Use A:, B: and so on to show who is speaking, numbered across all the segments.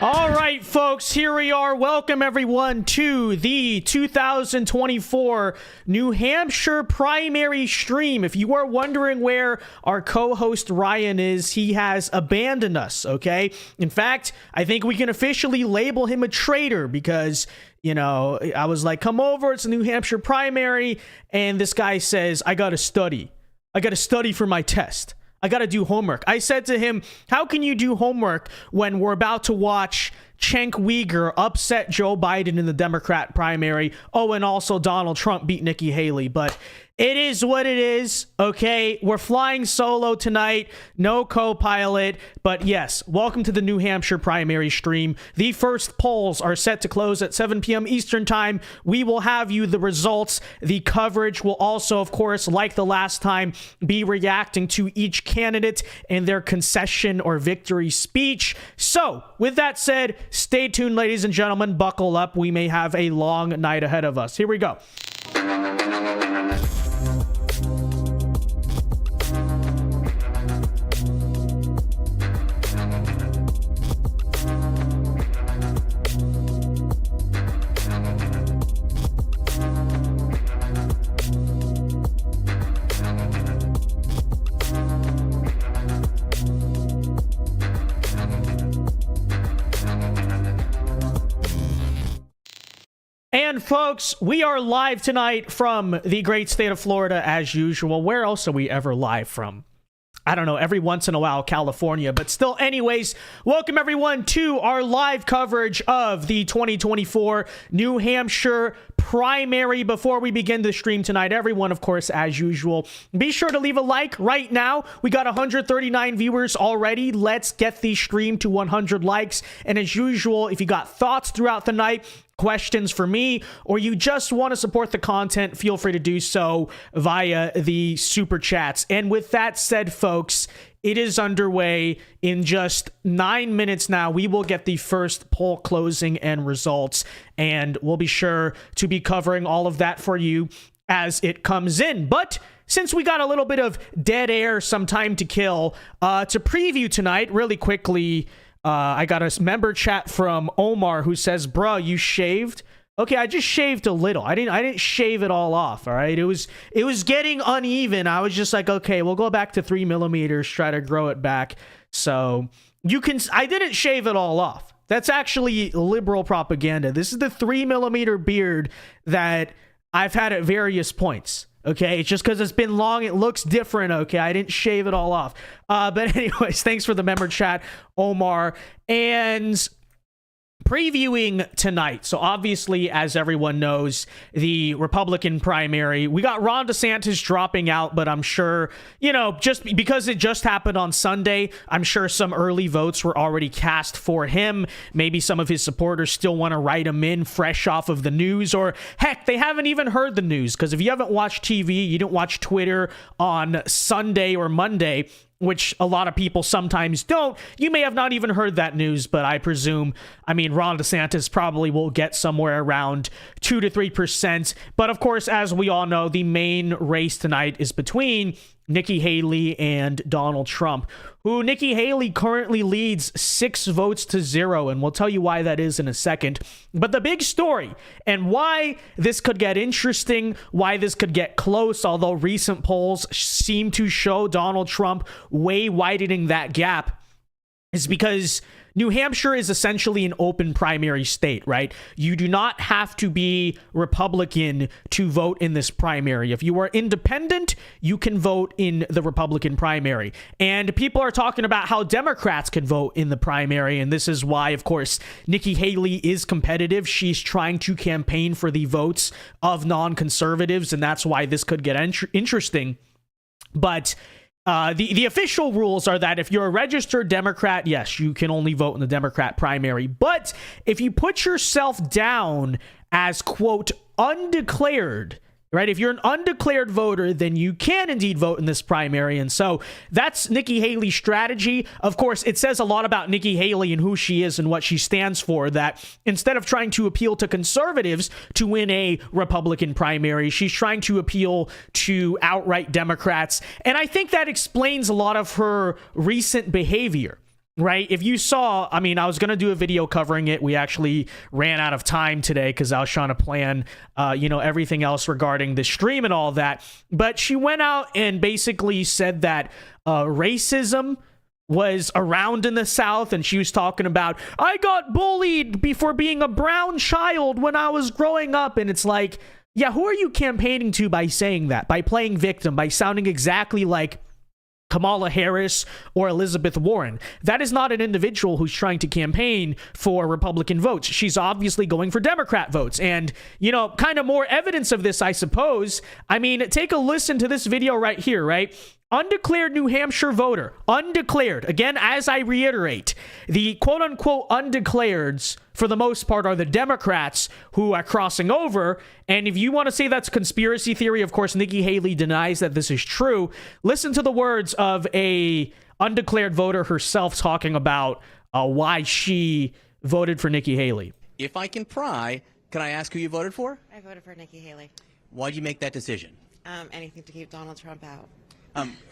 A: All right, folks, here we are. Welcome, everyone, to the 2024 New Hampshire Primary stream. If you are wondering where our co-host Ryan is, he has abandoned us, okay? In fact, I think we can officially label him a traitor because, you know, I was like, come over, it's a New Hampshire Primary, and this guy says, I gotta study. I gotta study for my test. I got to do homework. I said to him, how can you do homework when we're about to watch Cenk Uyghur upset Joe Biden in the Democrat primary? Oh, and also Donald Trump beat Nikki Haley. But it is what it is, okay? We're flying solo tonight, no co-pilot. But yes, welcome to the New Hampshire primary stream. The first polls are set to close at 7 p.m. Eastern time. We will have you the results. The coverage will also, of course, like the last time, be reacting to each candidate and their concession or victory speech. So, with that said, stay tuned, ladies and gentlemen. Buckle up. We may have a long night ahead of us. Here we go. And folks, we are live tonight from the great state of Florida as usual. Where else are we ever live from? I don't know, every once in a while, California, but still, anyways, welcome everyone to our live coverage of the 2024 New Hampshire primary. Before we begin the stream tonight, everyone, of course, as usual, be sure to leave a like right now. We got 139 viewers already. Let's get the stream to 100 likes. And as usual, if you got thoughts throughout the night, questions for me, or you just want to support the content, feel free to do so via the super chats. And with that said, folks, it is underway. In just 9 minutes now, we will get the first poll closing and results, and we'll be sure to be covering all of that for you as it comes in. But since we got a little bit of dead air, some time to kill, to preview tonight really quickly, I got a member chat from Omar who says, bro, you shaved? Okay, I just shaved a little. I didn't shave it all off, all right? It was getting uneven. I was just like, okay, we'll go back to 3 millimeters, try to grow it back. So I didn't shave it all off. That's actually liberal propaganda. This is the 3 millimeter beard that I've had at various points. Okay, it's just because it's been long, it looks different. Okay, I didn't shave it all off. But anyways, thanks for the member chat, Omar. And previewing tonight, so obviously, as everyone knows, the Republican primary, we got Ron DeSantis dropping out, but I'm sure, you know, just because it just happened on Sunday, I'm sure some early votes were already cast for him. Maybe some of his supporters still want to write him in fresh off of the news, or heck, they haven't even heard the news, because if you haven't watched TV, you didn't watch Twitter on Sunday or Monday, which a lot of people sometimes don't, you may have not even heard that news, but I presume, Ron DeSantis probably will get somewhere around 2 to 3%. But of course, as we all know, the main race tonight is between Nikki Haley and Donald Trump, who Nikki Haley currently leads 6 votes to 0, and we'll tell you why that is in a second. But the big story, and why this could get interesting, why this could get close, although recent polls seem to show Donald Trump way widening that gap, is because New Hampshire is essentially an open primary state, right? You do not have to be Republican to vote in this primary. If you are independent, you can vote in the Republican primary. And people are talking about how Democrats can vote in the primary, and this is why, of course, Nikki Haley is competitive. She's trying to campaign for the votes of non-conservatives, and that's why this could get interesting. But the official rules are that if you're a registered Democrat, yes, you can only vote in the Democrat primary. But if you put yourself down as, quote, undeclared, right? If you're an undeclared voter, then you can indeed vote in this primary. And so that's Nikki Haley's strategy. Of course, it says a lot about Nikki Haley and who she is and what she stands for, that instead of trying to appeal to conservatives to win a Republican primary, she's trying to appeal to outright Democrats. And I think that explains a lot of her recent behavior. right? If you saw, I mean, I was going to do a video covering it. We actually ran out of time today because I was trying to plan, everything else regarding the stream and all that. But she went out and basically said that racism was around in the South, and she was talking about, I got bullied before being a brown child when I was growing up. And it's like, yeah, who are you campaigning to by saying that, by playing victim, by sounding exactly like Kamala Harris or Elizabeth Warren? That is not an individual who's trying to campaign for Republican votes. She's obviously going for Democrat votes. And, kind of more evidence of this, I suppose. I mean, take a listen to this video right here, right? Undeclared New Hampshire voter. Undeclared. Again, as I reiterate, the quote-unquote undeclareds, for the most part, are the Democrats who are crossing over. And if you want to say that's conspiracy theory, of course, Nikki Haley denies that this is true. Listen to the words of a undeclared voter herself talking about why she voted for Nikki Haley.
B: If I can pry, can I ask who you voted for?
C: I voted for Nikki Haley.
B: Why'd you make that decision?
C: Anything to keep Donald Trump out.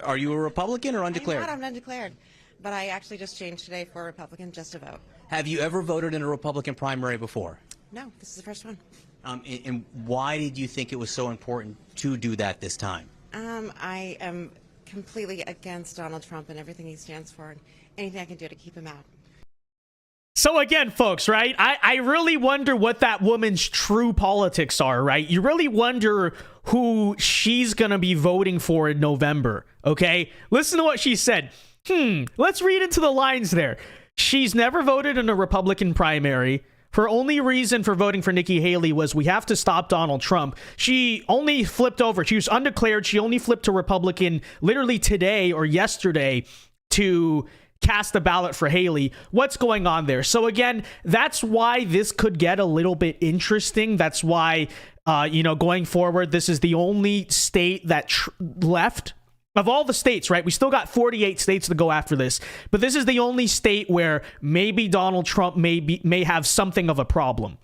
B: Are you a Republican or undeclared?
C: I'm undeclared, but I actually just changed today for a Republican just to vote.
B: Have you ever voted in a Republican primary before?
C: No, this is the first one.
B: And why did you think it was so important to do that this time?
C: I am completely against Donald Trump and everything he stands for, and anything I can do to keep him out.
A: So again, folks, right, I really wonder what that woman's true politics are, right? You really wonder who she's going to be voting for in November, okay? Listen to what she said. Let's read into the lines there. She's never voted in a Republican primary. Her only reason for voting for Nikki Haley was we have to stop Donald Trump. She only flipped over. She was undeclared. She only flipped to Republican literally today or yesterday to cast a ballot for Haley. What's going on there? So again, that's why this could get a little bit interesting. That's why, going forward, this is the only state that left of all the states, right? We still got 48 states to go after this, but this is the only state where maybe Donald Trump may have something of a problem.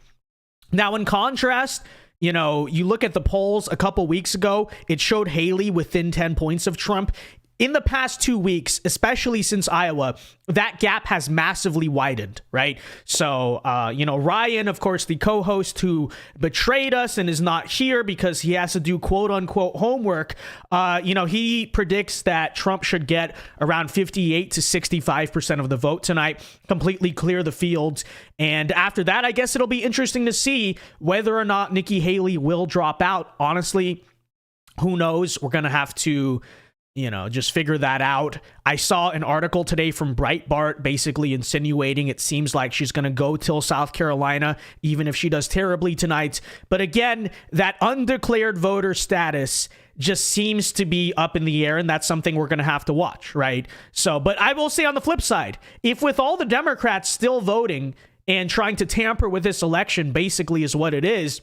A: Now, in contrast, you look at the polls a couple weeks ago, it showed Haley within 10 points of Trump. In the past 2 weeks, especially since Iowa, that gap has massively widened, right? So, Ryan, of course, the co-host who betrayed us and is not here because he has to do quote-unquote homework, he predicts that Trump should get around 58 to 65% of the vote tonight, completely clear the field. And after that, I guess it'll be interesting to see whether or not Nikki Haley will drop out. Honestly, who knows? We're going to have to just figure that out. I saw an article today from Breitbart basically insinuating it seems like she's going to go till South Carolina, even if she does terribly tonight. But again, that undeclared voter status just seems to be up in the air, and that's something we're going to have to watch, right? So, but I will say on the flip side, if with all the Democrats still voting and trying to tamper with this election, basically is what it is,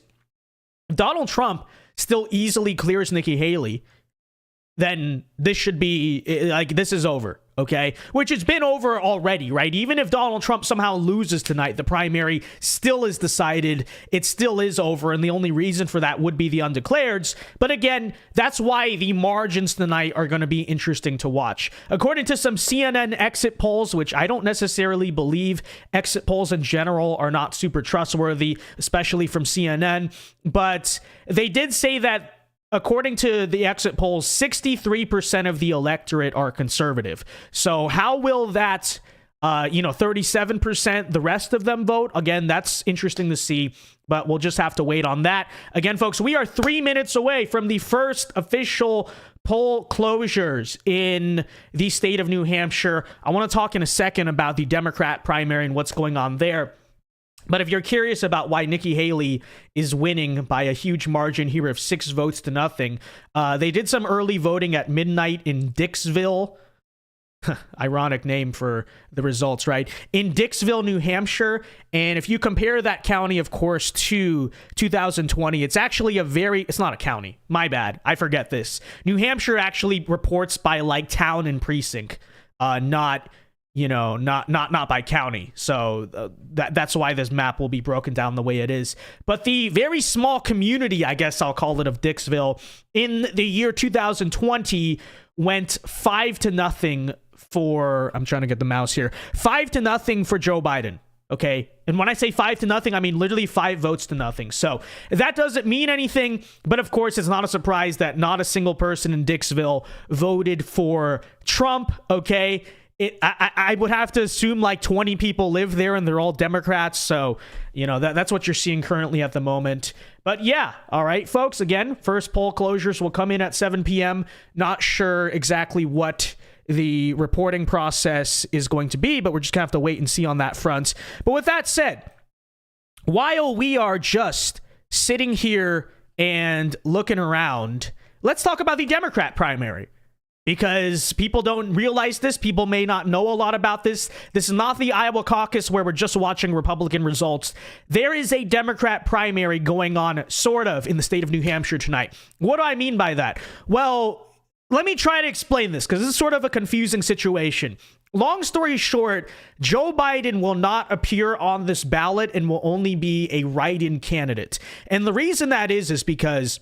A: Donald Trump still easily clears Nikki Haley, then this should be like, this is over, okay? Which it's been over already, right? Even if Donald Trump somehow loses tonight, the primary still is decided. It still is over, and the only reason for that would be the undeclareds. But again, that's why the margins tonight are going to be interesting to watch. According to some CNN exit polls, which I don't necessarily believe exit polls in general are not super trustworthy, especially from CNN, but they did say that according to the exit polls, 63% of the electorate are conservative. So how will that, 37%, the rest of them vote? Again, that's interesting to see, but we'll just have to wait on that. Again, folks, we are 3 minutes away from the first official poll closures in the state of New Hampshire. I want to talk in a second about the Democrat primary and what's going on there. But if you're curious about why Nikki Haley is winning by a huge margin here of 6 votes to nothing, they did some early voting at midnight in Dixville. Ironic name for the results, right? In Dixville, New Hampshire. And if you compare that county, of course, to 2020, it's actually it's not a county. My bad. I forget this. New Hampshire actually reports by like town and precinct, not by county. So that's why this map will be broken down the way it is. But the very small community, I guess I'll call it, of Dixville in the year 2020 went 5-0 for, I'm trying to get the mouse here, 5-0 for Joe Biden. Okay. And when I say 5-0, I mean literally 5 votes to nothing. So that doesn't mean anything. But of course, it's not a surprise that not a single person in Dixville voted for Trump. Okay. I would have to assume like 20 people live there and they're all Democrats. So, you know, that's what you're seeing currently at the moment. But yeah, all right, folks, again, first poll closures will come in at 7 p.m. Not sure exactly what the reporting process is going to be, but we're just gonna have to wait and see on that front. But with that said, while we are just sitting here and looking around, let's talk about the Democrat primary. Because people don't realize this. People may not know a lot about this. This is not the Iowa caucus where we're just watching Republican results. There is a Democrat primary going on, sort of, in the state of New Hampshire tonight. What do I mean by that? Well, let me try to explain this, because this is sort of a confusing situation. Long story short, Joe Biden will not appear on this ballot and will only be a write-in candidate. And the reason that is because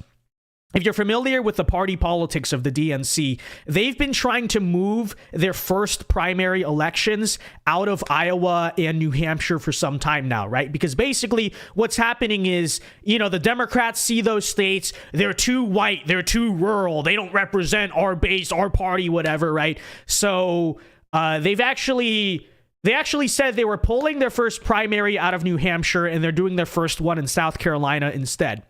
A: if you're familiar with the party politics of the DNC, they've been trying to move their first primary elections out of Iowa and New Hampshire for some time now, right? Because basically what's happening is, you know, the Democrats see those states, they're too white, they're too rural, they don't represent our base, our party, whatever, right? So they actually said they were pulling their first primary out of New Hampshire and they're doing their first one in South Carolina instead.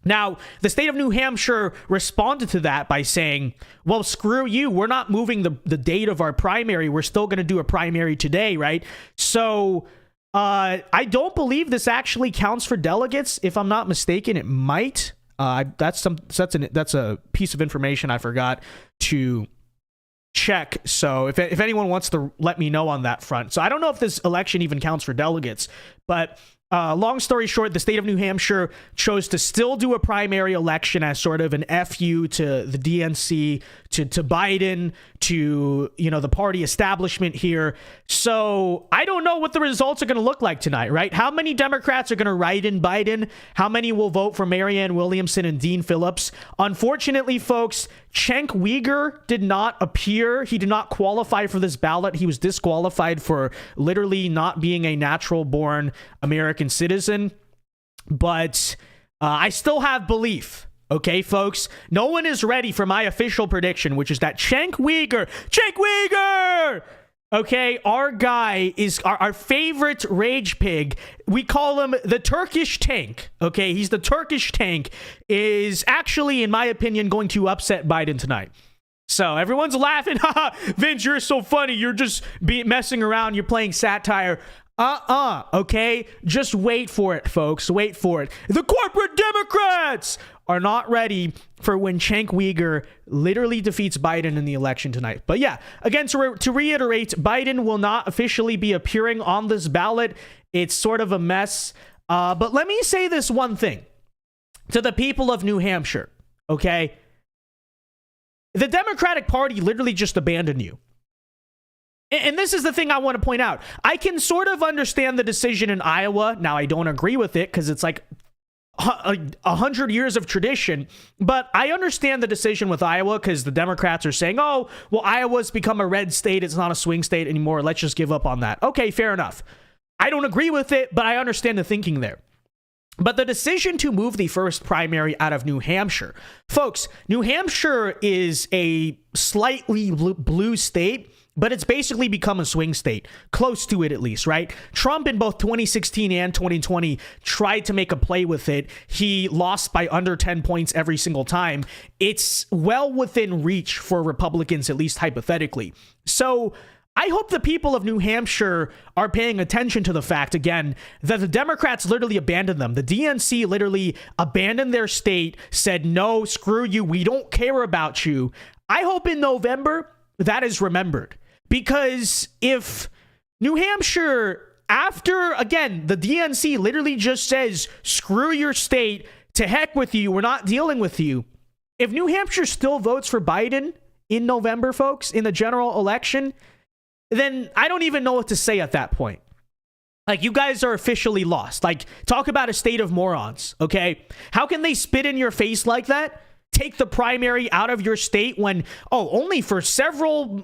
A: Now, the state of New Hampshire responded to that by saying, well, screw you. We're not moving the date of our primary. We're still going to do a primary today, right? So I don't believe this actually counts for delegates. If I'm not mistaken, it might. That's a piece of information I forgot to check. So if anyone wants to let me know on that front. So I don't know if this election even counts for delegates, but long story short, the state of New Hampshire chose to still do a primary election as sort of an FU to the DNC, to Biden, to, you know, the party establishment here. So I don't know what the results are going to look like tonight, right? How many Democrats are going to write in Biden? How many will vote for Marianne Williamson and Dean Phillips? Unfortunately, folks, Cenk Uyghur did not appear. He did not qualify for this ballot. He was disqualified for literally not being a natural-born American citizen. But I still have belief. Okay, folks, no one is ready for my official prediction, which is that Cenk Uyghur, okay, our guy is our favorite rage pig. We call him the Turkish tank. Okay, he's the Turkish tank, is actually, in my opinion, going to upset Biden tonight. So everyone's laughing. Haha, Vince, you're so funny. You're just messing around. You're playing satire. Okay? Just wait for it, folks. Wait for it. The corporate Democrats are not ready for when Cenk Uyghur literally defeats Biden in the election tonight. But yeah, again, to reiterate, Biden will not officially be appearing on this ballot. It's sort of a mess. But let me say this one thing to the people of New Hampshire, okay? The Democratic Party literally just abandoned you. And this is the thing I want to point out. I can sort of understand the decision in Iowa. Now, I don't agree with it because it's like 100 years of tradition, but I understand the decision with Iowa because the Democrats are saying, oh, well, Iowa's become a red state. It's not a swing state anymore. Let's just give up on that. Okay, fair enough. I don't agree with it, but I understand the thinking there. But the decision to move the first primary out of New Hampshire, folks, New Hampshire is a slightly blue state, but it's basically become a swing state, close to it at least, right? Trump in both 2016 and 2020 tried to make a play with it. He lost by under 10 points every single time. It's well within reach for Republicans, at least hypothetically. So I hope the people of New Hampshire are paying attention to the fact, again, that the Democrats literally abandoned them. The DNC literally abandoned their state, said, no, screw you, we don't care about you. I hope in November that is remembered. Because if New Hampshire, after, again, the DNC literally just says, screw your state, to heck with you, we're not dealing with you. If New Hampshire still votes for Biden in November, folks, in the general election, then I don't even know what to say at that point. Like, you guys are officially lost. Like, talk about a state of morons, okay? How can they spit in your face like that take the primary out of your state when, only for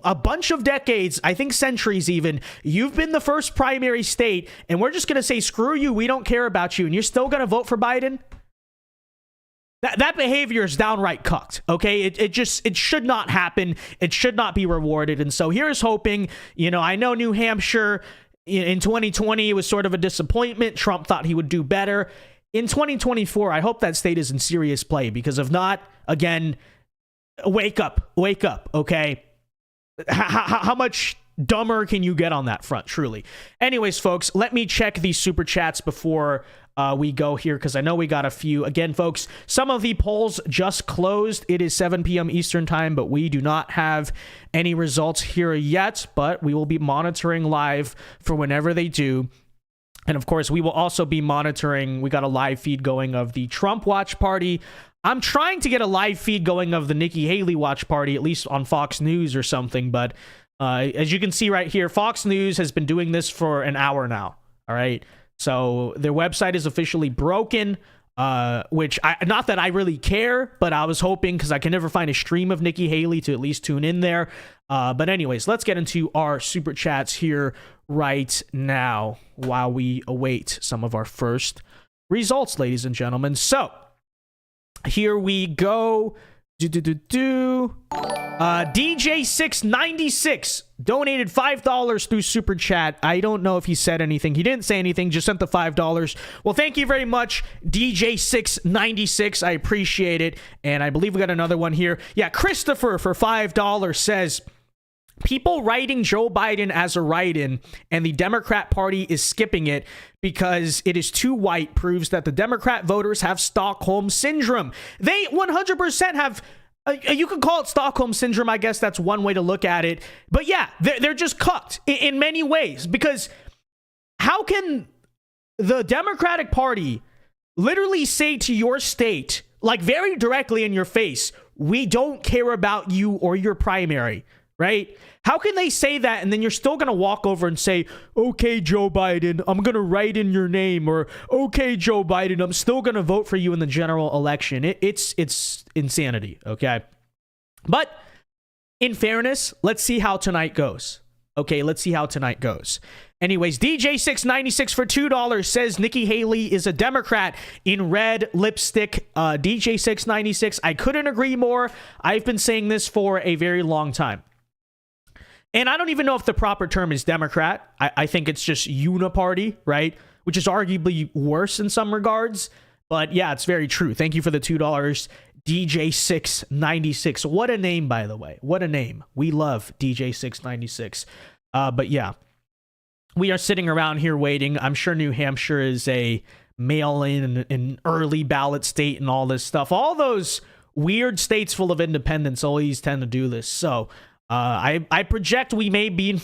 A: a bunch of decades, I think centuries even, you've been the first primary state, and we're just going to say, screw you, we don't care about you, and you're still going to vote for Biden? That behavior is downright cucked, okay? It should not happen. It should not be rewarded. And so here's hoping, I know New Hampshire in 2020, it was sort of a disappointment. Trump thought he would do better. In 2024, I hope that state is in serious play, because if not, again, wake up, okay? How much dumber can you get on that front, truly? Anyways, folks, let me check these super chats before we go here, because I know we got a few. Again, folks, some of the polls just closed. It is 7 p.m. Eastern time, but we do not have any results here yet, but we will be monitoring live for whenever they do. And of course, we will also be monitoring. We got a live feed going of the Trump watch party. I'm trying to get a live feed going of the Nikki Haley watch party, at least on Fox News or something. But as you can see right here, Fox News has been doing this for an hour now. All right. So their website is officially broken, which not that I really care, but I was hoping, because I can never find a stream of Nikki Haley, to at least tune in there. But anyways, let's get into our super chats here right now while we await some of our first results, ladies and gentlemen. So here we go. DJ696 donated $5 through super chat. I don't know if he said anything. He didn't say anything, just sent the $5. Well, thank you very much, DJ696. I appreciate it. And I believe we got another one here. Yeah, Christopher for $5 says, people writing Joe Biden as a write-in, and the Democrat Party is skipping it because it is too white, proves that the Democrat voters have Stockholm Syndrome. They 100% have, you could call it Stockholm Syndrome, I guess that's one way to look at it. But yeah, they're just cucked in many ways, because how can the Democratic Party literally say to your state, like very directly in your face, we don't care about you or your primary? Right? How can they say that, and then you're still going to walk over and say, okay, Joe Biden, I'm going to write in your name, or okay, Joe Biden, I'm still going to vote for you in the general election? It's insanity, okay? But in fairness, let's see how tonight goes. Okay, let's see how tonight goes. Anyways, DJ696 for $2 says Nikki Haley is a Democrat in red lipstick. DJ696, I couldn't agree more. I've been saying this for a very long time. And I don't even know if the proper term is Democrat. I think it's just uniparty, right? Which is arguably worse in some regards. But yeah, it's very true. Thank you for the $2, DJ696. What a name, by the way. What a name. We love DJ696. But yeah, we are sitting around here waiting. I'm sure New Hampshire is a mail-in and early ballot state and all this stuff. All those weird states full of independents always tend to do this. So I project we may be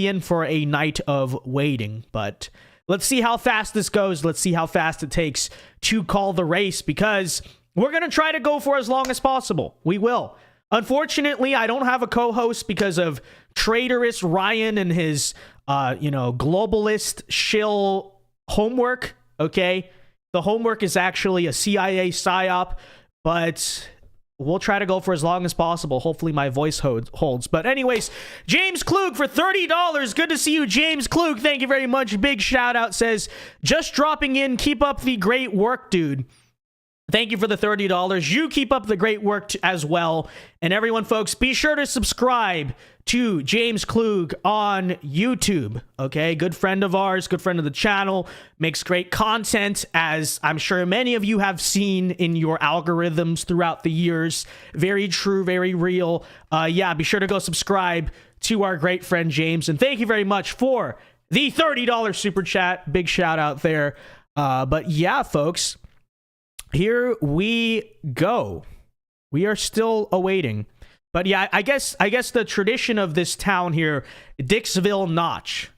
A: in for a night of waiting, but let's see how fast this goes. Let's see how fast it takes to call the race, because we're going to try to go for as long as possible. We will. Unfortunately, I don't have a co-host because of traitorous Ryan and his, globalist shill homework. Okay. The homework is actually a CIA psyop, but we'll try to go for as long as possible. Hopefully my voice holds. But anyways, James Klug for $30. Good to see you, James Klug. Thank you very much. Big shout out. Says, just dropping in. Keep up the great work, dude. Thank you for the $30. You keep up the great work as well. And everyone, folks, be sure to subscribe to James Klug on YouTube. Okay, good friend of ours, good friend of the channel, makes great content, as I'm sure many of you have seen in your algorithms throughout the years. Very true, very real. Yeah, be sure to go subscribe to our great friend James. And thank you very much for the $30 super chat. Big shout out there. But yeah, folks, here we go. We are still awaiting. But yeah, I guess the tradition of this town here, Dixville Notch.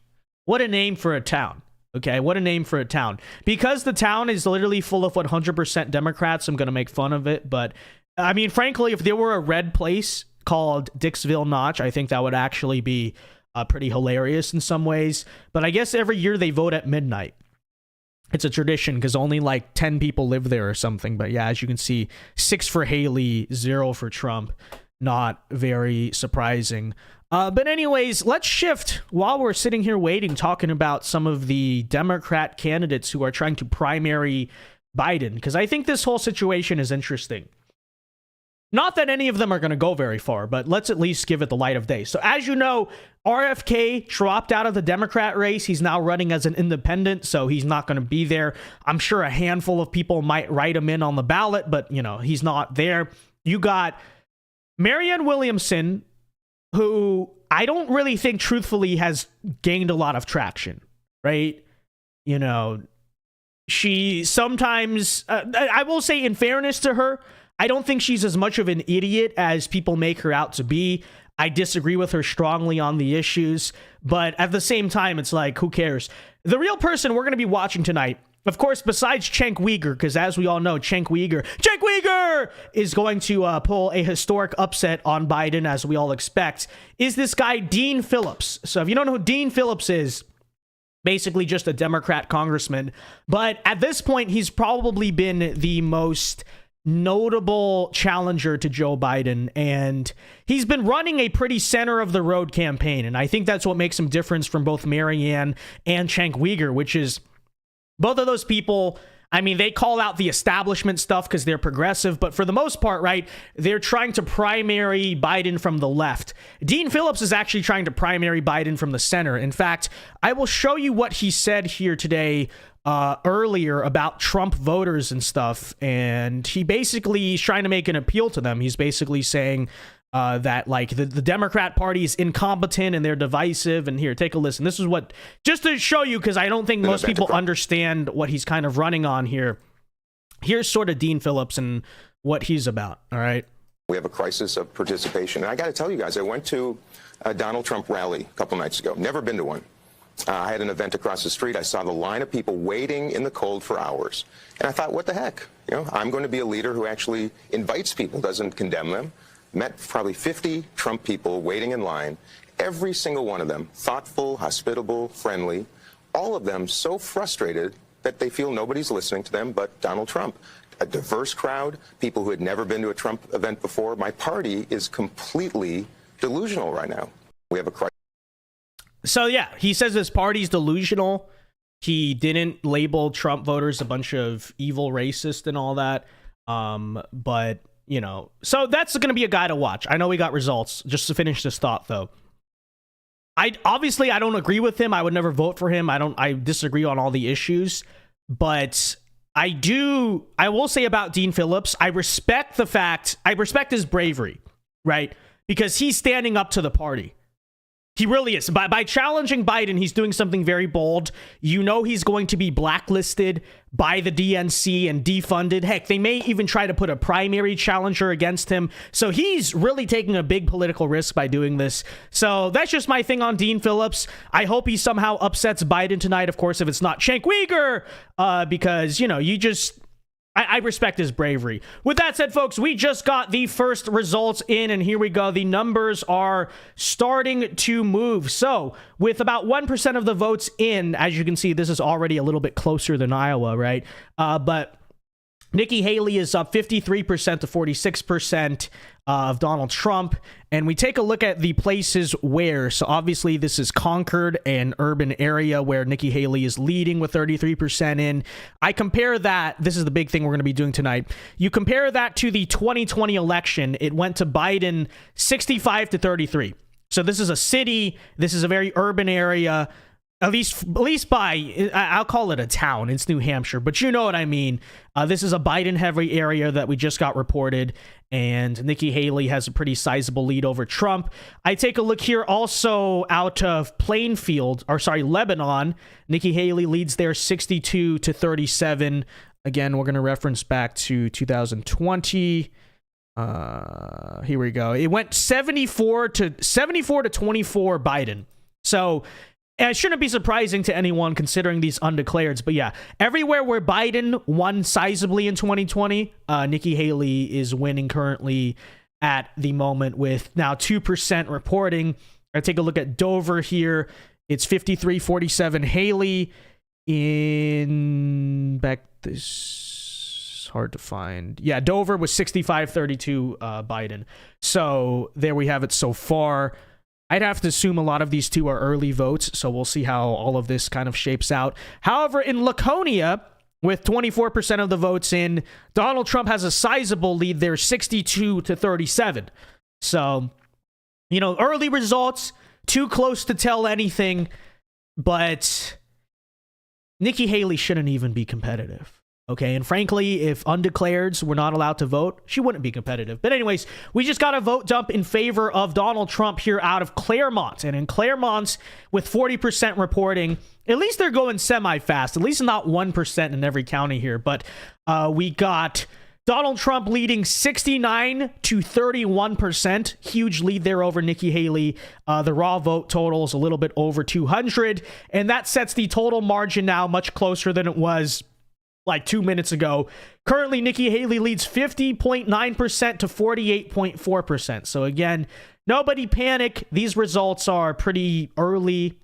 A: What a name for a town. Okay, what a name for a town. Because the town is literally full of 100% Democrats, I'm going to make fun of it. But I mean, frankly, if there were a red place called Dixville Notch, I think that would actually be pretty hilarious in some ways. But I guess every year they vote at midnight. It's a tradition because only like 10 people live there or something. But yeah, as you can see, 6 for Haley, 0 for Trump. Not very surprising. But anyways, let's shift while we're sitting here waiting, talking about some of the Democrat candidates who are trying to primary Biden, because I think this whole situation is interesting. Not that any of them are going to go very far, but let's at least give it the light of day. So as you know, RFK dropped out of the Democrat race. He's now running as an independent, so he's not going to be there. I'm sure a handful of people might write him in on the ballot, but, you know, he's not there. You got Marianne Williamson, who I don't really think truthfully has gained a lot of traction, right? You know, she sometimes, I will say in fairness to her, I don't think she's as much of an idiot as people make her out to be. I disagree with her strongly on the issues, but at the same time, it's like, who cares? The real person we're going to be watching tonight, of course, besides Cenk Uygur, because as we all know, Cenk Uygur is going to pull a historic upset on Biden, as we all expect, is this guy, Dean Phillips. So if you don't know who Dean Phillips is, basically just a Democrat congressman. But at this point, he's probably been the most notable challenger to Joe Biden, and he's been running a pretty center of the road campaign. And I think that's what makes him different from both Marianne and Cenk Uygur, which is both of those people, I mean, they call out the establishment stuff because they're progressive, but for the most part, right, they're trying to primary Biden from the left. Dean Phillips is actually trying to primary Biden from the center. In fact, I will show you what he said here today earlier about Trump voters and stuff, and he basically is trying to make an appeal to them. He's basically saying that like the Democrat Party is incompetent and they're divisive. And here, take a listen. This is what, just to show you, because I don't think most people understand what he's kind of running on here. Here's sort of Dean Phillips and what he's about. All right.
D: We have a crisis of participation. And I got to tell you guys, I went to a Donald Trump rally a couple nights ago. Never been to one. I had an event across the street. I saw the line of people waiting in the cold for hours. And I thought, what the heck? You know, I'm going to be a leader who actually invites people, doesn't condemn them. Met probably 50 Trump people waiting in line. Every single one of them, thoughtful, hospitable, friendly. All of them so frustrated that they feel nobody's listening to them but Donald Trump. A diverse crowd, people who had never been to a Trump event before. My party is completely delusional right now. We have a crisis.
A: So yeah, he says his party's delusional. He didn't label Trump voters a bunch of evil racist and all that. But, you know, so that's going to be a guy to watch. I know we got results. Just to finish this thought, though. I don't agree with him. I would never vote for him. I disagree on all the issues. But I will say about Dean Phillips, I respect his bravery, right? Because he's standing up to the party. He really is. By challenging Biden, he's doing something very bold. You know he's going to be blacklisted by the DNC and defunded. Heck, they may even try to put a primary challenger against him. So he's really taking a big political risk by doing this. So that's just my thing on Dean Phillips. I hope he somehow upsets Biden tonight, of course, if it's not Cenk Uygur, because, you know, I respect his bravery. With that said, folks, we just got the first results in, and here we go. The numbers are starting to move. So, with about 1% of the votes in, as you can see, this is already a little bit closer than Iowa, right? But Nikki Haley is up 53% to 46% of Donald Trump. And we take a look at the places where. So obviously this is Concord, an urban area where Nikki Haley is leading with 33% in. I compare that. This is the big thing we're going to be doing tonight. You compare that to the 2020 election. It went to Biden 65 to 33. So this is a city. This is a very urban area. At least by, I'll call it a town. It's New Hampshire, but you know what I mean. This is a Biden-heavy area that we just got reported, and Nikki Haley has a pretty sizable lead over Trump. I take a look here also out of Lebanon. Nikki Haley leads there 62 to 37. Again, we're going to reference back to 2020. Here we go. It went 74 to 24 Biden. So it shouldn't be surprising to anyone considering these undeclareds. But yeah, everywhere where Biden won sizably in 2020, Nikki Haley is winning currently at the moment with now 2% reporting. I take a look at Dover here. It's 53-47 Haley. in back this hard to find. Yeah, Dover was 65-32 Biden. So there we have it so far. I'd have to assume a lot of these two are early votes, so we'll see how all of this kind of shapes out. However, in Laconia, with 24% of the votes in, Donald Trump has a sizable lead there, 62-37. So, you know, early results, too close to tell anything, but Nikki Haley shouldn't even be competitive. Okay, and frankly, if undeclareds were not allowed to vote, she wouldn't be competitive. But anyways, we just got a vote dump in favor of Donald Trump here out of Claremont. And in Claremont, with 40% reporting, at least they're going semi-fast. At least not 1% in every county here. But we got Donald Trump leading 69-31%. Huge lead there over Nikki Haley. The raw vote total is a little bit over 200. And that sets the total margin now much closer than it was like 2 minutes ago. Currently, Nikki Haley leads 50.9% to 48.4%. So again, nobody panic. These results are pretty early,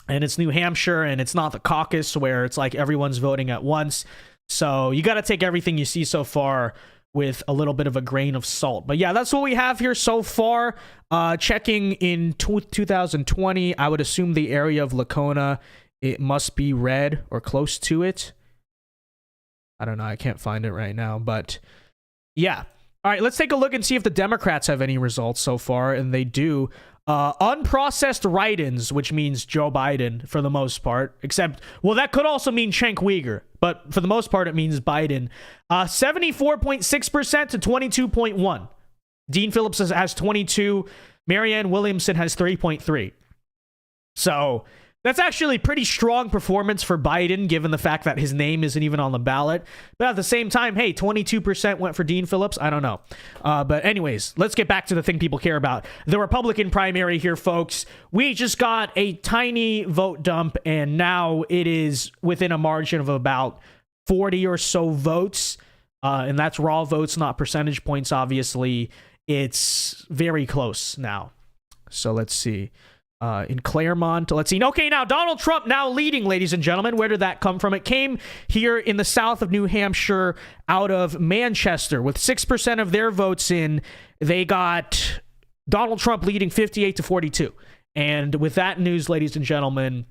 A: and it's New Hampshire, and it's not the caucus where it's like everyone's voting at once. So you got to take everything you see so far with a little bit of a grain of salt. But yeah, that's what we have here so far. Checking in 2020, I would assume the area of Lacona, it must be red or close to it. I don't know. I can't find it right now, but yeah. All right, let's take a look and see if the Democrats have any results so far, and they do. Unprocessed write-ins, which means Joe Biden for the most part, except, well, that could also mean Cenk Uyghur, but for the most part, it means Biden. 74.6% to 22.1. Dean Phillips has 22. Marianne Williamson has 3.3. So that's actually pretty strong performance for Biden, given the fact that his name isn't even on the ballot. But at the same time, hey, 22% went for Dean Phillips. I don't know. But anyways, let's get back to the thing people care about. The Republican primary here, folks. We just got a tiny vote dump, and now it is within a margin of about 40 or so votes. And that's raw votes, not percentage points, obviously. It's very close now. So let's see. In Claremont, let's see. Okay, now Donald Trump now leading, ladies and gentlemen. Where did that come from? It came here in the south of New Hampshire, out of Manchester, with 6% of their votes in. They got Donald Trump leading 58-42. And with that news, ladies and gentlemen,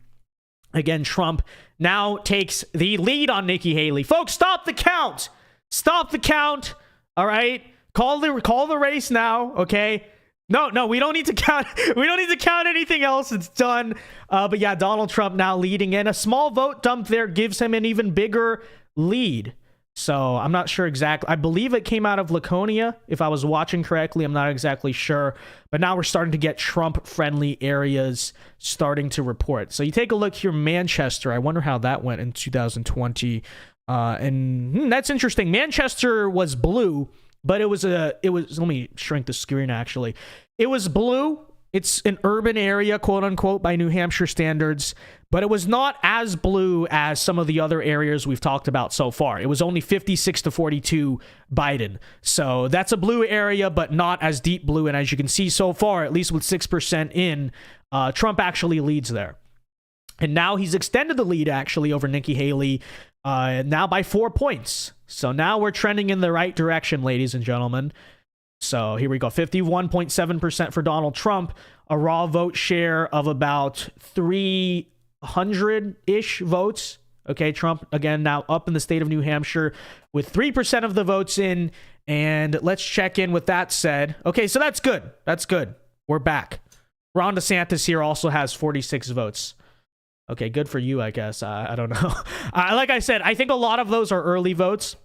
A: again, Trump now takes the lead on Nikki Haley. Folks, stop the count. Stop the count. All right, call the race now. Okay. No, we don't need to count. We don't need to count anything else. It's done. But yeah, Donald Trump now leading, and a small vote dump there gives him an even bigger lead. So I'm not sure exactly. I believe it came out of Laconia, if I was watching correctly. I'm not exactly sure. But now we're starting to get Trump-friendly areas starting to report. So you take a look here, Manchester. I wonder how that went in 2020. And that's interesting. Manchester was blue. But it was, let me shrink the screen actually. It was blue. It's an urban area, quote unquote, by New Hampshire standards, but it was not as blue as some of the other areas we've talked about so far. It was only 56-42 Biden. So that's a blue area, but not as deep blue. And as you can see so far, at least with 6% in, Trump actually leads there. And now he's extended the lead actually over Nikki Haley, now by 4 points. So now we're trending in the right direction, ladies and gentlemen. So here we go. 51.7% for Donald Trump, a raw vote share of about 300-ish votes. Okay, Trump, again, now up in the state of New Hampshire with 3% of the votes in. And let's check in with that said. Okay, so that's good. That's good. We're back. Ron DeSantis here also has 46 votes. Okay, good for you, I guess. I don't know. Like I said, I think a lot of those are early votes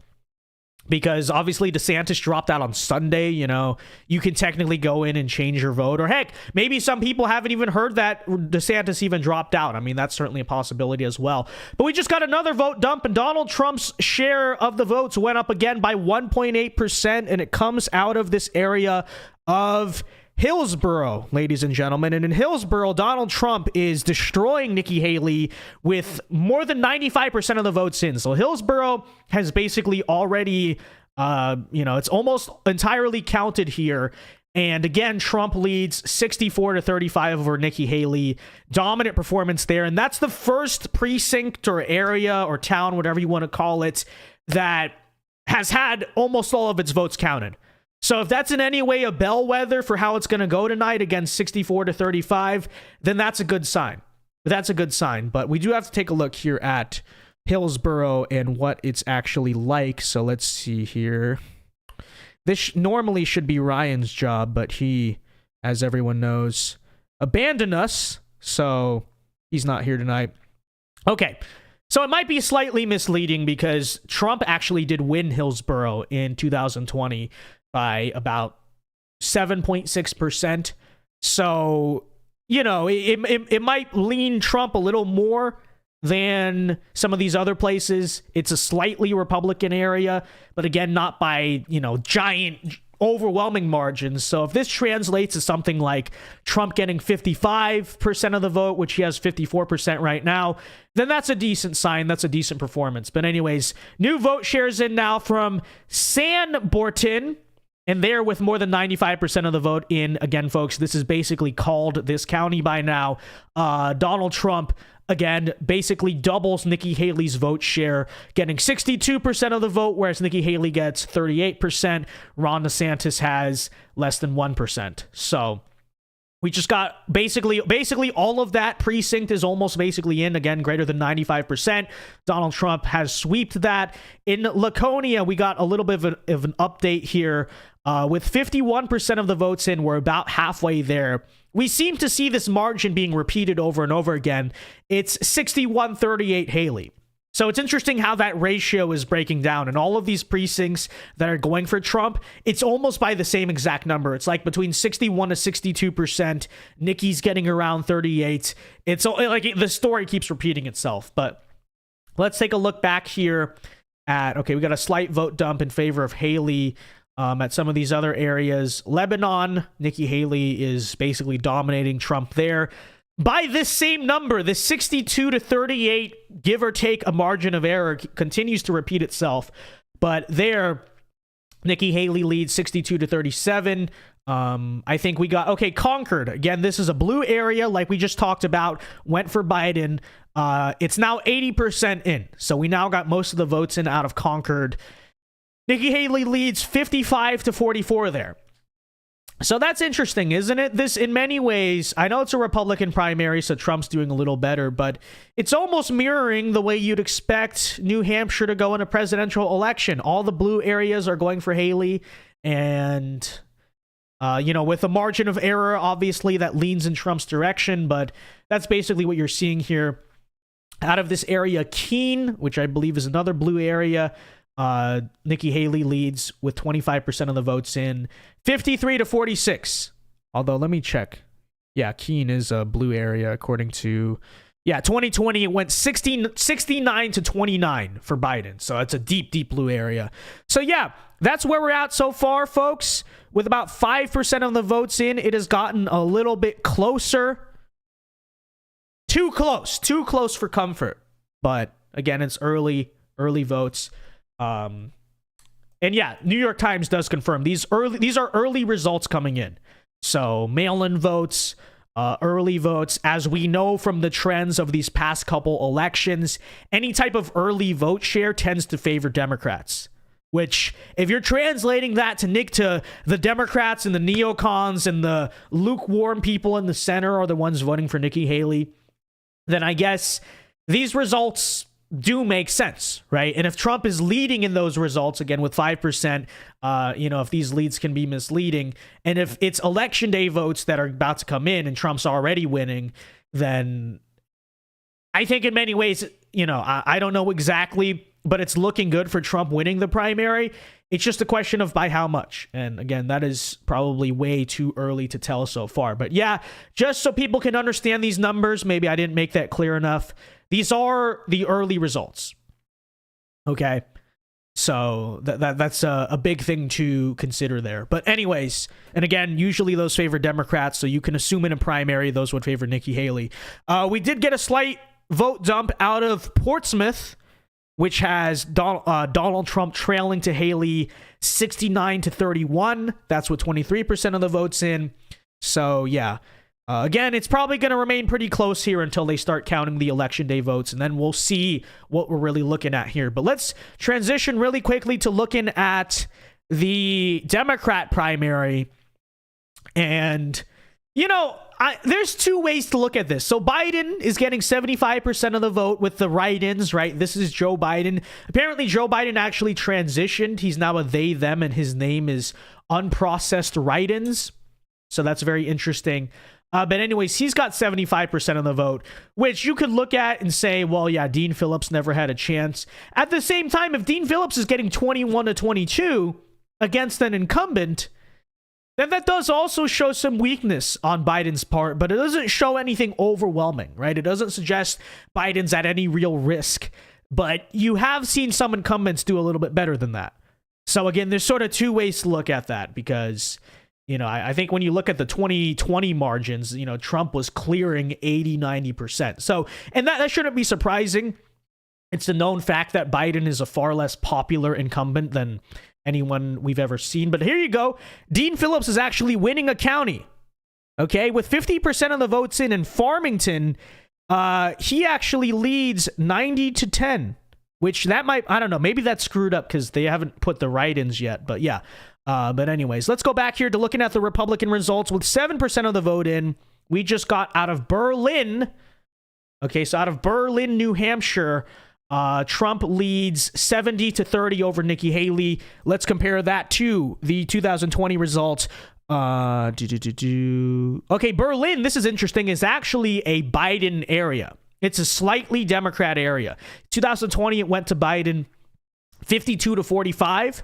A: because obviously DeSantis dropped out on Sunday. You know, you can technically go in and change your vote. Or heck, maybe some people haven't even heard that DeSantis even dropped out. I mean, that's certainly a possibility as well. But we just got another vote dump, and Donald Trump's share of the votes went up again by 1.8%, and it comes out of this area of Hillsborough, ladies and gentlemen. And in Hillsborough, Donald Trump is destroying Nikki Haley with more than 95% of the votes in. So Hillsborough has basically already, it's almost entirely counted here. And again, Trump leads 64-35 over Nikki Haley. Dominant performance there. And that's the first precinct or area or town, whatever you want to call it, that has had almost all of its votes counted. So if that's in any way a bellwether for how it's going to go tonight, again, 64-35, then that's a good sign. That's a good sign. But we do have to take a look here at Hillsborough and what it's actually like. So let's see here. This normally should be Ryan's job, but he, as everyone knows, abandoned us, so he's not here tonight. Okay, so it might be slightly misleading because Trump actually did win Hillsborough in 2020 by about 7.6%. So, you know, it might lean Trump a little more than some of these other places. It's a slightly Republican area, but again, not by, you know, giant, overwhelming margins. So if this translates to something like Trump getting 55% of the vote, which he has 54% right now, then that's a decent sign. That's a decent performance. But anyways, new vote shares in now from San Bortin, and they're with more than 95% of the vote in. Again, folks, this is basically called this county by now. Donald Trump, again, basically doubles Nikki Haley's vote share, getting 62% of the vote, whereas Nikki Haley gets 38%. Ron DeSantis has less than 1%. So we just got basically all of that precinct is almost basically in, again, greater than 95%. Donald Trump has sweeped that. In Laconia, we got a little bit of an update here. With 51% of the votes in, we're about halfway there. We seem to see this margin being repeated over and over again. It's 61-38 Haley. So it's interesting how that ratio is breaking down. And all of these precincts that are going for Trump, it's almost by the same exact number. It's like between 61 to 62%. Nikki's getting around 38. It's like the story keeps repeating itself. But let's take a look back here at, okay, we got a slight vote dump in favor of Haley. At some of these other areas. Lebanon, Nikki Haley is basically dominating Trump there by this same number. This 62-38, give or take a margin of error, continues to repeat itself. But there, Nikki Haley leads 62-37. I think we got, okay, Concord. Again, this is a blue area like we just talked about, went for Biden. It's now 80% in. So we now got most of the votes in out of Concord. Nikki Haley leads 55-44 there. So that's interesting, isn't it? This, in many ways, I know it's a Republican primary, so Trump's doing a little better, but it's almost mirroring the way you'd expect New Hampshire to go in a presidential election. All the blue areas are going for Haley, and, you know, with a margin of error, obviously, that leans in Trump's direction, but that's basically what you're seeing here. Out of this area, Keene, which I believe is another blue area, Nikki Haley leads with 25% of the votes in, 53-46. Although, let me check. Yeah, Keene is a blue area according to, 2020, it went 69-29 for Biden. So it's a deep, deep blue area. So yeah, that's where we're at so far, folks. With about 5% of the votes in, it has gotten a little bit closer. Too close for comfort. But again, it's early votes. And yeah, New York Times does confirm these are early results coming in. So mail-in votes, early votes, as we know from the trends of these past couple elections, any type of early vote share tends to favor Democrats. Which, if you're translating that to the Democrats and the neocons and the lukewarm people in the center are the ones voting for Nikki Haley, then I guess these results do make sense, right? And if Trump is leading in those results, again, with 5%, if these leads can be misleading, and if it's election day votes that are about to come in and Trump's already winning, then I think in many ways, I don't know exactly, but it's looking good for Trump winning the primary. It's just a question of by how much. And again, that is probably way too early to tell so far. But yeah, just so people can understand these numbers, maybe I didn't make that clear enough. These are the early results. Okay. So that's a big thing to consider there. But anyways, and again, usually those favor Democrats, so you can assume in a primary those would favor Nikki Haley. We did get a slight vote dump out of Portsmouth, which has Donald Trump trailing to Haley 69-31. That's with 23% of the votes in. So, yeah. Again, it's probably going to remain pretty close here until they start counting the election day votes, and then we'll see what we're really looking at here. But let's transition really quickly to looking at the Democrat primary. And, you know, there's two ways to look at this. So Biden is getting 75% of the vote with the write-ins, right? This is Joe Biden. Apparently, Joe Biden actually transitioned. He's now a they, them, and his name is unprocessed write-ins. So that's very interesting. But anyways, he's got 75% of the vote, which you could look at and say, well, yeah, Dean Phillips never had a chance. At the same time, if Dean Phillips is getting 21-22 against an incumbent, then that does also show some weakness on Biden's part, but it doesn't show anything overwhelming, right? It doesn't suggest Biden's at any real risk, but you have seen some incumbents do a little bit better than that. So again, there's sort of two ways to look at that because, you know, I think when you look at the 2020 margins, you know, Trump was clearing 80-90%. So, and that shouldn't be surprising. It's a known fact that Biden is a far less popular incumbent than anyone we've ever seen. But here you go. Dean Phillips is actually winning a county. Okay, with 50% of the votes in Farmington, he actually leads 90-10, which that might, I don't know, maybe that's screwed up because they haven't put the write-ins yet. But yeah. But anyways, let's go back here to looking at the Republican results. With 7% of the vote in, we just got out of Berlin. Okay, so out of Berlin, New Hampshire, Trump leads 70-30 over Nikki Haley. Let's compare that to the 2020 results. Okay, Berlin, this is interesting, is actually a Biden area. It's a slightly Democrat area. 2020, it went to Biden 52-45.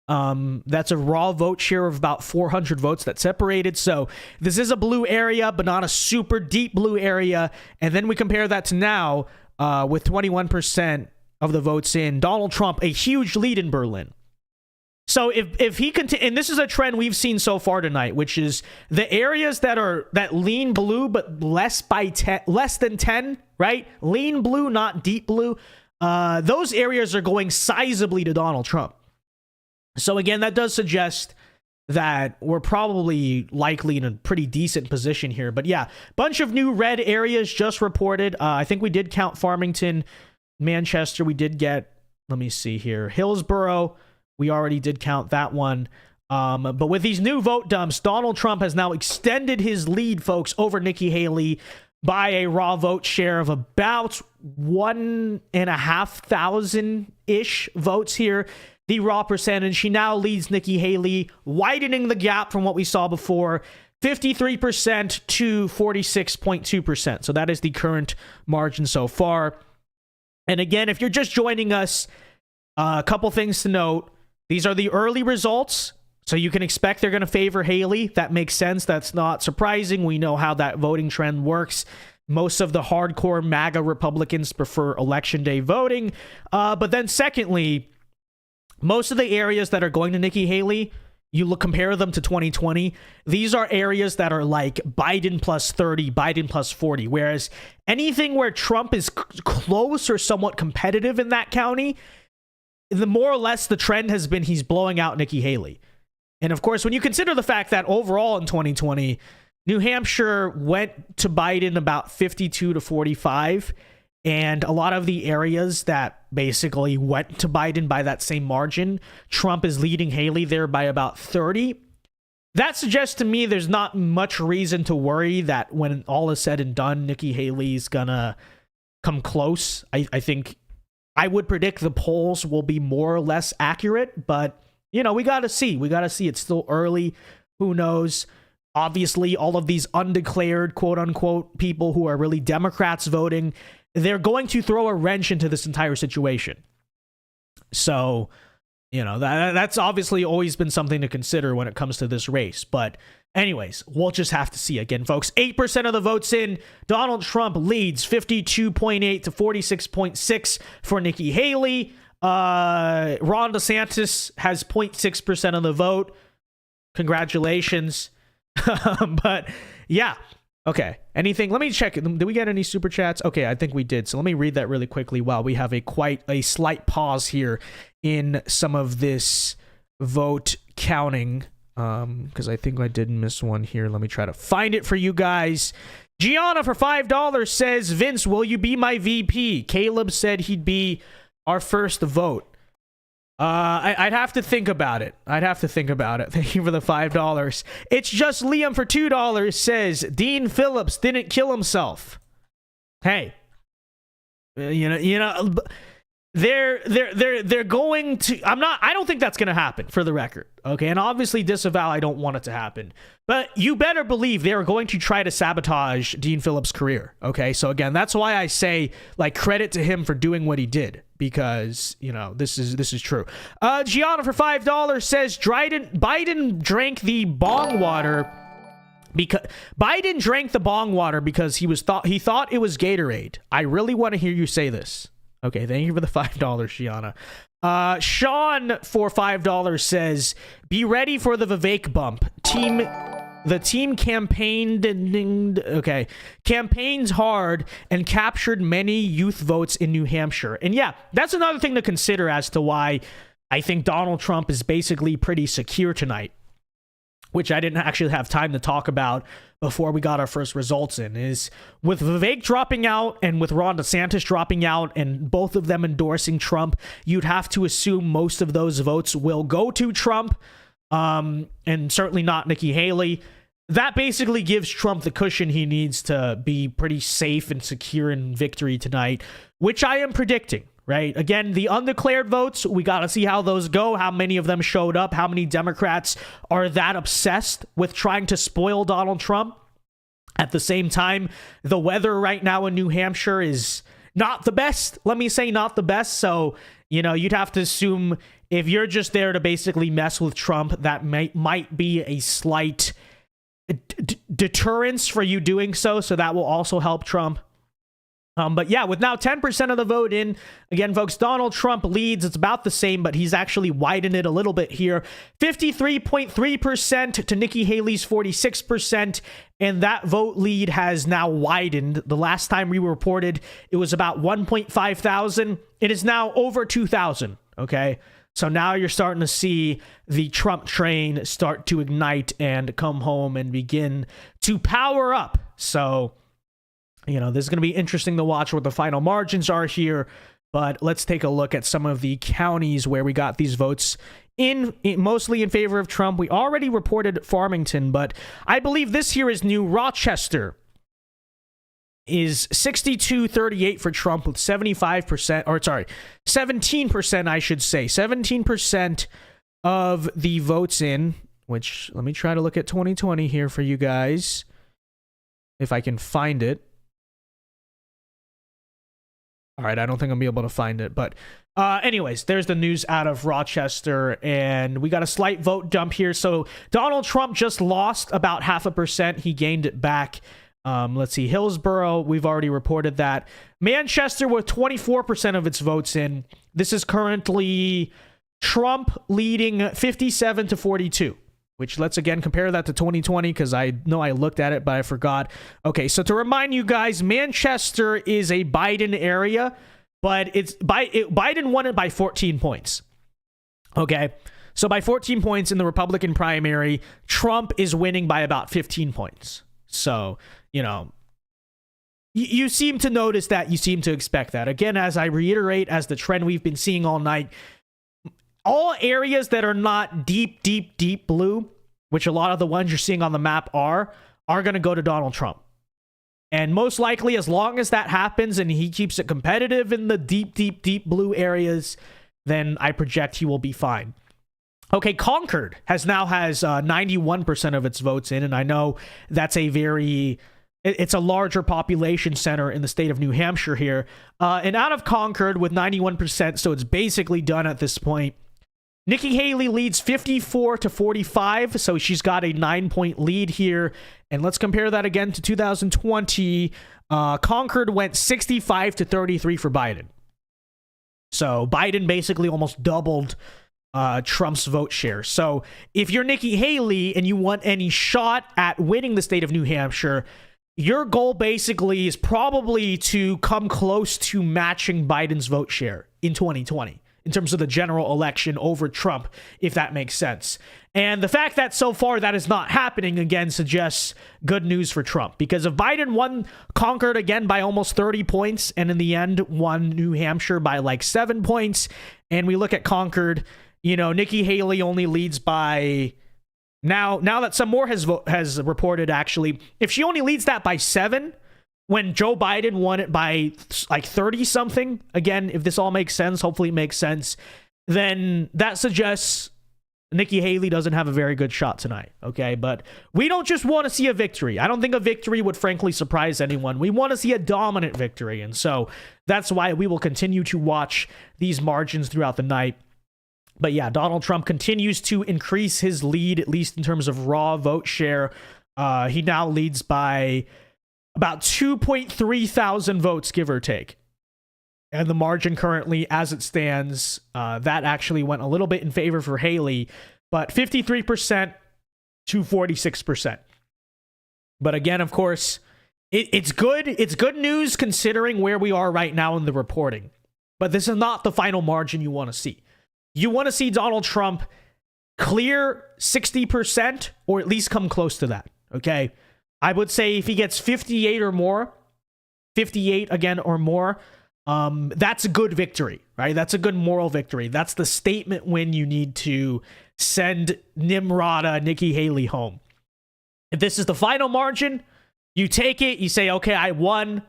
A: That's a raw vote share of about 400 votes that separated. So this is a blue area, but not a super deep blue area. And then we compare that to now, with 21% of the votes in, Donald Trump, a huge lead in Berlin. So if he and this is a trend we've seen so far tonight, which is the areas that lean blue, but less than 10, right? Lean blue, not deep blue. Those areas are going sizably to Donald Trump. So again, that does suggest that we're probably likely in a pretty decent position here. But yeah, bunch of new red areas just reported. I think we did count Farmington, Manchester. We did get, let me see here, Hillsborough. We already did count that one. But with these new vote dumps, Donald Trump has now extended his lead, folks, over Nikki Haley by a raw vote share of about 1,500-ish votes here. The raw percentage, he now leads Nikki Haley, widening the gap from what we saw before, 53% to 46.2%. So that is the current margin so far. And again, if you're just joining us, a couple things to note. These are the early results, so you can expect they're going to favor Haley. That makes sense. That's not surprising. We know how that voting trend works. Most of the hardcore MAGA Republicans prefer election day voting. But then secondly, most of the areas that are going to Nikki Haley, compare them to 2020. These are areas that are like Biden plus 30, Biden plus 40. Whereas anything where Trump is close or somewhat competitive in that county, the more or less the trend has been he's blowing out Nikki Haley. And of course, when you consider the fact that overall in 2020, New Hampshire went to Biden about 52-45. And a lot of the areas that basically went to Biden by that same margin, Trump is leading Haley there by about 30. That suggests to me there's not much reason to worry that when all is said and done, Nikki Haley's gonna come close. I think I would predict the polls will be more or less accurate, but you know, we gotta see. It's still early. Who knows? Obviously, all of these undeclared quote unquote people who are really Democrats voting, they're going to throw a wrench into this entire situation. So, you know, that's obviously always been something to consider when it comes to this race. But anyways, we'll just have to see. Again, folks, 8% of the votes in. Donald Trump leads 52.8 to 46.6 for Nikki Haley. Ron DeSantis has 0.6% of the vote. Congratulations. But yeah. Okay. Anything? Let me check. Did we get any super chats? Okay, I think we did. So let me read that really quickly while we have a slight pause here in some of this vote counting. Because I think I did miss one here. Let me try to find it for you guys. Gianna for $5 says, Vince, will you be my VP? Caleb said he'd be our first vote. I'd have to think about it. Thank you for the $5. It's just Liam for $2 says, Dean Phillips didn't kill himself. Hey, you know, they're going to. I don't think that's going to happen, for the record. Okay, and obviously disavow. I don't want it to happen, but you better believe they are going to try to sabotage Dean Phillips' career. Okay, so again, that's why I say like credit to him for doing what he did, because you know this is true. Gianna for $5 says Biden drank the bong water. Because Biden drank the bong water because he thought it was Gatorade. I really want to hear you say this. Okay, thank you for the $5, Gianna. Sean for $5 says, be ready for the Vivek bump. The team campaigns hard and captured many youth votes in New Hampshire. And yeah, that's another thing to consider as to why I think Donald Trump is basically pretty secure tonight, which I didn't actually have time to talk about before we got our first results in, is with Vivek dropping out and with Ron DeSantis dropping out and both of them endorsing Trump, you'd have to assume most of those votes will go to Trump, and certainly not Nikki Haley. That basically gives Trump the cushion he needs to be pretty safe and secure in victory tonight, which I am predicting. Right? Again, the undeclared votes, we got to see how those go, how many of them showed up, how many Democrats are that obsessed with trying to spoil Donald Trump. At the same time, the weather right now in New Hampshire is not the best. Let me say not the best. So, you know, you'd have to assume if you're just there to basically mess with Trump, that might be a slight deterrence for you doing so. So that will also help Trump. But yeah, with now 10% of the vote in, again, folks, Donald Trump leads. It's about the same, but he's actually widened it a little bit here. 53.3% to Nikki Haley's 46%, and that vote lead has now widened. The last time we reported, it was about 1.5 thousand. It is now over 2,000, okay? So now you're starting to see the Trump train start to ignite and come home and begin to power up. So, you know, this is going to be interesting to watch what the final margins are here, but let's take a look at some of the counties where we got these votes in mostly in favor of Trump. We already reported Farmington, but I believe this here is new. Rochester is 62-38 for Trump with 17%, I should say. 17% of the votes in, which let me try to look at 2020 here for you guys, if I can find it. All right, I don't think I'll be able to find it, but anyways, there's the news out of Rochester, and we got a slight vote dump here. So Donald Trump just lost about 0.5%. He gained it back. Let's see, Hillsborough, we've already reported that. Manchester with 24% of its votes in. This is currently Trump leading 57-42. Which, let's again compare that to 2020, because I know I looked at it, but I forgot. Okay, so to remind you guys, Manchester is a Biden area, but Biden won it by 14 points. Okay, so by 14 points in the Republican primary, Trump is winning by about 15 points. So, you know, you seem to notice that, you seem to expect that. Again, as I reiterate, as the trend we've been seeing all night, all areas that are not deep blue, which a lot of the ones you're seeing on the map are going to go to Donald Trump. And most likely, as long as that happens and he keeps it competitive in the deep blue areas, then I project he will be fine. Okay, Concord has 91% of its votes in, and I know that's it's a larger population center in the state of New Hampshire here. And out of Concord with 91%, so it's basically done at this point, Nikki Haley leads 54-45, so she's got a 9-point lead here. And let's compare that again to 2020. Concord went 65-33 for Biden. So Biden basically almost doubled Trump's vote share. So if you're Nikki Haley and you want any shot at winning the state of New Hampshire, your goal basically is probably to come close to matching Biden's vote share in 2020 in terms of the general election over Trump, if that makes sense. And the fact that so far that is not happening, again, suggests good news for Trump. Because if Biden conquered again by almost 30 points, and in the end won New Hampshire by like 7 points, and we look at Concord, Nikki Haley only leads by... Now that some more has reported, actually, if she only leads that by 7, when Joe Biden won it by like 30 something, again, if this all makes sense, hopefully it makes sense, then that suggests Nikki Haley doesn't have a very good shot tonight, okay? But we don't just want to see a victory. I don't think a victory would frankly surprise anyone. We want to see a dominant victory, and so that's why we will continue to watch these margins throughout the night. But yeah, Donald Trump continues to increase his lead, at least in terms of raw vote share. He now leads by about 2.3 thousand votes, give or take. And the margin currently, as it stands, that actually went a little bit in favor for Haley, but 53% to 46%. But again, of course, it's good. It's good news considering where we are right now in the reporting. But this is not the final margin you want to see. You want to see Donald Trump clear 60% or at least come close to that, okay? I would say if he gets 58 or more, 58 again or more, that's a good victory, right? That's a good moral victory. That's the statement win you need to send Nimrata Nikki Haley home. If this is the final margin, you take it, you say, okay, I won.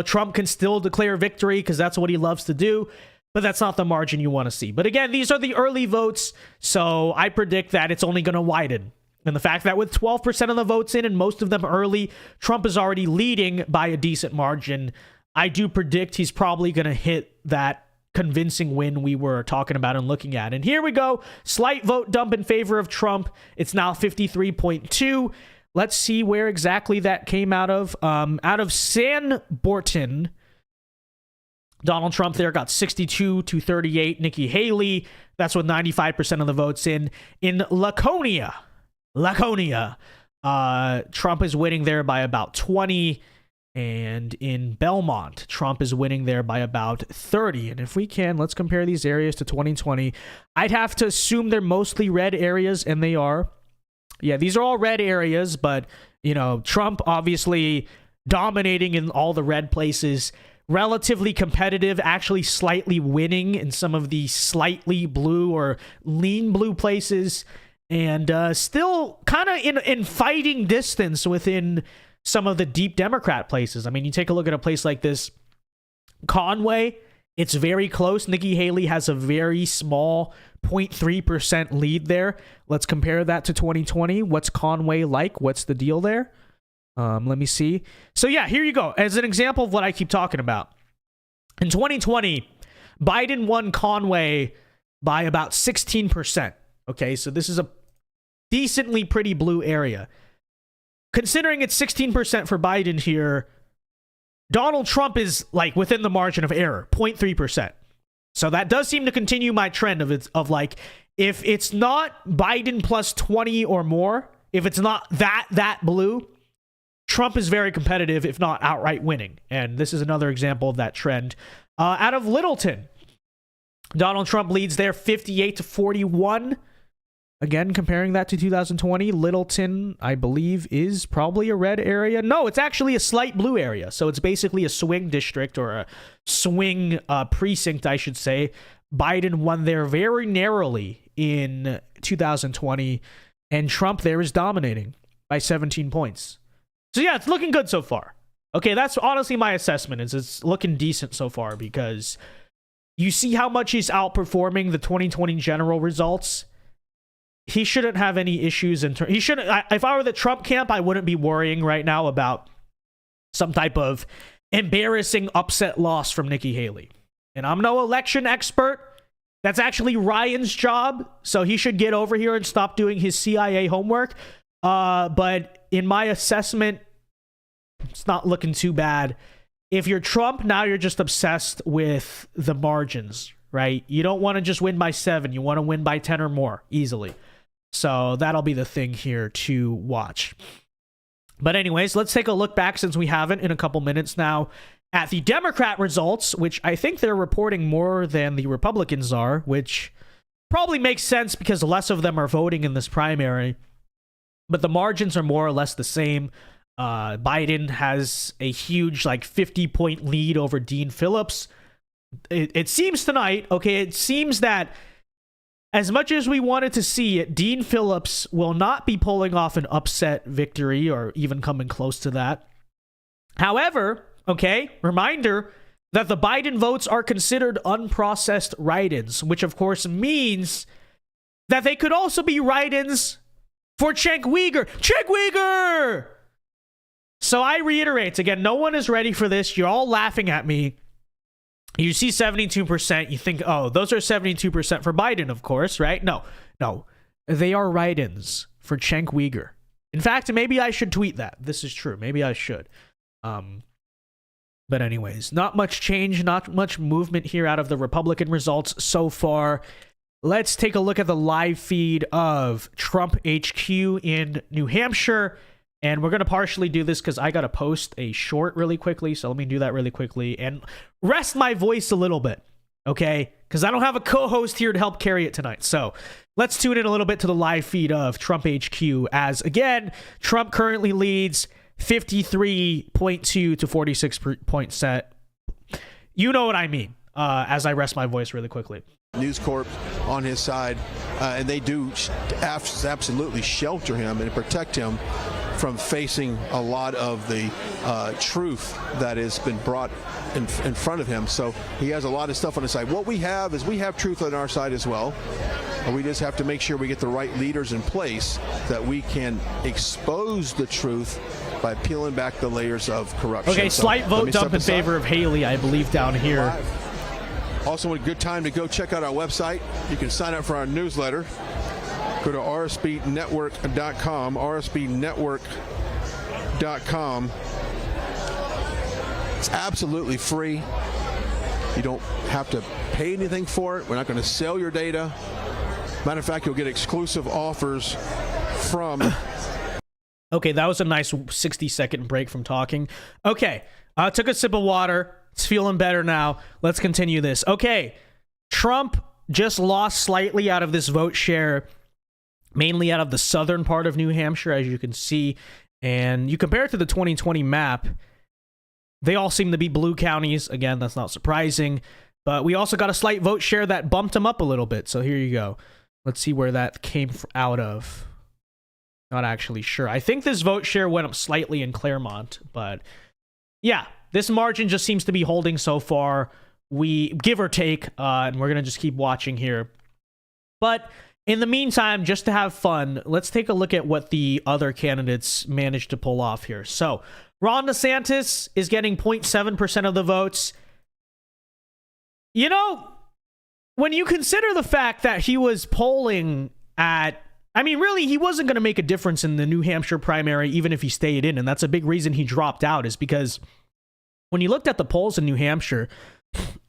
A: Trump can still declare victory because that's what he loves to do. But that's not the margin you want to see. But again, these are the early votes, so I predict that it's only going to widen. And the fact that with 12% of the votes in and most of them early, Trump is already leading by a decent margin. I do predict he's probably going to hit that convincing win we were talking about and looking at. And here we go. Slight vote dump in favor of Trump. It's now 53.2. Let's see where exactly that came out of. Out of San Borton, Donald Trump there got 62 to 38. Nikki Haley, that's with 95% of the votes in. In Laconia, Trump is winning there by about 20. And in Belmont, Trump is winning there by about 30. And if we can, let's compare these areas to 2020. I'd have to assume they're mostly red areas, and they are. Yeah, these are all red areas, but, Trump obviously dominating in all the red places. Relatively competitive, actually slightly winning in some of the slightly blue or lean blue places, and still kind of in fighting distance within some of the deep Democrat places. I mean, you take a look at a place like this, Conway, it's very close. Nikki Haley has a very small 0.3% lead there. Let's compare that to 2020. What's Conway like? What's the deal there? Let me see. So yeah, here you go. As an example of what I keep talking about. In 2020, Biden won Conway by about 16%. Okay, so this is a decently pretty blue area. Considering it's 16% for Biden here, Donald Trump is like within the margin of error, 0.3%. So that does seem to continue my trend of like, if it's not Biden plus 20 or more, if it's not that blue, Trump is very competitive, if not outright winning. And this is another example of that trend. Out of Littleton, Donald Trump leads there 58 to 41. Again, comparing that to 2020, Littleton, I believe, is probably a red area. No, it's actually a slight blue area. So it's basically a swing district, or a swing precinct, I should say. Biden won there very narrowly in 2020, and Trump there is dominating by 17 points. So yeah, it's looking good so far. Okay, that's honestly my assessment, is it's looking decent so far, because you see how much he's outperforming the 2020 general results. He shouldn't have any issues he shouldn't. If I were the Trump camp, I wouldn't be worrying right now about some type of embarrassing upset loss from Nikki Haley. And I'm no election expert. That's actually Ryan's job, so he should get over here and stop doing his CIA homework. But in my assessment, it's not looking too bad. If you're Trump, now you're just obsessed with the margins, right? You don't want to just win by 7. You want to win by 10 or more easily. So that'll be the thing here to watch. But anyways, let's take a look back, since we haven't in a couple minutes now, at the Democrat results, which I think they're reporting more than the Republicans are, which probably makes sense because less of them are voting in this primary. But the margins are more or less the same. Biden has a huge 50-point lead over Dean Phillips. It seems tonight, okay, it seems that as much as we wanted to see it, Dean Phillips will not be pulling off an upset victory or even coming close to that. However, okay, reminder that the Biden votes are considered unprocessed write-ins, which of course means that they could also be write-ins for Cenk Uygur. Cenk Uygur! So I reiterate, again, no one is ready for this. You're all laughing at me. You see 72%, you think, oh, those are 72% for Biden, of course, right? No. They are write-ins for Cenk Uygur. In fact, maybe I should tweet that. This is true. Maybe I should. But anyways, not much change, not much movement here out of the Republican results so far. Let's take a look at the live feed of Trump HQ in New Hampshire. And we're going to partially do this because I got to post a short really quickly. So let me do that really quickly and rest my voice a little bit, okay? Because I don't have a co-host here to help carry it tonight. So let's tune in a little bit to the live feed of Trump HQ as, again, Trump currently leads 53.2 to 46%. You know what I mean, as I rest my voice really quickly.
E: News Corp on his side, and they do absolutely shelter him and protect him from facing a lot of the truth that has been brought in front of him. So he has a lot of stuff on his side. What we have is we have truth on our side as well. We just have to make sure we get the right leaders in place that we can expose the truth by peeling back the layers of corruption.
A: Okay, slight vote dump in favor of Haley, I believe, down here.
E: Also, a good time to go check out our website. You can sign up for our newsletter. Go to rsbnetwork.com, rsbnetwork.com. It's absolutely free. You don't have to pay anything for it. We're not going to sell your data. Matter of fact, you'll get exclusive offers from...
A: Okay, that was a nice 60-second break from talking. Okay, took a sip of water. It's feeling better now. Let's continue this. Okay, Trump just lost slightly out of this vote share, mainly out of the southern part of New Hampshire, as you can see. And you compare it to the 2020 map, they all seem to be blue counties. Again, that's not surprising. But we also got a slight vote share that bumped him up a little bit. So here you go. Let's see where that came out of. Not actually sure. I think this vote share went up slightly in Claremont. But yeah, this margin just seems to be holding so far. We give or take. And we're going to just keep watching here. But in the meantime, just to have fun, let's take a look at what the other candidates managed to pull off here. So Ron DeSantis is getting 0.7% of the votes. You know, when you consider the fact that he was polling at, I mean, really, he wasn't going to make a difference in the New Hampshire primary, even if he stayed in. And that's a big reason he dropped out, is because when you looked at the polls in New Hampshire,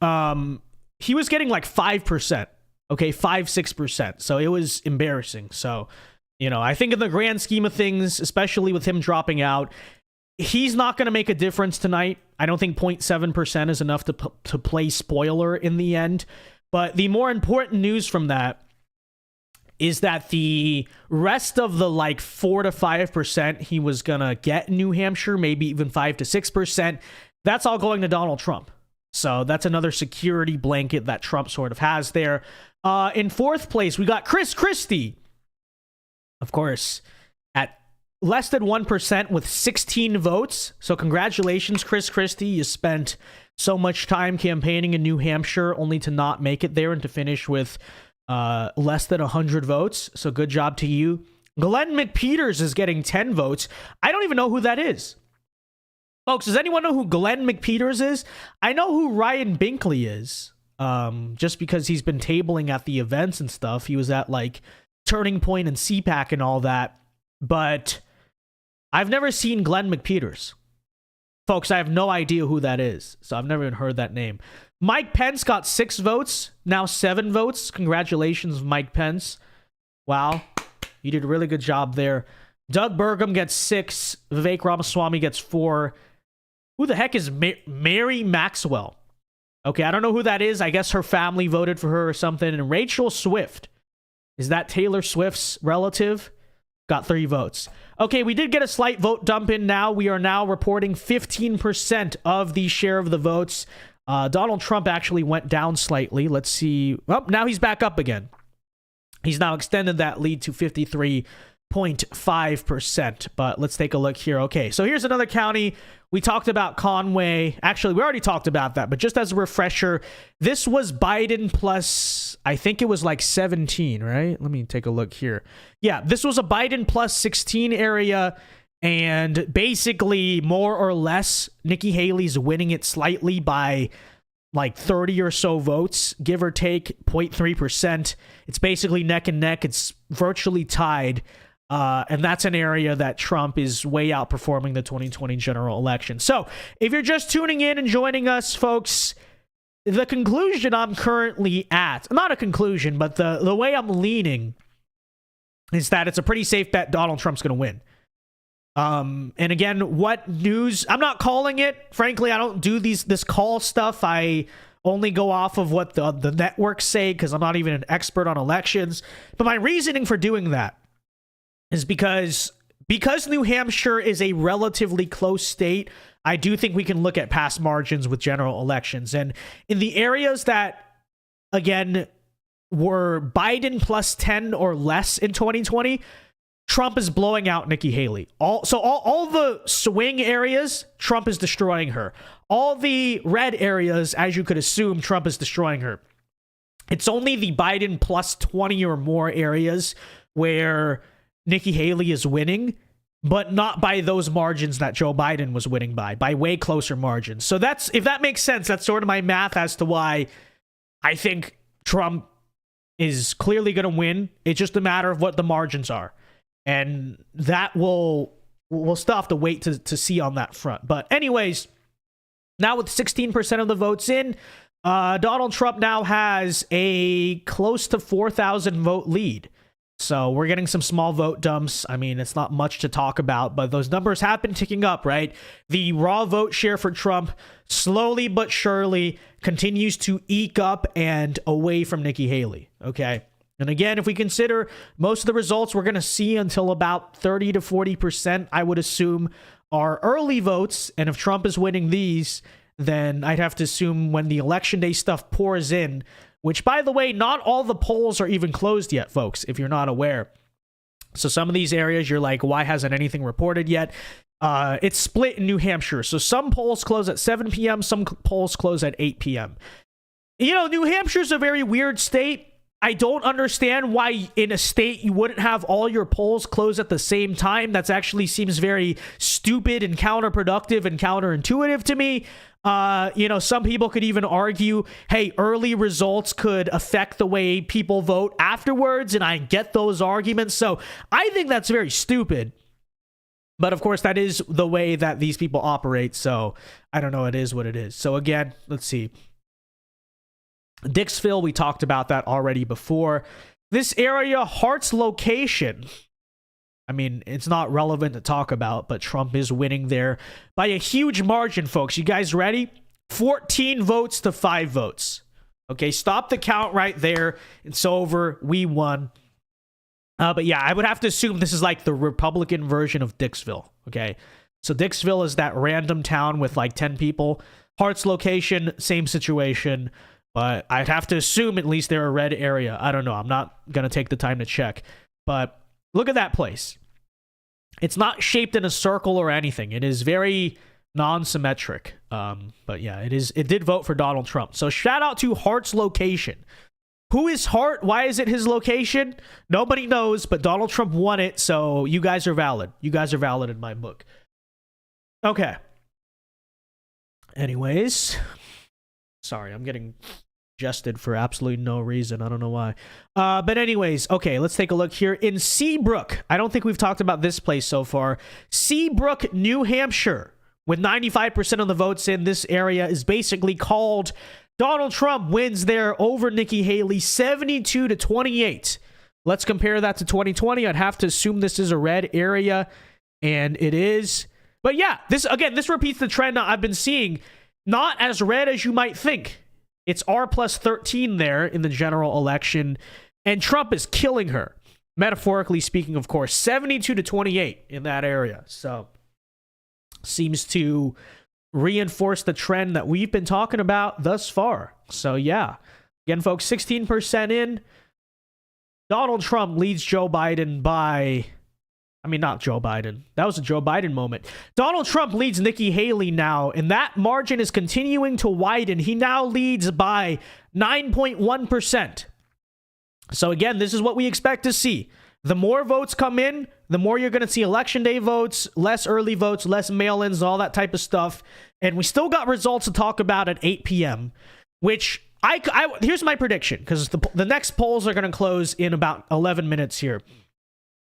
A: he was getting like 5%. Okay, 5-6%. So it was embarrassing. So, you know, I think in the grand scheme of things, especially with him dropping out, he's not going to make a difference tonight. I don't think 0.7% is enough to play spoiler in the end. But the more important news from that is that the rest of the like 4 to 5% he was going to get in New Hampshire, maybe even 5 to 6%, that's all going to Donald Trump. So that's another security blanket that Trump sort of has there. In fourth place, we got Chris Christie. Of course, at less than 1% with 16 votes. So congratulations, Chris Christie. You spent so much time campaigning in New Hampshire only to not make it there and to finish with less than 100 votes. So good job to you. Glenn McPeters is getting 10 votes. I don't even know who that is. Folks, does anyone know who Glenn McPeters is? I know who Ryan Binkley is. Just because he's been tabling at the events and stuff. He was at like Turning Point and CPAC and all that. But I've never seen Glenn McPeters. Folks, I have no idea who that is. So I've never even heard that name. Mike Pence got 6 votes. Now 7 votes. Congratulations, Mike Pence. Wow. You did a really good job there. Doug Burgum gets 6. Vivek Ramaswamy gets 4. Who the heck is Mary Maxwell? Okay, I don't know who that is. I guess her family voted for her or something. And Rachel Swift. Is that Taylor Swift's relative? Got 3 votes. Okay, we did get a slight vote dump in now. We are now reporting 15% of the share of the votes. Donald Trump actually went down slightly. Let's see. Oh, now he's back up again. He's now extended that lead to 53.5%. But let's take a look here. Okay, so here's another county. We talked about Conway. Actually, we already talked about that. But just as a refresher, this was Biden plus, I think it was like 17, right? Let me take a look here. Yeah, this was a Biden plus 16 area. And basically, more or less, Nikki Haley's winning it slightly by like 30 or so votes, give or take 0.3%. It's basically neck and neck. It's virtually tied. And that's an area that Trump is way outperforming the 2020 general election. So if you're just tuning in and joining us, folks, the conclusion I'm currently at, not a conclusion, but the way I'm leaning is that it's a pretty safe bet Donald Trump's going to win. And again, what news? I'm not calling it. Frankly, I don't do this call stuff. I only go off of what the networks say because I'm not even an expert on elections. But my reasoning for doing that is because New Hampshire is a relatively close state. I do think we can look at past margins with general elections. And in the areas that, again, were Biden plus 10 or less in 2020, Trump is blowing out Nikki Haley. All the swing areas, Trump is destroying her. All the red areas, as you could assume, Trump is destroying her. It's only the Biden plus 20 or more areas where Nikki Haley is winning, but not by those margins that Joe Biden was winning by way closer margins. So that's, if that makes sense, that's sort of my math as to why I think Trump is clearly going to win. It's just a matter of what the margins are. And that we'll still have to wait to see on that front. But anyways, now with 16% of the votes in, Donald Trump now has a close to 4,000 vote lead. So we're getting some small vote dumps. I mean, it's not much to talk about, but those numbers have been ticking up, right? The raw vote share for Trump slowly but surely continues to eke up and away from Nikki Haley, okay? And again, if we consider most of the results we're going to see until about 30 to 40%, I would assume, are early votes. And if Trump is winning these, then I'd have to assume when the election day stuff pours in, which, by the way, not all the polls are even closed yet, folks, if you're not aware. So some of these areas, you're like, why hasn't anything reported yet? It's split in New Hampshire. So some polls close at 7 p.m., some polls close at 8 p.m. You know, New Hampshire's a very weird state. I don't understand why in a state you wouldn't have all your polls close at the same time. That actually seems very stupid and counterproductive and counterintuitive to me. You know, some people could even argue, hey, early results could affect the way people vote afterwards, and I get those arguments. So I think that's very stupid. But of course, that is the way that these people operate. So I don't know. It is what it is. So again, let's see. Dixville, we talked about that already before. This area, Hart's location, I mean, it's not relevant to talk about, but Trump is winning there by a huge margin, folks. You guys ready? 14 votes to 5 votes. Okay, stop the count right there. It's over. We won. But yeah, I would have to assume this is like the Republican version of Dixville. Okay, so Dixville is that random town with like 10 people. Hart's location, same situation. But I'd have to assume at least they're a red area. I don't know. I'm not going to take the time to check. But look at that place. It's not shaped in a circle or anything. It is very non-symmetric. But yeah, it did vote for Donald Trump. So shout out to Hart's location. Who is Hart? Why is it his location? Nobody knows, but Donald Trump won it. So you guys are valid. You guys are valid in my book. Okay. Anyways. Sorry, I'm getting adjusted for absolutely no reason. I don't know why. But anyways, okay, let's take a look here. In Seabrook, I don't think we've talked about this place so far. Seabrook, New Hampshire, with 95% of the votes in this area, is basically called. Donald Trump wins there over Nikki Haley, 72 to 28. Let's compare that to 2020. I'd have to assume this is a red area, and it is. But yeah, this repeats the trend I've been seeing. Not as red as you might think. It's R plus 13 there in the general election, and Trump is killing her. Metaphorically speaking, of course, 72 to 28 in that area. So, seems to reinforce the trend that we've been talking about thus far. So, yeah. Again, folks, 16% in. Donald Trump leads Joe Biden by... I mean, not Joe Biden. That was a Joe Biden moment. Donald Trump leads Nikki Haley now, and that margin is continuing to widen. He now leads by 9.1%. So again, this is what we expect to see. The more votes come in, the more you're going to see election day votes, less early votes, less mail-ins, all that type of stuff. And we still got results to talk about at 8 p.m., which here's my prediction, because the next polls are going to close in about 11 minutes here.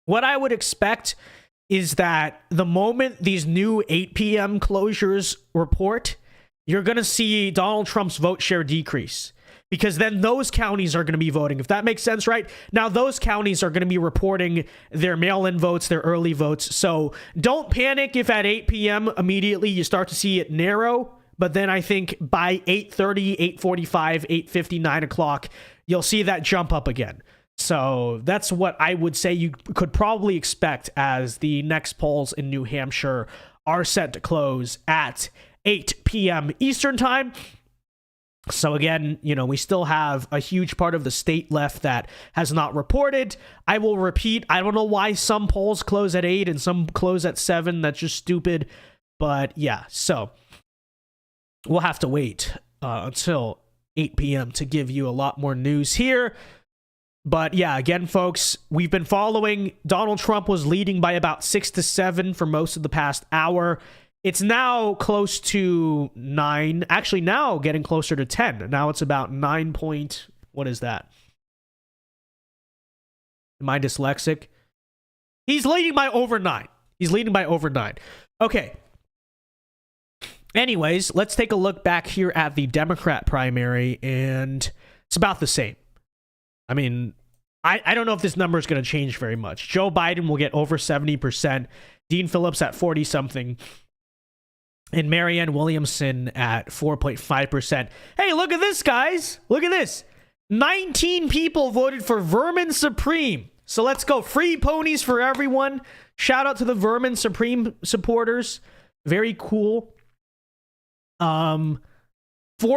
A: What I would expect is that the moment these new 8 p.m. closures report, you're going to see Donald Trump's vote share decrease, because then those counties are going to be voting, if that makes sense, right? Now, those counties are going to be reporting their mail-in votes, their early votes. So don't panic if at 8 p.m. immediately you start to see it narrow. But then I think by 8:30, 8:45, 8:50, 9 o'clock, you'll see that jump up again. So that's what I would say you could probably expect as the next polls in New Hampshire are set to close at 8 p.m. Eastern time. So again, we still have a huge part of the state left that has not reported. I will repeat, I don't know why some polls close at 8 and some close at 7. That's just stupid. But yeah, so we'll have to wait until 8 p.m. to give you a lot more news here. But yeah, again, folks, we've been following. Donald Trump was leading by about 6 to 7 for most of the past hour. It's now close to 9. Actually, now getting closer to 10. Now it's about 9 point... What is that? Am I dyslexic? He's leading by over 9. He's leading by over 9. Okay. Anyways, let's take a look back here at the Democrat primary, and it's about the same. I mean, I don't know if this number is going to change very much. Joe Biden will get over 70%. Dean Phillips at 40-something. And Marianne Williamson at 4.5%. Hey, look at this, guys. Look at this. 19 people voted for Vermin Supreme. So let's go. Free ponies for everyone. Shout out to the Vermin Supreme supporters. Very cool. 4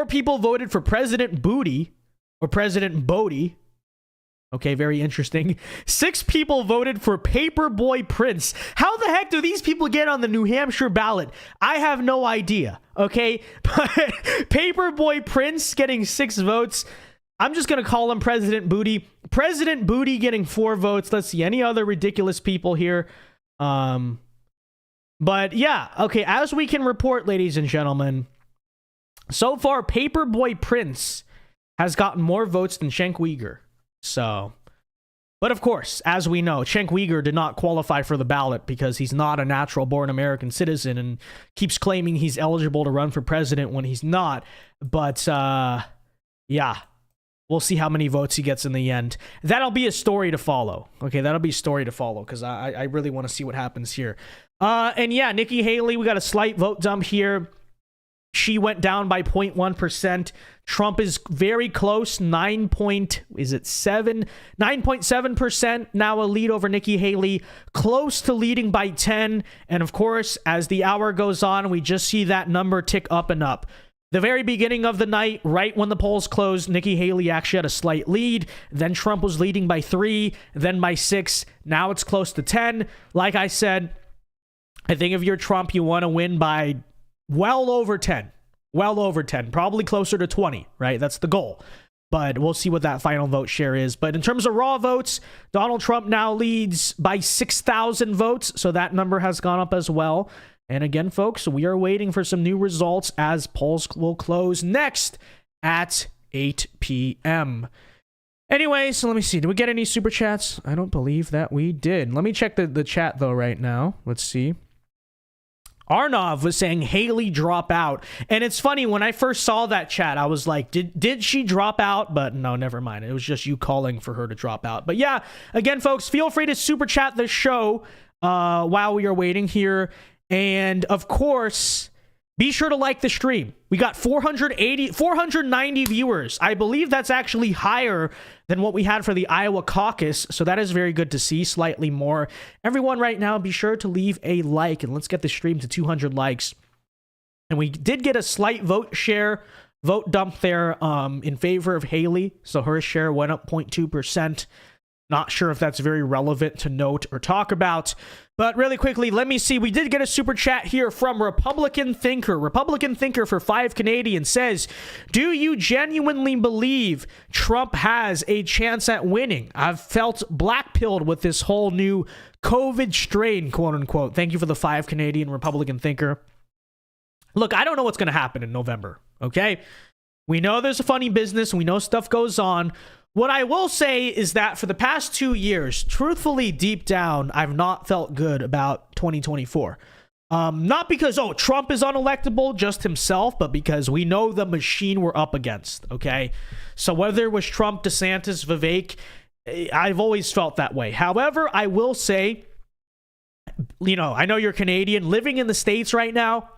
A: people voted for President Booty or President Bodie. Okay, very interesting. 6 people voted for Paperboy Prince. How the heck do these people get on the New Hampshire ballot? I have no idea, okay? But Paperboy Prince getting 6 votes. I'm just going to call him President Booty. President Booty getting 4 votes. Let's see, any other ridiculous people here? But yeah, okay, as we can report, ladies and gentlemen, so far, Paperboy Prince has gotten more votes than Cenk Uyghur. So, but of course, as we know, Cenk Uyghur did not qualify for the ballot because he's not a natural-born American citizen and keeps claiming he's eligible to run for president when he's not. But, yeah, we'll see how many votes he gets in the end. That'll be a story to follow. Okay, that'll be a story to follow because I really want to see what happens here. And yeah, Nikki Haley, we got a slight vote dump here. She went down by 0.1%. Trump is very close, 9.7%. Now a lead over Nikki Haley, close to leading by 10. And of course, as the hour goes on, we just see that number tick up and up. The very beginning of the night, right when the polls closed, Nikki Haley actually had a slight lead. Then Trump was leading by 3, then by 6. Now it's close to 10. Like I said, I think if you're Trump, you want to win by well over 10, probably closer to 20, right? That's the goal. But we'll see what that final vote share is. But in terms of raw votes, Donald Trump now leads by 6,000 votes. So that number has gone up as well. And again, folks, we are waiting for some new results as polls will close next at 8 p.m. Anyway, so let me see. Did we get any super chats? I don't believe that we did. Let me check the chat, though, right now. Let's see. Arnav was saying Haley drop out. And it's funny, when I first saw that chat, I was like, did she drop out? But no, never mind. It was just you calling for her to drop out. But yeah, again, folks, feel free to super chat the show while we are waiting here. And of course, be sure to like the stream. We got 490 viewers. I believe that's actually higher than what we had for the Iowa caucus. So that is very good to see, slightly more. Everyone right now, be sure to leave a like and let's get the stream to 200 likes. And we did get a slight vote dump there in favor of Haley. So her share went up 0.2%. Not sure if that's very relevant to note or talk about. But really quickly, let me see. We did get a super chat here from Republican Thinker. Republican Thinker for 5 Canadian says, do you genuinely believe Trump has a chance at winning? I've felt black-pilled with this whole new COVID strain, quote unquote. Thank you for the 5 Canadian Republican Thinker. Look, I don't know what's going to happen in November, okay? We know there's a funny business. We know stuff goes on. What I will say is that for the past 2 years, truthfully, deep down, I've not felt good about 2024. Not because, Trump is unelectable, just himself, but because we know the machine we're up against, okay? So whether it was Trump, DeSantis, Vivek, I've always felt that way. However, I will say, I know you're Canadian, living in the States right now,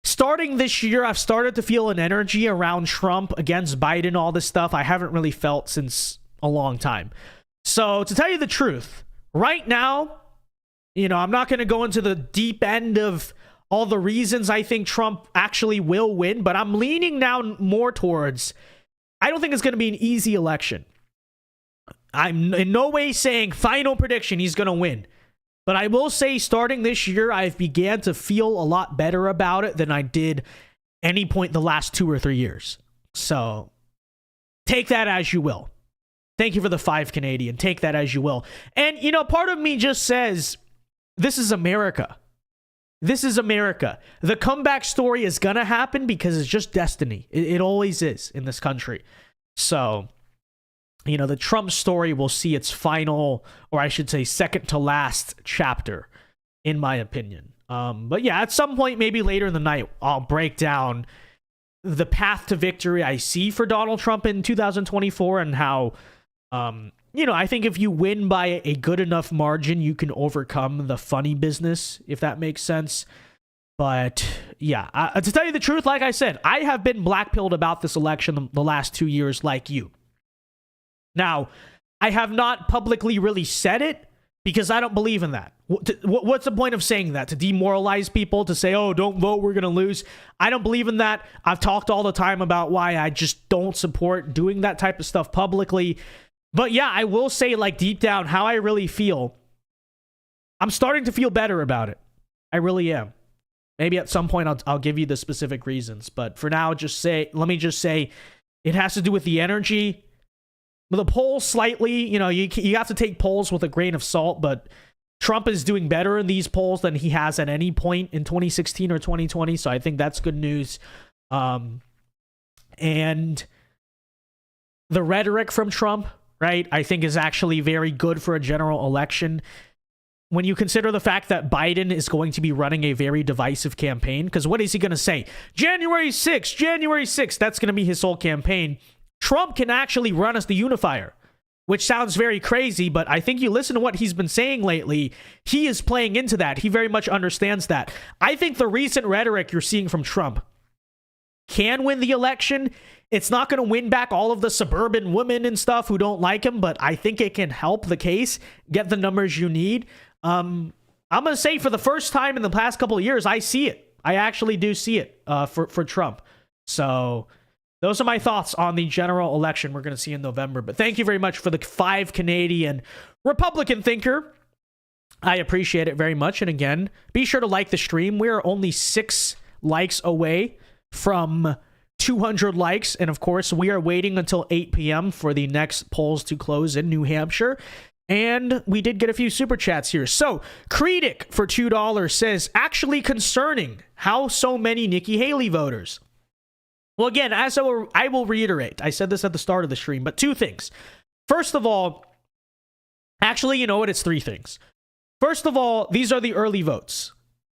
A: starting this year, I've started to feel an energy around Trump against Biden, all this stuff I haven't really felt since a long time. So to tell you the truth, right now, I'm not going to go into the deep end of all the reasons I think Trump actually will win, but I'm leaning now more towards, I don't think it's going to be an easy election. I'm in no way saying final prediction he's going to win. But I will say, starting this year, I've began to feel a lot better about it than I did any point the last 2 or 3 years. So take that as you will. Thank you for the 5 Canadian. Take that as you will. And, part of me just says, this is America. This is America. The comeback story is going to happen because it's just destiny. It always is in this country. So, the Trump story will see its final, or I should say second to last chapter, in my opinion. But yeah, at some point, maybe later in the night, I'll break down the path to victory I see for Donald Trump in 2024 and how, I think if you win by a good enough margin, you can overcome the funny business, if that makes sense. But yeah, to tell you the truth, like I said, I have been black-pilled about this election the last 2 years like you. Now, I have not publicly really said it because I don't believe in that. What's the point of saying that? To demoralize people, to say, don't vote, we're going to lose. I don't believe in that. I've talked all the time about why I just don't support doing that type of stuff publicly. But yeah, I will say, deep down, how I really feel. I'm starting to feel better about it. I really am. Maybe at some point I'll give you the specific reasons. But for now, let me just say it has to do with the energy. The polls slightly, you have to take polls with a grain of salt, but Trump is doing better in these polls than he has at any point in 2016 or 2020, so I think that's good news. And the rhetoric from Trump, right, I think is actually very good for a general election. When you consider the fact that Biden is going to be running a very divisive campaign, because what is he going to say? January 6th, that's going to be his whole campaign. Trump can actually run as the unifier, which sounds very crazy, but I think you listen to what he's been saying lately, he is playing into that. He very much understands that. I think the recent rhetoric you're seeing from Trump can win the election. It's not going to win back all of the suburban women and stuff who don't like him, but I think it can help the case, get the numbers you need. I'm going to say for the first time in the past couple of years, I see it. I actually do see it for Trump. So those are my thoughts on the general election we're going to see in November. But thank you very much for the 5 Canadian Republican Thinker. I appreciate it very much. And again, be sure to like the stream. We are only 6 likes away from 200 likes. And of course, we are waiting until 8 p.m. for the next polls to close in New Hampshire. And we did get a few super chats here. So, Creedic for $2 says, actually concerning how so many Nikki Haley voters. Well, again, as I will reiterate, I said this at the start of the stream, but 2 things. First of all, actually, you know what? It's 3 things. First of all, these are the early votes.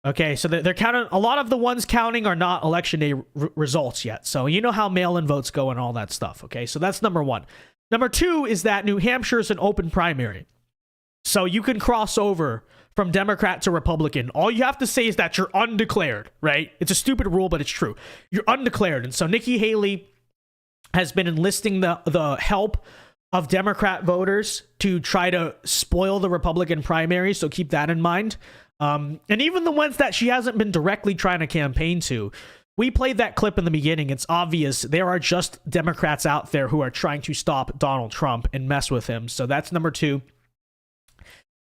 A: Okay, so they're counting. A lot of the ones counting are not election day results yet. So you know how mail-in votes go and all that stuff. Okay, so that's number one. Number two is that New Hampshire is an open primary. So you can cross over from Democrat to Republican. All you have to say is that you're undeclared, right? It's a stupid rule, but it's true. You're undeclared. And so Nikki Haley has been enlisting the help of Democrat voters to try to spoil the Republican primary. So keep that in mind. And even the ones that she hasn't been directly trying to campaign to, we played that clip in the beginning. It's obvious there are just Democrats out there who are trying to stop Donald Trump and mess with him. So that's number two.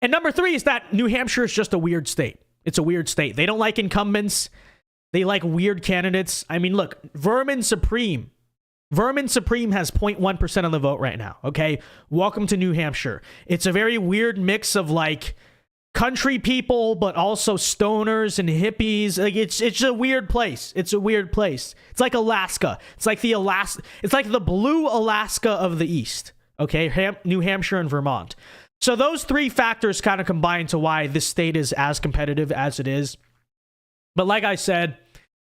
A: And number three is that New Hampshire is just a weird state. It's a weird state. They don't like incumbents. They like weird candidates. I mean, look, Vermin Supreme has 0.1% of the vote right now. Okay. Welcome to New Hampshire. It's a very weird mix of like country people, but also stoners and hippies. Like it's a weird place. It's a weird place. It's like Alaska. It's like the blue Alaska of the East. Okay. New Hampshire and Vermont. So those three factors kind of combine to why this state is as competitive as it is. But like I said,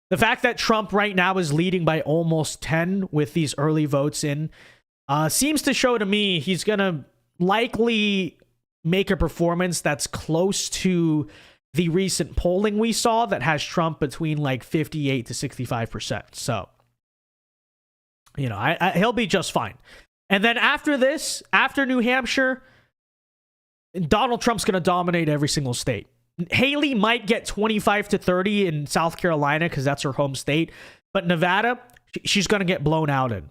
A: the fact that Trump right now is leading by almost 10 with these early votes in seems to show to me he's going to likely make a performance that's close to the recent polling we saw that has Trump between like 58 to 65%. So, you know, he'll be just fine. And then after this, after New Hampshire, Donald Trump's going to dominate every single state. Haley might get 25 to 30 in South Carolina because that's her home state. But Nevada, she's going to get blown out in.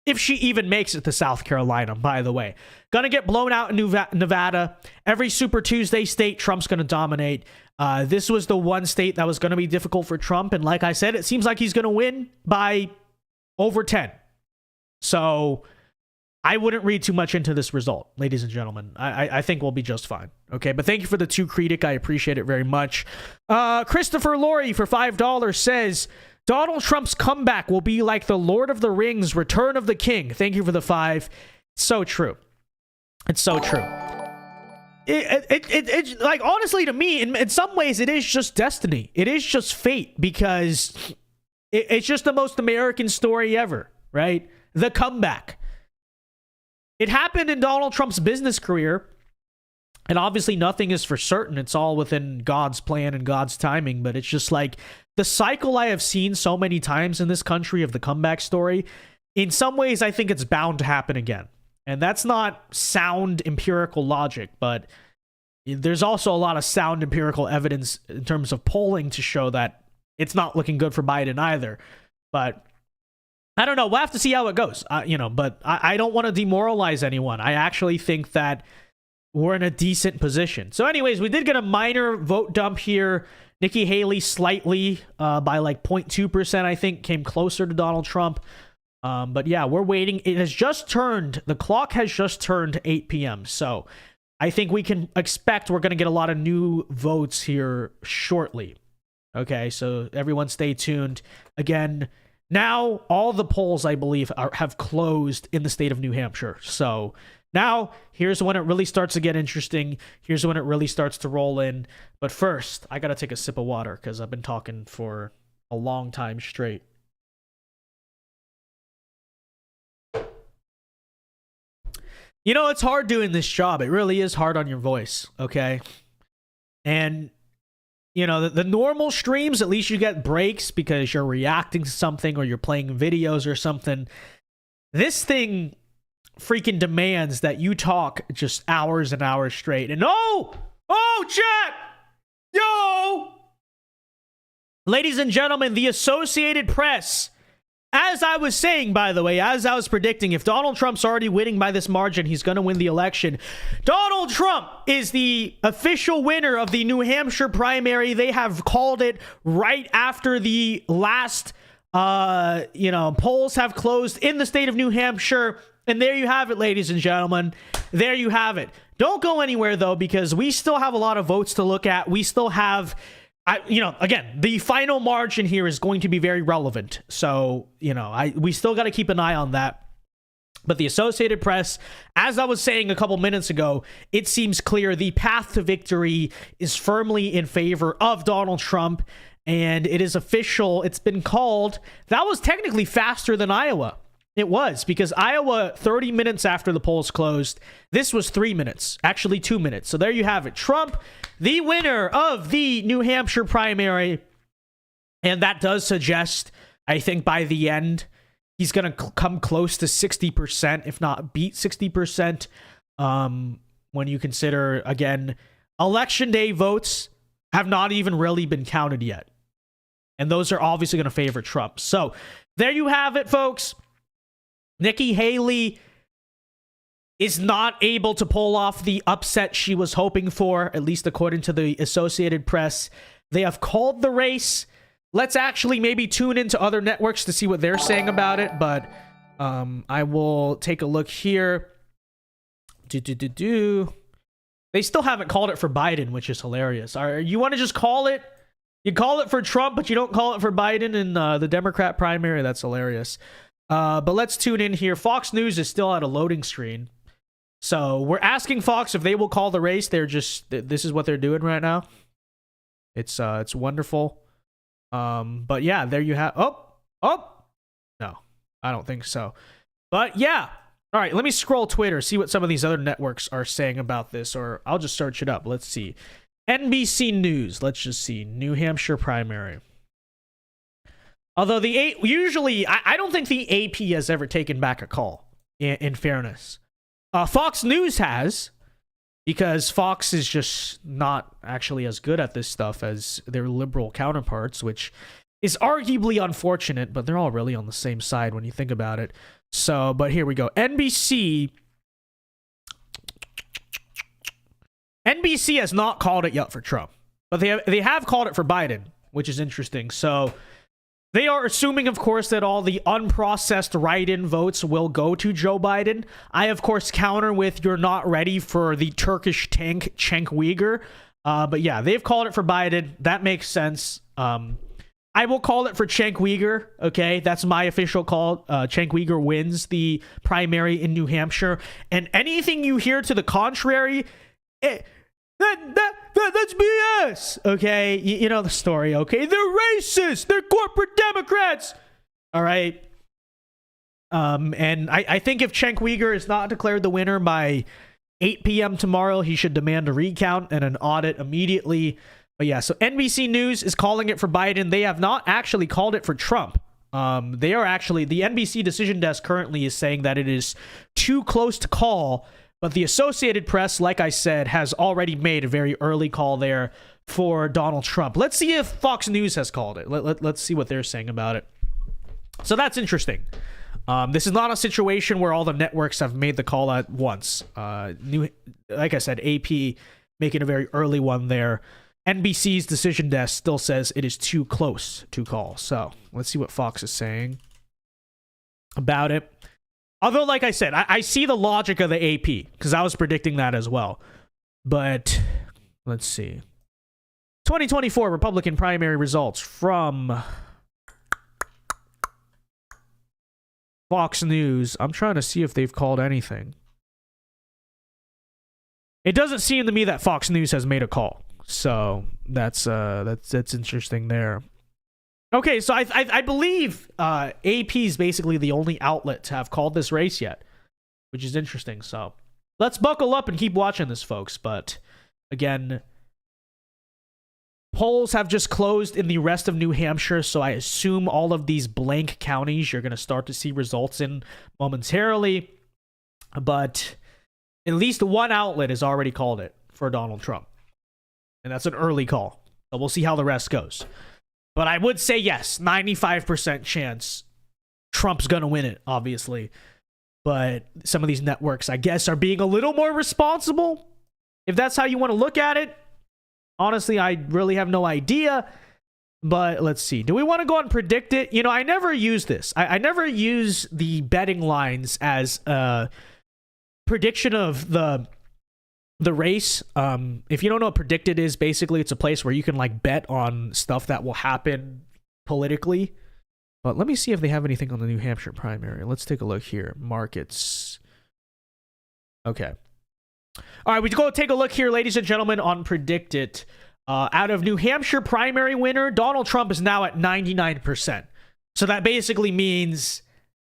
A: If she even makes it to South Carolina, by the way. Going to get blown out in Nevada. Every Super Tuesday state, Trump's going to dominate. This was the one state that was going to be difficult for Trump. And like I said, it seems like he's going to win by over 10. So I wouldn't read too much into this result, ladies and gentlemen. I think we'll be just fine. Okay, but thank you for the 2 Cretic. I appreciate it very much. Christopher Laurie for $5 says, Donald Trump's comeback will be like the Lord of the Rings Return of the King. Thank you for the 5. So true. It's so true. It's like, honestly, to me, in some ways, it is just destiny. It is just fate because it's just the most American story ever, right? The comeback. It happened in Donald Trump's business career, and obviously nothing is for certain. It's all within God's plan and God's timing, but it's just like the cycle I have seen so many times in this country of the comeback story. In some ways, I think it's bound to happen again. And that's not sound empirical logic, but there's also a lot of sound empirical evidence in terms of polling to show that it's not looking good for Biden either. But I don't know. We'll have to see how it goes, but I don't want to demoralize anyone. I actually think that we're in a decent position. So anyways, we did get a minor vote dump here. Nikki Haley slightly by like 0.2%, I think, came closer to Donald Trump. But yeah, we're waiting. The clock has just turned 8 p.m. So I think we can expect we're going to get a lot of new votes here shortly. Okay, so everyone stay tuned. Again, now, all the polls, I believe, have closed in the state of New Hampshire. So now, here's when it really starts to get interesting. Here's when it really starts to roll in. But first, I got to take a sip of water because I've been talking for a long time straight. You know, it's hard doing this job. It really is hard on your voice, okay? And you know, the normal streams, at least you get breaks because you're reacting to something or you're playing videos or something. This thing freaking demands that you talk just hours and hours straight. And chat! Yo! Ladies and gentlemen, the Associated Press, as I was saying, by the way, as I was predicting, if Donald Trump's already winning by this margin, he's going to win the election. Donald Trump is the official winner of the New Hampshire primary. They have called it right after the last, polls have closed in the state of New Hampshire. And there you have it, ladies and gentlemen. There you have it. Don't go anywhere, though, because we still have a lot of votes to look at. We still have... again, the final margin here is going to be very relevant. So, we still got to keep an eye on that. But the Associated Press, as I was saying a couple minutes ago, it seems clear the path to victory is firmly in favor of Donald Trump, and it is official. It's been called. That was technically faster than Iowa. It was, because Iowa, 30 minutes after the polls closed. This was 3 minutes, actually 2 minutes. So there you have it. Trump, the winner of the New Hampshire primary. And that does suggest, I think by the end, he's going to come close to 60%, if not beat 60%. When you consider, again, election day votes have not even really been counted yet. And those are obviously going to favor Trump. So there you have it, folks. Nikki Haley is not able to pull off the upset she was hoping for, at least according to the Associated Press. They have called the race. Let's actually maybe tune into other networks to see what they're saying about it. But I will take a look here. They still haven't called it for Biden, which is hilarious. You want to just call it? You call it for Trump, but you don't call it for Biden in the Democrat primary? That's hilarious. But let's tune in here. Fox News is still at a loading screen. So we're asking Fox if they will call the race. This is what they're doing right now. It's wonderful. But yeah, there you have. No, I don't think so. But yeah. All right, let me scroll Twitter, see what some of these other networks are saying about this, or I'll just search it up. Let's see. NBC News. Let's just see. New Hampshire primary. Although usually, I don't think the AP has ever taken back a call, in fairness. Fox News has, because Fox is just not actually as good at this stuff as their liberal counterparts, which is arguably unfortunate, but they're all really on the same side when you think about it. So, but here we go. NBC has not called it yet for Trump, but they have called it for Biden, which is interesting. So they are assuming, of course, that all the unprocessed write-in votes will go to Joe Biden. I, of course, counter with you're not ready for the Turkish tank, Cenk Uygur. But yeah, they've called it for Biden. That makes sense. I will call it for Cenk Uygur. Okay, that's my official call. Cenk Uygur wins the primary in New Hampshire. And anything you hear to the contrary, that's BS. Okay, you know the story. Okay, they're racist. They're corporate Democrats. All right. And I think if Cenk Uygur is not declared the winner by 8 p.m. tomorrow, he should demand a recount and an audit immediately. But yeah, so NBC News is calling it for Biden. They have not actually called it for Trump. They are actually, the NBC decision desk currently is saying that it is too close to call. But the Associated Press, like I said, has already made a very early call there for Donald Trump. Let's see if Fox News has called it. Let's see what they're saying about it. So that's interesting. This is not a situation where all the networks have made the call at once. Like I said, AP making a very early one there. NBC's decision desk still says it is too close to call. So let's see what Fox is saying about it. Although, like I said, I see the logic of the AP, because I was predicting that as well. But let's see. 2024 Republican primary results from Fox News. I'm trying to see if they've called anything. It doesn't seem to me that Fox News has made a call. So that's interesting there. Okay, so I believe AP is basically the only outlet to have called this race yet, which is interesting. So let's buckle up and keep watching this, folks. But again, polls have just closed in the rest of New Hampshire, so I assume all of these blank counties you're going to start to see results in momentarily. But at least one outlet has already called it for Donald Trump. And that's an early call. So we'll see how the rest goes. But I would say yes, 95% chance Trump's going to win it, obviously. But some of these networks, I guess, are being a little more responsible. If that's how you want to look at it. Honestly, I really have no idea. But let's see. Do we want to go and predict it? You know, I never use this. I never use the betting lines as a prediction of the race. If you don't know what predicted is, basically it's a place where you can like bet on stuff that will happen politically. But let me see if they have anything on the New Hampshire primary. Let's take a look here. Markets. Okay. All right, we go take a look here, ladies and gentlemen, on Predict It. Out of New Hampshire primary winner, Donald Trump is now at 99%. So that basically means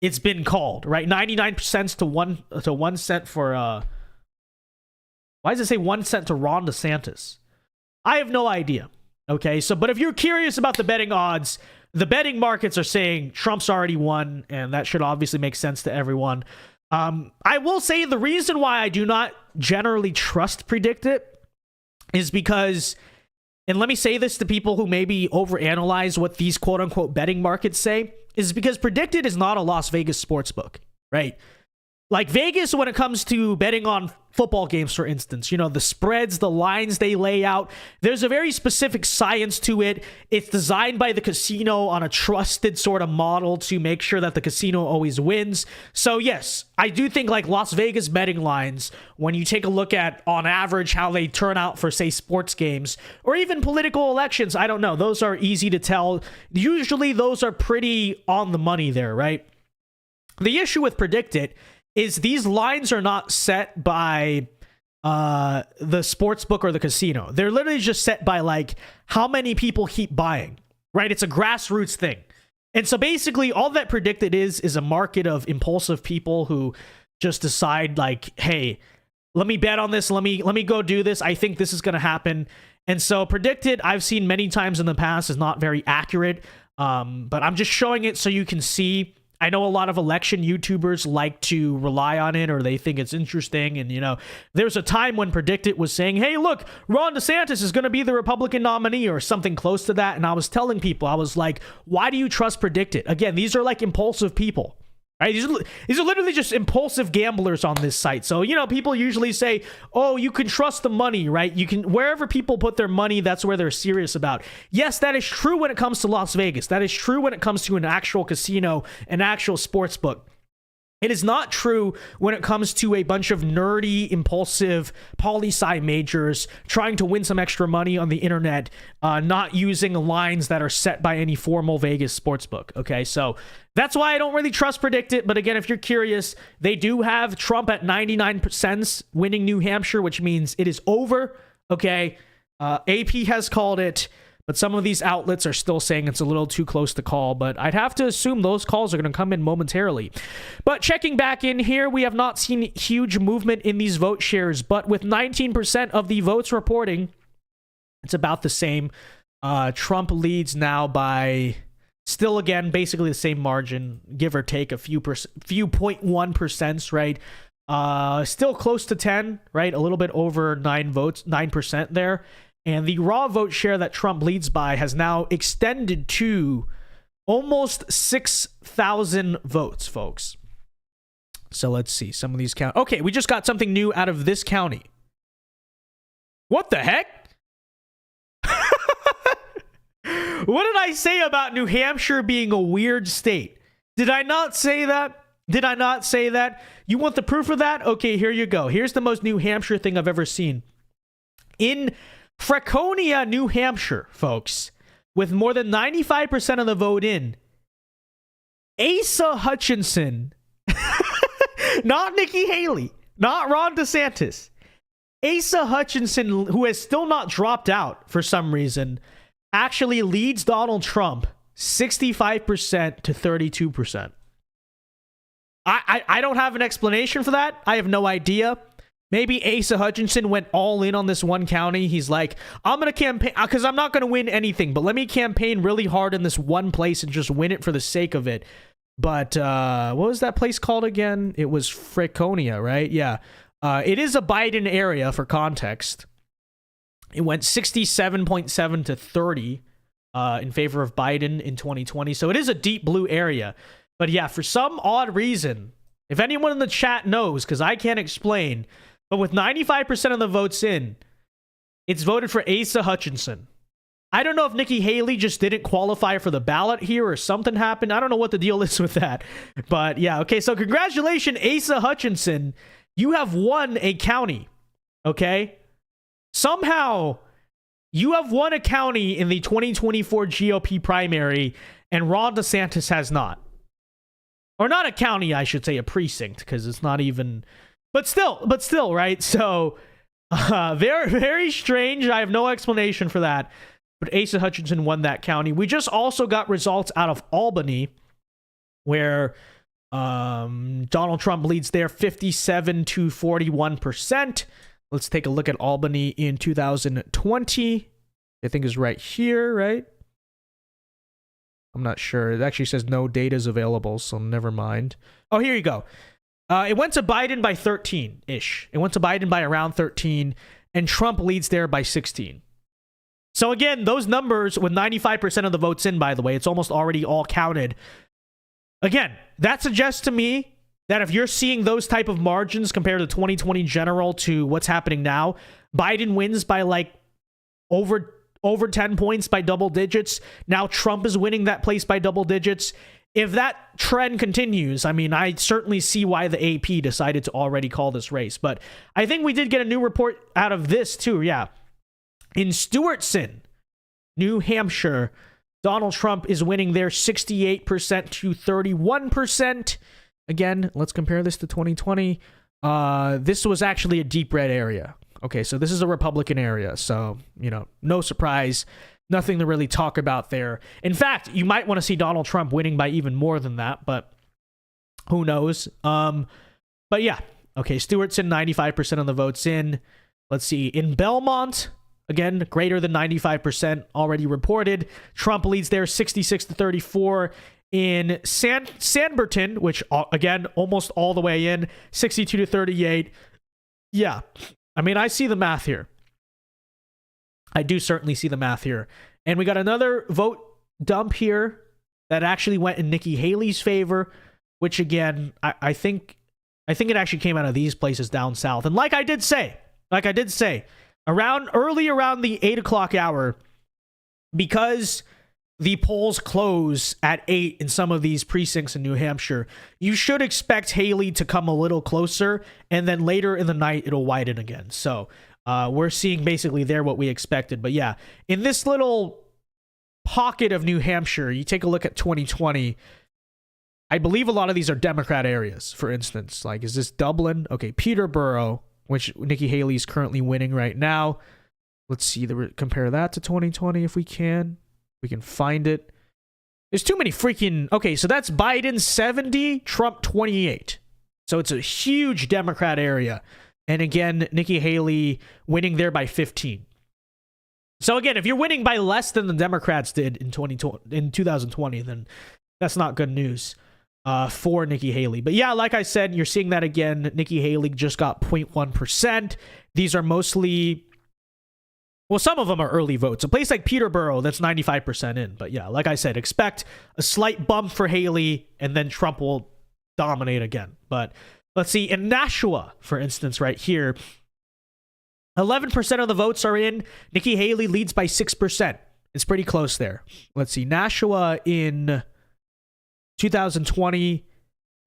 A: it's been called, right? 99% to 1 cent for why does it say 1 cent to Ron DeSantis? I have no idea. Okay, so but if you're curious about the betting odds, the betting markets are saying Trump's already won, and that should obviously make sense to everyone. I will say the reason why I do not generally trust Predict It is because, and let me say this to people who maybe overanalyze what these quote-unquote betting markets say, is because Predict It is not a Las Vegas sportsbook, right? Like Vegas, when it comes to betting on football games, for instance, you know, the spreads, the lines they lay out, there's a very specific science to it. It's designed by the casino on a trusted sort of model to make sure that the casino always wins. So yes, I do think like Las Vegas betting lines, when you take a look at on average how they turn out for, say, sports games or even political elections, I don't know, those are easy to tell. Usually those are pretty on the money there, right? The issue with Predict It is these lines are not set by the sports book or the casino. They're literally just set by like how many people keep buying, right? It's a grassroots thing. And so basically all that Predict It is a market of impulsive people who just decide like, hey, let me bet on this. Let me go do this. I think this is going to happen. And so Predict It, I've seen many times in the past, is not very accurate. But I'm just showing it so you can see. I know a lot of election YouTubers like to rely on it, or they think it's interesting. And, you know, there's a time when Predict It was saying, hey, look, Ron DeSantis is going to be the Republican nominee or something close to that. And I was telling people, I was like, why do you trust Predict It? Again, these are like impulsive people. Right? These are literally just impulsive gamblers on this site. So, you know, people usually say, oh, you can trust the money, right? You can, wherever people put their money, that's where they're serious about. Yes, that is true when it comes to Las Vegas. That is true when it comes to an actual casino, an actual sports book. It is not true when it comes to a bunch of nerdy, impulsive poli-sci majors trying to win some extra money on the internet, not using lines that are set by any formal Vegas sportsbook. Okay, so that's why I don't really trust Predict It. But again, if you're curious, they do have Trump at 99% winning New Hampshire, which means it is over. Okay, AP has called it. But some of these outlets are still saying it's a little too close to call. But I'd have to assume those calls are going to come in momentarily. But checking back in here, we have not seen huge movement in these vote shares. But with 19% of the votes reporting, it's about the same. Trump leads now by still, again, basically the same margin, give or take a few 0.1%, right? Still close to 10, right? A little bit over 9% there. And the raw vote share that Trump leads by has now extended to almost 6,000 votes, folks. So let's see some of these count. Okay, we just got something new out of this county. What the heck? What did I say about New Hampshire being a weird state? Did I not say that? Did I not say that? You want the proof of that? Okay, here you go. Here's the most New Hampshire thing I've ever seen. In Franconia, New Hampshire, folks, with more than 95% of the vote in, Asa Hutchinson, not Nikki Haley, not Ron DeSantis, Asa Hutchinson, who has still not dropped out for some reason, actually leads Donald Trump 65% to 32%. I don't have an explanation for that. I have no idea. Maybe Asa Hutchinson went all in on this one county. He's like, I'm going to campaign because I'm not going to win anything, but let me campaign really hard in this one place and just win it for the sake of it. But what was that place called again? It was Franconia, right? Yeah. It is a Biden area for context. It went 67.7 to 30 in favor of Biden in 2020. So it is a deep blue area. But yeah, for some odd reason, if anyone in the chat knows, because I can't explain, but with 95% of the votes in, it's voted for Asa Hutchinson. I don't know if Nikki Haley just didn't qualify for the ballot here or something happened. I don't know what the deal is with that. But yeah, okay, so congratulations, Asa Hutchinson. You have won a county, okay? Somehow, you have won a county in the 2024 GOP primary, and Ron DeSantis has not. Or not a county, I should say, a precinct, because it's not even... But still, right? So, very, very strange. I have no explanation for that. But Asa Hutchinson won that county. We just also got results out of Albany, where Donald Trump leads there 57 to 41%. Let's take a look at Albany in 2020. I think is right here, right? I'm not sure. It actually says no data is available, so never mind. Oh, here you go. It went to Biden by 13-ish. It went to Biden by around 13, and Trump leads there by 16. So again, those numbers with 95% of the votes in, by the way, it's almost already all counted. Again, that suggests to me that if you're seeing those type of margins compared to 2020 general to what's happening now, Biden wins by like over 10 points by double digits. Now Trump is winning that place by double digits. If that trend continues, I mean, I certainly see why the AP decided to already call this race. But I think we did get a new report out of this too, yeah. In Stewartson, New Hampshire, Donald Trump is winning there 68% to 31%. Again, let's compare this to 2020. This was actually a deep red area. Okay, so this is a Republican area. So, you know, no surprise. Nothing to really talk about there. In fact, you might want to see Donald Trump winning by even more than that, but who knows? But yeah, okay, Stewartson, 95% of the votes in. Let's see, in Belmont, again, greater than 95% already reported. Trump leads there 66 to 34. In Sanborn, which, again, almost all the way in, 62 to 38. Yeah, I mean, I see the math here. I do certainly see the math here. And we got another vote dump here that actually went in Nikki Haley's favor, which again, I think it actually came out of these places down south. And like I did say, early around the 8 o'clock hour, because the polls close at 8 in some of these precincts in New Hampshire, you should expect Haley to come a little closer, and then later in the night, it'll widen again. So we're seeing basically there what we expected. But yeah, in this little pocket of New Hampshire, you take a look at 2020, I believe a lot of these are Democrat areas, for instance. Like, is this Dublin? Okay, Peterborough, which Nikki Haley is currently winning right now. Let's see, compare that to 2020 if we can. We can find it. There's too many freaking... Okay, so that's Biden 70, Trump 28. So it's a huge Democrat area. And again, Nikki Haley winning there by 15. So again, if you're winning by less than the Democrats did in 2020, then that's not good news for Nikki Haley. But yeah, like I said, you're seeing that again. Nikki Haley just got 0.1%. These are mostly... Well, some of them are early votes. A place like Peterborough, that's 95% in. But yeah, like I said, expect a slight bump for Haley, and then Trump will dominate again. But let's see, in Nashua, for instance, right here, 11% of the votes are in. Nikki Haley leads by 6%. It's pretty close there. Let's see, Nashua in 2020,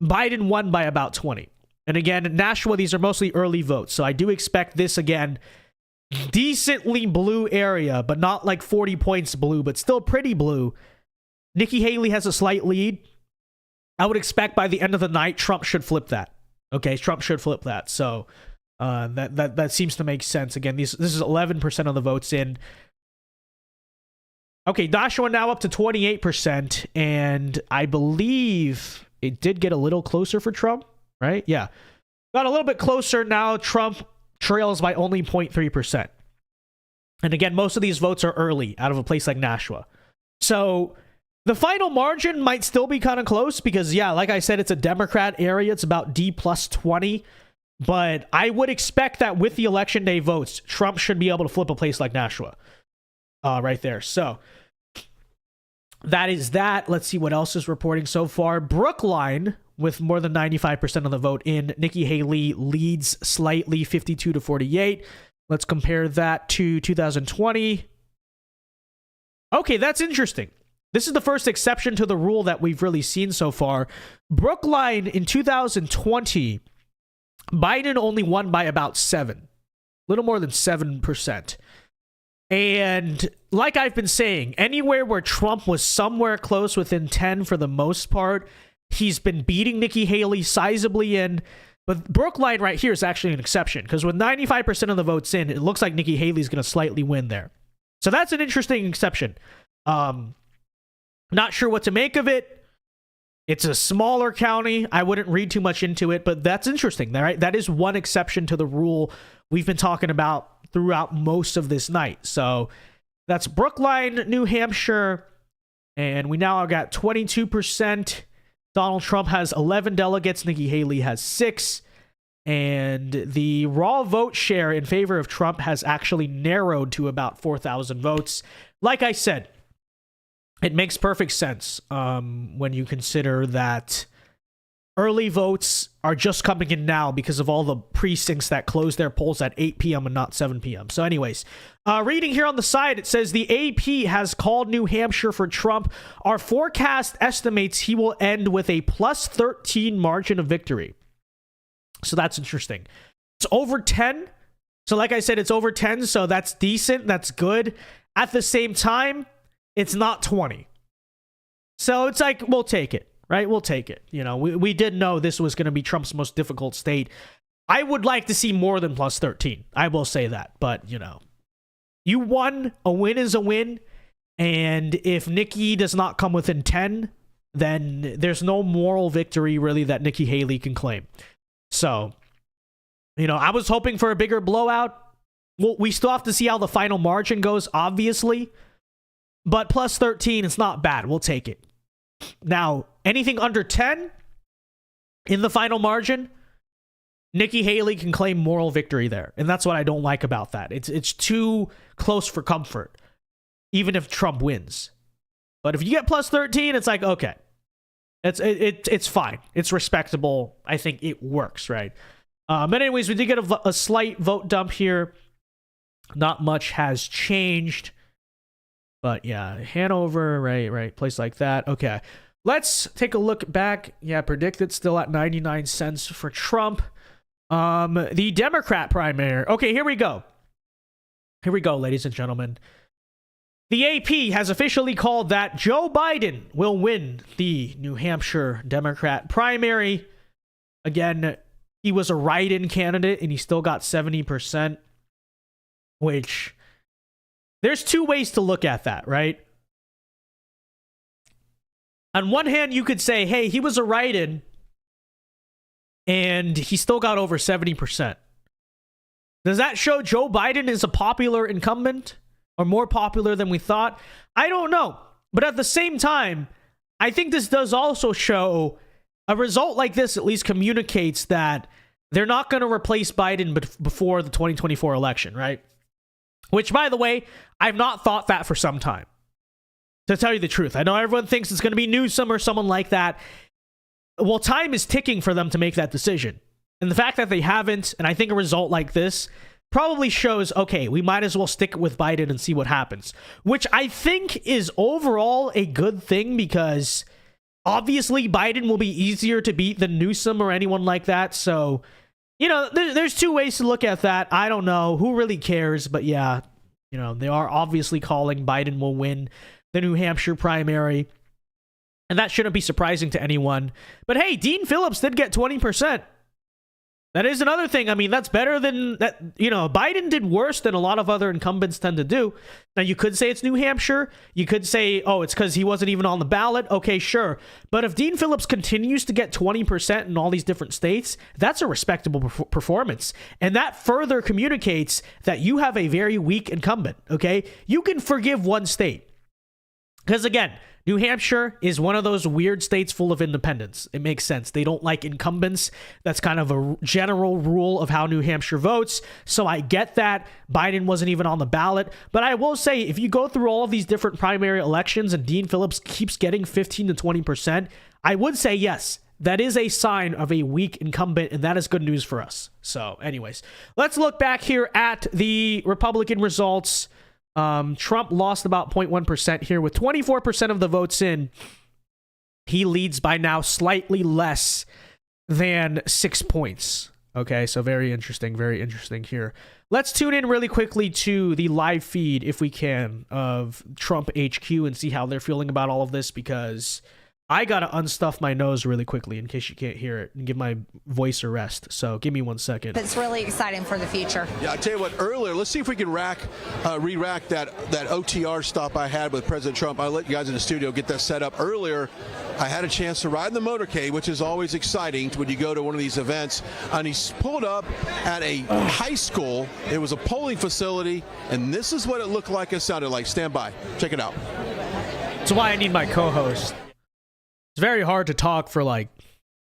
A: Biden won by about 20. And again, Nashua, these are mostly early votes. So I do expect this again, decently blue area, but not like 40 points blue, but still pretty blue. Nikki Haley has a slight lead. I would expect by the end of the night, Trump should flip that. Okay, Trump should flip that. So that seems to make sense. Again, this is 11% of the votes in. Okay, Nashua now up to 28%, and I believe it did get a little closer for Trump, right? Yeah, got a little bit closer now. Trump trails by only 0.3%. And again, most of these votes are early out of a place like Nashua. So the final margin might still be kind of close because, yeah, like I said, it's a Democrat area. It's about D plus 20. But I would expect that with the election day votes, Trump should be able to flip a place like Nashua right there. So that is that. Let's see what else is reporting so far. Brookline, with more than 95% of the vote in, Nikki Haley leads slightly, 52 to 48. Let's compare that to 2020. Okay, that's interesting. This is the first exception to the rule that we've really seen so far. Brookline in 2020, Biden only won by about 7, little more than 7%. And like I've been saying, anywhere where Trump was somewhere close within 10 for the most part, he's been beating Nikki Haley sizably in. But Brookline right here is actually an exception, because with 95% of the votes in, it looks like Nikki Haley's going to slightly win there. So that's an interesting exception. Not sure what to make of it. It's a smaller county. I wouldn't read too much into it, but that's interesting. Right? That is one exception to the rule we've been talking about throughout most of this night. So that's Brookline, New Hampshire, and we now got 22%. Donald Trump has 11 delegates. Nikki Haley has 6. And the raw vote share in favor of Trump has actually narrowed to about 4,000 votes. Like I said, it makes perfect sense when you consider that early votes are just coming in now because of all the precincts that close their polls at 8 p.m. and not 7 p.m. So anyways, reading here on the side, it says the AP has called New Hampshire for Trump. Our forecast estimates he will end with a plus 13 margin of victory. So that's interesting. It's over 10. So like I said, it's over 10. So that's decent. That's good. At the same time, it's not 20. So it's like, we'll take it. Right? We'll take it. You know, we did know this was going to be Trump's most difficult state. I would like to see more than plus 13. I will say that. But, you know, you won. A win is a win. And if Nikki does not come within 10, then there's no moral victory really that Nikki Haley can claim. So, you know, I was hoping for a bigger blowout. Well, we still have to see how the final margin goes, obviously. But plus 13 is not bad. We'll take it. Now, anything under 10 in the final margin, Nikki Haley can claim moral victory there. And that's what I don't like about that. It's too close for comfort, even if Trump wins. But if you get plus 13, it's like, okay. It's fine. It's respectable. I think it works, right? But anyways, we did get a slight vote dump here. Not much has changed. But yeah, Hanover, right, place like that. Okay, let's take a look back. Yeah, predicted still at 99 cents for Trump. The Democrat primary. Okay, here we go. Here we go, ladies and gentlemen. The AP has officially called that Joe Biden will win the New Hampshire Democrat primary. Again, he was a write-in candidate and he still got 70%, which... There's two ways to look at that, right? On one hand, you could say, hey, he was a write-in and he still got over 70%. Does that show Joe Biden is a popular incumbent or more popular than we thought? I don't know. But at the same time, I think this does also show a result like this at least communicates that they're not going to replace Biden before the 2024 election, right? Which, by the way, I've not thought that for some time. To tell you the truth, I know everyone thinks it's going to be Newsom or someone like that. Well, time is ticking for them to make that decision. And the fact that they haven't, and I think a result like this, probably shows, okay, we might as well stick with Biden and see what happens. Which I think is overall a good thing because obviously Biden will be easier to beat than Newsom or anyone like that. So... You know, there's two ways to look at that. I don't know. Who really cares? But yeah, you know, they are obviously calling Biden will win the New Hampshire primary. And that shouldn't be surprising to anyone. But hey, Dean Phillips did get 20%. That is another thing. I mean, that's better than that. You know, Biden did worse than a lot of other incumbents tend to do. Now, you could say it's New Hampshire. You could say, oh, it's because he wasn't even on the ballot. Okay, sure. But if Dean Phillips continues to get 20% in all these different states, that's a respectable performance. And that further communicates that you have a very weak incumbent. Okay, you can forgive one state. Because again, New Hampshire is one of those weird states full of independents. It makes sense. They don't like incumbents. That's kind of a general rule of how New Hampshire votes. So I get that. Biden wasn't even on the ballot. But I will say, if you go through all of these different primary elections and Dean Phillips keeps getting 15 to 20%, I would say yes. That is a sign of a weak incumbent, and that is good news for us. So anyways, let's look back here at the Republican results. Trump lost about 0.1% here with 24% of the votes in. He leads by now slightly less than 6 points. Okay, so very interesting here. let's tune in really quickly to the live feed, if we can, of Trump HQ and see how they're feeling about all of this, because I gotta unstuff my nose really quickly in case you can't hear it and give my voice a rest. So give me 1 second.
F: It's really exciting for the future.
E: Yeah, I tell you what, earlier, let's see if we can re-rack that OTR stop I had with President Trump. I let you guys in the studio get that set up. Earlier, I had a chance to ride in the motorcade, which is always exciting when you go to one of these events. And he pulled up at a high school. It was a polling facility, and this is what it looked like and sounded like. Stand by. Check it out.
A: That's why I need my co-host. It's very hard to talk for like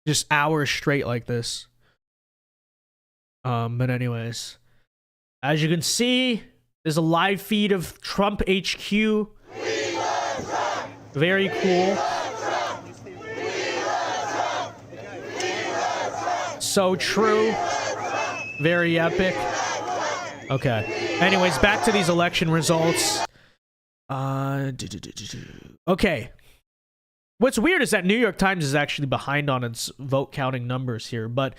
A: just hours straight like this. But anyways, as you can see, there's a live feed of Trump HQ. Very cool. So true. Very epic. Okay. Anyways, back to these election results. Okay. What's weird is that New York Times is actually behind on its vote counting numbers here, but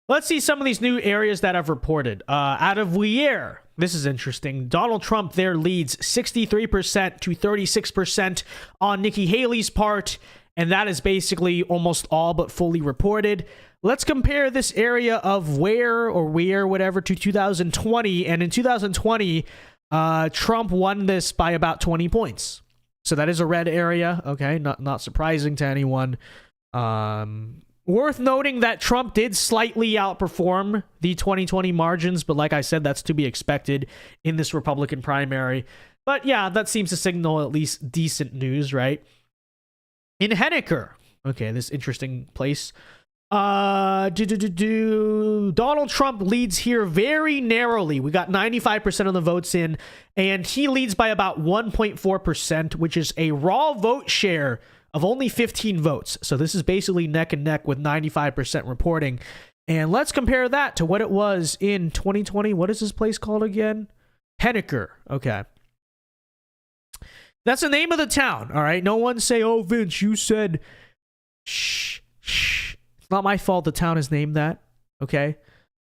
A: let's see some of these new areas that I've reported. Out of Weir, this is interesting. Donald Trump there leads 63% to 36% on Nikki Haley's part, and that is basically almost all but fully reported. Let's compare this area of Weir whatever to 2020, and in 2020, Trump won this by about 20 points. So that is a red area. Okay, not surprising to anyone. Worth noting that Trump did slightly outperform the 2020 margins, but like I said, that's to be expected in this Republican primary. But yeah, that seems to signal at least decent news, right? In Henniker, okay, this interesting place. Donald Trump leads here very narrowly. We got 95% of the votes in, and he leads by about 1.4%, which is a raw vote share of only 15 votes. So this is basically neck and neck with 95% reporting. And let's compare that to what it was in 2020. What is this place called again? Henniker. Okay. That's the name of the town. All right. No one say, oh, Vince, you said, shh. It's not my fault the town is named that. Okay.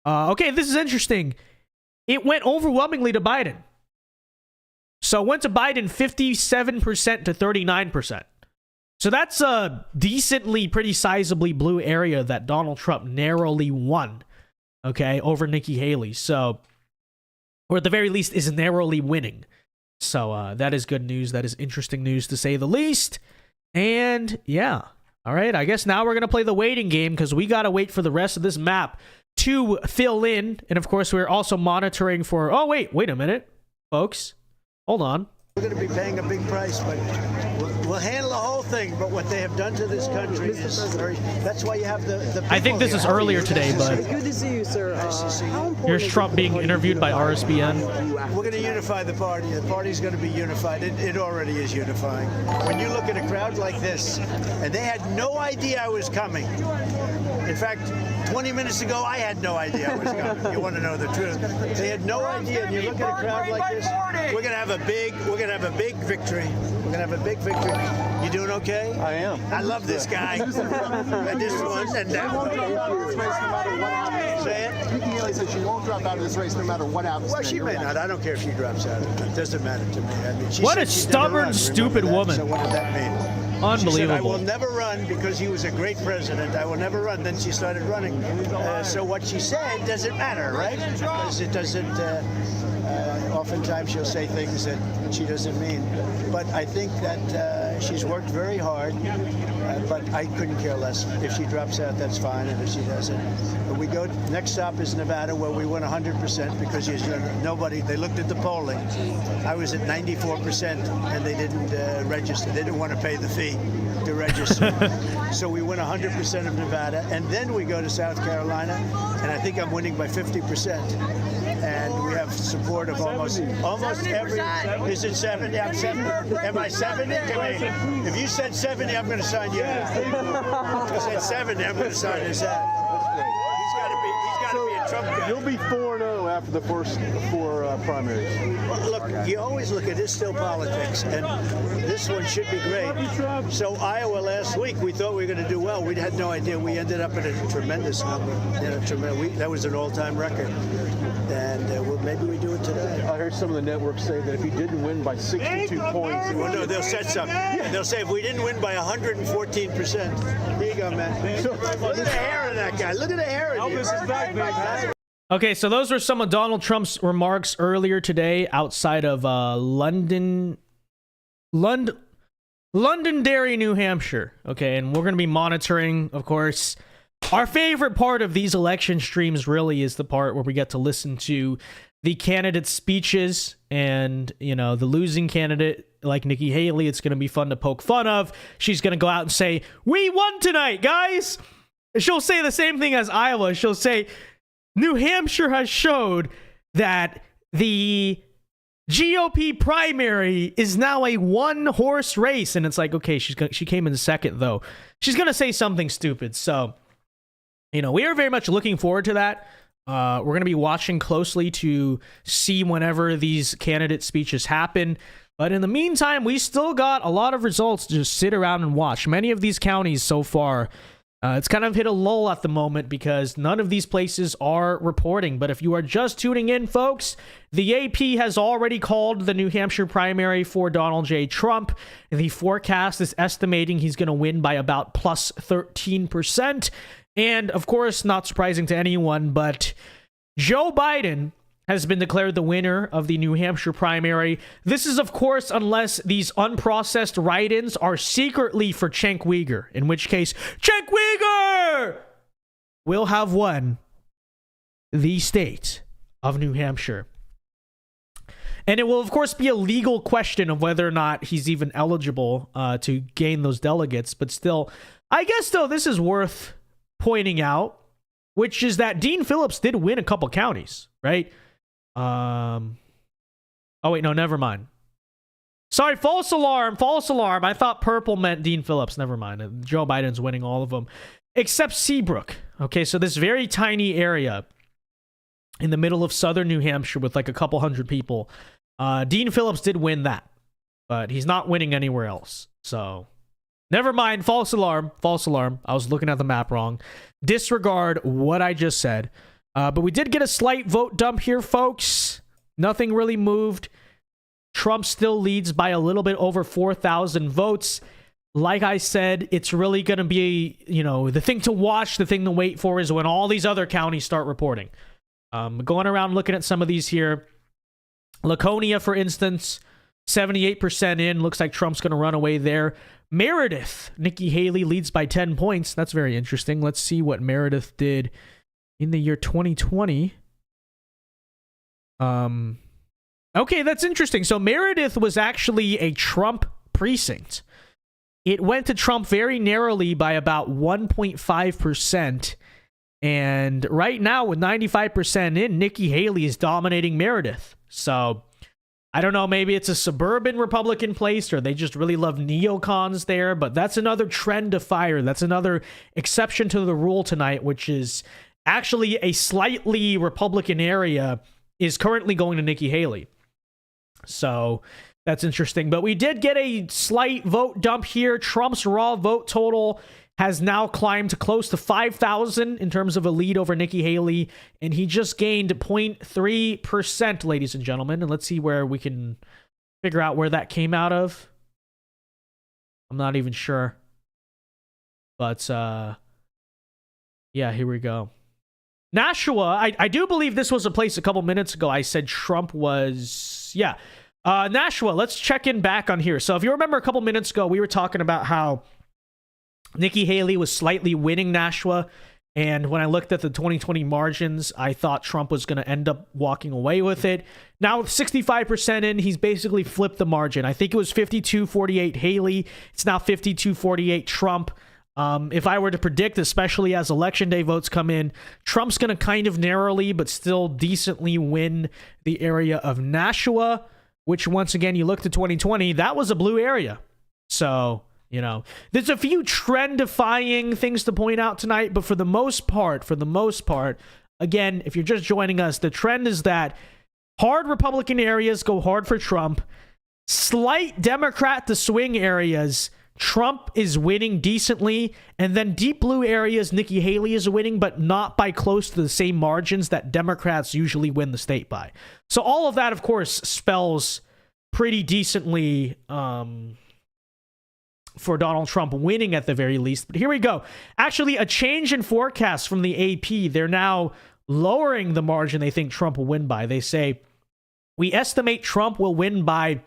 A: Okay, this is interesting. It went overwhelmingly to Biden. So it went to Biden 57% to 39%. So that's a decently, pretty sizably blue area that Donald Trump narrowly won. Okay, over Nikki Haley. So, or at the very least, is narrowly winning. So that is good news. That is interesting news to say the least. And yeah. All right, I guess now we're going to play the waiting game because we got to wait for the rest of this map to fill in. And of course, we're also monitoring for... Oh, wait a minute, folks. Hold on.
G: We're going to be paying a big price, but we'll handle the whole thing. But what they have done to this country is very... That's why you have the
A: I think this is earlier today, but...
H: Good to see you, sir.
A: Here's Trump being interviewed by RSBN.
G: We're going to unify the party. The party's going to be unified. It already is unifying. When you look at a crowd like this, and they had no idea I was coming. In fact, 20 minutes ago, I had no idea I was coming. You want to know the truth? They had no idea. And you look at a crowd like this, we're going to have a big victory. We're going to have a big victory. You doing okay?
H: I am.
G: I love this guy. And this one and that one. Say it.
H: Nikki Haley says she won't drop out of this race no matter what happens.
G: Well, she may not. I don't care if she drops out. It doesn't matter to me. I mean, she
A: what a
G: said she'd never
A: stubborn,
G: run.
A: stupid
G: Remember that?
A: woman.
G: So what did that mean?
A: Unbelievable.
G: She said, I will never run because he was a great president. I will never run. Then she started running. So what she said doesn't matter, right? Because it doesn't... oftentimes she'll say things that she doesn't mean. But I think that she's worked very hard, but I couldn't care less. If she drops out, that's fine, and if she doesn't. But we go, next stop is Nevada, where we won 100% because nobody, they looked at the polling. I was at 94%, and they didn't register. They didn't want to pay the fee to register. So we win 100% of Nevada, and then we go to South Carolina, and I think I'm winning by 50%. And we have support of almost every. Is it 70? I'm 70. Am I 70? If you said 70, I'm going to sign you out. If you said 70, I'm going to sign his hat. He's got to be a Trump guy.
H: You'll be 4-0 after the first four primaries.
G: Well, look, you always look at it, still politics, and this one should be great. So Iowa last week, we thought we were going to do well. We had no idea. We ended up at a tremendous number. That was an all-time record. And Maybe we do it today.
H: I heard some of the networks say that if he didn't win by 62 points,
G: Well, no, they'll set something. They'll say if we didn't win by 114%. Here you go, man. Look at the hair of that guy. Look at the hair of him. Elvis is back, man.
A: Okay, so those were some of Donald Trump's remarks earlier today outside of Londonderry, New Hampshire. Okay, and we're going to be monitoring, of course. Our favorite part of these election streams really is the part where we get to listen to the candidates' speeches, and, you know, the losing candidate like Nikki Haley, it's going to be fun to poke fun of. She's going to go out and say, "We won tonight, guys." She'll say the same thing as Iowa. She'll say, "New Hampshire has showed that the GOP primary is now a one-horse race." And it's like, okay, she came in second, though. She's going to say something stupid. So, you know, we are very much looking forward to that. We're going to be watching closely to see whenever these candidate speeches happen. But in the meantime, we still got a lot of results to just sit around and watch. Many of these counties so far, it's kind of hit a lull at the moment because none of these places are reporting. But if you are just tuning in, folks, the AP has already called the New Hampshire primary for Donald J. Trump. The forecast is estimating he's going to win by about plus 13%. And, of course, not surprising to anyone, but Joe Biden has been declared the winner of the New Hampshire primary. This is, of course, unless these unprocessed write-ins are secretly for Cenk Uygur, in which case, Cenk Uygur will have won the state of New Hampshire. And it will, of course, be a legal question of whether or not he's even eligible to gain those delegates. But still, I guess, though, this is worth pointing out, which is that Dean Phillips did win a couple counties, right? Oh, wait, no, never mind. Sorry, false alarm. I thought purple meant Dean Phillips. Never mind. Joe Biden's winning all of them, except Seabrook. Okay, so this very tiny area in the middle of southern New Hampshire with like a couple hundred people. Dean Phillips did win that, but he's not winning anywhere else. So never mind. False alarm. I was looking at the map wrong. Disregard what I just said. But we did get a slight vote dump here, folks. Nothing really moved. Trump still leads by a little bit over 4,000 votes. Like I said, it's really going to be, you know, the thing to watch, the thing to wait for is when all these other counties start reporting. Going around looking at some of these here. Laconia, for instance, 78% in. Looks like Trump's going to run away there. Meredith, Nikki Haley leads by 10 points. That's very interesting. Let's see what Meredith did in the year 2020. Okay, that's interesting. So Meredith was actually a Trump precinct. It went to Trump very narrowly by about 1.5%. And right now, with 95% in, Nikki Haley is dominating Meredith. So I don't know, maybe it's a suburban Republican place or they just really love neocons there, but that's another trend to fire. That's another exception to the rule tonight, which is actually a slightly Republican area is currently going to Nikki Haley. So that's interesting. But we did get a slight vote dump here. Trump's raw vote total has now climbed to close to 5,000 in terms of a lead over Nikki Haley. And he just gained 0.3%, ladies and gentlemen. And let's see where we can figure out where that came out of. I'm not even sure. But, yeah, here we go. Nashua, I do believe this was a place a couple minutes ago I said Trump was, yeah. Nashua, let's check in back on here. So if you remember a couple minutes ago, we were talking about how Nikki Haley was slightly winning Nashua. And when I looked at the 2020 margins, I thought Trump was going to end up walking away with it. Now with 65% in, he's basically flipped the margin. I think it was 52-48 Haley. It's now 52-48 Trump. If I were to predict, especially as election day votes come in, Trump's going to kind of narrowly but still decently win the area of Nashua, which once again, you look to 2020, that was a blue area. So, you know, there's a few trend-defying things to point out tonight, but for the most part, again, if you're just joining us, the trend is that hard Republican areas go hard for Trump. Slight Democrat to swing areas Trump is winning decently, and then deep blue areas, Nikki Haley is winning, but not by close to the same margins that Democrats usually win the state by. So all of that, of course, spells pretty decently for Donald Trump winning at the very least. But here we go. Actually, a change in forecast from the AP. They're now lowering the margin they think Trump will win by. They say, we estimate Trump will win by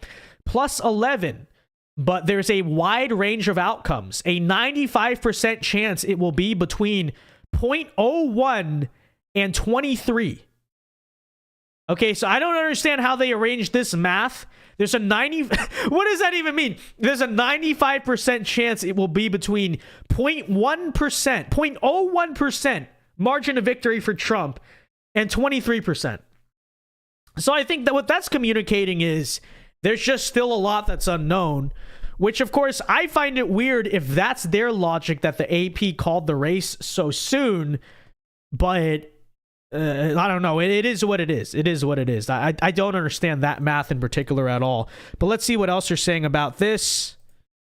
A: plus 11. But there's a wide range of outcomes. A 95% chance it will be between 0.01 and 23. Okay, so I don't understand how they arranged this math. There's a 90... What does that even mean? There's a 95% chance it will be between 0.1%, 0.01% margin of victory for Trump and 23%. So I think that what that's communicating is there's just still a lot that's unknown, which, of course, I find it weird if that's their logic that the AP called the race so soon. But I don't know. It is what it is. It is what it is. I don't understand that math in particular at all. But let's see what else you're saying about this.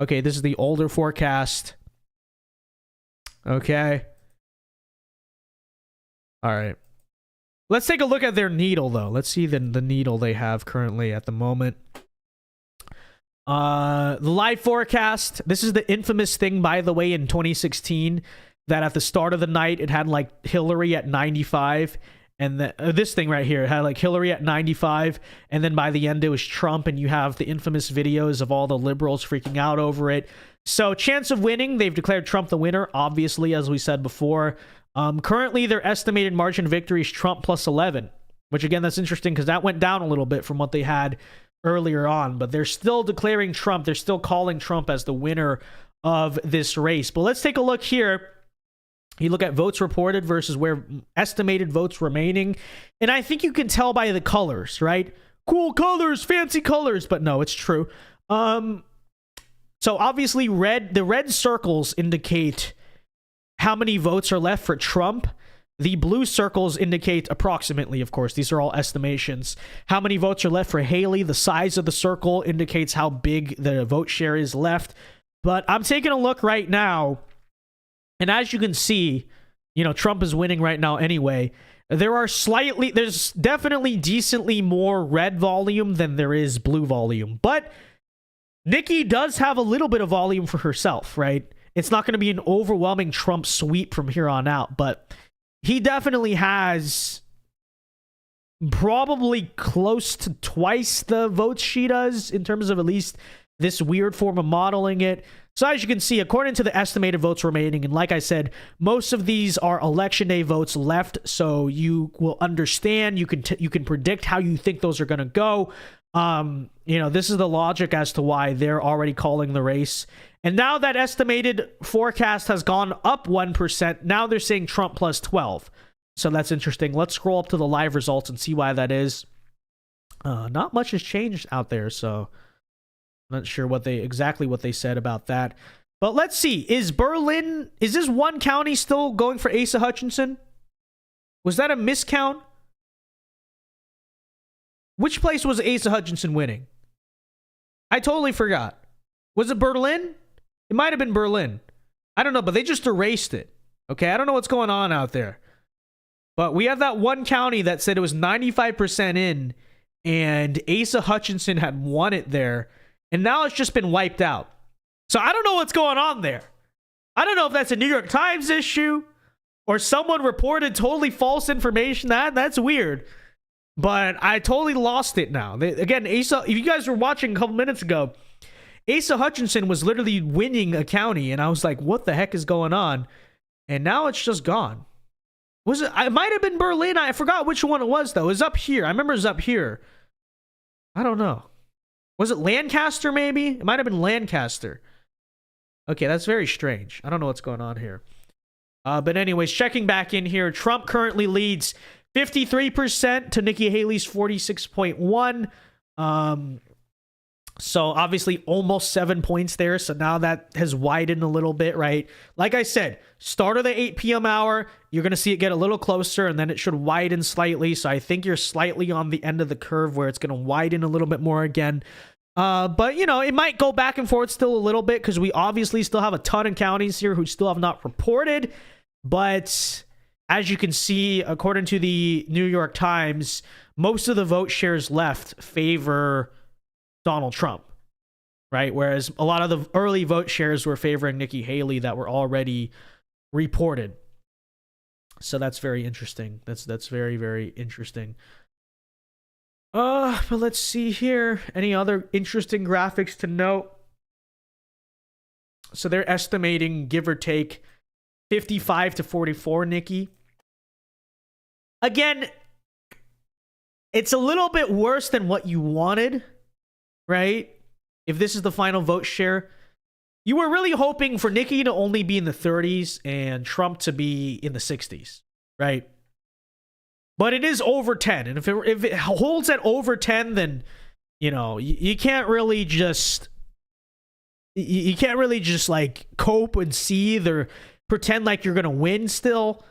A: Okay, this is the older forecast. Okay. All right. Let's take a look at their needle, though. Let's see the needle they have currently at the moment. The live forecast. This is the infamous thing, by the way, in 2016, that at the start of the night, it had like Hillary at 95. And this thing right here, it had like Hillary at 95. And then by the end, it was Trump. And you have the infamous videos of all the liberals freaking out over it. So chance of winning, they've declared Trump the winner, obviously, as we said before. Currently, their estimated margin of victory is Trump plus 11, which, again, that's interesting because that went down a little bit from what they had earlier on. But they're still declaring Trump. They're still calling Trump as the winner of this race. But let's take a look here. You look at votes reported versus where estimated votes remaining. And I think you can tell by the colors, right? Cool colors, fancy colors. But no, it's true. So obviously, the red circles indicate how many votes are left for Trump. The blue circles indicate approximately, of course, these are all estimations, how many votes are left for Haley. The size of the circle indicates how big the vote share is left. But I'm taking a look right now, and as you can see, you know, Trump is winning right now anyway. There's definitely decently more red volume than there is blue volume. But Nikki does have a little bit of volume for herself, right? It's not going to be an overwhelming Trump sweep from here on out, but he definitely has probably close to twice the votes she does in terms of at least this weird form of modeling it. So as you can see, according to the estimated votes remaining, and like I said, most of these are election day votes left, so you will understand, you can predict how you think those are going to go. You know, this is the logic as to why they're already calling the race. And now that estimated forecast has gone up 1%. Now they're saying Trump plus 12. So that's interesting. Let's scroll up to the live results and see why that is. Not much has changed out there, so I'm not sure exactly what they said about that. But let's see. Is this one county still going for Asa Hutchinson? Was that a miscount? Which place was Asa Hutchinson winning? I totally forgot. Was it Berlin? It might have been Berlin. I don't know, but they just erased it. Okay, I don't know what's going on out there. But we have that one county that said it was 95% in, and Asa Hutchinson had won it there, and now it's just been wiped out. So I don't know what's going on there. I don't know if that's a New York Times issue or someone reported totally false information. That's weird. But I totally lost it now. Again, Asa, if you guys were watching a couple minutes ago, Asa Hutchinson was literally winning a county, and I was like, what the heck is going on? And now it's just gone. Was it? It might have been Berlin. I forgot which one it was, though. It was up here. I remember it was up here. I don't know. Was it Lancaster, maybe? It might have been Lancaster. Okay, that's very strange. I don't know what's going on here. But anyways, checking back in here, Trump currently leads 53% to Nikki Haley's 46.1%. So obviously almost 7 points there. So now that has widened a little bit, right? Like I said, start of the 8 p.m. hour, you're going to see it get a little closer, and then it should widen slightly. So I think you're slightly on the end of the curve where it's going to widen a little bit more again. But, you know, it might go back and forth still a little bit because we obviously still have a ton of counties here who still have not reported. But as you can see, according to the New York Times, most of the vote shares left favor Donald Trump, right? Whereas a lot of the early vote shares were favoring Nikki Haley that were already reported. So that's very interesting. That's very, very interesting. But let's see here. Any other interesting graphics to note? So they're estimating, give or take, 55 to 44, Nikki. Again, it's a little bit worse than what you wanted, right? If this is the final vote share, you were really hoping for Nikki to only be in the 30s and Trump to be in the 60s, right? But it is over 10. And if it holds at over 10, then, you know, you can't really just... You can't really just, like, cope and seethe or pretend like you're going to win still.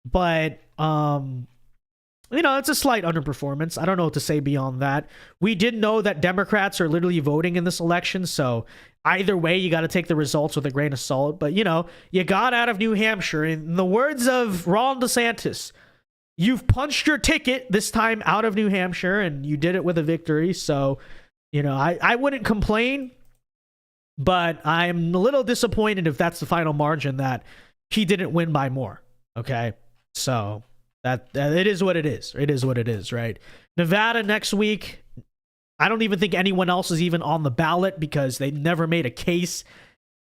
A: But, you know, it's a slight underperformance. I don't know what to say beyond that. We did know that Democrats are literally voting in this election, so either way, you got to take the results with a grain of salt. But, you know, you got out of New Hampshire. In the words of Ron DeSantis, you've punched your ticket this time out of New Hampshire, and you did it with a victory. So, you know, I wouldn't complain, but I'm a little disappointed if that's the final margin that he didn't win by more. Okay, so that it is what it is. It is what it is, right? Nevada next week. I don't even think anyone else is even on the ballot because they never made a case.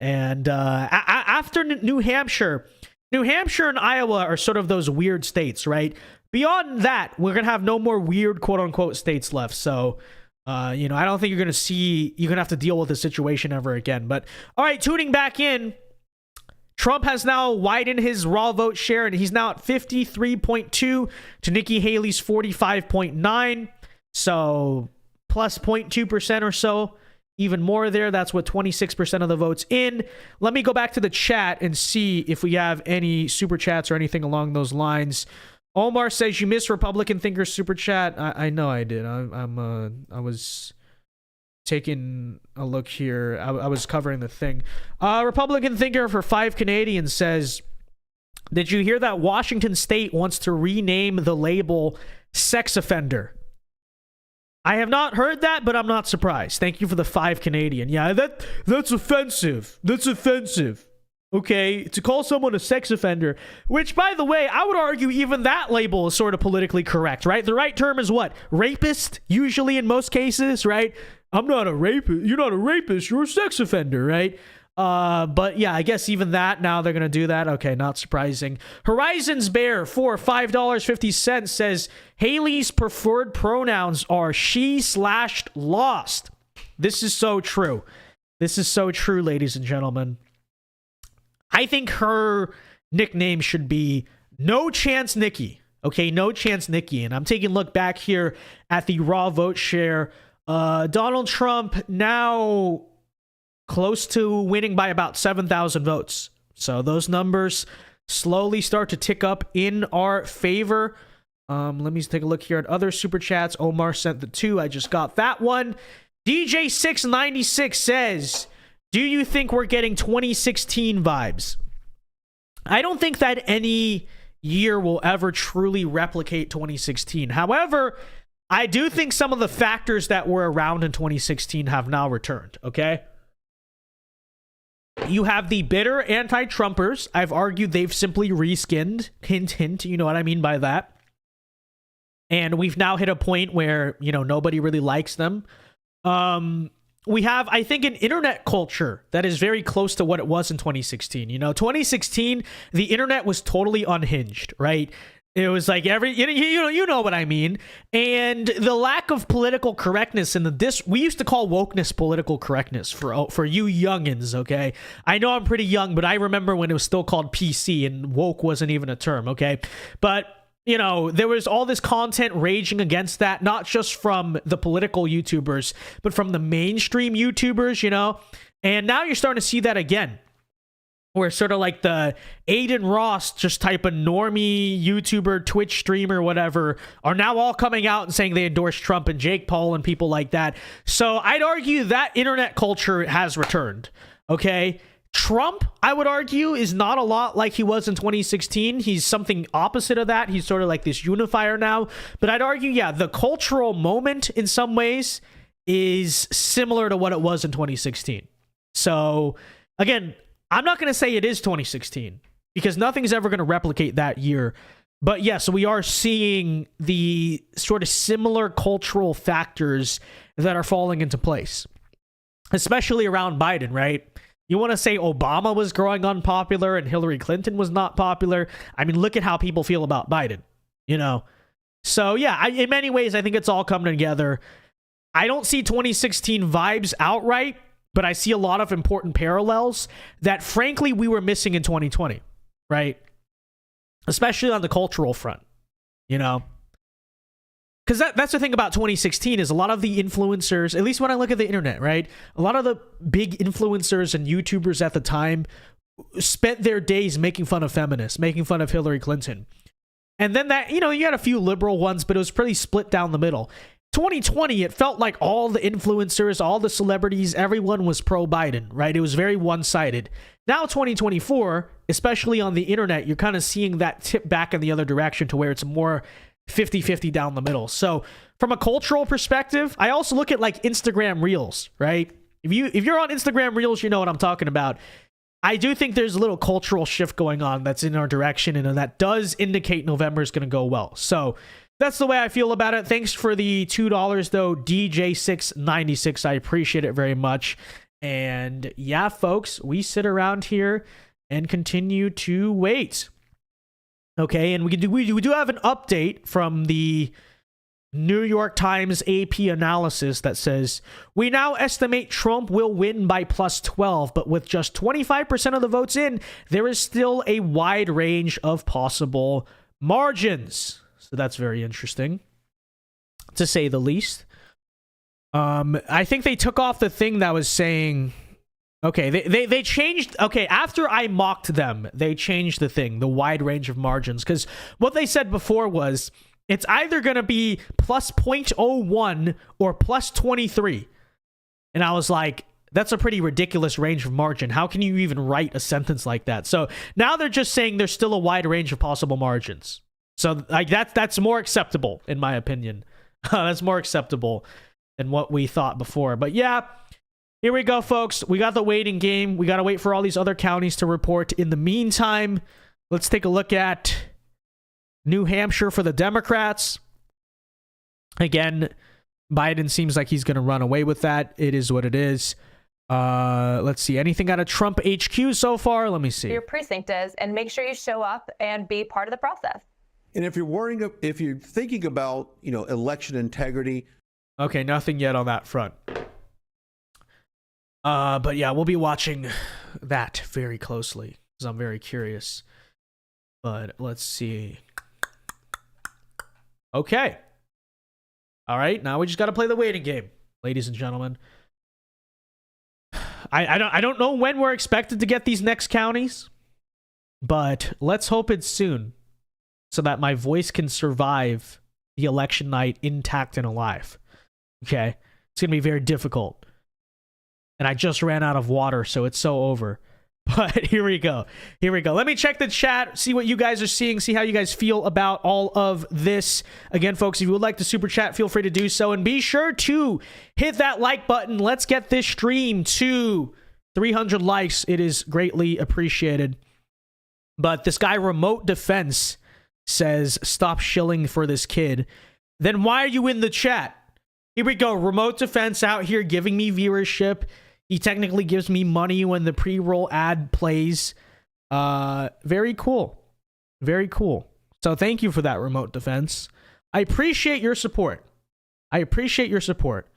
A: And after New Hampshire and Iowa are sort of those weird states, right? Beyond that, we're gonna have no more weird quote unquote states left. So, you know, I don't think you're gonna have to deal with this situation ever again. But all right, tuning back in. Trump has now widened his raw vote share, and he's now at 53.2 to Nikki Haley's 45.9. So plus 0.2% or so, even more there. That's what 26% of the votes in. Let me go back to the chat and see if we have any super chats or anything along those lines. Omar says you missed Republican Thinker's super chat. I know I did. I was taking a look here. I was covering the thing. Republican Thinker for 5 Canadians says, did you hear that Washington State wants to rename the label sex offender? I have not heard that, but I'm not surprised. Thank you for the 5 Canadian. Yeah, that's offensive. That's offensive. Okay, to call someone a sex offender, which, by the way, I would argue even that label is sort of politically correct, right? The right term is what? Rapist, usually in most cases, right? I'm not a rapist. You're not a rapist. You're a sex offender, right? But yeah, I guess even that, now they're going to do that. Okay, not surprising. Horizons Bear for $5.50 says, Haley's preferred pronouns are she/lost. This is so true. This is so true, ladies and gentlemen. I think her nickname should be No Chance Nikki. Okay, No Chance Nikki. And I'm taking a look back here at the raw vote share. Donald Trump now close to winning by about 7,000 votes. So those numbers slowly start to tick up in our favor. Let me take a look here at other super chats. Omar sent the 2. I just got that one. DJ696 says, do you think we're getting 2016 vibes? I don't think that any year will ever truly replicate 2016. However, I do think some of the factors that were around in 2016 have now returned, okay? You have the bitter anti-Trumpers. I've argued they've simply reskinned. Hint, hint. You know what I mean by that. And we've now hit a point where, you know, nobody really likes them. We have, I think, an internet culture that is very close to what it was in 2016. You know, 2016, the internet was totally unhinged, right? It was like you know what I mean. And the lack of political correctness we used to call wokeness political correctness for you youngins, okay? I know I'm pretty young, but I remember when it was still called PC and woke wasn't even a term, okay? But you know, there was all this content raging against that, not just from the political YouTubers, but from the mainstream YouTubers, you know? And now you're starting to see that again. where sort of like the Aiden Ross, just type of normie YouTuber, Twitch streamer, whatever, are now all coming out and saying they endorse Trump, and Jake Paul and people like that. So I'd argue that internet culture has returned. Okay. Trump, I would argue, is not a lot like he was in 2016. He's something opposite of that. He's sort of like this unifier now. But I'd argue, yeah, the cultural moment in some ways is similar to what it was in 2016. So again, I'm not going to say it is 2016 because nothing's ever going to replicate that year. But yes, we are seeing the sort of similar cultural factors that are falling into place, especially around Biden, right? You want to say Obama was growing unpopular and Hillary Clinton was not popular. I mean, look at how people feel about Biden, you know? So yeah, in many ways, I think it's all coming together. I don't see 2016 vibes outright, but I see a lot of important parallels that, frankly, we were missing in 2020, right? Especially on the cultural front, you know? Because that's the thing about 2016 is a lot of the influencers, at least when I look at the internet, right? A lot of the big influencers and YouTubers at the time spent their days making fun of feminists, making fun of Hillary Clinton. And then that, you know, you had a few liberal ones, but it was pretty split down the middle. 2020, it felt like all the influencers, all the celebrities, everyone was pro-Biden, right? It was very one-sided. Now 2024, especially on the internet, you're kind of seeing that tip back in the other direction to where it's more 50-50 down the middle. So from a cultural perspective, I also look at like Instagram Reels, right? If you're on Instagram Reels, you know what I'm talking about. I do think there's a little cultural shift going on that's in our direction, and that does indicate November is going to go well. So that's the way I feel about it. Thanks for the $2 though, DJ696. I appreciate it very much. And yeah, folks, we sit around here and continue to wait. Okay, and we do have an update from the New York Times AP analysis that says, we now estimate Trump will win by plus 12, but with just 25% of the votes in, there is still a wide range of possible margins. So that's very interesting, to say the least. I think they took off the thing that was saying, okay, they changed, okay, after I mocked them, they changed the thing, the wide range of margins, because what they said before was, it's either going to be plus 0.01 or plus 23. And I was like, that's a pretty ridiculous range of margin. How can you even write a sentence like that? So now they're just saying there's still a wide range of possible margins. So like that's more acceptable, in my opinion. That's more acceptable than what we thought before. But yeah, here we go, folks. We got the waiting game. We got to wait for all these other counties to report. In the meantime, let's take a look at New Hampshire for the Democrats. Again, Biden seems like he's going to run away with that. It is what it is. Let's see. Anything out of Trump HQ so far? Let me see.
I: Your precinct is, and make sure you show up and be part of the process.
E: And if you're thinking about, election integrity.
A: Okay, nothing yet on that front. But yeah, we'll be watching that very closely because I'm very curious. But let's see. Okay. All right, now we just got to play the waiting game, ladies and gentlemen. I don't know when we're expected to get these next counties, but let's hope it's soon so that my voice can survive the election night intact and alive. Okay? It's going to be very difficult. And I just ran out of water, so it's so over. But here we go. Here we go. Let me check the chat, see what you guys are seeing, see how you guys feel about all of this. Again, folks, if you would like to super chat, feel free to do so. And be sure to hit that like button. Let's get this stream to 300 likes. It is greatly appreciated. But this guy, Remote Defense, says, stop shilling for this kid. Then why are you in the chat? Here we go. Remote Defense out here giving me viewership. He technically gives me money when the pre-roll ad plays. Very cool. Very cool. So thank you for that, Remote Defense. I appreciate your support. I appreciate your support.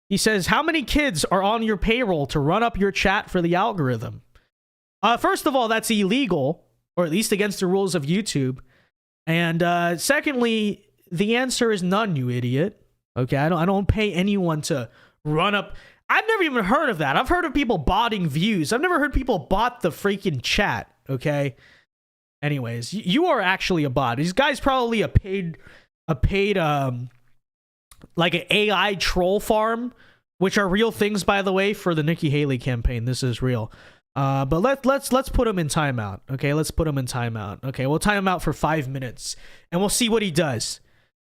A: He says, how many kids are on your payroll to run up your chat for the algorithm? First of all, that's illegal, or at least against the rules of YouTube. And secondly, the answer is none, you idiot. Okay, I don't pay anyone to run up. I've never even heard of that. I've heard of people botting views. I've never heard people bot the freaking chat, okay? Anyways, you are actually a bot. These guys probably a paid like an AI troll farm, which are real things, by the way, for the Nikki Haley campaign. This is real. But let's put him in timeout. Okay, let's put him in timeout. Okay, we'll time him out for 5 minutes, and we'll see what he does.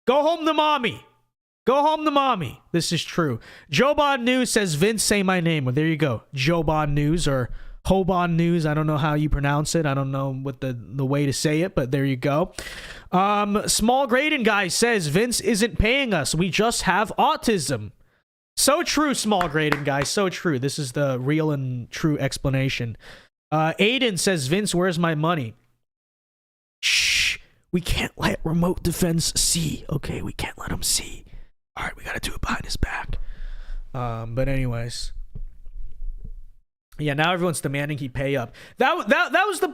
A: Go home to mommy. Go home to mommy. This is true. Jobon News says, Vince, say my name. Well, there you go. Jobon News or Hobon News. I don't know how you pronounce it. I don't know what the way to say it, but there you go. Small Graydon guy says, Vince isn't paying us. We just have autism. So true, Small Graydon guy. So true. This is the real and true explanation. Aiden says, Vince, where's my money? Shh. We can't let remote defense see. Okay, we can't let him see. All right, we got to do it behind his back. But anyways, yeah. Now everyone's demanding he pay up. That was the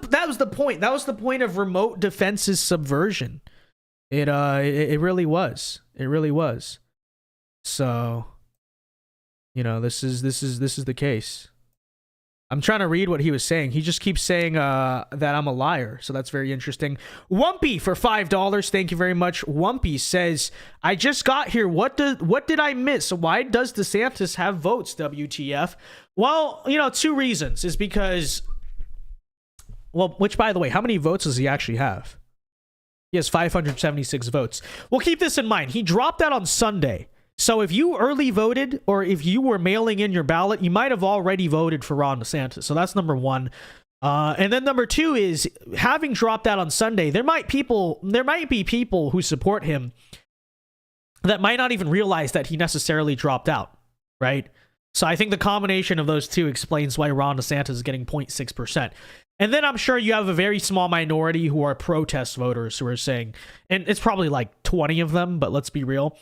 A: point. That was the point of remote defense's subversion. It really was. It really was. So, this is the case. I'm trying to read what he was saying. He just keeps saying that I'm a liar. So that's very interesting. Wumpy for $5. Thank you very much. Wumpy says, I just got here. What did I miss? Why does DeSantis have votes, WTF? Well, 2 reasons. Is because, which, by the way, how many votes does he actually have? He has 576 votes. Well, keep this in mind. He dropped out on Sunday. So if you early voted or if you were mailing in your ballot, you might have already voted for Ron DeSantis. So that's number 1. And then number 2 is, having dropped out on Sunday, there might be people who support him that might not even realize that he necessarily dropped out, right? So I think the combination of those 2 explains why Ron DeSantis is getting 0.6%. And then I'm sure you have a very small minority who are protest voters who are saying, and it's probably like 20 of them, but let's be real.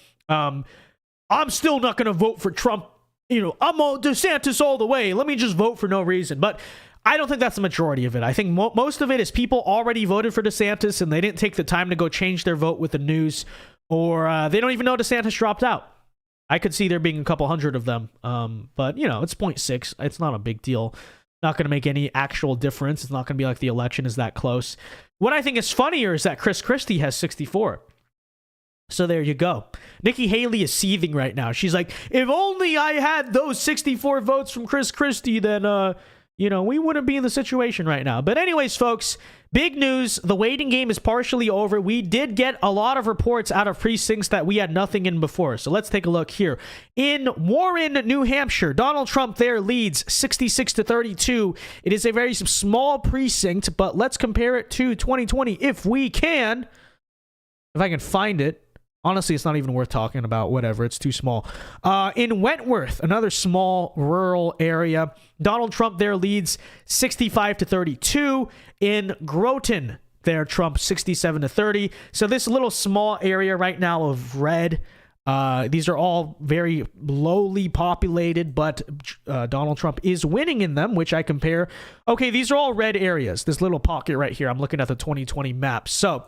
A: I'm still not going to vote for Trump. I'm a DeSantis all the way. Let me just vote for no reason. But I don't think that's the majority of it. I think most of it is people already voted for DeSantis and they didn't take the time to go change their vote with the news, or they don't even know DeSantis dropped out. I could see there being a couple hundred of them. But, it's 0.6. It's not a big deal. Not going to make any actual difference. It's not going to be like the election is that close. What I think is funnier is that Chris Christie has 64. So there you go. Nikki Haley is seething right now. She's like, if only I had those 64 votes from Chris Christie, then, we wouldn't be in the situation right now. But anyways, folks, big news. The waiting game is partially over. We did get a lot of reports out of precincts that we had nothing in before. So let's take a look here. In Warren, New Hampshire, Donald Trump there leads 66-32. It is a very small precinct, but let's compare it to 2020 if we can. If I can find it. Honestly, it's not even worth talking about. Whatever, it's too small. In Wentworth, another small rural area, Donald Trump there leads 65-32. In Groton, there Trump 67-30. So this little small area right now of red. These are all very lowly populated, but Donald Trump is winning in them, which I compare. Okay, these are all red areas. This little pocket right here. I'm looking at the 2020 map. So,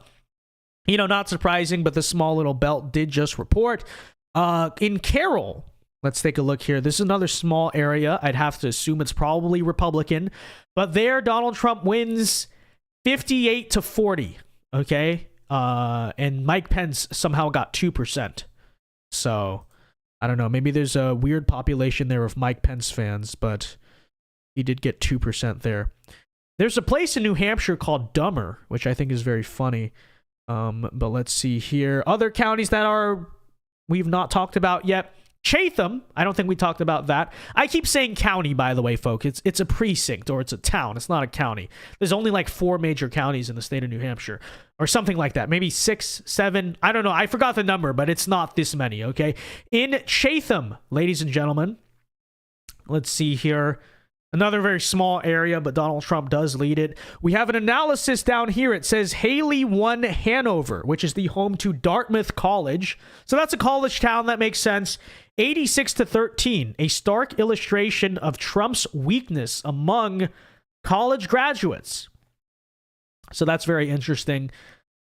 A: not surprising, but the small little belt did just report. In Carroll, let's take a look here. This is another small area. I'd have to assume it's probably Republican. But there, Donald Trump wins 58-40. Okay? And Mike Pence somehow got 2%. So, I don't know. Maybe there's a weird population there of Mike Pence fans, but he did get 2% there. There's a place in New Hampshire called Dummer, which I think is very funny. But let's see here. Other counties that we've not talked about yet. Chatham, I don't think we talked about that. I keep saying county, by the way, folks. It's a precinct, or it's a town. It's not a county. There's only like 4 major counties in the state of New Hampshire, or something like that. Maybe 6, 7. I don't know. I forgot the number, but it's not this many, okay? In Chatham, ladies and gentlemen, let's see here. Another very small area, but Donald Trump does lead it. We have an analysis down here. It says Haley won Hanover, which is the home to Dartmouth College. So that's a college town. That makes sense. 86-13, a stark illustration of Trump's weakness among college graduates. So that's very interesting.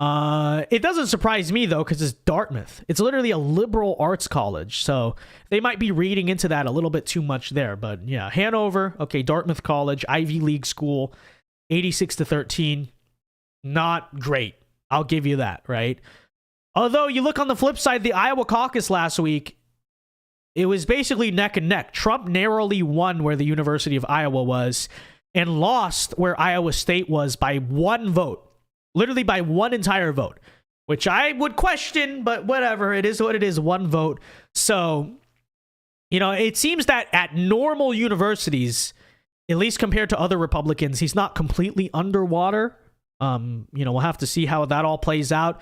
A: It doesn't surprise me, though, because it's Dartmouth. It's literally a liberal arts college, so they might be reading into that a little bit too much there. But yeah, Hanover, okay, Dartmouth College, Ivy League school, 86-13. Not great. I'll give you that, right? Although you look on the flip side, the Iowa caucus last week, it was basically neck and neck. Trump narrowly won where the University of Iowa was and lost where Iowa State was by one vote. Literally by one entire vote, which I would question, but whatever. It is what it is, one vote. So, you know, it seems that at normal universities, at least compared to other Republicans, he's not completely underwater. You know, we'll have to see how that all plays out.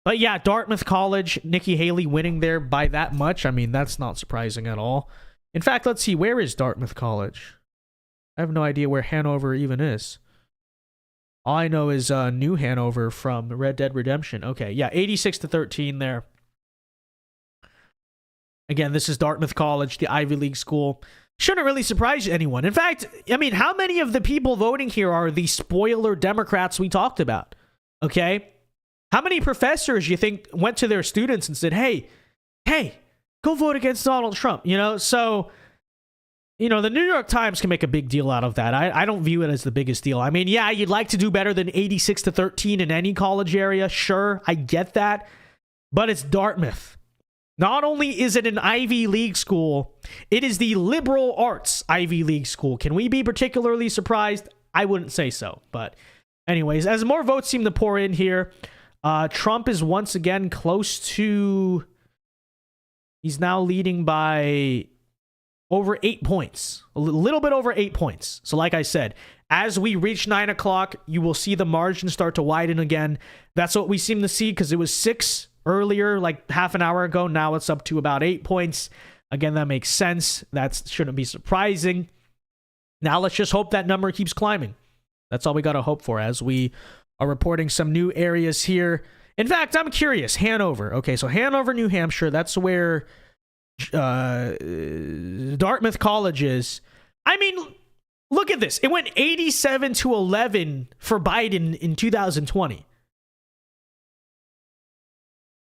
A: But yeah, Dartmouth College, Nikki Haley winning there by that much. I mean, that's not surprising at all. In fact, let's see, where is Dartmouth College? I have no idea where Hanover even is. All I know is New Hanover from Red Dead Redemption. Okay, yeah, 86-13 there. Again, this is Dartmouth College, the Ivy League school. Shouldn't really surprise anyone. In fact, I mean, how many of the people voting here are the spoiler Democrats we talked about? Okay? How many professors you think went to their students and said, hey, go vote against Donald Trump? You know, so... You know, the New York Times can make a big deal out of that. I don't view it as the biggest deal. I mean, yeah, you'd like to do better than 86-13 in any college area. Sure, I get that. But it's Dartmouth. Not only is it an Ivy League school, it is the liberal arts Ivy League school. Can we be particularly surprised? I wouldn't say so. But anyways, as more votes seem to pour in here, Trump is once again close to... He's now leading by... over 8 points, a little bit over 8 points. So like I said, as we reach 9 o'clock, you will see the margin start to widen again. That's what we seem to see because it was 6 earlier, like half an hour ago. Now it's up to about 8 points. Again, that makes sense. That shouldn't be surprising. Now let's just hope that number keeps climbing. That's all we got to hope for as we are reporting some new areas here. In fact, I'm curious. Hanover. Okay, so Hanover, New Hampshire, that's where... Dartmouth College is. I mean, look at this. It went 87-11 for Biden in 2020.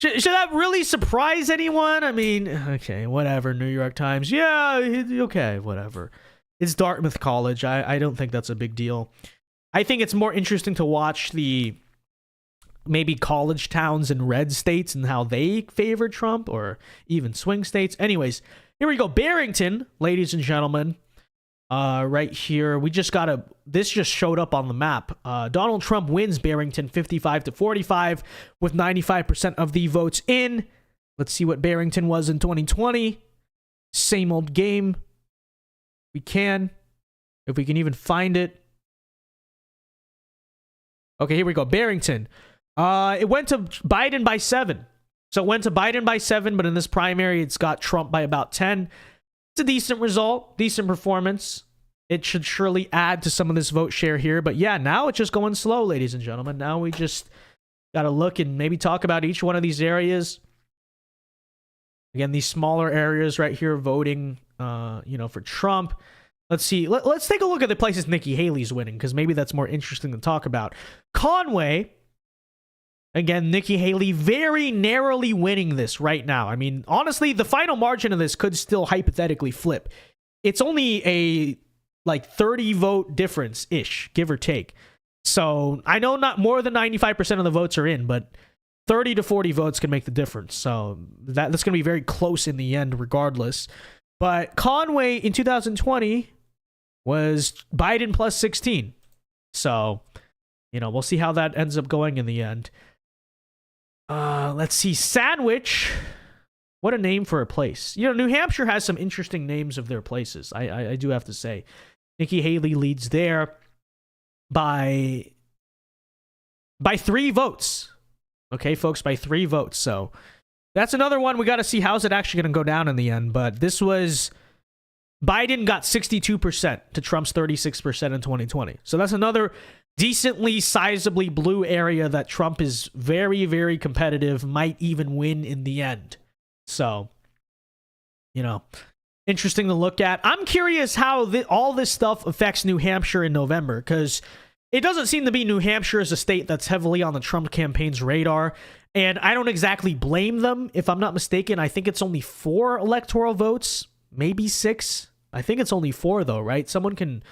A: Should that really surprise anyone? I mean, okay, whatever. New York Times. Yeah, okay, whatever. It's Dartmouth College. I don't think that's a big deal. I think it's more interesting to watch the maybe college towns in red states and how they favor Trump, or even swing states. Anyways, here we go. Barrington, ladies and gentlemen, right here. This just showed up on the map. Donald Trump wins Barrington 55-45 with 95% of the votes in. Let's see what Barrington was in 2020. Same old game. If we can even find it. Okay, here we go. Barrington. It went to Biden by 7. So it went to Biden by 7, but in this primary, it's got Trump by about 10. It's a decent result, decent performance. It should surely add to some of this vote share here. But yeah, now it's just going slow, ladies and gentlemen. Now we just got to look and maybe talk about each one of these areas. Again, these smaller areas right here voting, for Trump. Let's see. Let's take a look at the places Nikki Haley's winning, because maybe that's more interesting to talk about. Conway. Again, Nikki Haley very narrowly winning this right now. I mean, honestly, the final margin of this could still hypothetically flip. It's only a 30 vote difference-ish, give or take. So I know not more than 95% of the votes are in, but 30 to 40 votes can make the difference. So that's going to be very close in the end regardless. But Conway in 2020 was Biden plus 16. So, we'll see how that ends up going in the end. Let's see. Sandwich. What a name for a place. New Hampshire has some interesting names of their places. I do have to say. Nikki Haley leads there by 3 votes. Okay, folks, by 3 votes. So that's another one. We got to see how's it actually going to go down in the end. But this was... Biden got 62% to Trump's 36% in 2020. So that's another decently sizably blue area that Trump is very, very competitive, might even win in the end. So, interesting to look at. I'm curious how all this stuff affects New Hampshire in November, because it doesn't seem to be New Hampshire as a state that's heavily on the Trump campaign's radar. And I don't exactly blame them. If I'm not mistaken, I think it's only 4 electoral votes, maybe 6. I think it's only 4 though, right? Someone can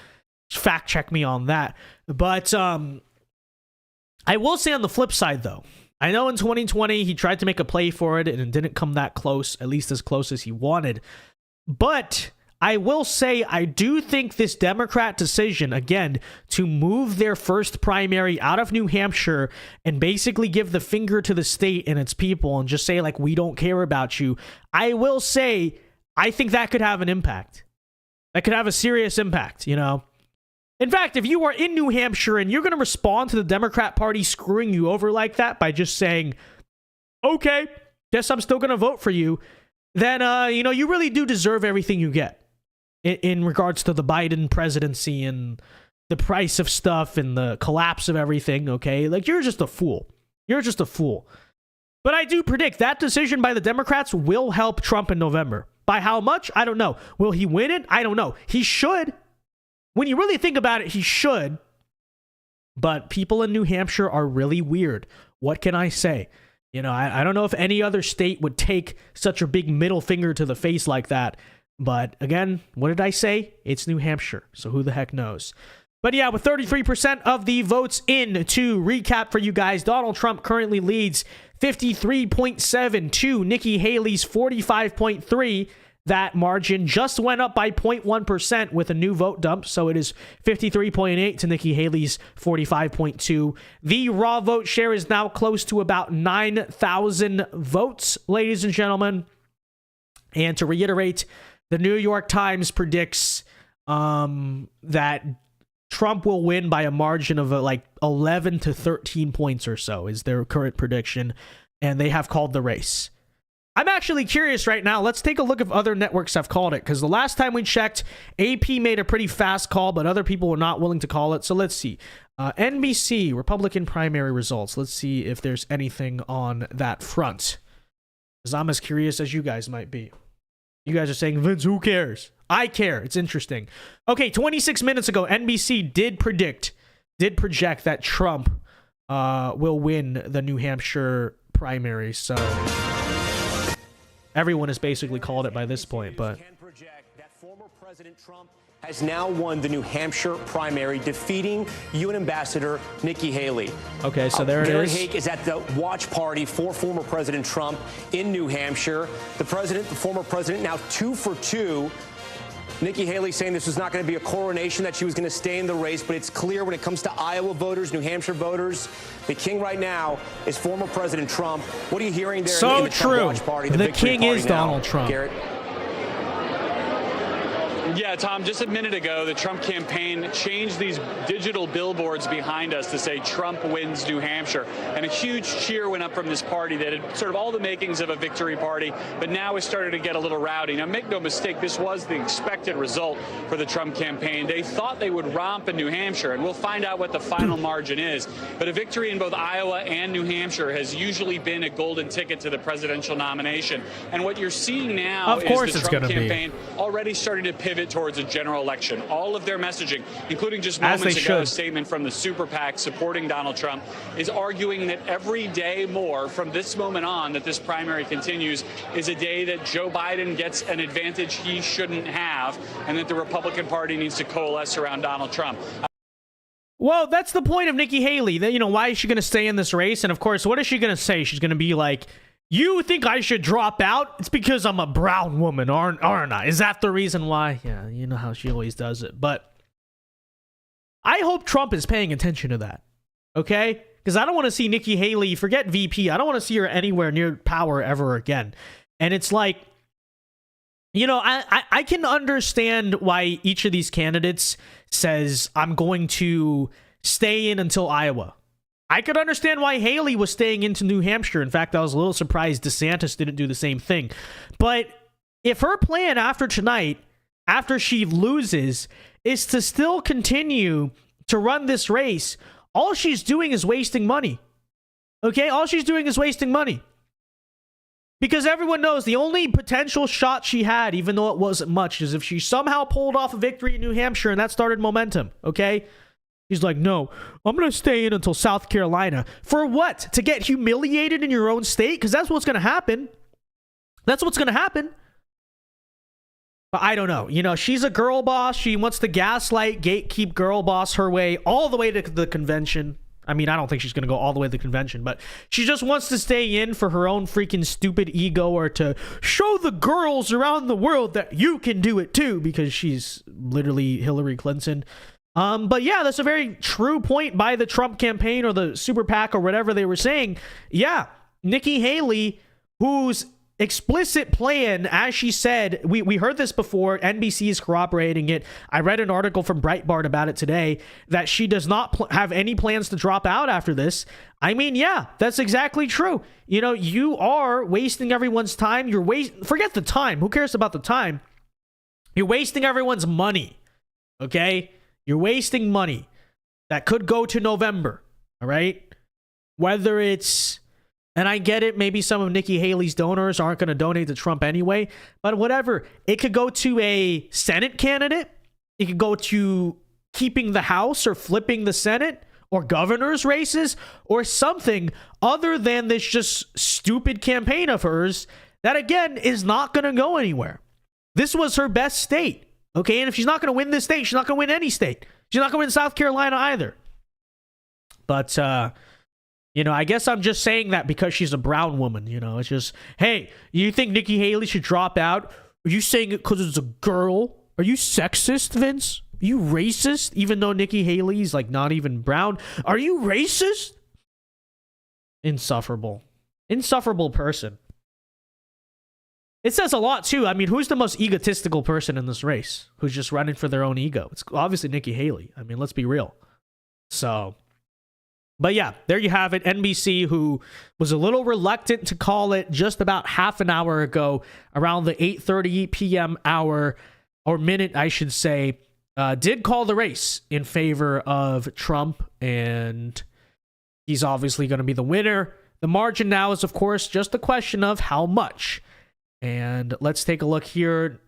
A: fact check me on that. But I will say on the flip side though, I know in 2020 he tried to make a play for it and it didn't come that close, at least as close as he wanted. But I will say I do think this Democrat decision, again, to move their first primary out of New Hampshire and basically give the finger to the state and its people and just say, like, we don't care about you, I will say I think that could have an impact. That could have a serious impact, you know? In fact, if you are in New Hampshire and you're going to respond to the Democrat Party screwing you over like that by just saying, okay, guess I'm still going to vote for you, then, you know, you really do deserve everything you get in regards to the Biden presidency and the price of stuff and the collapse of everything, okay? Like, you're just a fool. You're just a fool. But I do predict that decision by the Democrats will help Trump in November. By how much? I don't know. Will he win it? I don't know. He should. When you really think about it, he should. But people in New Hampshire are really weird. What can I say? You know, I don't know if any other state would take such a big middle finger to the face like that. But again, what did I say? It's New Hampshire, so who the heck knows? But yeah, with 33% of the votes in, to recap for you guys, Donald Trump currently leads 53.7 to Nikki Haley's 45.3. That margin just went up by 0.1% with a new vote dump, so it is 53.8 to Nikki Haley's 45.2. The raw vote share is now close to about 9,000 votes, ladies and gentlemen. And to reiterate, the New York Times predicts that Trump will win by a margin of like 11 to 13 points or so is their current prediction, and they have called the race. I'm actually curious right now. Let's take a look if other networks have called it, because the last time we checked, AP made a pretty fast call, but other people were not willing to call it. So let's see. NBC, Republican primary results. Let's see if there's anything on that front, because I'm as curious as you guys might be. You guys are saying, Vince, who cares? I care. It's interesting. Okay, 26 minutes ago, NBC did project that Trump will win the New Hampshire primary. So everyone has basically called it by this point. But
J: can project that former President Trump has now won the New Hampshire primary, defeating UN Ambassador Nikki Haley.
A: Okay, so there it
J: Gary
A: is.
J: Hake is at the watch party for former President Trump in New Hampshire. The former president, now 2 for 2. Nikki Haley saying this was not going to be a coronation, that she was going to stay in the race, but it's clear when it comes to Iowa voters, New Hampshire voters, the king right now is former President Trump. What are you hearing there in the Trump watch party?
A: The king is Donald Trump.
J: Garrett?
K: Yeah, Tom, just a minute ago, the Trump campaign changed these digital billboards behind us to say Trump wins New Hampshire. And a huge cheer went up from this party that had sort of all the makings of a victory party, but now is starting to get a little rowdy. Now, make no mistake, this was the expected result for the Trump campaign. They thought they would romp in New Hampshire, and we'll find out what the final margin is. But a victory in both Iowa and New Hampshire has usually been a golden ticket to the presidential nomination. And what you're seeing now is the Trump campaign already starting to pivot towards a general election. All of their messaging, including just moments ago, a statement from the super PAC supporting Donald Trump, is arguing that every day more from this moment on that this primary continues is a day that Joe Biden gets an advantage he shouldn't have, and that the Republican Party needs to coalesce around Donald Trump.
A: Well, that's the point of Nikki Haley. That, you know, why is she going to stay in this race? And of course, what is she going to say? She's going to be like, you think I should drop out? It's because I'm a brown woman, aren't I? Is that the reason why? Yeah, you know how she always does it. But I hope Trump is paying attention to that, okay? Because I don't want to see Nikki Haley, forget VP, I don't want to see her anywhere near power ever again. And it's like, you know, I can understand why each of these candidates says, I'm going to stay in until Iowa. I could understand why Haley was staying into New Hampshire. In fact, I was a little surprised DeSantis didn't do the same thing. But if her plan after tonight, after she loses, is to still continue to run this race, all she's doing is wasting money. Okay? All she's doing is wasting money. Because everyone knows the only potential shot she had, even though it wasn't much, is if she somehow pulled off a victory in New Hampshire and that started momentum. Okay? He's like, no, I'm going to stay in until South Carolina. For what? To get humiliated in your own state? Because that's what's going to happen. That's what's going to happen. But I don't know. You know, she's a girl boss. She wants to gaslight, gatekeep girl boss her way all the way to the convention. I mean, I don't think she's going to go all the way to the convention, but she just wants to stay in for her own freaking stupid ego, or to show the girls around the world that you can do it too, because she's literally Hillary Clinton. But yeah, that's a very true point by the Trump campaign, or the super PAC, or whatever they were saying. Yeah, Nikki Haley, whose explicit plan, as she said, we heard this before, NBC is corroborating it. I read an article from Breitbart about it today, that she does not have any plans to drop out after this. I mean, yeah, that's exactly true. You know, you are wasting everyone's time. Forget the time. Who cares about the time? You're wasting everyone's money. Okay? You're wasting money that could go to November. All right? Whether it's, and I get it, maybe some of Nikki Haley's donors aren't going to donate to Trump anyway, but whatever. It could go to a Senate candidate. It could go to keeping the House, or flipping the Senate, or governor's races, or something other than this just stupid campaign of hers that, again, is not going to go anywhere. This was her best state. Okay, and if she's not going to win this state, she's not going to win any state. She's not going to win South Carolina either. But, you know, I guess I'm just saying that because she's a brown woman. You know, it's just, hey, you think Nikki Haley should drop out? Are you saying it because it's a girl? Are you sexist, Vince? Are you racist? Even though Nikki Haley's like not even brown. Are you racist? Insufferable. Insufferable person. It says a lot, too. I mean, who's the most egotistical person in this race? Who's just running for their own ego? It's obviously Nikki Haley. I mean, let's be real. So, but yeah, there you have it. NBC, who was a little reluctant to call it just about half an hour ago, around the 8:30 p.m. hour, or minute, I should say, did call the race in favor of Trump, and he's obviously going to be the winner. The margin now is, of course, just a question of how much. And let's take a look here.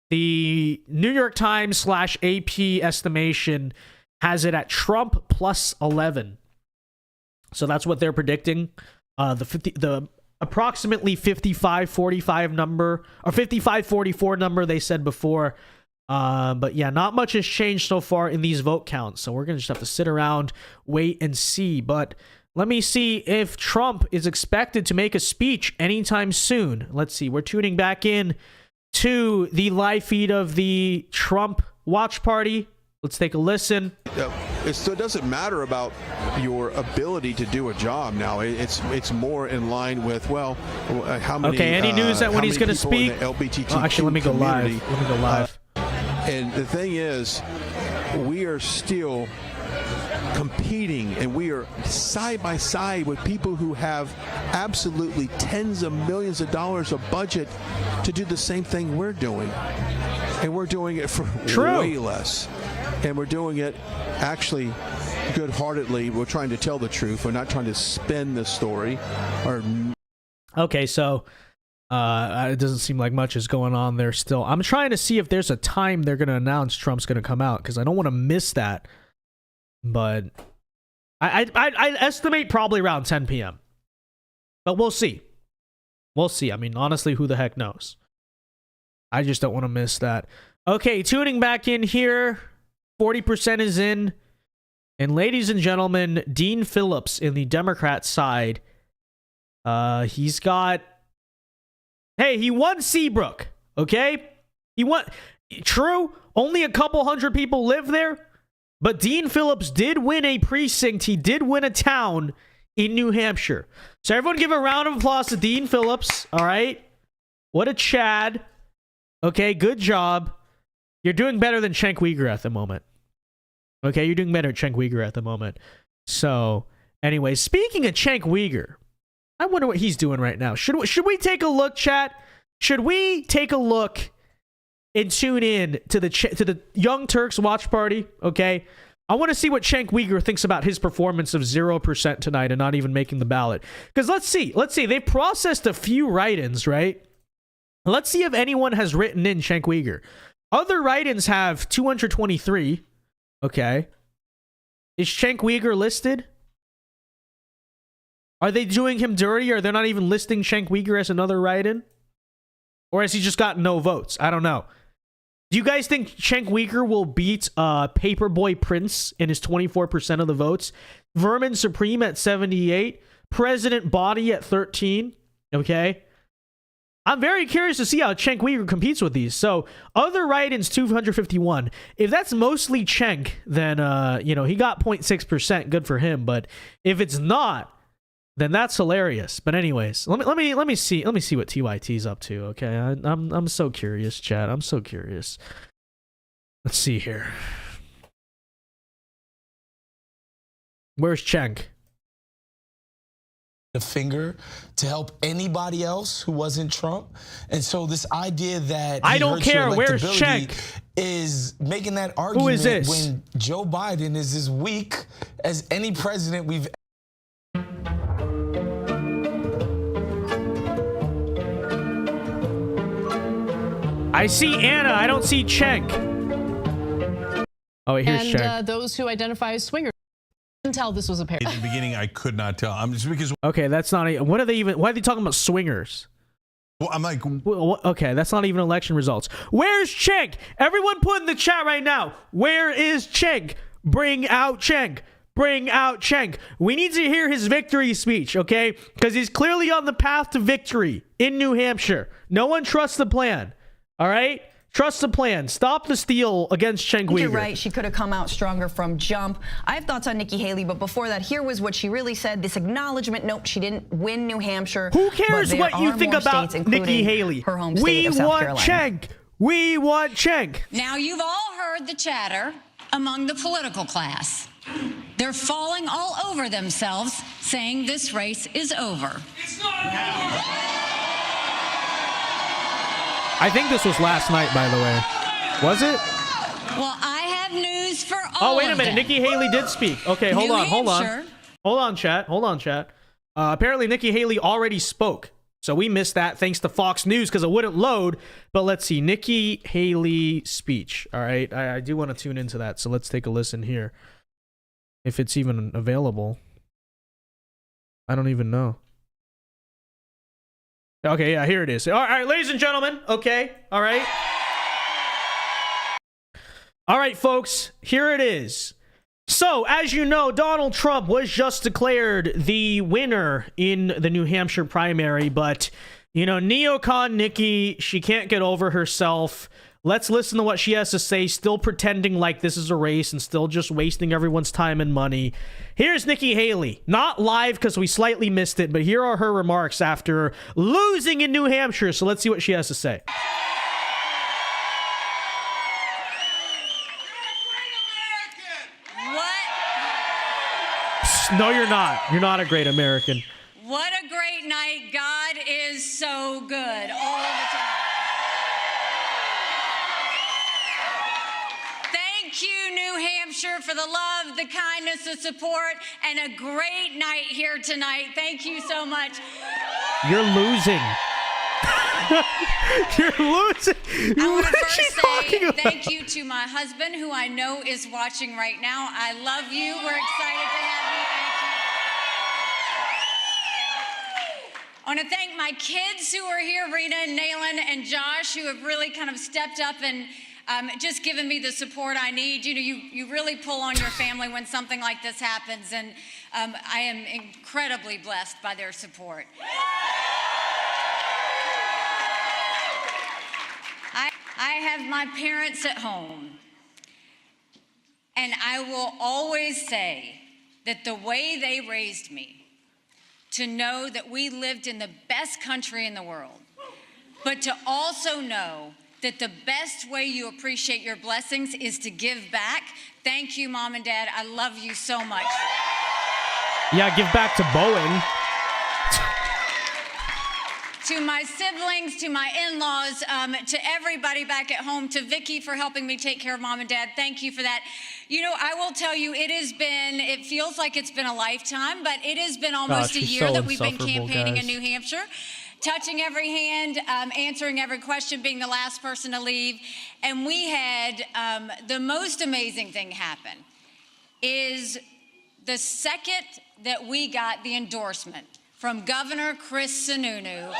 A: The New York Times / AP estimation has it at Trump plus 11. So that's what they're predicting. The approximately 55-45 number, or 55-44 number they said before. But yeah, not much has changed so far in these vote counts. So we're going to just have to sit around, wait and see. But let me see if Trump is expected to make a speech anytime soon. Let's see. We're tuning back in to the live feed of the Trump watch party. Let's take a listen.
E: So it doesn't matter about your ability to do a job now. It's more in line with, well, how many...
A: Okay, any news that when he's going to speak?
E: Actually,
A: let me go live. Let me go live.
E: And the thing is, we are still competing, and we are side by side with people who have absolutely tens of millions of dollars of budget to do the same thing we're doing, and we're doing it for way less, and we're doing it actually good-heartedly. We're trying to tell the truth. We're not trying to spin the story.
A: Okay, so it doesn't seem like much is going on there still. I'm trying to see if there's a time they're going to announce Trump's going to come out, because I don't want to miss that. But I estimate probably around 10 p.m. But we'll see. We'll see. I mean, honestly, who the heck knows? I just don't want to miss that. Okay, tuning back in here. 40% is in. And ladies and gentlemen, Dean Phillips in the Democrat side. He's got... Hey, he won Seabrook. Okay? He won... True, only a couple hundred people live there. But Dean Phillips did win a precinct. He did win a town in New Hampshire. So everyone give a round of applause to Dean Phillips. All right. What a Chad. Okay, good job. You're doing better than Cenk Uygur at the moment. Okay, you're doing better at Cenk Uygur at the moment. So, anyway, speaking of Cenk Uygur, I wonder what he's doing right now. Should we take a look, chat? Should we take a look and tune in to the Young Turks watch party? Okay, I want to see what Cenk Uygur thinks about his performance of 0% tonight and not even making the ballot. Because let's see. They've processed a few write-ins, right? Let's see if anyone has written in Cenk Uygur. Other write-ins have 223. Okay, Is Cenk Uygur listed? Are they doing him dirty, or they're not even listing Cenk Uygur as another write-in? Or has he just got no votes? I don't know. Do you guys think Cenk Uygur will beat Paperboy Prince in his 24% of the votes? Vermin Supreme at 78. President Body at 13. Okay. I'm very curious to see how Cenk Uygur competes with these. So, other write-ins, 251. If that's mostly Cenk, then, he got 0.6%. Good for him. But if it's not, then that's hilarious. But anyways, let me see what TYT's up to. Okay, I'm so curious, chat. I'm so curious. Let's see here. Where's Cenk?
L: A finger to help anybody else who wasn't Trump, and so this idea that
A: I don't care. Where's Cenk?
L: Is making that argument.
A: Who is this?
L: When Joe Biden is as weak as any president we've.
A: I see Anna. I don't see Cenk. Oh, wait, here's Cenk.
M: And those who identify as swingers. Couldn't tell this was a pair.
N: At the beginning, I could not tell. I'm just because.
A: Okay, that's not. What are they even? Why are they talking about swingers?
N: Well, I'm like.
A: Okay, that's not even election results. Where's Cenk? Everyone, put in the chat right now. Where is Cenk? Bring out Cenk. Bring out Cenk. We need to hear his victory speech, okay? Because he's clearly on the path to victory in New Hampshire. No one trusts the plan. All right. Trust the plan. Stop the steal against Cenk Uygur.
O: You're right. She could have come out stronger from jump. I have thoughts on Nikki Haley, but before that, here was what she really said. This acknowledgement, nope, she didn't win New Hampshire.
A: Who cares what you think about Nikki Haley?
O: Her home state of South Carolina.
A: Cenk. We want Cenk.
P: Now, you've all heard the chatter among the political class. They're falling all over themselves, saying this race is over. It's not over!
A: I think this was last night, by the way. Was it?
P: Well, I have news for all of them.
A: Oh, wait a minute. Nikki Haley did speak. Okay, hold on. Hold on, chat. Apparently, Nikki Haley already spoke. So we missed that thanks to Fox News because it wouldn't load. But let's see. Nikki Haley speech. All right. I do want to tune into that. So let's take a listen here. If it's even available. I don't even know. Okay, yeah, here it is. All right, ladies and gentlemen. Okay, all right. All right, folks, here it is. So, as you know, Donald Trump was just declared the winner in the New Hampshire primary, but, neocon Nikki, she can't get over herself. Let's listen to what she has to say, still pretending like this is a race and still just wasting everyone's time and money. Here's Nikki Haley. Not live because we slightly missed it, but here are her remarks after losing in New Hampshire. So let's see what she has to say.
P: What?
A: No, you're not. You're not a great American.
P: What a great night. God is so good all the time. Thank you, New Hampshire, for the love, the kindness, the support, and a great night here tonight. Thank you so much.
A: You're losing. You're losing.
P: I want to first say thank you to my husband, who I know is watching right now. I love you. We're excited to have you. Thank you. I want to thank my kids who are here, Rita and Naylan and Josh, who have really kind of stepped up and just given me the support I need. You really pull on your family when something like this happens, and I am incredibly blessed by their support. I have my parents at home, and I will always say that the way they raised me, to know that we lived in the best country in the world, but to also know that the best way you appreciate your blessings is to give back. Thank you, Mom and Dad. I love you so much.
A: Yeah, give back to Boeing.
P: To my siblings, to my in-laws, to everybody back at home, to Vicky for helping me take care of Mom and Dad. Thank you for that. I will tell you, it feels like it's been a lifetime, but it has been almost a year that we've been campaigning in New Hampshire. Touching every hand, answering every question, being the last person to leave. And we had the most amazing thing happen is the second that we got the endorsement from Governor Chris Sununu,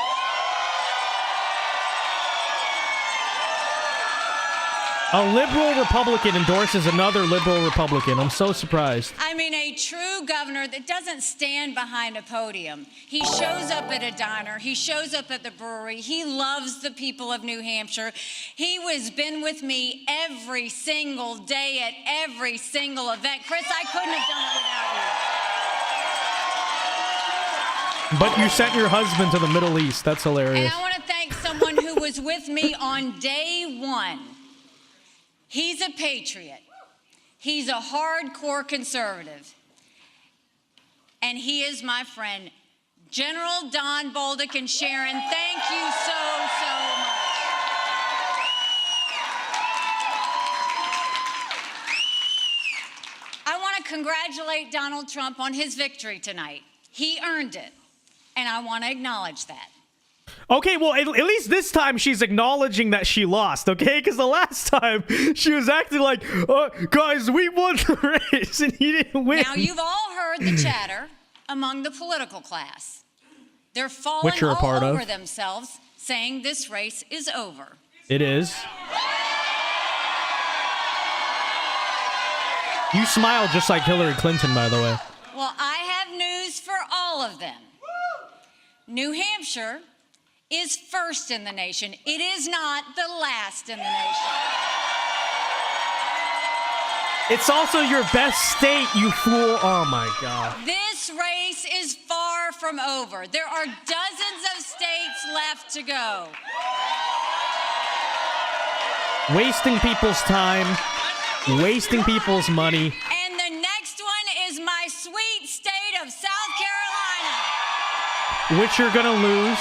A: a liberal Republican endorses another liberal Republican. I'm so surprised.
P: I mean, a true governor that doesn't stand behind a podium. He shows up at a diner. He shows up at the brewery. He loves the people of New Hampshire. He has been with me every single day at every single event. Chris, I couldn't have done it without you.
A: But you sent your husband to the Middle East. That's hilarious.
P: And I want to thank someone who was with me on day one. He's a patriot. He's a hardcore conservative. And he is my friend, General Don Bolduc. And Sharon, thank you so much. I want to congratulate Donald Trump on his victory tonight. He earned it, and I want to acknowledge that.
A: Okay, well, at least this time she's acknowledging that she lost, okay? Because the last time she was acting like, guys, we won the race and he didn't win.
P: Now, you've all heard the chatter among the political class. They're falling all over themselves, saying this race is over.
A: It is. You smile just like Hillary Clinton, by the way.
P: Well, I have news for all of them. New Hampshire is first in the nation. It is not the last in the nation.
A: It's also your best state, you fool. Oh, my God.
P: This race is far from over. There are dozens of states left to go.
A: Wasting people's time, wasting people's money.
P: And the next one is my sweet state of South Carolina,
A: Which you're going to lose.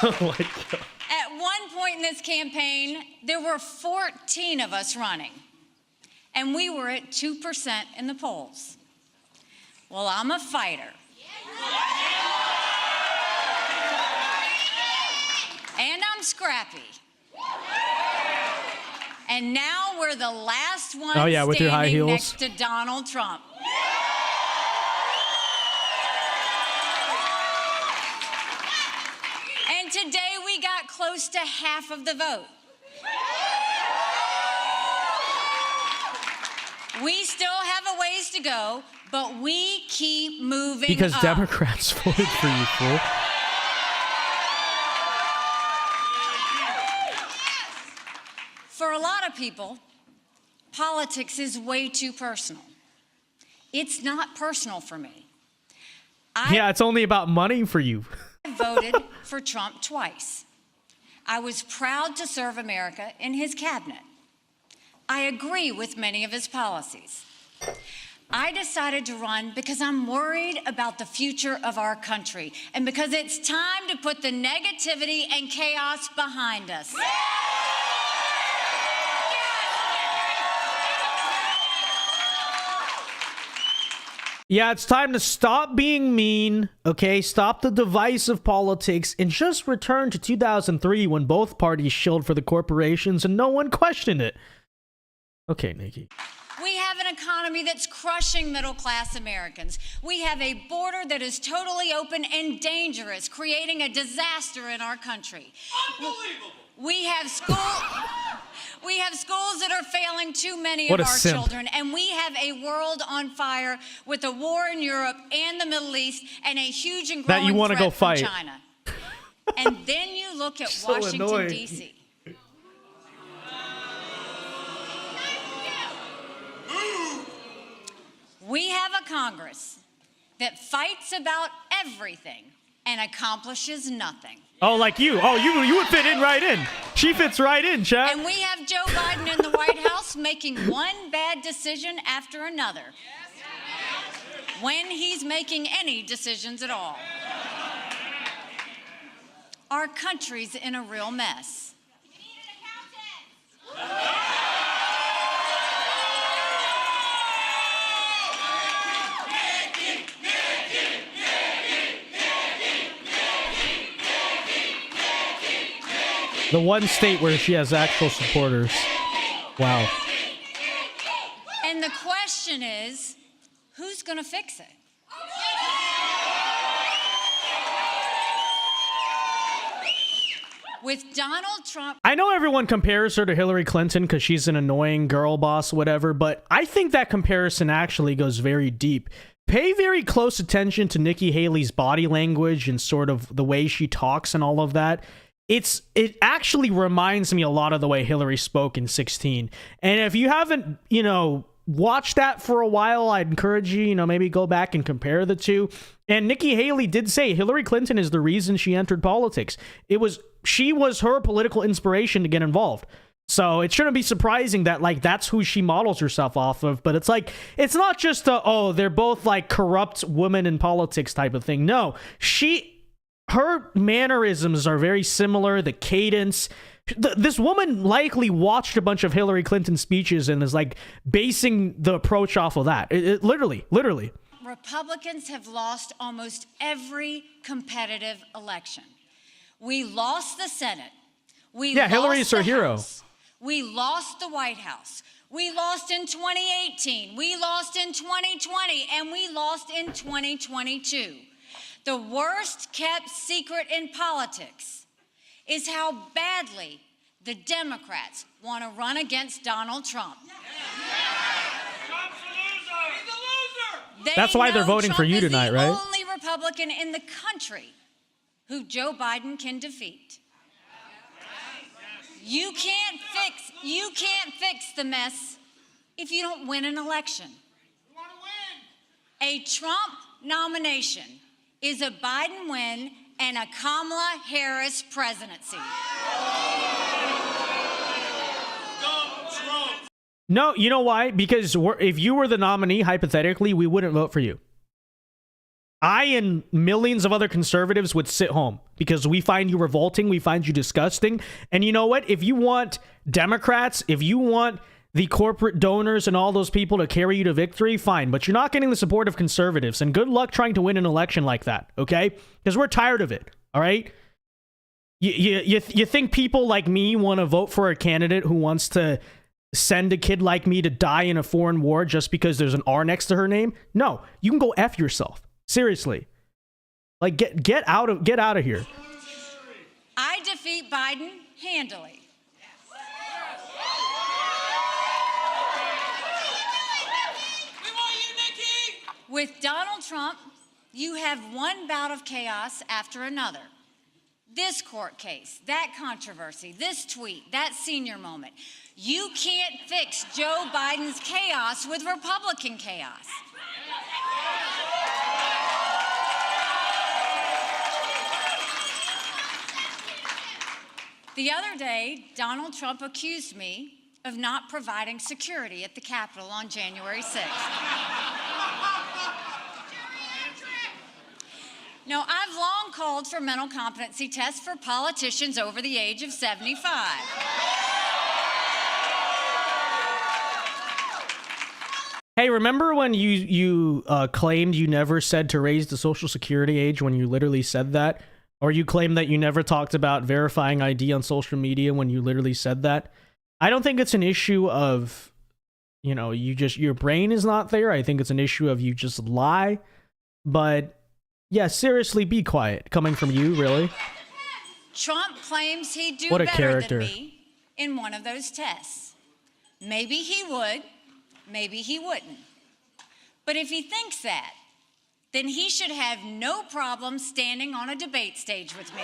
A: Oh, my God.
P: At one point in this campaign, there were 14 of us running, and we were at 2% in the polls. Well, I'm a fighter. And I'm scrappy. And now we're the last ones
A: with your high
P: standing
A: heels.
P: next to Donald Trump. And today we got close to half of the vote. We still have a ways to go, but we keep moving
A: Because
P: up.
A: Democrats voted for you, fool.
P: For a lot of people, politics is way too personal. It's not personal for me.
A: Yeah, it's only about money for you.
P: I voted for Trump twice. I was proud to serve America in his cabinet. I agree with many of his policies. I decided to run because I'm worried about the future of our country and because it's time to put the negativity and chaos behind us.
A: Yeah, it's time to stop being mean, okay? Stop the divisive politics and just return to 2003 when both parties shilled for the corporations and no one questioned it. Okay, Nikki.
P: We have an economy that's crushing middle-class Americans. We have a border that is totally open and dangerous, creating a disaster in our country. Unbelievable! We have schools that are failing too many of our children, and we have a world on fire with a war in Europe and the Middle East and a huge and growing
A: That you want to
P: threat
A: go fight.
P: from China. And then you look at Washington, D.C. We have a Congress that fights about everything and accomplishes nothing.
A: Oh, like you. Oh, you would fit in right in. She fits right in, Chad.
P: And we have Joe Biden in the White House making one bad decision after another. When he's making any decisions at all. Our country's in a real mess.
A: The one state where she has actual supporters. Wow.
P: And the the question is, who's going to fix it? With Donald Trump.
A: I know everyone compares her to Hillary Clinton because she's an annoying girl boss, whatever, but I think that comparison actually goes very deep. Pay very close attention to Nikki Haley's body language and sort of the way she talks and all of that. It actually reminds me a lot of the way Hillary spoke in 2016. And if you haven't, watched that for a while, I'd encourage you, maybe go back and compare the two. And Nikki Haley did say Hillary Clinton is the reason she entered politics. She was her political inspiration to get involved. So it shouldn't be surprising that that's who she models herself off of. But it's it's not just they're both corrupt women in politics type of thing. No, her mannerisms are very similar. The cadence. This woman likely watched a bunch of Hillary Clinton speeches and is basing the approach off of that. Literally.
P: Republicans have lost almost every competitive election. We lost the Senate.
A: Hillary is her hero.
P: We lost the White House. We lost in 2018. We lost in 2020. And we lost in 2022. The worst kept secret in politics is how badly the Democrats want to run against Donald Trump.
A: That's why they're voting for you tonight, right?
P: The only Republican in the country who Joe Biden can defeat. You can't fix the mess if you don't win an election. A Trump nomination is a Biden win and a Kamala Harris presidency.
A: No, you know why? Because if you were the nominee, hypothetically, we wouldn't vote for you. I and millions of other conservatives would sit home because we find you revolting, we find you disgusting. And you know what? If you want Democrats, if you want the corporate donors and all those people to carry you to victory, fine. But you're not getting the support of conservatives. And good luck trying to win an election like that, okay? Because we're tired of it, all right? You think people like me want to vote for a candidate who wants to send a kid like me to die in a foreign war just because there's an R next to her name? No, you can go F yourself. Seriously. Get out of here.
P: I defeat Biden handily. With Donald Trump, you have one bout of chaos after another. This court case, that controversy, this tweet, that senior moment. You can't fix Joe Biden's chaos with Republican chaos. The other day, Donald Trump accused me of not providing security at the Capitol on January 6th. Now, I've long called for mental competency tests for politicians over the age of 75.
A: Hey, remember when you claimed you never said to raise the Social Security age when you literally said that? Or you claimed that you never talked about verifying ID on social media when you literally said that? I don't think it's an issue of, your brain is not there. I think it's an issue of you just lie. But yeah, seriously, be quiet. Coming from you, really?
P: Trump claims he'd do
A: What a
P: better
A: character.
P: than me in one of those tests. Maybe he would, maybe he wouldn't. But if he thinks that, then he should have no problem standing on a debate stage with me.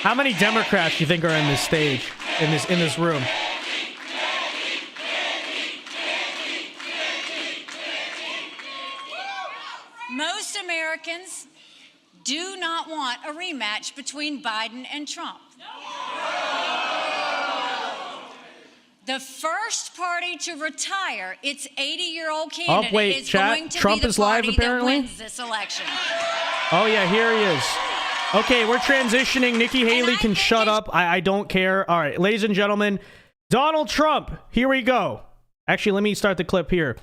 A: How many Democrats do you think are in this stage, in this room?
P: Most Americans do not want a rematch between Biden and Trump. The first party to retire its 80-year-old candidate is going to
A: Trump
P: be the
A: is live,
P: party
A: apparently?
P: that wins this election.
A: Oh yeah, here he is. Okay, we're transitioning. Nikki Haley can shut up. I don't care. All right, ladies and gentlemen, Donald Trump. Here we go. Actually, let me start the clip here.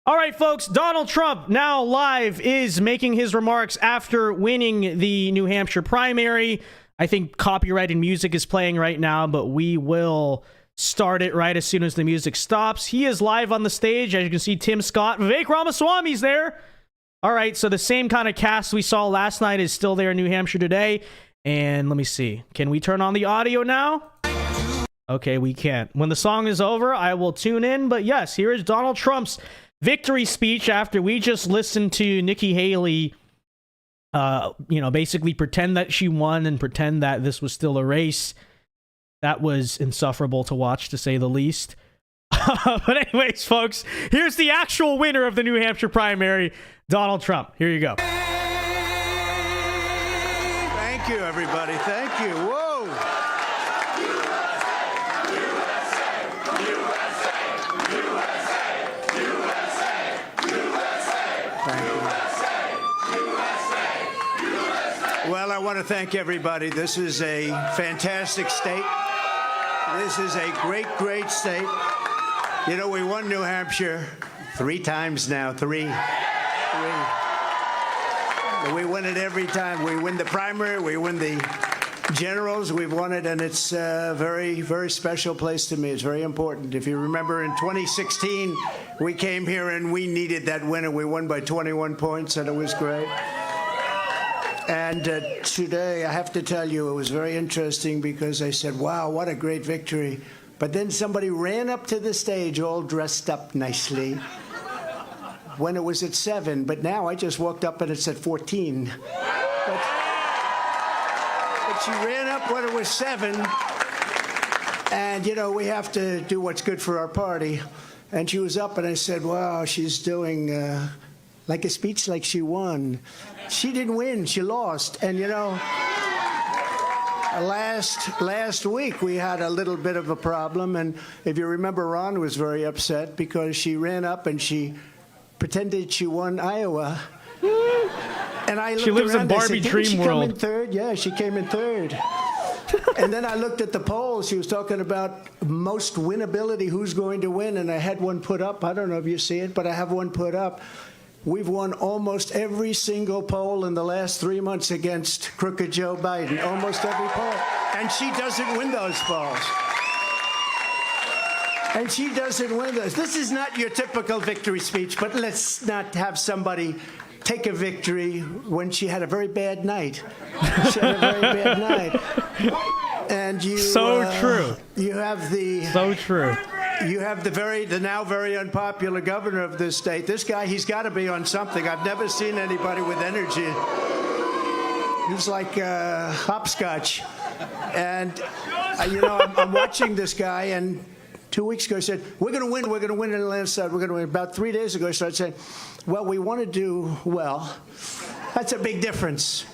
A: All right, folks. Donald Trump, now live, is making his remarks after winning the New Hampshire primary. I think copyrighted music is playing right now, but we will start it right as soon as the music stops. He is live on the stage. As you can see, Tim Scott, Vivek Ramaswamy's there. All right, so the same kind of cast we saw last night is still there in New Hampshire today. And let me see. Can we turn on the audio now? Okay, we can't. When the song is over, I will tune in. But yes, here is Donald Trump's victory speech after we just listened to Nikki Haley, basically pretend that she won and pretend that this was still a race. That was insufferable to watch, to say the least. But anyways, folks, here's the actual winner of the New Hampshire primary, Donald Trump. Here you go.
G: Thank you, everybody. Thank you. Whoa. Well, I want to thank everybody. This is a fantastic state. This is a great, great state. You know, we won New Hampshire 3 times now. Three. We win it every time. We win the primary. We win the generals. We've won it, and it's a very, very special place to me. It's very important. If you remember, in 2016, we came here and we needed that win, and we won by 21 points, and it was great. And today, I have to tell you, it was very interesting because I said, wow, what a great victory. But then somebody ran up to the stage all dressed up nicely when it was at 7. But now I just walked up and it's at 14. But she ran up when it was 7. And, you know, we have to do what's good for our party. And she was up and I said, wow, she's doing like a speech like she won. She didn't win, she lost. And you know, last week we had a little bit of a problem, and if you remember, Ron was very upset because she ran up and she pretended she won Iowa. And I looked
A: she lives
G: around,
A: in Barbie Dream
G: she
A: World.
G: Come in third? Yeah, she came in third. And then I looked at the polls. She was talking about most winnability, who's going to win, and I had one put up. I don't know if you see it, but I have one put up. We've won almost every single poll in the last 3 months against crooked Joe Biden. Almost every poll. And she doesn't win those polls. And she doesn't win those. This is not your typical victory speech, but let's not have somebody take a victory when she had a very bad night. She had a very bad night. And you...
A: true.
G: You have the...
A: So true.
G: You have the now very unpopular governor of this state. This guy, he's got to be on something. I've never seen anybody with energy. He's like hopscotch. And, I'm watching this guy, and 2 weeks ago he said, we're going to win in the landslide, we're going to win. About 3 days ago he started saying, well, we want to do well. That's a big difference.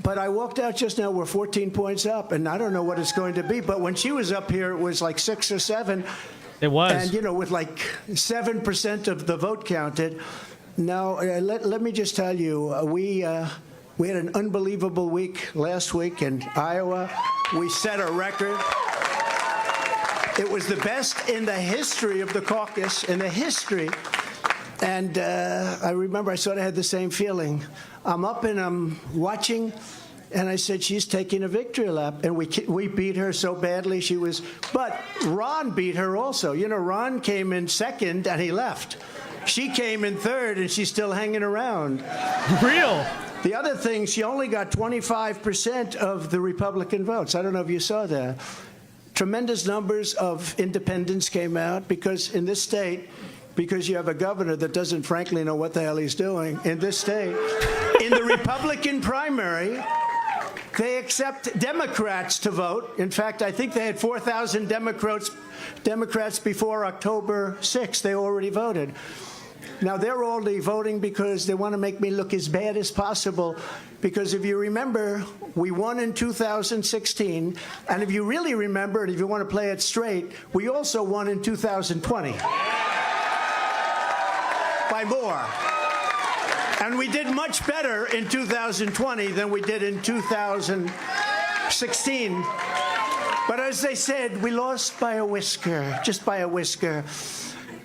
G: But I walked out just now, we're 14 points up, and I don't know what it's going to be. But when she was up here, it was like 6 or 7.
A: It was.
G: And, with like 7% of the vote counted. Now, let me just tell you, we had an unbelievable week last week in Iowa. We set a record. It was the best in the history of the caucus, in the history. And I remember I sort of had the same feeling. I'm up and I'm watching, and I said, she's taking a victory lap. And we beat her so badly, but Ron beat her also. Ron came in second and he left. She came in third and she's still hanging around.
A: Real.
G: The other thing, she only got 25% of the Republican votes. I don't know if you saw that. Tremendous numbers of independents came out because in this state, because you have a governor that doesn't frankly know what the hell he's doing in this state. In the Republican primary, they accept Democrats to vote. In fact, I think they had 4,000 Democrats before October 6th. They already voted. Now, they're only voting because they want to make me look as bad as possible. Because if you remember, we won in 2016. And if you really remember, and if you want to play it straight, we also won in 2020. By more. And we did much better in 2020 than we did in 2016. But as they said, we lost by a whisker, just by a whisker.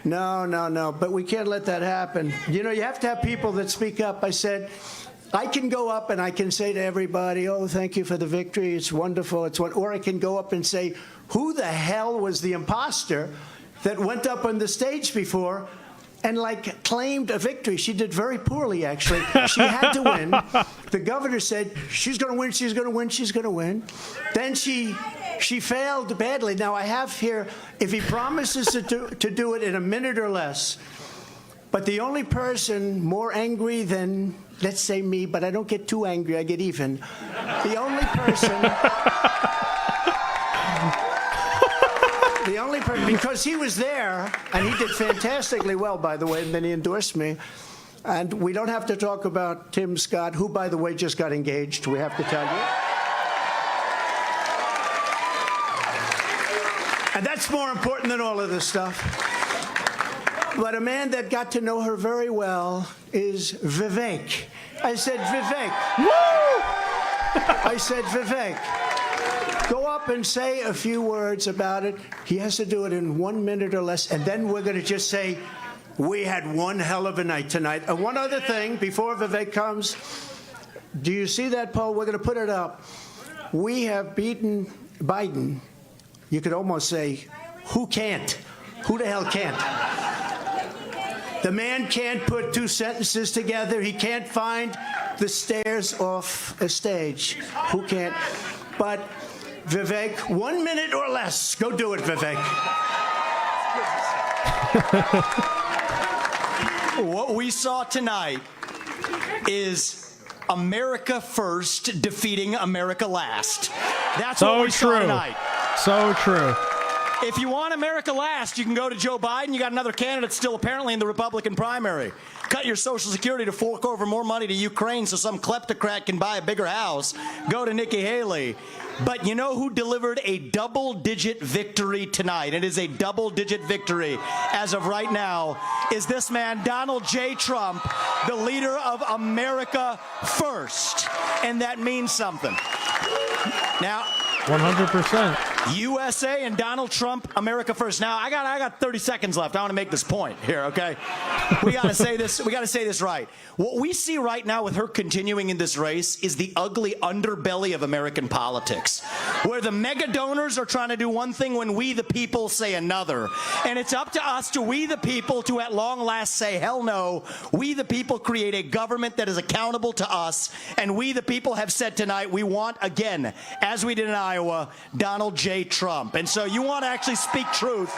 G: No. But we can't let that happen. You know, you have to have people that speak up. I said, I can go up and I can say to everybody, oh, thank you for the victory. It's wonderful. Or I can go up and say, who the hell was the imposter that went up on the stage before and like claimed a victory? She did very poorly, actually. She had to win. The governor said, she's going to win, she's going to win, she's going to win. Then she failed badly. Now I have here, if he promises to do it in a minute or less, but the only person more angry than, let's say me, but I don't get too angry, I get even. The only person, because he was there, and he did fantastically well, by the way, and then he endorsed me. And we don't have to talk about Tim Scott, who, by the way, just got engaged, we have to tell you. And that's more important than all of this stuff. But a man that got to know her very well is Vivek. I said, Vivek. Woo! I said, Vivek, go up and say a few words about it. He has to do it in 1 minute or less, and then we're going to just say, we had one hell of a night tonight. And one other thing, before Vivek comes, do you see that poll? We're going to put it up. We have beaten Biden. You could almost say, who can't? Who the hell can't? The man can't put two sentences together. He can't find the stairs off a stage. Who can't? But Vivek, 1 minute or less. Go do it, Vivek.
Q: What we saw tonight is America first defeating America last. That's what we saw tonight.
A: So true.
Q: If you want America last, you can go to Joe Biden. You got another candidate still apparently in the Republican primary. Cut your Social Security to fork over more money to Ukraine so some kleptocrat can buy a bigger house. Go to Nikki Haley. But you know who delivered a double-digit victory tonight? It is a double-digit victory as of right now, is this man, Donald J. Trump, the leader of America First. And that means something. Now,
A: 100%.
Q: USA and Donald Trump, America First. Now, I got 30 seconds left. I want to make this point here, okay? We got to say this. We got to say this right. What we see right now with her continuing in this race is the ugly underbelly of American politics, where the mega donors are trying to do one thing when we, the people, say another. And it's up to us, to we, the people, to at long last say, hell no. We, the people, create a government that is accountable to us. And we, the people, have said tonight we want, again, as we did in Iowa, Donald J. Trump. And so you want to actually speak truth.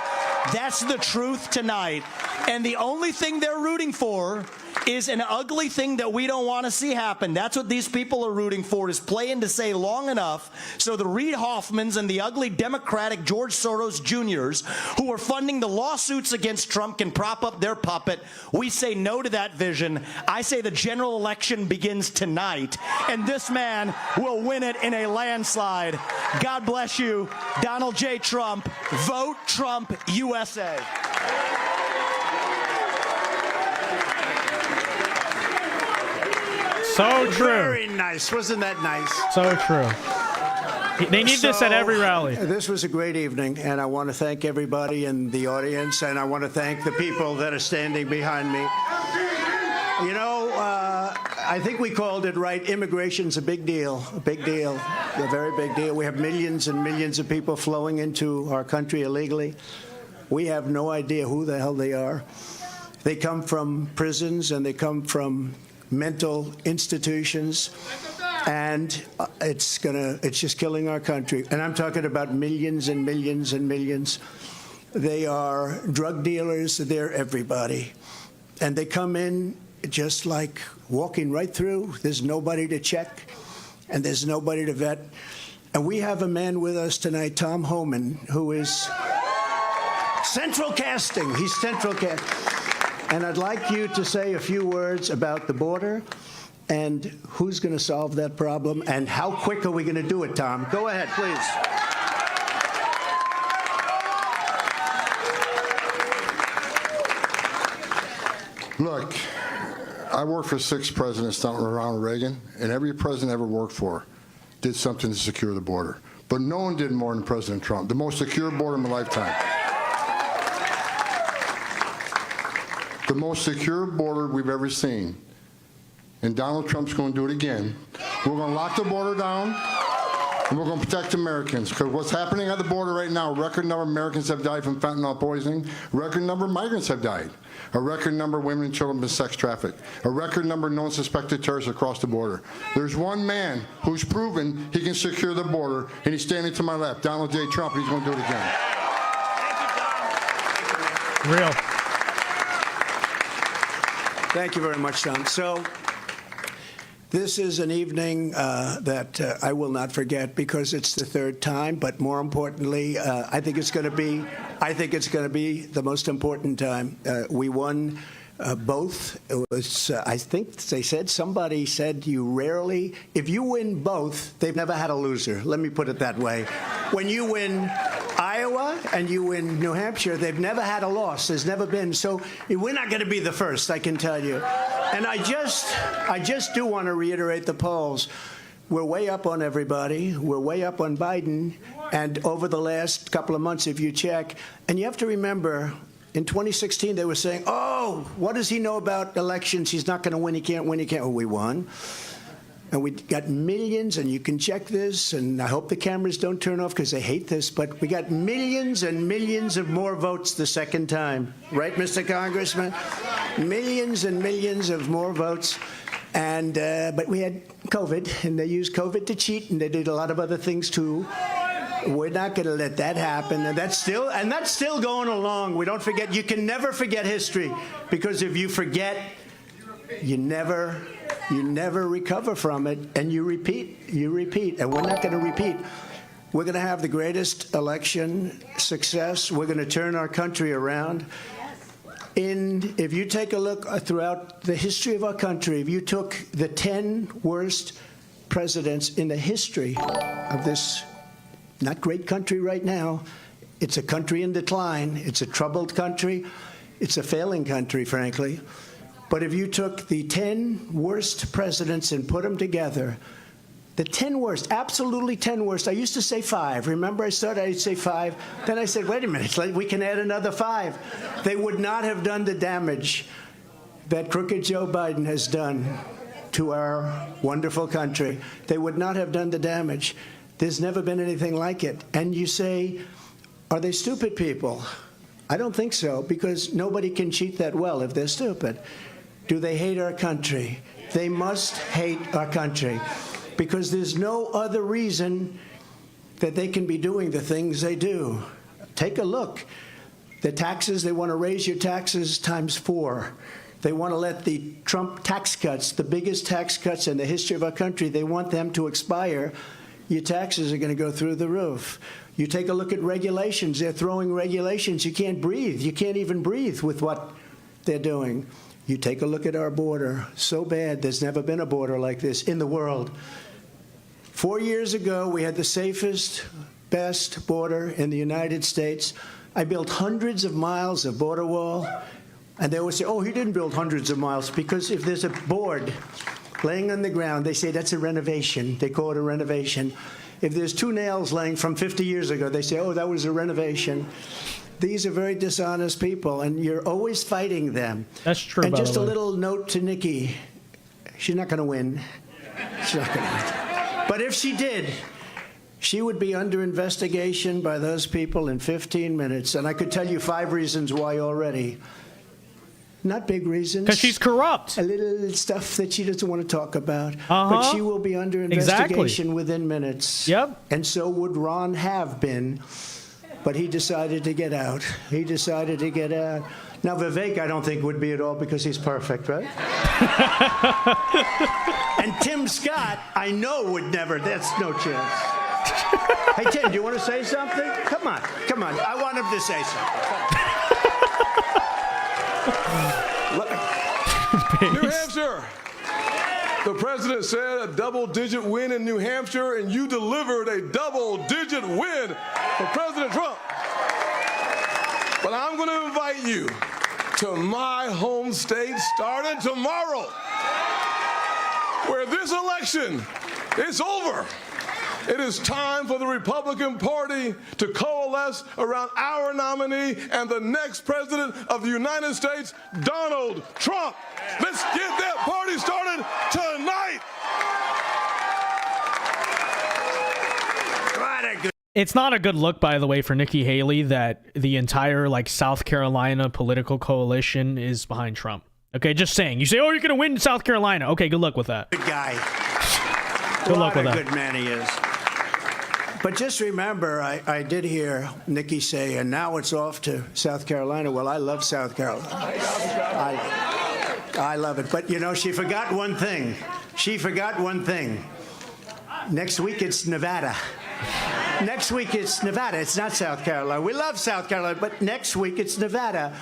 Q: That's the truth tonight. And the only thing they're rooting for is an ugly thing that we don't want to see happen. That's what these people are rooting for, is playing to say long enough so the Reid Hoffmans and the ugly Democratic George Soros Jr.'s who are funding the lawsuits against Trump can prop up their puppet. We say no to that vision. I say the general election begins tonight, and this man will win it in a landslide. God bless you, Donald J. Trump. Vote Trump, USA.
A: So true.
G: Very nice. Wasn't that nice?
A: So true. They need this at every rally.
G: This was a great evening, and I want to thank everybody in the audience, and I want to thank the people that are standing behind me. You know, I think we called it right. Immigration's a big deal, a very big deal. We have millions and millions of people flowing into our country illegally. We have no idea who the hell they are. They come from prisons, and they come from mental institutions, and it's just killing our country. And I'm talking about millions and millions and millions. They are drug dealers. They're everybody, and they come in just like walking right through. There's nobody to check, and there's nobody to vet. And we have a man with us tonight, Tom Homan, who is central casting. He's central casting. And I'd like you to say a few words about the border and who's going to solve that problem and how quick are we going to do it, Tom? Go ahead, please.
R: Look, I worked for 6 presidents, Ronald Reagan, and every president I ever worked for did something to secure the border. but no one did more than President Trump. The most secure border in my lifetime. The most secure border we've ever seen. And Donald Trump's going to do it again. We're going to lock the border down, and we're going to protect Americans. Because what's happening at the border right now, a record number of Americans have died from fentanyl poisoning. A record number of migrants have died. A record number of women and children have been sex trafficked. A record number of known suspected terrorists across the border. There's one man who's proven he can secure the border, and he's standing to my left, Donald J. Trump, and he's going to do it again.
A: Real.
G: Thank you very much, Tom. So this is an evening that I will not forget because it's the third time. But more importantly, I think it's going to be the most important time. We won both. It was, I think somebody said you rarely, if you win both, they've never had a loser. Let me put it that way. When you win Iowa and you win New Hampshire, they've never had a loss. There's never been. So we're not going to be the first, I can tell you. And I just do want to reiterate the polls. We're way up on everybody. We're way up on Biden. And over the last couple of months, if you check, and you have to remember, in 2016, they were saying, oh, what does he know about elections? He's not going to win. He can't win. He can't. Well, we won. And we got millions, and you can check this, and I hope the cameras don't turn off because they hate this, but we got millions and millions of more votes the second time. Right, Mr. Congressman? Millions and millions of more votes. And but we had COVID, and they used COVID to cheat, and they did a lot of other things, too. We're not going to let that happen, and that's still going along. We don't forget. You can never forget history, because if you forget, you never recover from it, and you repeat, and we're not going to repeat. We're going to have the greatest election success. We're going to turn our country around. If you take a look throughout the history of our country, if you took the 10 worst presidents in the history of this not great country right now, it's a country in decline, it's a troubled country, it's a failing country, frankly. But if you took the 10 worst presidents and put them together, the 10 worst, absolutely 10 worst. I used to say 5. Remember, I'd say 5. Then I said, wait a minute, we can add another 5. They would not have done the damage that crooked Joe Biden has done to our wonderful country. They would not have done the damage. There's never been anything like it. And you say, are they stupid people? I don't think so, because nobody can cheat that well if they're stupid. Do they hate our country? They must hate our country, because there's no other reason that they can be doing the things they do. Take a look. The taxes, they want to raise your taxes times 4. They want to let the Trump tax cuts, the biggest tax cuts in the history of our country, they want them to expire. Your taxes are going to go through the roof. You take a look at regulations. They're throwing regulations. You can't breathe. You can't even breathe with what they're doing. You take a look at our border. So bad. There's never been a border like this in the world. 4 years ago, we had the safest, best border in the United States. I built hundreds of miles of border wall. And they always say, oh, he didn't build hundreds of miles, because if there's a board laying on the ground, they say that's a renovation. They call it a renovation. If there's 2 nails laying from 50 years ago, they say, oh, that was a renovation. These are very dishonest people, and you're always fighting them.
A: That's true.
G: And just a little note to Nikki. She's not going to win. She's not going to win. But if she did, she would be under investigation by those people in 15 minutes. And I could tell you 5 reasons why already. Not big reasons.
A: Because she's corrupt.
G: A little stuff that she doesn't want to talk about. But she will be under investigation within minutes.
A: Yep.
G: And so would Ron have been. But he decided to get out. He decided to get out. Now, Vivek, I don't think would be at all, because he's perfect, right? And Tim Scott, I know would never. That's no chance. Hey, Tim, do you want to say something? Come on. Come on. I want him to say something.
H: New Hampshire. The president said a double-digit win in New Hampshire, and you delivered a double-digit win for President Trump. But I'm going to invite you to my home state starting tomorrow, where this election is over. It is time for the Republican Party to coalesce around our nominee and the next president of the United States, Donald Trump. Let's get that party started tonight.
A: It's not a good look, by the way, for Nikki Haley that the entire South Carolina political coalition is behind Trump. Okay, just saying. You say, oh, you're going to win South Carolina. Okay, good luck with that.
G: Good guy.
A: Good luck with
G: What
A: that.
G: a good man he is. But just remember, I did hear Nikki say, and now it's off to South Carolina. Well, I love South Carolina. I love it. But, she forgot one thing. Next week, it's Nevada. Next week, it's Nevada. It's not South Carolina. We love South Carolina, but next week, it's Nevada.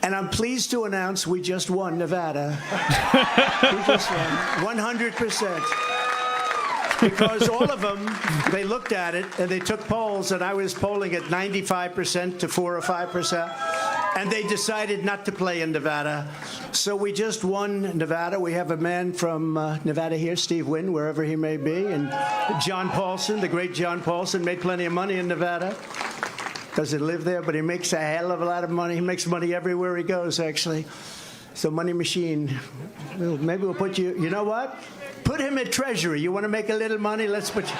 G: And I'm pleased to announce we just won Nevada. We just won 100%. Because all of them, they looked at it and they took polls, and I was polling at 95% to 4 or 5%, and they decided not to play in Nevada. So we just won Nevada. We have a man from Nevada here, Steve Wynn, wherever he may be, and John Paulson, the great John Paulson, made plenty of money in Nevada. Doesn't live there, but he makes a hell of a lot of money. He makes money everywhere he goes, actually. So money machine. Well, maybe we'll put you know what? Put him at Treasury. You want to make a little money? Let's put you.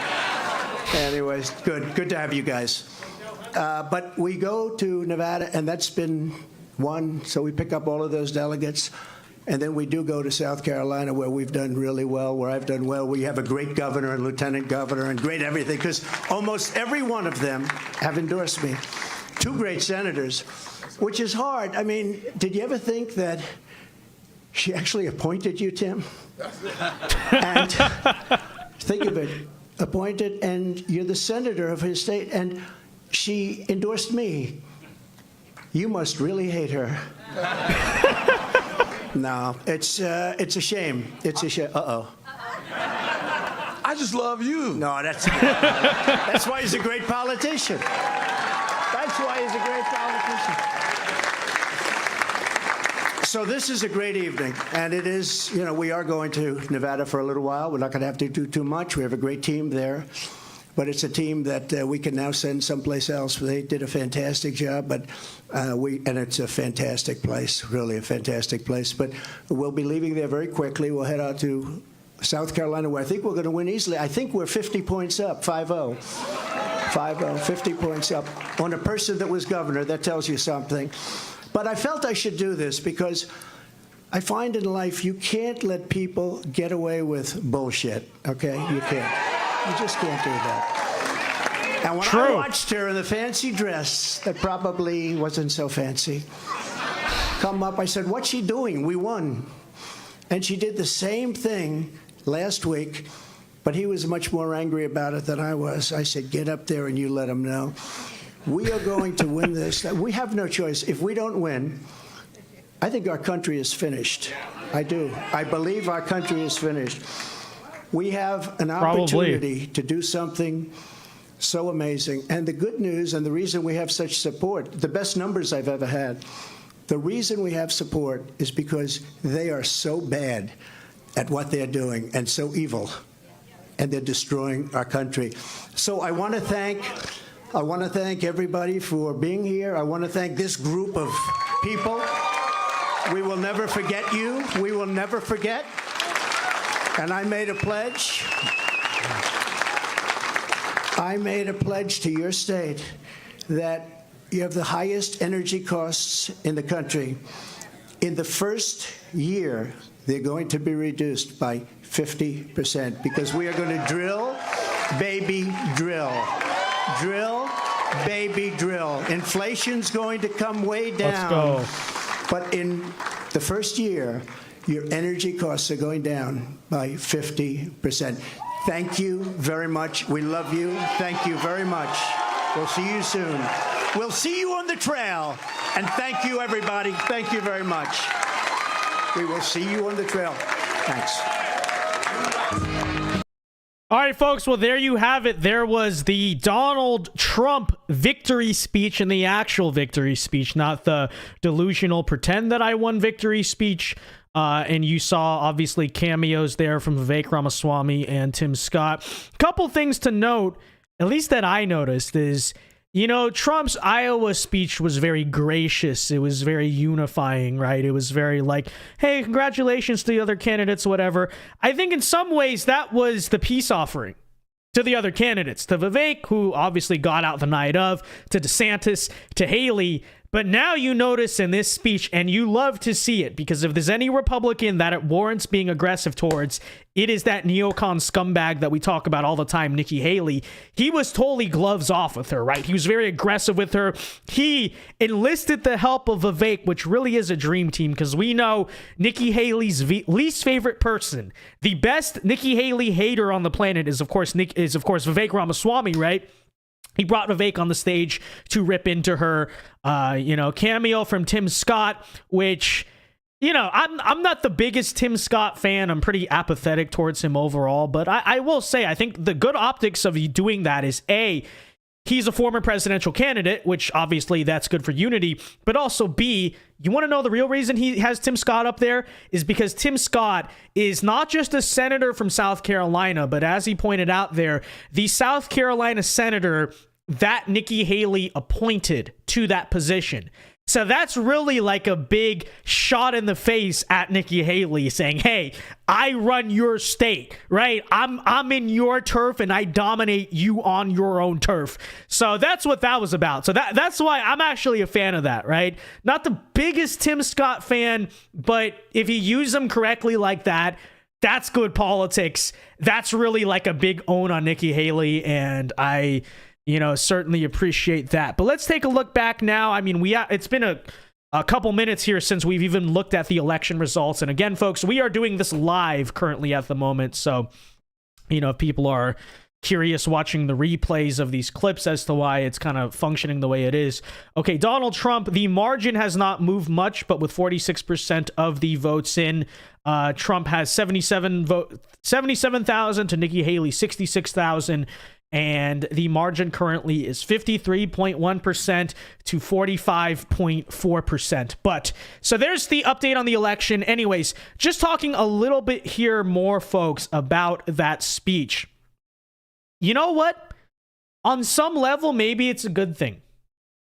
G: Anyways, good to have you guys. But we go to Nevada, and that's been won. So we pick up all of those delegates. And then we do go to South Carolina, where we've done really well, where I've done well. We have a great governor and lieutenant governor and great everything, because almost every one of them have endorsed me. 2 great senators, which is hard. I mean, did you ever think that she actually appointed you, Tim? And think of it, appointed, and you're the senator of his state, and she endorsed me. You must really hate her. No, it's a shame. It's a shame. Uh-oh.
H: I just love you.
G: No, that's why he's a great politician. That's why he's a great politician. So this is a great evening, and it is, we are going to Nevada for a little while. We're not going to have to do too much. We have a great team there. But it's a team that we can now send someplace else. They did a fantastic job, but and it's a fantastic place, really a fantastic place. But we'll be leaving there very quickly. We'll head out to South Carolina, where I think we're going to win easily. I think we're 50 points up, 5-0. 5-0, 50 points up on a person that was governor. That tells you something. But I felt I should do this because I find in life you can't let people get away with bullshit, okay? You can't. You just can't do that. And when I watched her in the fancy dress that probably wasn't so fancy come up, I said, what's she doing? We won. And she did the same thing last week, but he was much more angry about it than I was. I said, get up there and you let him know. We are going to win this. We have no choice. If we don't win, I think our country is finished. I do. I believe our country is finished. We have an opportunity to do something so amazing. And the good news, and the reason we have such support, the best numbers I've ever had, the reason we have support is because they are so bad at what they're doing and so evil, and they're destroying our country. So I want to thank everybody for being here. I want to thank this group of people. We will never forget you. We will never forget. And I made a pledge. I made a pledge to your state that you have the highest energy costs in the country. In the first year, they're going to be reduced by 50% because we are going to drill, baby, drill. Drill, baby, drill. Inflation's going to come way down.
A: Let's go.
G: But in the first year, your energy costs are going down by 50%. Thank you very much. We love you. Thank you very much. We'll see you soon. We'll see you on the trail. And thank you, everybody. Thank you very much. We will see you on the trail. Thanks.
A: All right, folks. Well, there you have it. There was the Donald Trump victory speech and the actual victory speech, not the delusional pretend that I won victory speech. And you saw, obviously, cameos there from Vivek Ramaswamy and Tim Scott. Couple things to note, at least that I noticed, is, you know, Trump's Iowa speech was very gracious. It was very unifying, right? It was very like, hey, congratulations to the other candidates, whatever. I think in some ways that was the peace offering to the other candidates, to Vivek, who obviously got out the night of, to DeSantis, to Haley. But now you notice in this speech, and you love to see it, because if there's any Republican that it warrants being aggressive towards, it is that neocon scumbag that we talk about all the time, Nikki Haley. He was totally gloves off with her, right? He was very aggressive with her. He enlisted the help of Vivek, which really is a dream team, because we know Nikki Haley's least favorite person, the best Nikki Haley hater on the planet, is of course Vivek Ramaswamy, right? He brought Vivek on the stage to rip into her, cameo from Tim Scott, which, you know, I'm not the biggest Tim Scott fan. I'm pretty apathetic towards him overall. But I will say, I think the good optics of you doing that is, A, he's a former presidential candidate, which obviously that's good for unity. But also, B, you want to know the real reason he has Tim Scott up there is because Tim Scott is not just a senator from South Carolina, but as he pointed out there, the South Carolina senator that Nikki Haley appointed to that position. So that's really like a big shot in the face at Nikki Haley, saying, hey, I run your state, right? I'm in your turf and I dominate you on your own turf. So that's what that was about. So that's why I'm actually a fan of that, right? Not the biggest Tim Scott fan, but if you use him correctly like that, that's good politics. That's really like a big own on Nikki Haley, and I certainly appreciate that. But let's take a look back now. I mean, it's been a couple minutes here since we've even looked at the election results. And again, folks, we are doing this live currently at the moment. So, if people are curious watching the replays of these clips as to why it's kind of functioning the way it is. Okay, Donald Trump, the margin has not moved much, but with 46% of the votes in, Trump has 77,000 to Nikki Haley 66,000. And the margin currently is 53.1% to 45.4%. But so there's the update on the election. Anyways, just talking a little bit here more, folks, about that speech. You know what? On some level, maybe it's a good thing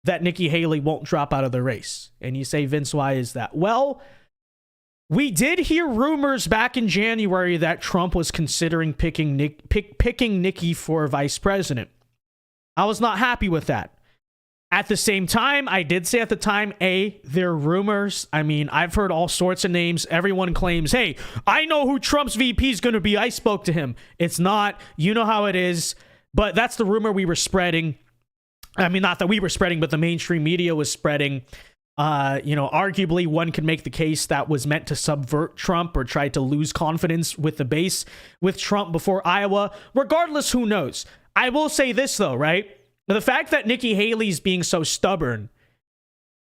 A: that Nikki Haley won't drop out of the race. And you say, Vince, why is that? Well, we did hear rumors back in January that Trump was considering picking Nikki for vice president. I was not happy with that. At the same time, I did say at the time, they're rumors. I mean, I've heard all sorts of names. Everyone claims, hey, I know who Trump's VP is going to be. I spoke to him. It's not. You know how it is. But that's the rumor we were spreading. I mean, not that we were spreading, but the mainstream media was spreading. Arguably one could make the case that was meant to subvert Trump or try to lose confidence with the base with Trump before Iowa. Regardless, who knows? I will say this, though, right? The fact that Nikki Haley's being so stubborn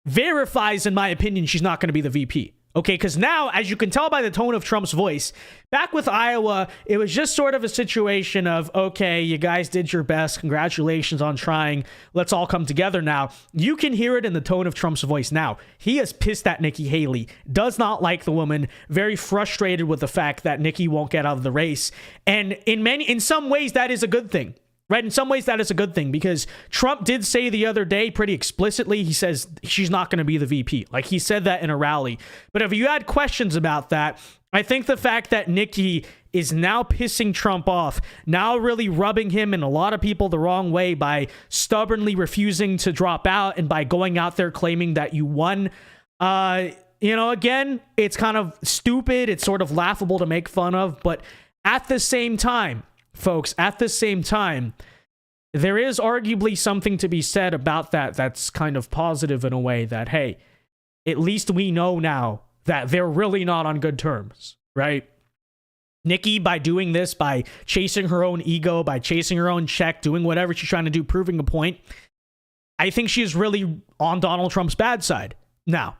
A: verifies, in my opinion, she's not going to be the VP. Okay, because now, as you can tell by the tone of Trump's voice, back with Iowa, it was just sort of a situation of, okay, you guys did your best. Congratulations on trying. Let's all come together now. You can hear it in the tone of Trump's voice now. He is pissed at Nikki Haley, does not like the woman, very frustrated with the fact that Nikki won't get out of the race. And in some ways, that is a good thing. Right? In some ways, that is a good thing, because Trump did say the other day pretty explicitly, he says she's not going to be the VP. Like, he said that in a rally. But if you had questions about that, I think the fact that Nikki is now pissing Trump off, now really rubbing him and a lot of people the wrong way by stubbornly refusing to drop out and by going out there claiming that you won, again, it's kind of stupid. It's sort of laughable to make fun of. But at the same time, folks, there is arguably something to be said about that that's kind of positive in a way that, hey, at least we know now that they're really not on good terms, right? Nikki, by doing this, by chasing her own ego, by chasing her own check, doing whatever she's trying to do, proving a point, I think she's really on Donald Trump's bad side now.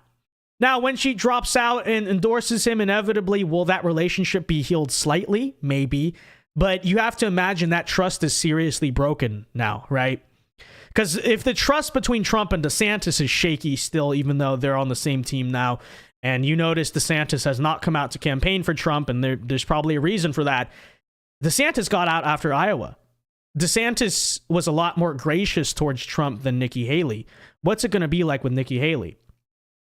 A: Now, when she drops out and endorses him, inevitably, will that relationship be healed slightly? Maybe. But you have to imagine that trust is seriously broken now, right? Because if the trust between Trump and DeSantis is shaky still, even though they're on the same team now, And you notice DeSantis has not come out to campaign for Trump, and there's probably a reason for that. DeSantis got out after Iowa. DeSantis was a lot more gracious towards Trump than Nikki Haley. What's it going to be like with Nikki Haley?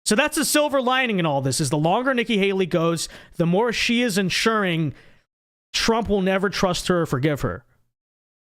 A: So that's the silver lining in all this, is the longer Nikki Haley goes, the more she is ensuring Trump will never trust her or forgive her,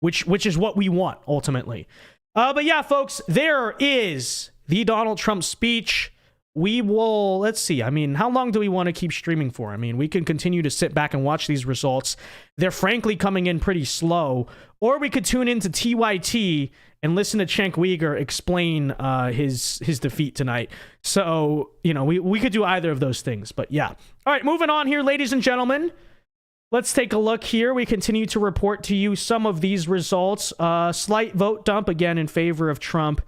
A: which is what we want, ultimately. But yeah, folks, there is the Donald Trump speech. We will, let's see, I mean, how long do we want to keep streaming for? I mean, we can continue to sit back and watch these results. They're frankly coming in pretty slow. Or we could tune into TYT and listen to Cenk Uygur explain his defeat tonight. So, you know, we could do either of those things, but yeah. All right, moving on here, ladies and gentlemen. Let's take a look here. We continue to report to you some of these results. Slight vote dump again in favor of Trump.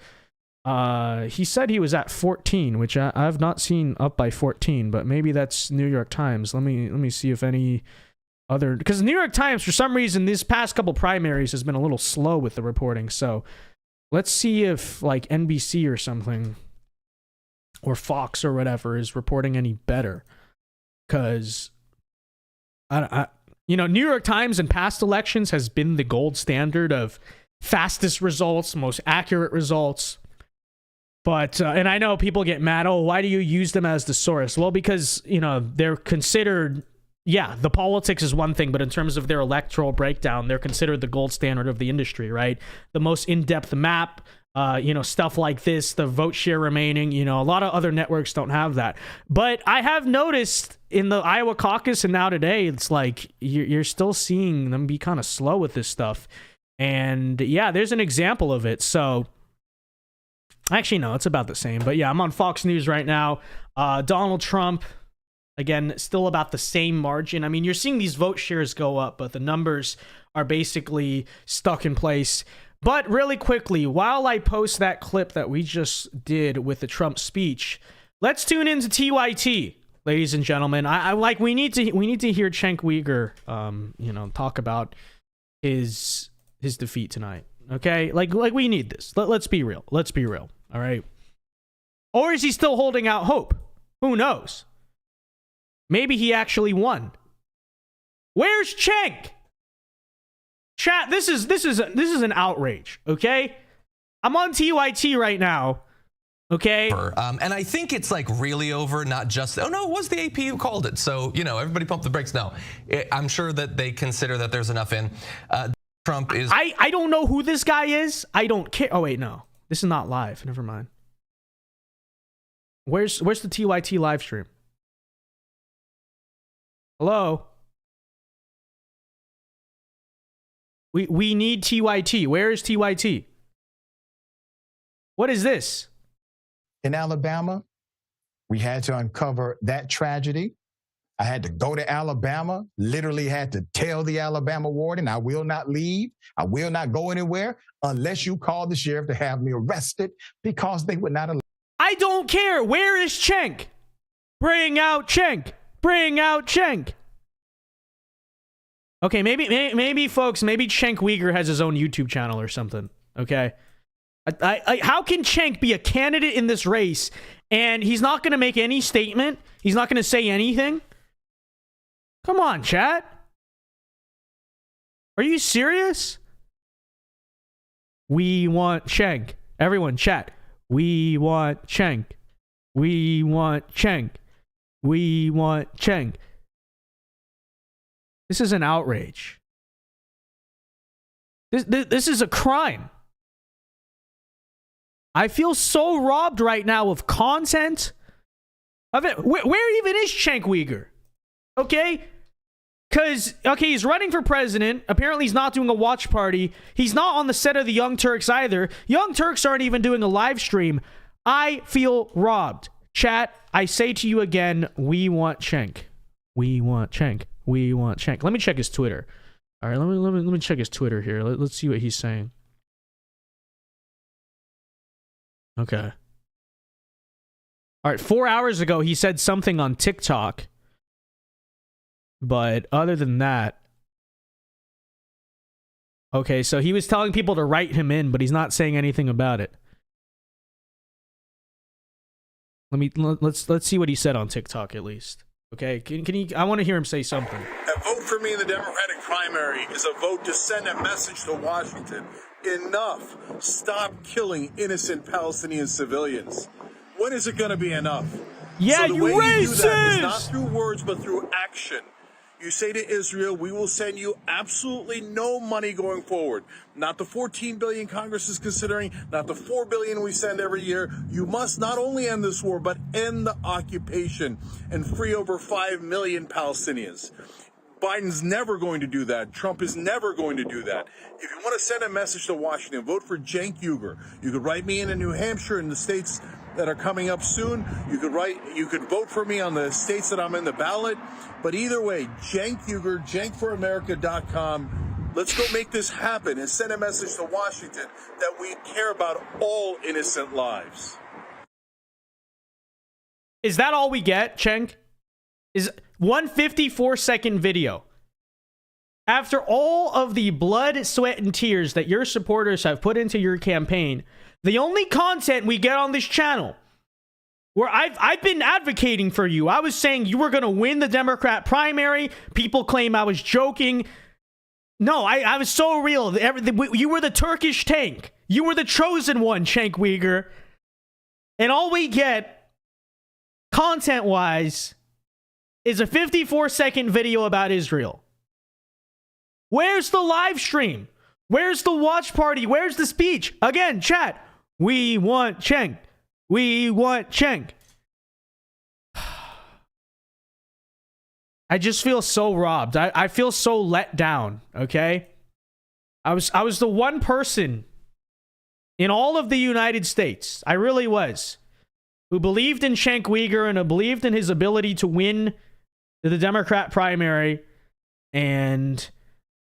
A: He said he was at 14, which I've not seen up by 14, but maybe that's New York Times. Let me see if any other, because New York Times, for some reason, these past couple primaries has been a little slow with the reporting. So let's see if like NBC or something, or Fox or whatever, is reporting any better. Because you know, New York Times in past elections has been the gold standard of fastest results, most accurate results. But, and I know people get mad, oh, why do you use them as the source? Well, because, you know, they're considered, yeah, the politics is one thing, but in terms of their electoral breakdown, they're considered the gold standard of the industry, right? The most in-depth map, you know, stuff like this, the vote share remaining, you know, a lot of other networks don't have that. But I have noticed in the Iowa caucus and now today, it's like you're still seeing them be kind of slow with this stuff. And yeah, there's an example of it. So actually, no, it's about the same. But yeah, I'm on Fox News right now. Donald Trump, again, still about the same margin. I mean, you're seeing these vote shares go up, but the numbers are basically stuck in place. But really quickly, while I post that clip that we just did with the Trump speech, let's tune into TYT, ladies and gentlemen. I like, we need to hear Cenk Uygur, you know, talk about his defeat tonight. Okay, like we need this. Let's be real. Let's be real. All right. Or is he still holding out hope? Who knows? Maybe he actually won. Where's Cenk? Chat, this is an outrage, okay? I'm on TYT right now, okay?
S: And I think it's like really over, not just, oh no, it was the AP who called it. So, you know, everybody pump the brakes. No, I'm sure that they consider that there's enough in. Trump is...
A: I don't know who this guy is. I don't care. Oh, wait, no. This is not live. Never mind. Where's the TYT live stream? Hello? We need TYT. Where is TYT? What is this?
T: In Alabama, we had to uncover that tragedy. I had to go to Alabama, literally had to tell the Alabama warden, I will not leave. I will not go anywhere unless you call the sheriff to have me arrested, because they would not allow.
A: I don't care. Where is Cenk? Bring out Cenk. Bring out Cenk. Okay, maybe folks, maybe Cenk Uygur has his own YouTube channel or something. Okay. How can Cenk be a candidate in this race and he's not going to make any statement? He's not going to say anything? Come on, chat. Are you serious? We want Cenk. Everyone, chat. We want Cenk. We want Cenk. We want Cenk. This is an outrage. This is a crime. I feel so robbed right now of content. Of it. Where even is Cenk Uygur? Okay? Because, okay, he's running for president. Apparently he's not doing a watch party. He's not on the set of the Young Turks either. Young Turks aren't even doing a live stream. I feel robbed. Chat, I say to you again, we want Cenk. We want Cenk. We want Cenk. Let me check his Twitter. All right, let me check his Twitter here. Let's see what he's saying. Okay. All right, 4 hours ago, he said something on TikTok. But other than that... Okay, so he was telling people to write him in, but he's not saying anything about it. Let's see what he said on TikTok at least. Okay, can he? I want to hear him say something.
U: A vote for me in the Democratic primary is a vote to send a message to Washington. Enough. Stop killing innocent Palestinian civilians. When is it going to be enough?
A: Yeah,
U: so the
A: you
U: way
A: racist!
U: You do that is not through words, but through action. You say to Israel, we will send you absolutely no money going forward. Not the $14 billion Congress is considering, not the $4 billion we send every year. You must not only end this war, but end the occupation and free over 5 million Palestinians. Biden's never going to do that. Trump is never going to do that. If you want to send a message to Washington, vote for Cenk Uygur. You could write me in New Hampshire and the states that are coming up soon. You could vote for me on the states that I'm in the ballot. But either way, Cenk Uygur, cenkforamerica.com. Let's go make this happen and send a message to Washington that we care about all innocent lives.
A: Is that all we get, Cenk? Is 154-second video. After all of the blood, sweat, and tears that your supporters have put into your campaign, the only content we get on this channel, where I've been advocating for you. I was saying you were going to win the Democrat primary. People claim I was joking. No, I was so real. You were the Turkish tank. You were the chosen one, Cenk Uygur. And all we get, content-wise, is a 54-second video about Israel. Where's the live stream? Where's the watch party? Where's the speech? Again, chat. We want Cenk. We want Cenk. I just feel so robbed. I feel so let down, okay? I was the one person in all of the United States, I really was, who believed in Cenk Uygur and who believed in his ability to win the Democrat primary, and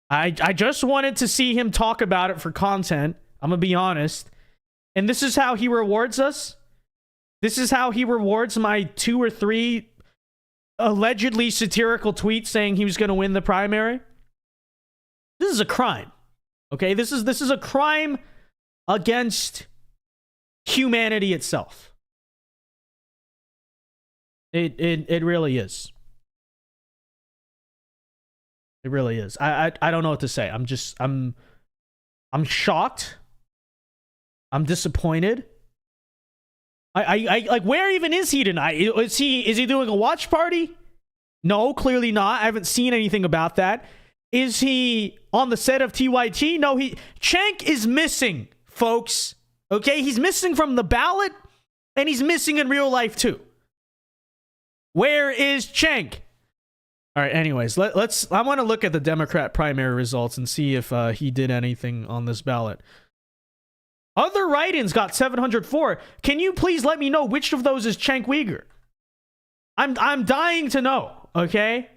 A: I just wanted to see him talk about it for content. I'm gonna be honest. And this is how he rewards us. This is how he rewards my 2 or 3 allegedly satirical tweets saying he was going to win the primary. This is a crime. Okay, this is a crime against humanity itself. It really is. It really is. I don't know what to say. I'm shocked. I'm disappointed. I like, where even is he tonight? Is he doing a watch party? No, clearly not. I haven't seen anything about that. Is he on the set of TYT? No, Cenk is missing, folks. Okay, he's missing from the ballot, and he's missing in real life too. Where is Cenk? All right, anyways, I want to look at the Democrat primary results and see if he did anything on this ballot. Other write-ins got 704. Can you please let me know which of those is Cenk Uygur? I'm dying to know, okay?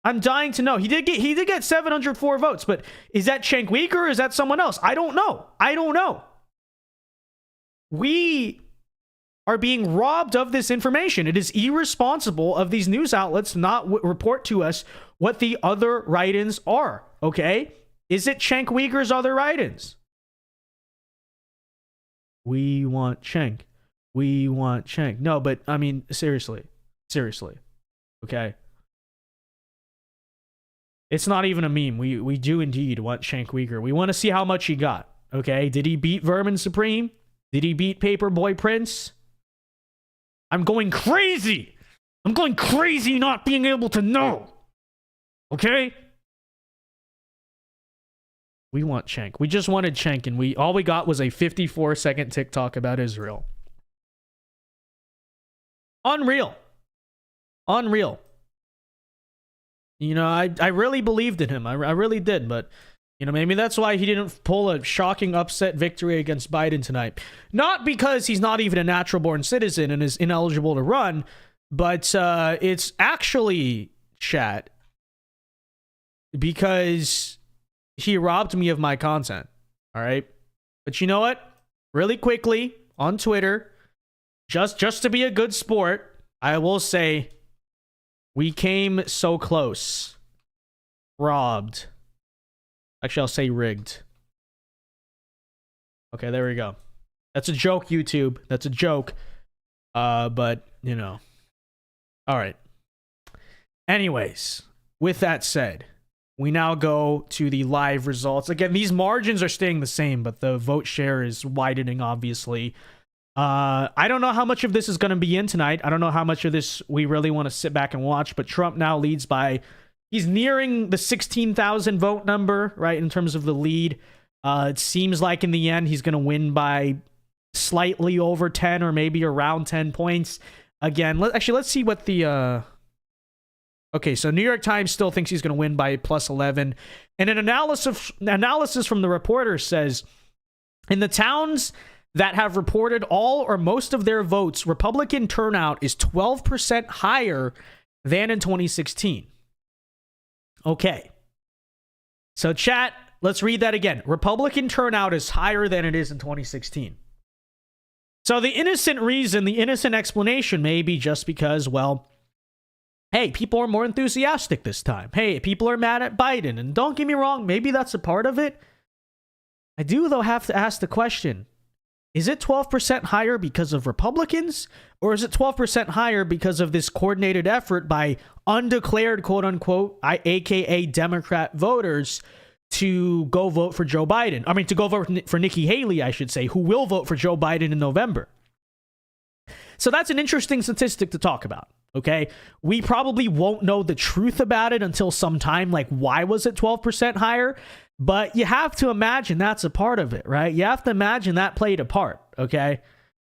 A: I'm dying to know. He did get 704 votes, but is that Cenk Uygur or is that someone else? I don't know. We are being robbed of this information. It is irresponsible of these news outlets to not report to us what the other write-ins are, okay? Is it Cenk Uygur's other write-ins? We want Cenk. We want Cenk. No, but I mean, seriously. Okay. It's not even a meme. We do indeed want Cenk Uygur. We want to see how much he got. Okay. Did he beat Vermin Supreme? Did he beat Paperboy Prince? I'm going crazy. Not being able to know. Okay. We want Cenk. We just wanted Cenk, and all we got was a 54-second TikTok about Israel. Unreal. You know, I really believed in him. I really did, but you know, maybe that's why he didn't pull a shocking upset victory against Biden tonight. Not because he's not even a natural-born citizen and is ineligible to run, but it's actually, chat, because he robbed me of my content. All right. But you know what? Really quickly on Twitter, just to be a good sport, I will say we came so close. Robbed. Actually, I'll say rigged. Okay, there we go. That's a joke, YouTube. That's a joke. But, you know. All right. Anyways, with that said, we now go to the live results. Again, these margins are staying the same, but the vote share is widening, obviously. I don't know how much of this is going to be in tonight. I don't know how much of this we really want to sit back and watch, but Trump now leads by, he's nearing the 16,000 vote number, right, in terms of the lead. It seems like in the end, he's going to win by slightly over 10 or maybe around 10 points. Again, let's see what the... Okay, so New York Times still thinks he's going to win by plus 11. And an analysis from the reporter says, in the towns that have reported all or most of their votes, Republican turnout is 12% higher than in 2016. Okay. So chat, let's read that again. Republican turnout is higher than it is in 2016. So the innocent reason, the innocent explanation may be just because, well, hey, people are more enthusiastic this time. Hey, people are mad at Biden. And don't get me wrong, maybe that's a part of it. I do, though, have to ask the question, is it 12% higher because of Republicans? Or is it 12% higher because of this coordinated effort by undeclared, quote unquote, aka Democrat voters to go vote for Joe Biden? I mean, to go vote for Nikki Haley, I should say, who will vote for Joe Biden in November. So that's an interesting statistic to talk about. Okay, we probably won't know the truth about it until some time, like why was it 12% higher? But you have to imagine that's a part of it, right? You have to imagine that played a part, okay?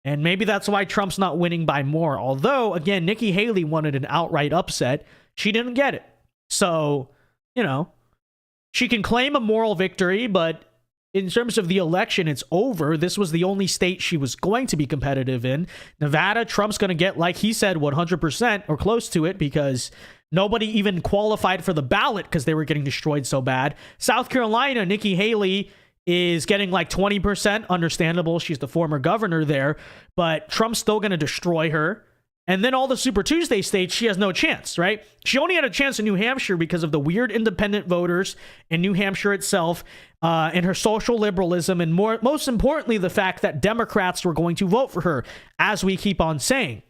A: And maybe that's why Trump's not winning by more. Although, again, Nikki Haley wanted an outright upset. She didn't get it. So, you know, she can claim a moral victory, but in terms of the election, it's over. This was the only state she was going to be competitive in. Nevada, Trump's going to get, like he said, 100% or close to it because nobody even qualified for the ballot because they were getting destroyed so bad. South Carolina, Nikki Haley is getting like 20%. Understandable. She's the former governor there, but Trump's still going to destroy her. And then all the Super Tuesday states, she has no chance, right? She only had a chance in New Hampshire because of the weird independent voters in New Hampshire itself, and her social liberalism, and most importantly, the fact that Democrats were going to vote for her, as we keep on saying.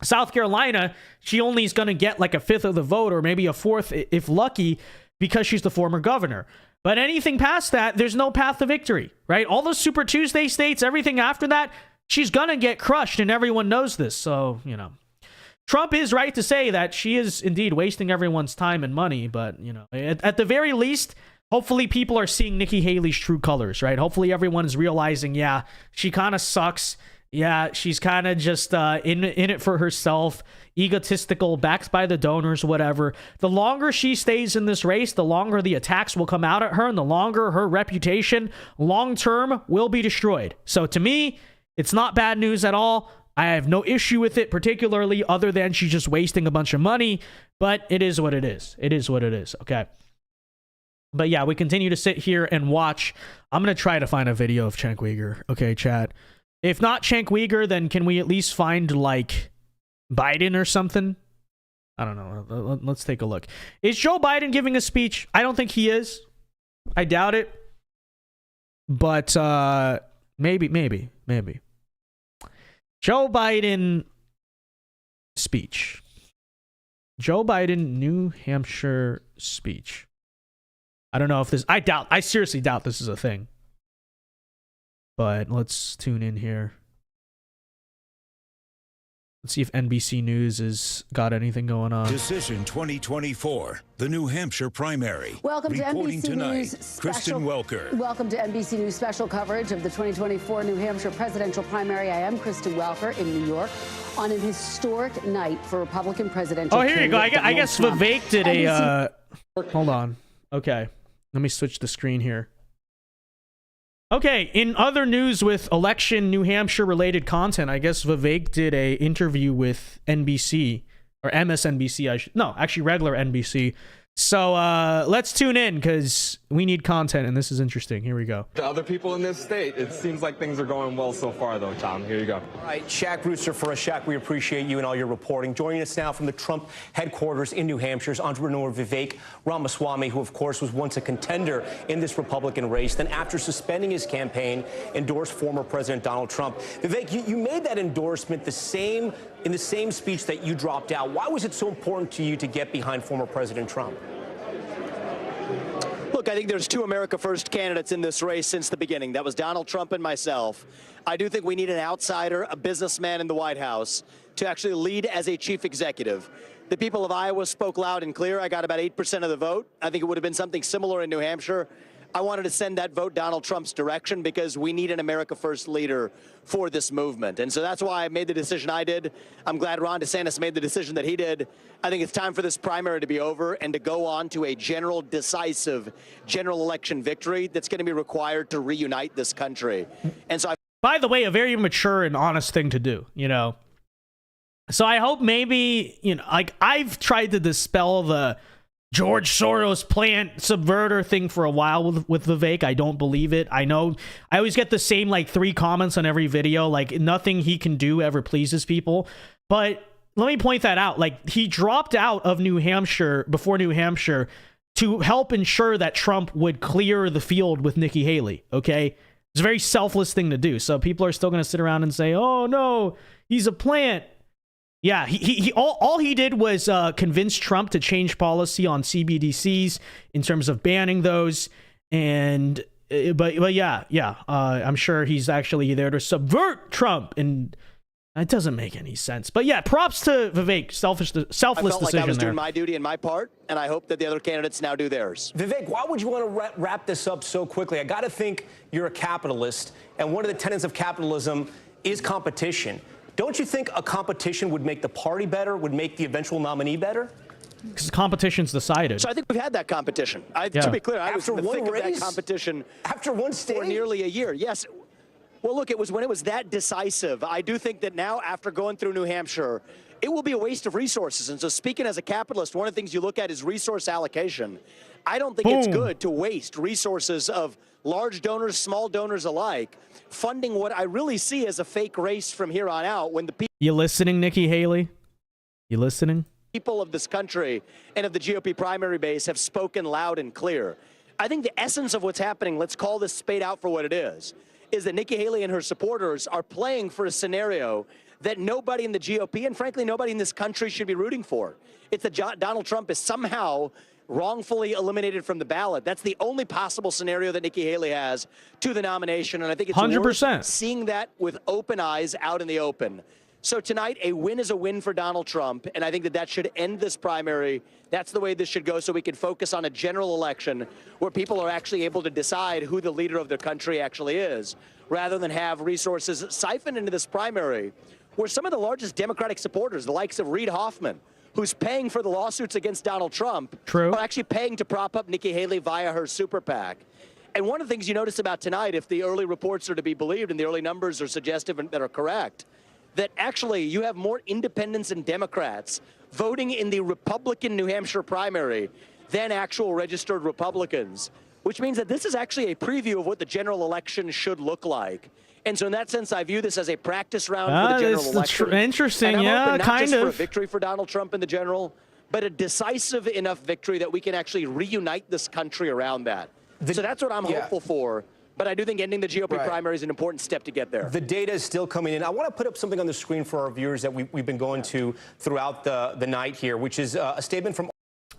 A: South Carolina, she only is going to get like a fifth of the vote, or maybe a fourth if lucky, because she's the former governor. But anything past that, there's no path to victory, right? All those Super Tuesday states, everything after that, she's going to get crushed, and everyone knows this. So, you know, Trump is right to say that she is indeed wasting everyone's time and money. But, you know, at the very least, hopefully people are seeing Nikki Haley's true colors, right? Hopefully everyone is realizing, yeah, she kind of sucks. Yeah, she's kind of just in it for herself, egotistical, backed by the donors, whatever. The longer she stays in this race, the longer the attacks will come out at her, and the longer her reputation long-term will be destroyed. So to me, it's not bad news at all. I have no issue with it, particularly other than she's just wasting a bunch of money. But it is what it is. It is what it is. Okay. But yeah, we continue to sit here and watch. I'm going to try to find a video of Cenk Uygur. Okay, chat. If not Cenk Uygur, then can we at least find like Biden or something? I don't know. Let's take a look. Is Joe Biden giving a speech? I don't think he is. I doubt it. But maybe. Joe Biden speech. Joe Biden, New Hampshire speech. I don't know if this, I seriously doubt this is a thing. But let's tune in here. Let's see if NBC News has got anything going on.
B: Decision 2024, the New Hampshire primary.
V: Welcome to
B: Reporting
V: NBC
B: tonight,
V: News
B: Kristen Welker.
V: Welcome to NBC News special coverage of the 2024 New Hampshire presidential primary. I am Kristen Welker in New York on an historic night for Republican presidential.
A: Oh, here you go. I guess
V: Trump.
A: Vivek did a. Hold on. Okay, let me switch the screen here. Okay, in other news with election New Hampshire related content, I guess Vivek did a interview with NBC or MSNBC. Actually regular NBC, So let's tune in because we need content and this is interesting. Here we go.
C: To other people in this state, it seems like things are going well so far, though, Tom. Here you go.
J: All right, Shaq Rooster for us. Shaq, we appreciate you and all your reporting. Joining us now from the Trump headquarters in New Hampshire is entrepreneur Vivek Ramaswamy, who, of course, was once a contender in this Republican race. Then, after suspending his campaign, endorsed former President Donald Trump. Vivek, you made that endorsement in the same speech that you dropped out. Why was it so important to you to get behind former President Trump?
Q: Look, I think there's two America First candidates in this race since the beginning. That was Donald Trump and myself. I do think we need an outsider, a businessman in the White House to actually lead as a chief executive. The people of Iowa spoke loud and clear. I got about 8% of the vote. I think it would have been something similar in New Hampshire. I wanted to send that vote Donald Trump's direction because we need an America First leader for this movement. And so that's why I made the decision I did. I'm glad Ron DeSantis made the decision that he did. I think it's time for this primary to be over and to go on to a decisive general election victory that's going to be required to reunite this country. And so
A: by the way, a very mature and honest thing to do, you know. So I hope maybe, you know, like I've tried to dispel the George Soros plant subverter thing for a while with Vivek. I don't believe it. I know I always get the same like 3 comments on every video. Like nothing he can do ever pleases people. But let me point that out. Like he dropped out of New Hampshire before New Hampshire to help ensure that Trump would clear the field with Nikki Haley. Okay. It's a very selfless thing to do. So people are still going to sit around and say, oh no, he's a plant. Yeah, all he did was convince Trump to change policy on CBDCs in terms of banning those, and but yeah, I'm sure he's actually there to subvert Trump, and it doesn't make any sense. But yeah, props to Vivek, selfless
Q: I felt
A: decision
Q: like I was
A: there.
Q: doing my duty and my part, and I hope that the other candidates now do theirs.
J: Vivek, why would you want to wrap this up so quickly? I got to think you're a capitalist, and one of the tenets of capitalism is competition. Don't you think a competition would make the party better, would make the eventual nominee better?
A: Because competition's decided.
Q: So I think we've had that competition. To be clear, I was in the thick of that competition
J: after one stage
Q: for nearly a year. Yes. Well, look, it was when it was that decisive. I do think that now, after going through New Hampshire, it will be a waste of resources. And so speaking as a capitalist, one of the things you look at is resource allocation. I don't think it's good to waste resources of large donors, small donors alike, funding what I really see as a fake race from here on out when the
A: You listening, Nikki Haley? You listening?
Q: people of this country and of the GOP primary base have spoken loud and clear. I think the essence of what's happening, let's call this spade out for what it is that Nikki Haley and her supporters are playing for a scenario that nobody in the GOP and frankly nobody in this country should be rooting for. It's that Donald Trump is somehow wrongfully eliminated from the ballot. That's the only possible scenario that Nikki Haley has to the nomination, and I think it's
A: 100%
Q: worth seeing that with open eyes out in the open. So tonight, a win is a win for Donald Trump, and I think that should end this primary. That's the way this should go, so we can focus on a general election where people are actually able to decide who the leader of their country actually is, rather than have resources siphoned into this primary where some of the largest Democratic supporters, the likes of Reid Hoffman, who's paying for the lawsuits against Donald Trump, are actually paying to prop up Nikki Haley via her super PAC. And one of the things you notice about tonight, if the early reports are to be believed and the early numbers are suggestive and that are correct, that actually you have more independents and Democrats voting in the Republican New Hampshire primary than actual registered Republicans, which means that this is actually a preview of what the general election should look like. And so in that sense, I view this as a practice round for the general election.
A: Interesting,
Q: and I'm hoping not
A: kind
Q: just
A: of.
Q: for a victory for Donald Trump in the general, but a decisive enough victory that we can actually reunite this country around that. So that's what I'm hopeful for. But I do think ending the GOP primary is an important step to get there.
J: The data is still coming in. I want to put up something on the screen for our viewers that we've been going to throughout the night here, which is a statement from...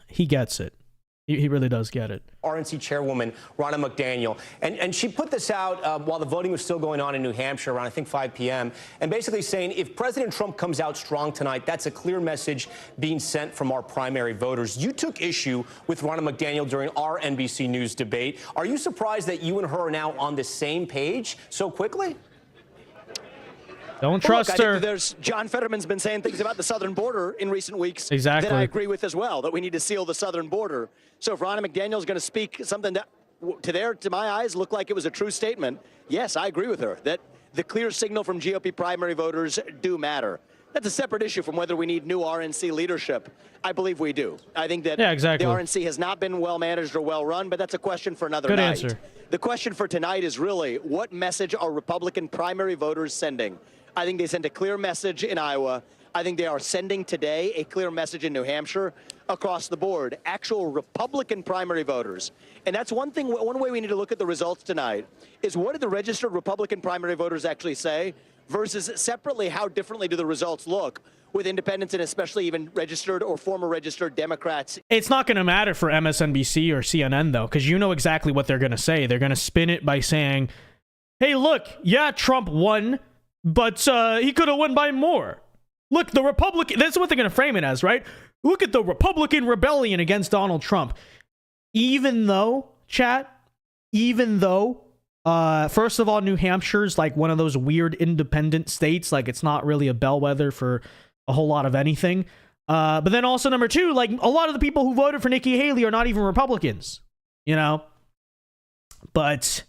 A: He gets it. He really does get it.
J: RNC chairwoman Ronna McDaniel. And she put this out while the voting was still going on in New Hampshire around, I think, 5 p.m. and basically saying if President Trump comes out strong tonight, that's a clear message being sent from our primary voters. You took issue with Ronna McDaniel during our NBC News debate. Are you surprised that you and her are now on the same page so quickly?
A: Don't trust
Q: look, I
A: her.
Q: think there's John Fetterman's been saying things about the southern border in recent weeks
A: Exactly.
Q: that I agree with as well, that we need to seal the southern border. So if Ronna McDaniel is going to speak something that, to my eyes, looked like it was a true statement, yes, I agree with her, that the clear signal from GOP primary voters do matter. That's a separate issue from whether we need new RNC leadership. I believe we do. I think that
A: exactly.
Q: the RNC has not been well managed or well run, but that's a question for another
A: Good
Q: night.
A: answer.
Q: The question for tonight is really, what message are Republican primary voters sending? I think they sent a clear message in Iowa. I think they are sending today a clear message in New Hampshire across the board, actual Republican primary voters. And that's one thing, one way we need to look at the results tonight is what did the registered Republican primary voters actually say versus separately, how differently do the results look with independents and especially even registered or former registered Democrats?
A: It's not going to matter for MSNBC or CNN, though, because you know exactly what they're going to say. They're going to spin it by saying, hey, look, yeah, Trump won, but he could have won by more. Look, the Republican, that's what they're going to frame it as, right? Look at the Republican rebellion against Donald Trump. Even though, chat, first of all, New Hampshire's like one of those weird independent states. Like, it's not really a bellwether for a whole lot of anything. But then also, number two, like, a lot of the people who voted for Nikki Haley are not even Republicans, you know? But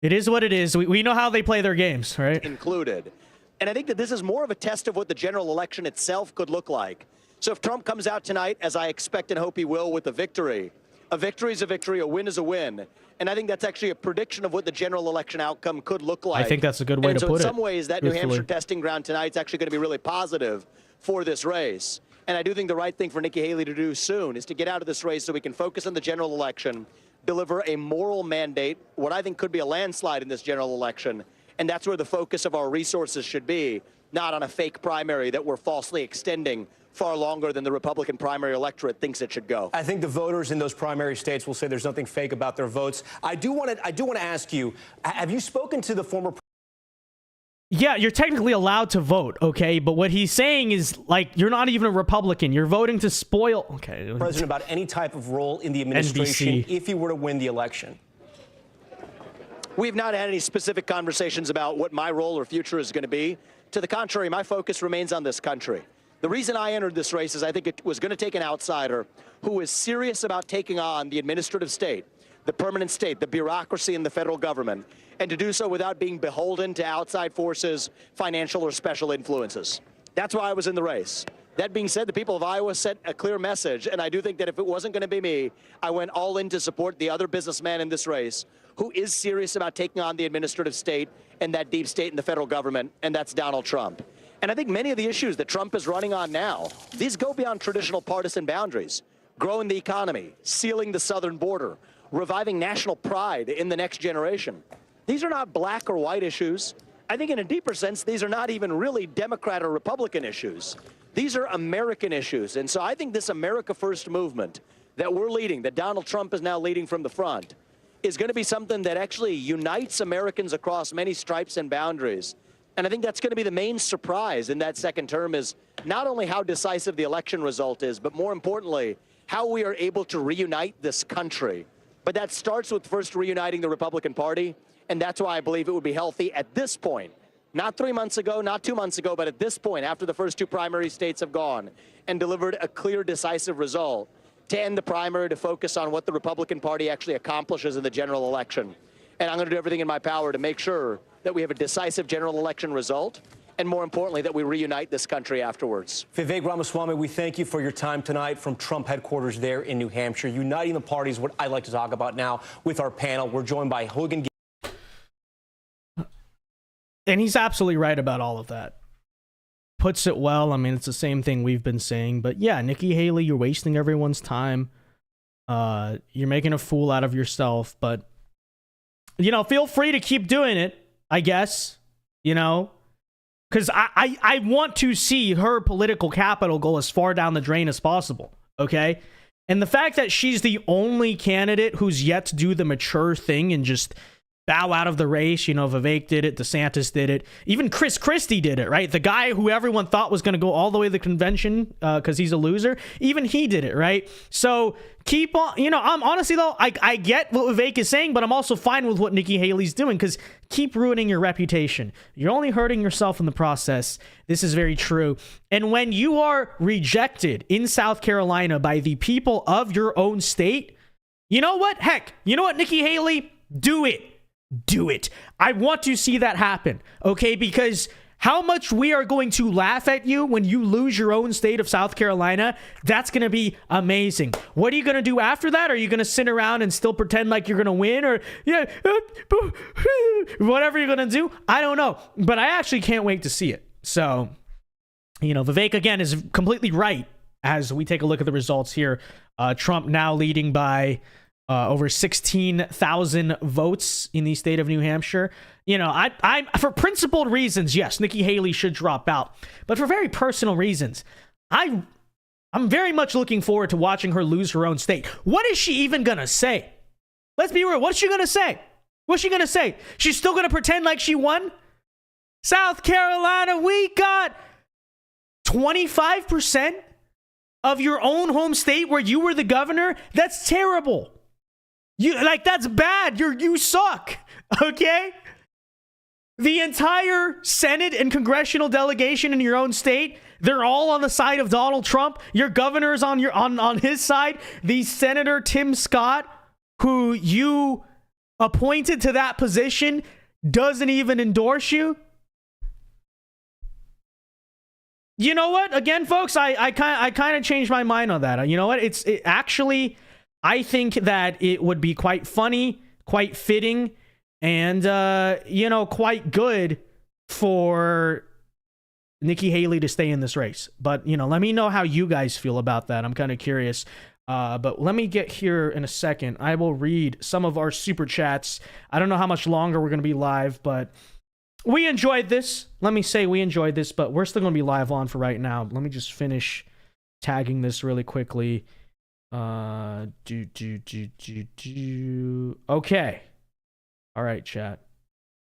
A: it is what it is. We know how they play their games, right?
Q: Included. And I think that this is more of a test of what the general election itself could look like. So if Trump comes out tonight, as I expect and hope he will, with a victory is a victory, a win is a win. And I think that's actually a prediction of what the general election outcome could look like.
A: I think that's a good way to put it.
Q: And so in some ways, that New Hampshire testing ground tonight is actually going to be really positive for this race. And I do think the right thing for Nikki Haley to do soon is to get out of this race so we can focus on the general election, deliver a moral mandate, what I think could be a landslide in this general election. And that's where the focus of our resources should be, not on a fake primary that we're falsely extending far longer than the Republican primary electorate thinks it should go.
J: I think the voters in those primary states will say there's nothing fake about their votes. I do want to ask you, have you spoken to the former?
A: Yeah, you're technically allowed to vote, okay? But what he's saying is, like, you're not even a Republican. You're voting to spoil. Okay.
J: President about any type of role in the administration
A: NBC.
J: if he were to win the election.
Q: We've not had any specific conversations about what my role or future is going to be. To the contrary, my focus remains on this country. The reason I entered this race is I think it was going to take an outsider who is serious about taking on the administrative state, the permanent state, the bureaucracy in the federal government, and to do so without being beholden to outside forces, financial or special influences. That's why I was in the race. That being said, the people of Iowa sent a clear message, and I do think that if it wasn't going to be me, I went all in to support the other businessman in this race who is serious about taking on the administrative state and that deep state in the federal government, and that's Donald Trump. And I think many of the issues that Trump is running on now, these go beyond traditional partisan boundaries. Growing the economy, sealing the southern border, reviving national pride in the next generation. These are not black or white issues. I think in a deeper sense, these are not even really Democrat or Republican issues. These are American issues. And so I think this America First movement that we're leading, that Donald Trump is now leading from the front, is going to be something that actually unites Americans across many stripes and boundaries. And I think that's going to be the main surprise in that second term is not only how decisive the election result is, but more importantly, how we are able to reunite this country. But that starts with first reuniting the Republican Party. And that's why I believe it would be healthy at this point, not 3 months ago, not 2 months ago, but at this point, after the first two primary states have gone and delivered a clear, decisive result, to end the primary, to focus on what the Republican Party actually accomplishes in the general election. And I'm going to do everything in my power to make sure that we have a decisive general election result, and more importantly, that we reunite this country afterwards.
J: Vivek Ramaswamy, we thank you for your time tonight from Trump headquarters there in New Hampshire. Uniting the party is what I like to talk about now with our panel. We're joined by Hogan.
A: And he's absolutely right about all of that. Puts it well. I mean, it's the same thing we've been saying. But yeah, Nikki Haley, you're wasting everyone's time. You're making a fool out of yourself. But, you know, feel free to keep doing it, I guess. You know? Because I want to see her political capital go as far down the drain as possible. Okay? And the fact that she's the only candidate who's yet to do the mature thing and just bow out of the race. You know, Vivek did it, DeSantis did it, even Chris Christie did it, right? The guy who everyone thought was going to go all the way to the convention because he's a loser, even he did it, right? So keep on, you know, I'm honestly though, I get what Vivek is saying, but I'm also fine with what Nikki Haley's doing because keep ruining your reputation. You're only hurting yourself in the process. This is very true. And when you are rejected in South Carolina by the people of your own state, you know what? Heck, you know what, Nikki Haley? Do it. Do it. I want to see that happen, okay? Because how much we are going to laugh at you when you lose your own state of South Carolina, that's going to be amazing. What are you going to do after that? Are you going to sit around and still pretend like you're going to win, or whatever you're going to do? I don't know, but I actually can't wait to see it. So, Vivek again is completely right as we take a look at the results here. Trump now leading by over 16,000 votes in the state of New Hampshire. I for principled reasons, yes, Nikki Haley should drop out. But for very personal reasons, I'm very much looking forward to watching her lose her own state. What is she even going to say? Let's be real. What's she going to say? What's she going to say? She's still going to pretend like she won? South Carolina, we got 25% of your own home state where you were the governor? That's terrible. That's bad. You suck. Okay? The entire Senate and congressional delegation in your own state, they're all on the side of Donald Trump. Your governor is on his side. The Senator Tim Scott, who you appointed to that position, doesn't even endorse you. You know what? Again, folks, I kind of changed my mind on that. You know what? Actually, I think that it would be quite funny, quite fitting, and quite good for Nikki Haley to stay in this race. But let me know how you guys feel about that. I'm kind of curious. But let me get here in a second. I will read some of our super chats. I don't know how much longer we're going to be live, but we enjoyed this. Let me say we enjoyed this, but we're still going to be live on for right now. Let me just finish tagging this really quickly. Okay. All right, chat.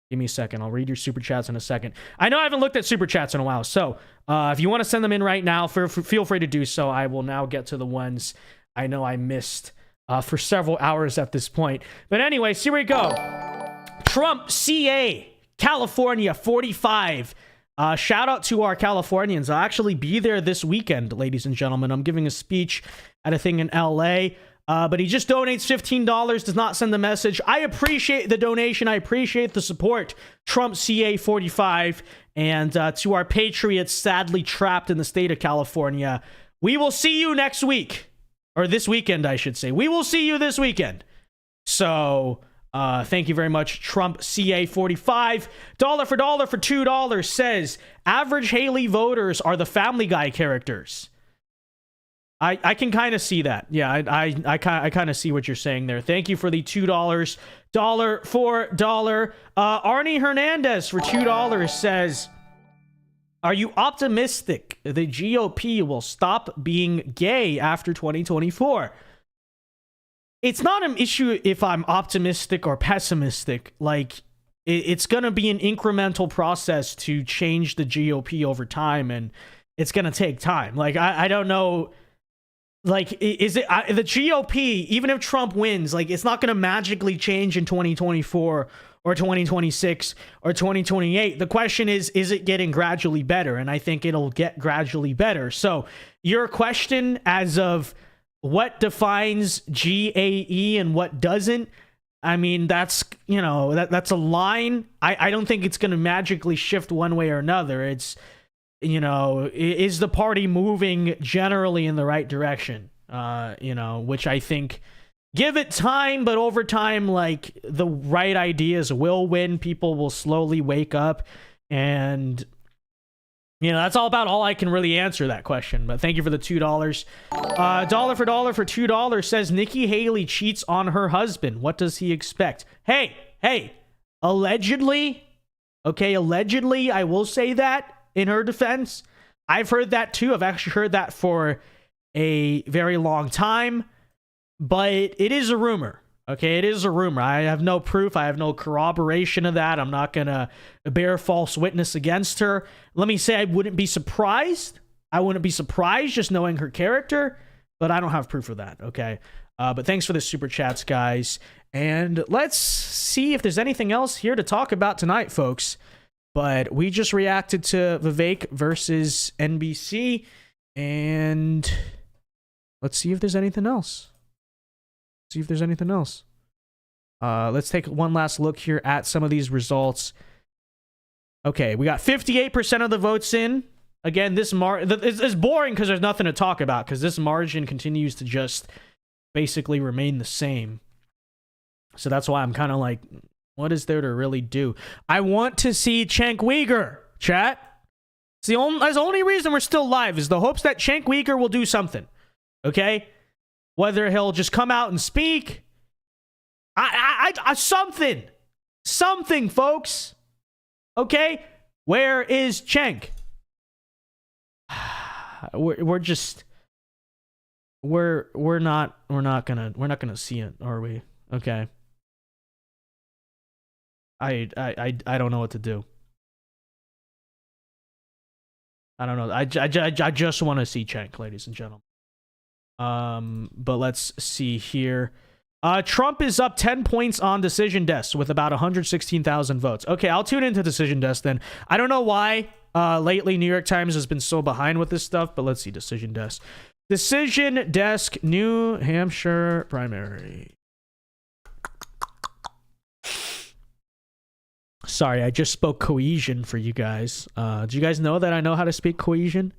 A: Give me a second. I'll read your super chats in a second. I know I haven't looked at super chats in a while, so if you want to send them in right now, feel free to do so. I will now get to the ones I know I missed for several hours at this point. But anyways, here we go. Trump CA, California 45. Shout out to our Californians. I'll actually be there this weekend, ladies and gentlemen. I'm giving a speech at a thing in LA. But he just donates $15, does not send the message. I appreciate the donation. I appreciate the support. Trump CA 45. And to our patriots sadly trapped in the state of California, we will see you next week. Or this weekend, I should say. We will see you this weekend. So, thank you very much, Trump CA 45. Dollar for $2 says, average Haley voters are the Family Guy characters. I can kind of see that. Yeah, I kind of see what you're saying there. Thank you for the $2. Dollar for $. Arnie Hernandez for $2 says, are you optimistic the GOP will stop being gay after 2024? It's not an issue if I'm optimistic or pessimistic. Like, it's going to be an incremental process to change the GOP over time, and it's going to take time. Like, I don't know. Like, is it the GOP, even if Trump wins, like, it's not going to magically change in 2024 or 2026 or 2028. The question is it getting gradually better? And I think it'll get gradually better. So your question as of what defines GAE and what doesn't, I mean, that's, that's a line. I don't think it's going to magically shift one way or another. It's, is the party moving generally in the right direction? Which I think, give it time, but over time, like, the right ideas will win. People will slowly wake up, and that's all I can really answer that question. But thank you for the $2. Dollar for $2 says Nikki Haley cheats on her husband. What does he expect? Hey, allegedly, I will say that. In her defense, I've heard that too. I've actually heard that for a very long time, but it is a rumor. Okay, it is a rumor. I have no proof. I have no corroboration of that. I'm not going to bear false witness against her. Let me say I wouldn't be surprised. I wouldn't be surprised just knowing her character, but I don't have proof of that. Okay, but thanks for the super chats, guys. And let's see if there's anything else here to talk about tonight, folks. But we just reacted to Vivek versus NBC, and let's see if there's anything else. Let's take one last look here at some of these results. Okay, we got 58% of the votes in. Again, this it's boring because there's nothing to talk about because this margin continues to just basically remain the same. So that's why I'm kind of like, what is there to really do? I want to see Cenk Uygur, chat. That's the only reason we're still live is the hopes that Cenk Uygur will do something. Okay? Whether he'll just come out and speak. Something, folks. Okay? Where is Cenk? We're not gonna see it, are we? Okay. I don't know what to do. I don't know. I just want to see Cenk, ladies and gentlemen. But let's see here. Trump is up 10 points on Decision Desk with about 116,000 votes. Okay, I'll tune into Decision Desk then. I don't know why lately New York Times has been so behind with this stuff, but let's see Decision Desk. Decision Desk, New Hampshire primary. Sorry, I just spoke cohesion for you guys. Do you guys know that I know how to speak cohesion?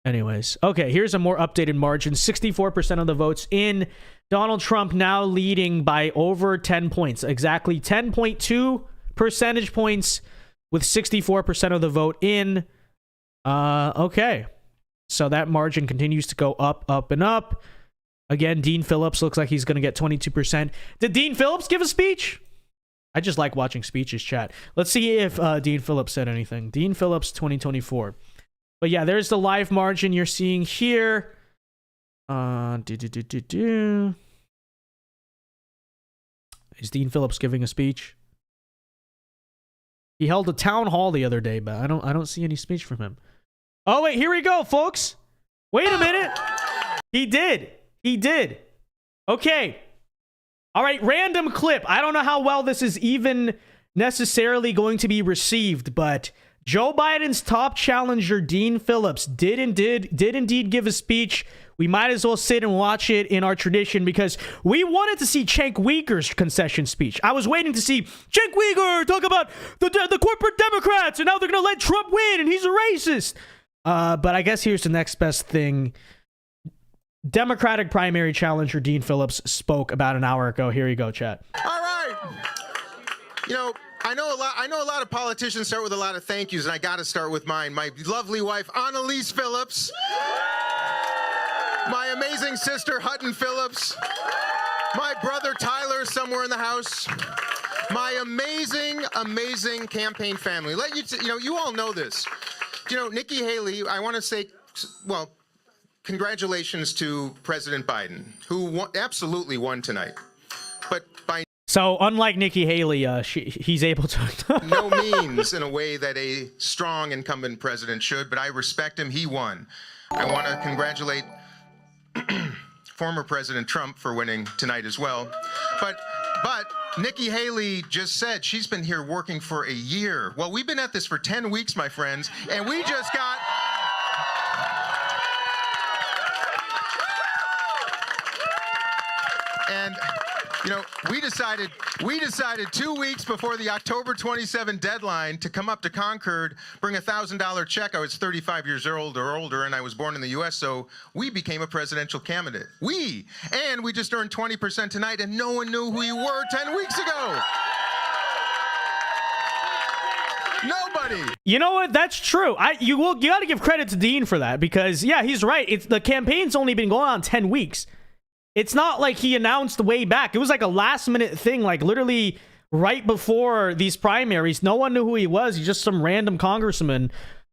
A: Anyways, okay, here's a more updated margin. 64% of the votes in. Donald Trump now leading by over 10 points. Exactly 10.2 percentage points with 64% of the vote in. Okay. So that margin continues to go up, up, and up. Again, Dean Phillips looks like he's going to get 22%. Did Dean Phillips give a speech? I just like watching speeches, chat. Let's see if Dean Phillips said anything. Dean Phillips 2024. But yeah, there's the live margin you're seeing here. Is Dean Phillips giving a speech? He held a town hall the other day, but I don't see any speech from him. Oh wait, here we go, folks. Wait a minute. He did. Okay. All right, random clip. I don't know how well this is even necessarily going to be received, but Joe Biden's top challenger, Dean Phillips, did indeed give a speech. We might as well sit and watch it in our tradition because we wanted to see Cenk Uygur's concession speech. I was waiting to see Cenk Uygur talk about the corporate Democrats and now they're going to let Trump win and he's a racist. But I guess here's the next best thing. Democratic primary challenger Dean Phillips spoke about an hour ago. Here you go, chat.
D: All right. You know, I know a lot of politicians start with a lot of thank yous, and I got to start with mine. My lovely wife, Annalise Phillips. My amazing sister, Hutton Phillips. My brother, Tyler, somewhere in the house. My amazing campaign family. You all know this. You know, Nikki Haley, I want to say, well, congratulations to President Biden, who absolutely won tonight. But by
A: so, unlike Nikki Haley, he's able to
D: no means in a way that a strong incumbent president should, but I respect him. He won. I want to congratulate former President Trump for winning tonight as well. But Nikki Haley just said she's been here working for a year. Well, we've been at this for 10 weeks, my friends, and we just got... And, you know, we decided 2 weeks before the October 27 deadline to come up to Concord, bring a $1,000 check. I was 35 years old or older, and I was born in the U.S., so we became a presidential candidate. And we just earned 20% tonight, and no one knew who you were 10 weeks ago. Nobody.
A: You know what? That's true. You got to give credit to Dean for that because, yeah, he's right. The campaign's only been going on 10 weeks. It's not like he announced way back. It was like a last minute thing, like literally right before these primaries. No one knew who he was. He's just some random congressman.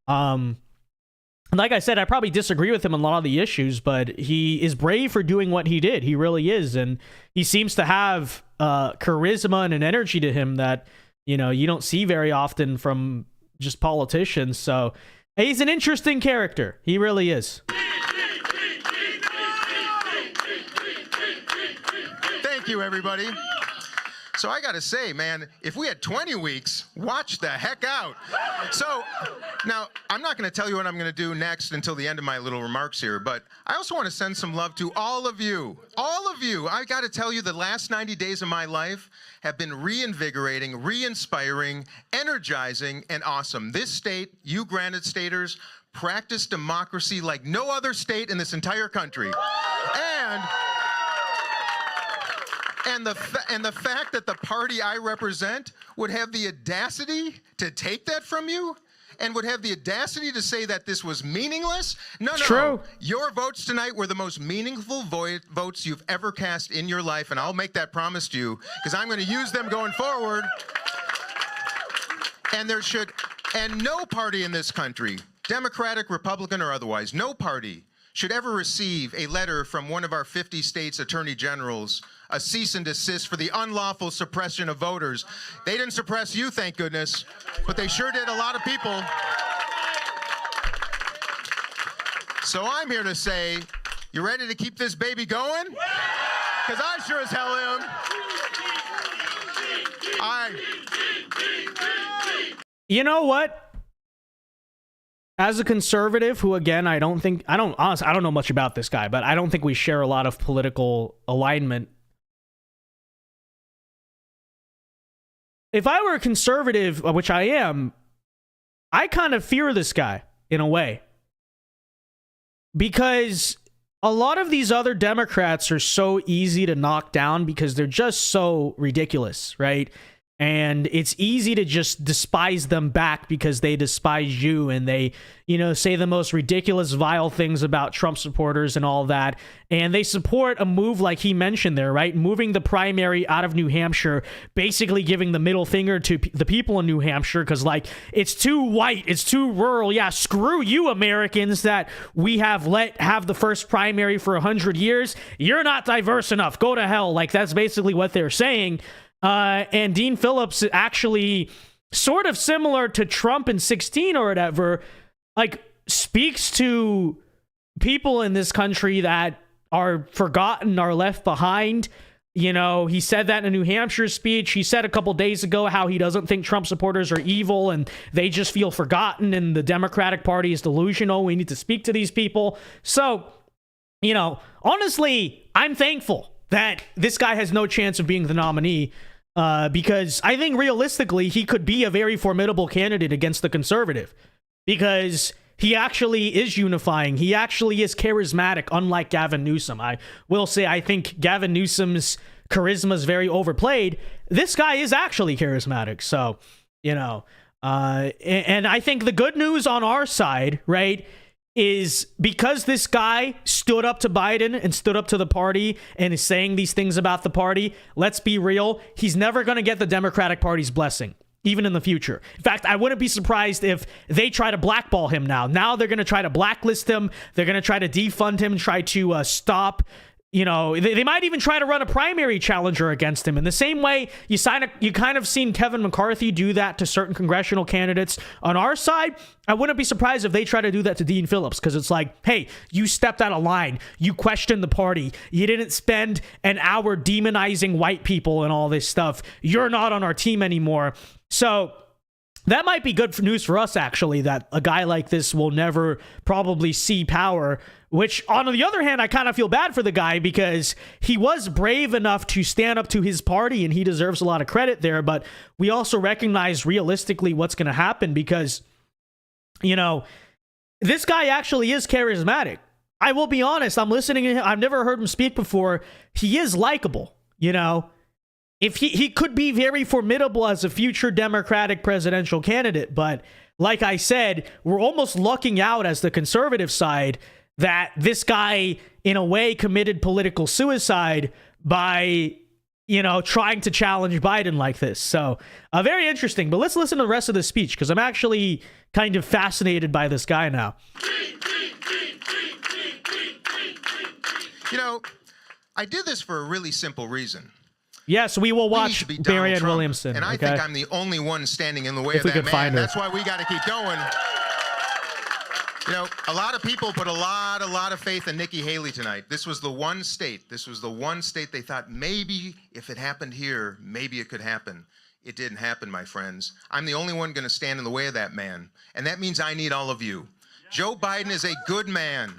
A: Like I said, I probably disagree with him on a lot of the issues, but he is brave for doing what he did. He really is. And he seems to have charisma and an energy to him that, you know, you don't see very often from just politicians. So he's an interesting character. He really is.
D: Thank you, everybody. So I got to say, man, if we had 20 weeks, watch the heck out. So now I'm not going to tell you what I'm going to do next until the end of my little remarks here, but I also want to send some love to all of you. All of you. I got to tell you, the last 90 days of my life have been reinvigorating, re-inspiring, energizing, and awesome. This state, you Granite Staters, practice democracy like no other state in this entire country. And the fact that the party I represent would have the audacity to take that from you and would have the audacity to say that this was meaningless? No.
A: True.
D: Your votes tonight were the most meaningful votes you've ever cast in your life, and I'll make that promise to you because I'm going to use them going forward. And no party in this country, Democratic, Republican, or otherwise, no party should ever receive a letter from one of our 50 states' attorney generals, a cease and desist for the unlawful suppression of voters. They didn't suppress you, thank goodness, but they sure did a lot of people. So I'm here to say, you ready to keep this baby going? Because I sure as hell am.
A: You know what? As a conservative who, again, I don't know much about this guy, but I don't think we share a lot of political alignment. If I were a conservative, which I am, I kind of fear this guy in a way. Because a lot of these other Democrats are so easy to knock down because they're just so ridiculous, right? And it's easy to just despise them back because they despise you and they, say the most ridiculous, vile things about Trump supporters and all that. And they support a move like he mentioned there, right? Moving the primary out of New Hampshire, basically giving the middle finger to the people in New Hampshire because, it's too white, it's too rural. Yeah, screw you, Americans, that we have have the first primary for 100 years. You're not diverse enough. Go to hell. That's basically what they're saying. And Dean Phillips, actually sort of similar to Trump in 2016 or whatever, speaks to people in this country that are forgotten, are left behind. He said that in a New Hampshire speech. He said a couple days ago how he doesn't think Trump supporters are evil and they just feel forgotten and the Democratic Party is delusional. We need to speak to these people. So, honestly, I'm thankful that this guy has no chance of being the nominee. Because I think realistically he could be a very formidable candidate against the conservative because he actually is unifying. He actually is charismatic, unlike Gavin Newsom. I will say I think Gavin Newsom's charisma is very overplayed. This guy is actually charismatic. So, and I think the good news on our side, right, is because this guy stood up to Biden and stood up to the party and is saying these things about the party, let's be real, he's never going to get the Democratic Party's blessing, even in the future. In fact, I wouldn't be surprised if they try to blackball him now. Now they're going to try to blacklist him. They're going to try to defund him, try to stop. They might even try to run a primary challenger against him. In the same way, you kind of seen Kevin McCarthy do that to certain congressional candidates. On our side, I wouldn't be surprised if they try to do that to Dean Phillips because it's like, hey, you stepped out of line. You questioned the party. You didn't spend an hour demonizing white people and all this stuff. You're not on our team anymore. So that might be good news for us, actually, that a guy like this will never probably see power. Which, on the other hand, I kind of feel bad for the guy because he was brave enough to stand up to his party and he deserves a lot of credit there. But we also recognize realistically what's going to happen because, this guy actually is charismatic. I will be honest. I'm listening to him. I've never heard him speak before. He is likable, If he could be very formidable as a future Democratic presidential candidate. But like I said, we're almost lucking out as the conservative side that this guy, in a way, committed political suicide by, trying to challenge Biden like this. So, very interesting. But let's listen to the rest of the speech because I'm actually kind of fascinated by this guy now.
D: I did this for a really simple reason.
A: Yes, we will watch Marianne Williamson.
D: And I think I'm the only one standing in the way of that man. That's why we got to keep going. You know, a lot of people put a lot of faith in Nikki Haley tonight. This was the one state they thought maybe if it happened here, maybe it could happen. It didn't happen, my friends. I'm the only one going to stand in the way of that man. And that means I need all of you. Joe Biden is a good man.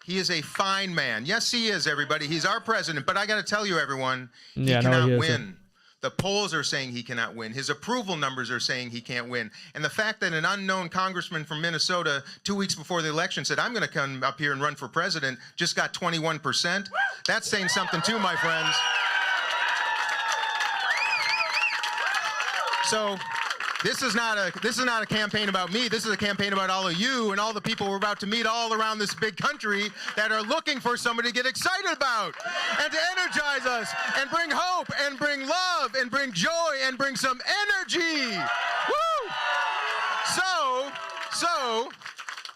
D: He is a fine man. Yes, he is, everybody. He's our president. But I got to tell you, everyone, he cannot win. The polls are saying he cannot win. His approval numbers are saying he can't win. And the fact that an unknown congressman from Minnesota 2 weeks before the election said, I'm going to come up here and run for president, just got 21%. That's saying something too, my friends. So this is not a campaign about me. This is a campaign about all of you and all the people we're about to meet all around this big country that are looking for somebody to get excited about and to energize us and bring hope and bring love and bring joy and bring some energy. Woo! So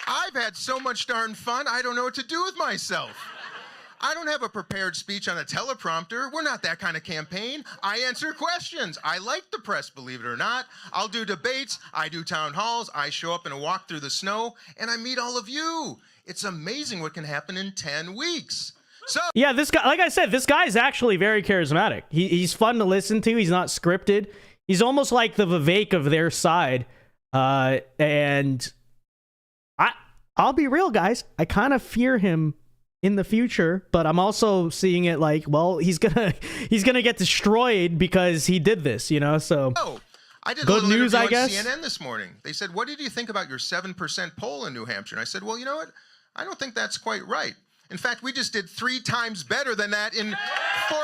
D: I've had so much darn fun, I don't know what to do with myself. I don't have a prepared speech on a teleprompter. We're not that kind of campaign. I answer questions. I like the press, believe it or not. I'll do debates. I do town halls. I show up and walk through the snow, and I meet all of you. It's amazing what can happen in 10 weeks. So
A: yeah, this guy, like I said, this guy is actually very charismatic. He's fun to listen to. He's not scripted. He's almost like the Vivek of their side. And I'll be real, guys. I kind of fear him in the future, but I'm also seeing it like, well, he's gonna get destroyed because he did this, you know. So
D: I did
A: good
D: a little
A: news,
D: interview
A: I
D: on
A: guess.
D: CNN this morning. They said, "What did you think about your 7% poll in New Hampshire?" And I said, "Well, you know what? I don't think that's quite right. In fact, we just did 3 times better than that in 4."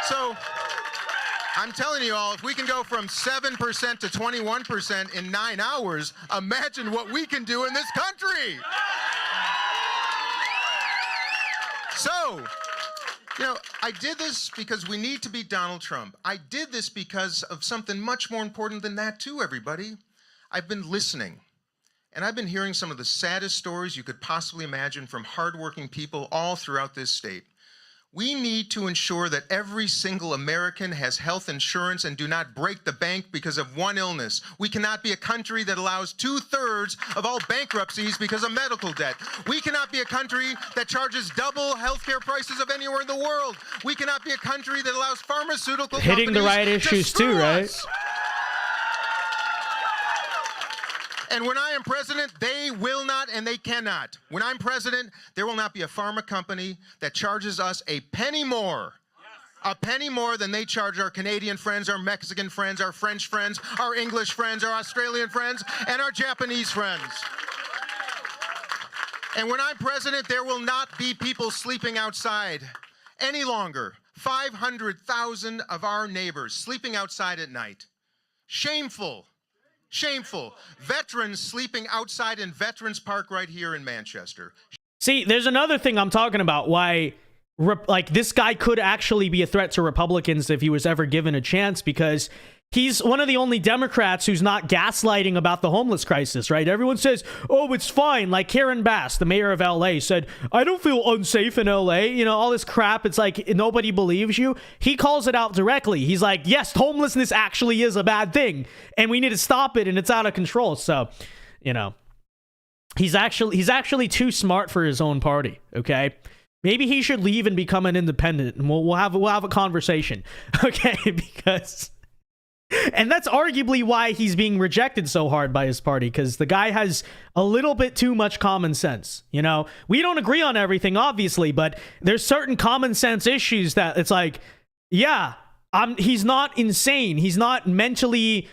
D: So I'm telling you all, if we can go from 7% to 21% in 9 hours, imagine what we can do in this country. So, you know, I did this because we need to beat Donald Trump. I did this because of something much more important than that, too, everybody. I've been listening, and I've been hearing some of the saddest stories you could possibly imagine from hardworking people all throughout this state. We need to ensure that every single American has health insurance and do not break the bank because of one illness. We cannot be a country that allows 2/3 of all bankruptcies because of medical debt. We cannot be a country that charges double healthcare prices of anywhere in the world. We cannot be a country that allows pharmaceutical
A: hitting the
D: companies
A: right
D: to
A: issues
D: screw
A: too, right?
D: us. And when I am president, they will not and they cannot. When I'm president, there will not be a pharma company that charges us a penny more than they charge our Canadian friends, our Mexican friends, our French friends, our English friends, our Australian friends, and our Japanese friends. And when I'm president, there will not be people sleeping outside any longer. 500,000 of our neighbors sleeping outside at night. Shameful. Shameful. Veterans sleeping outside in Veterans Park right here in Manchester.
A: See, there's another thing I'm talking about why like this guy could actually be a threat to Republicans if he was ever given a chance, because he's one of the only Democrats who's not gaslighting about the homeless crisis, right? Everyone says, oh, it's fine. Like Karen Bass, the mayor of LA, said, I don't feel unsafe in LA. You know, all this crap. It's like nobody believes you. He calls it out directly. He's like, yes, homelessness actually is a bad thing and we need to stop it and it's out of control. So, you know, he's actually too smart for his own party. Okay. Maybe he should leave and become an independent and we'll have a conversation. Okay. Because... And that's arguably why he's being rejected so hard by his party, because the guy has a little bit too much common sense. You know, we don't agree on everything, obviously, but there's certain common sense issues that it's like, yeah, he's not insane. He's not mentally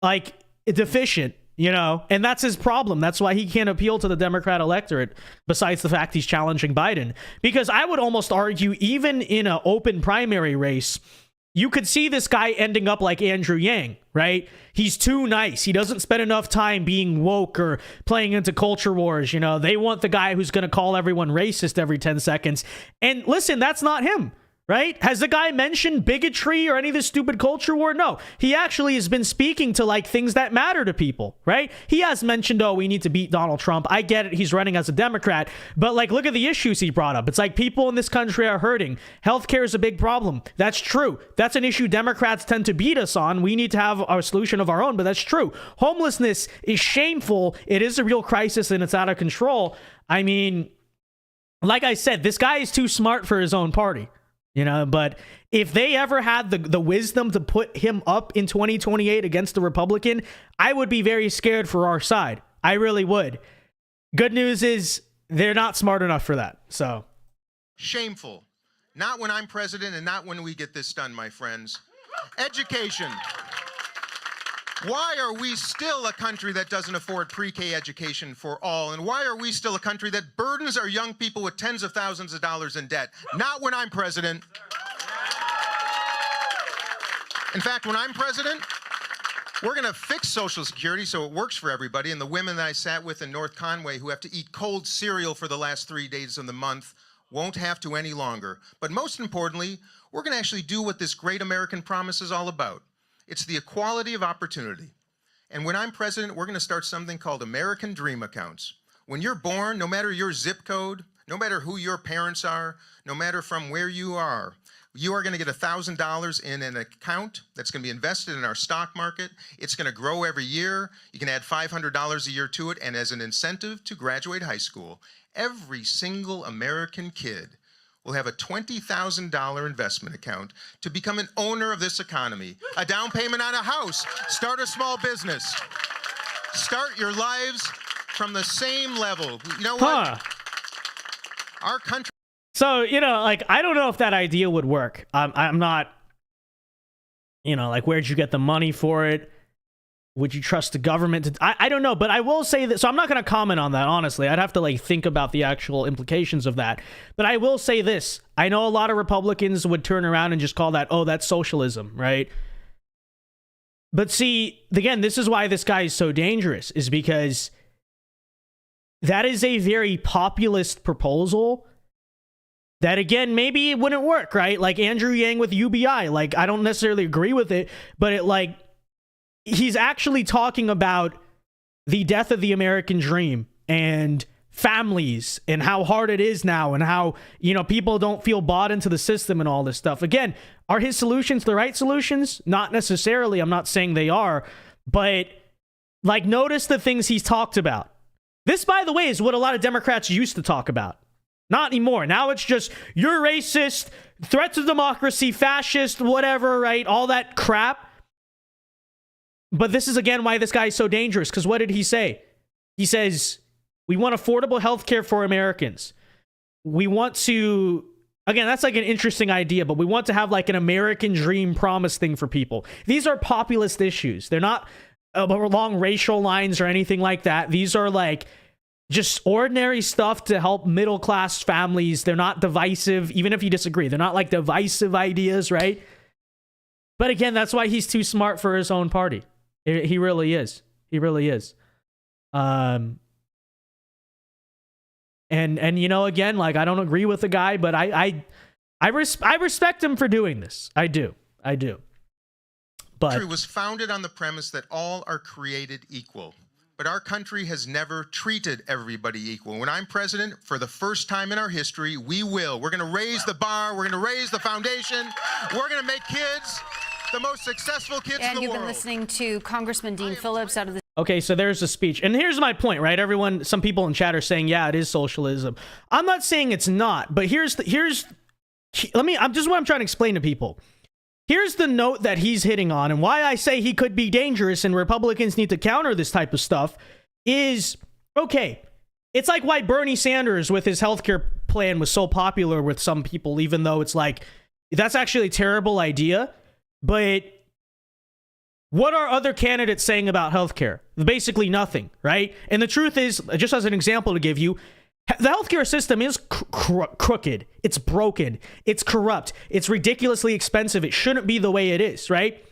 A: like deficient, you know, and that's his problem. That's why he can't appeal to the Democrat electorate, besides the fact he's challenging Biden. Because I would almost argue, even in an open primary race, you could see this guy ending up like Andrew Yang, right? He's too nice. He doesn't spend enough time being woke or playing into culture wars. You know, they want the guy who's going to call everyone racist every 10 seconds. And listen, that's not him. right? Has the guy mentioned bigotry or any of this stupid culture war? No. He actually has been speaking to like things that matter to people, right? He has mentioned, oh, we need to beat Donald Trump. I get it. He's running as a Democrat, but like, look at the issues he brought up. It's like people in this country are hurting. Healthcare is a big problem. That's true. That's an issue Democrats tend to beat us on. We need to have a solution of our own, but that's true. Homelessness is shameful. It is a real crisis and it's out of control. I mean, like I said, this guy is too smart for his own party. You know, but if they ever had the wisdom to put him up in 2028 against the Republican, I would be very scared for our side. I really would. Good news is they're not smart enough for that. So
D: Shameful. Not when I'm president and not when we get this done, my friends. Education. Why are we still a country that doesn't afford pre-K education for all? And why are we still a country that burdens our young people with tens of thousands of dollars in debt? Not when I'm president. In fact, when I'm president, we're going to fix Social Security so it works for everybody. And the women that I sat with in North Conway who have to eat cold cereal for the last 3 days of the month won't have to any longer. But most importantly, we're going to actually do what this great American promise is all about. It's the equality of opportunity. And when I'm president, we're going to start something called American Dream Accounts. When you're born, no matter your zip code, no matter who your parents are, no matter from where you are going to get $1,000 in an account that's going to be invested in our stock market. It's going to grow every year. You can add $500 a year to it. And as an incentive to graduate high school, every single American kid will have a $20,000 investment account to become an owner of this economy, a down payment on a house, start a small business, start your lives from the same level. You know what? Our country.
A: So, you know, like, I don't know if that idea would work. I'm not, you know, like, where'd you get the money for it? Would you trust the government to, I don't know, but I will say that, so I'm not going to comment on that, honestly. I'd have to like think about the actual implications of that. But I will say this. I know a lot of Republicans would turn around and just call that, oh, that's socialism, right? But see, again, this is why this guy is so dangerous, is because that is a very populist proposal that, again, maybe it wouldn't work, right? Like Andrew Yang with UBI, like, I don't necessarily agree with it, but it like, he's actually talking about the death of the American dream and families and how hard it is now and how, you know, people don't feel bought into the system and all this stuff. Again, are his solutions the right solutions? Not necessarily. I'm not saying they are, but like, notice the things he's talked about. This, by the way, is what a lot of Democrats used to talk about. Not anymore. Now it's just, you're racist, threat to democracy, fascist, whatever, right? All that crap. But this is, again, why this guy is so dangerous. Because what did he say? He says, we want affordable health care for Americans. We want to, again, that's like an interesting idea, but we want to have like an American dream promise thing for people. These are populist issues. They're not along racial lines or anything like that. These are like just ordinary stuff to help middle-class families. They're not divisive, even if you disagree. They're not like divisive ideas, right? But again, that's why he's too smart for his own party. He really is. He really is. And you know, again, like, I don't agree with the guy, but I respect him for doing this. I do. But
D: It was founded on the premise that all are created equal. But our country has never treated everybody equal. When I'm president, for the first time in our history, we will. We're going to raise the bar. We're going to raise the foundation. We're going to make kids the most successful kids in the world.
V: And you've been listening to Congressman Dean Phillips out of the...
A: Okay, so there's a speech. And here's my point, right? Everyone, some people in chat are saying, yeah, it is socialism. I'm not saying it's not, but this is what I'm trying to explain to people. Here's the note that he's hitting on, and why I say he could be dangerous and Republicans need to counter this type of stuff is, okay, it's like why Bernie Sanders with his healthcare plan was so popular with some people, even though it's like, that's actually a terrible idea. But what are other candidates saying about healthcare? Basically nothing, right? And the truth is, just as an example to give you, the healthcare system is crooked. It's broken. It's corrupt. It's ridiculously expensive. It shouldn't be the way it is, right?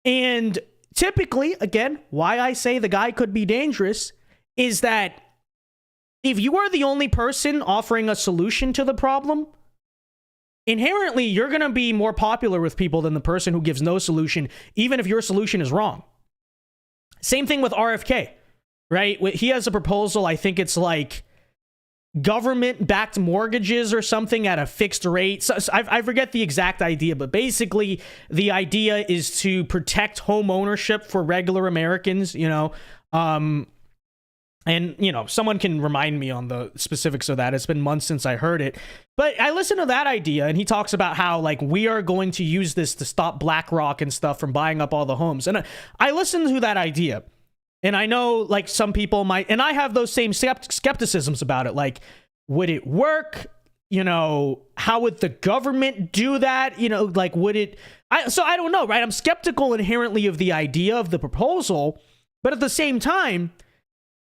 A: And typically, again, why I say the guy could be dangerous is that if you are the only person offering a solution to the problem, inherently you're going to be more popular with people than the person who gives no solution, even if your solution is wrong. Same thing with RFK, right? He has a proposal, I think it's like government-backed mortgages or something at a fixed rate. So I forget the exact idea, but basically the idea is to protect home ownership for regular Americans, you know. And, you know, someone can remind me on the specifics of that. It's been months since I heard it. But I listened to that idea, and he talks about how, like, we are going to use this to stop BlackRock and stuff from buying up all the homes. And I listened to that idea, and I know, like, some people might, and I have those same skepticisms about it. Like, would it work? You know, how would the government do that? You know, like, would it? So I don't know, right? I'm skeptical inherently of the idea of the proposal, but at the same time,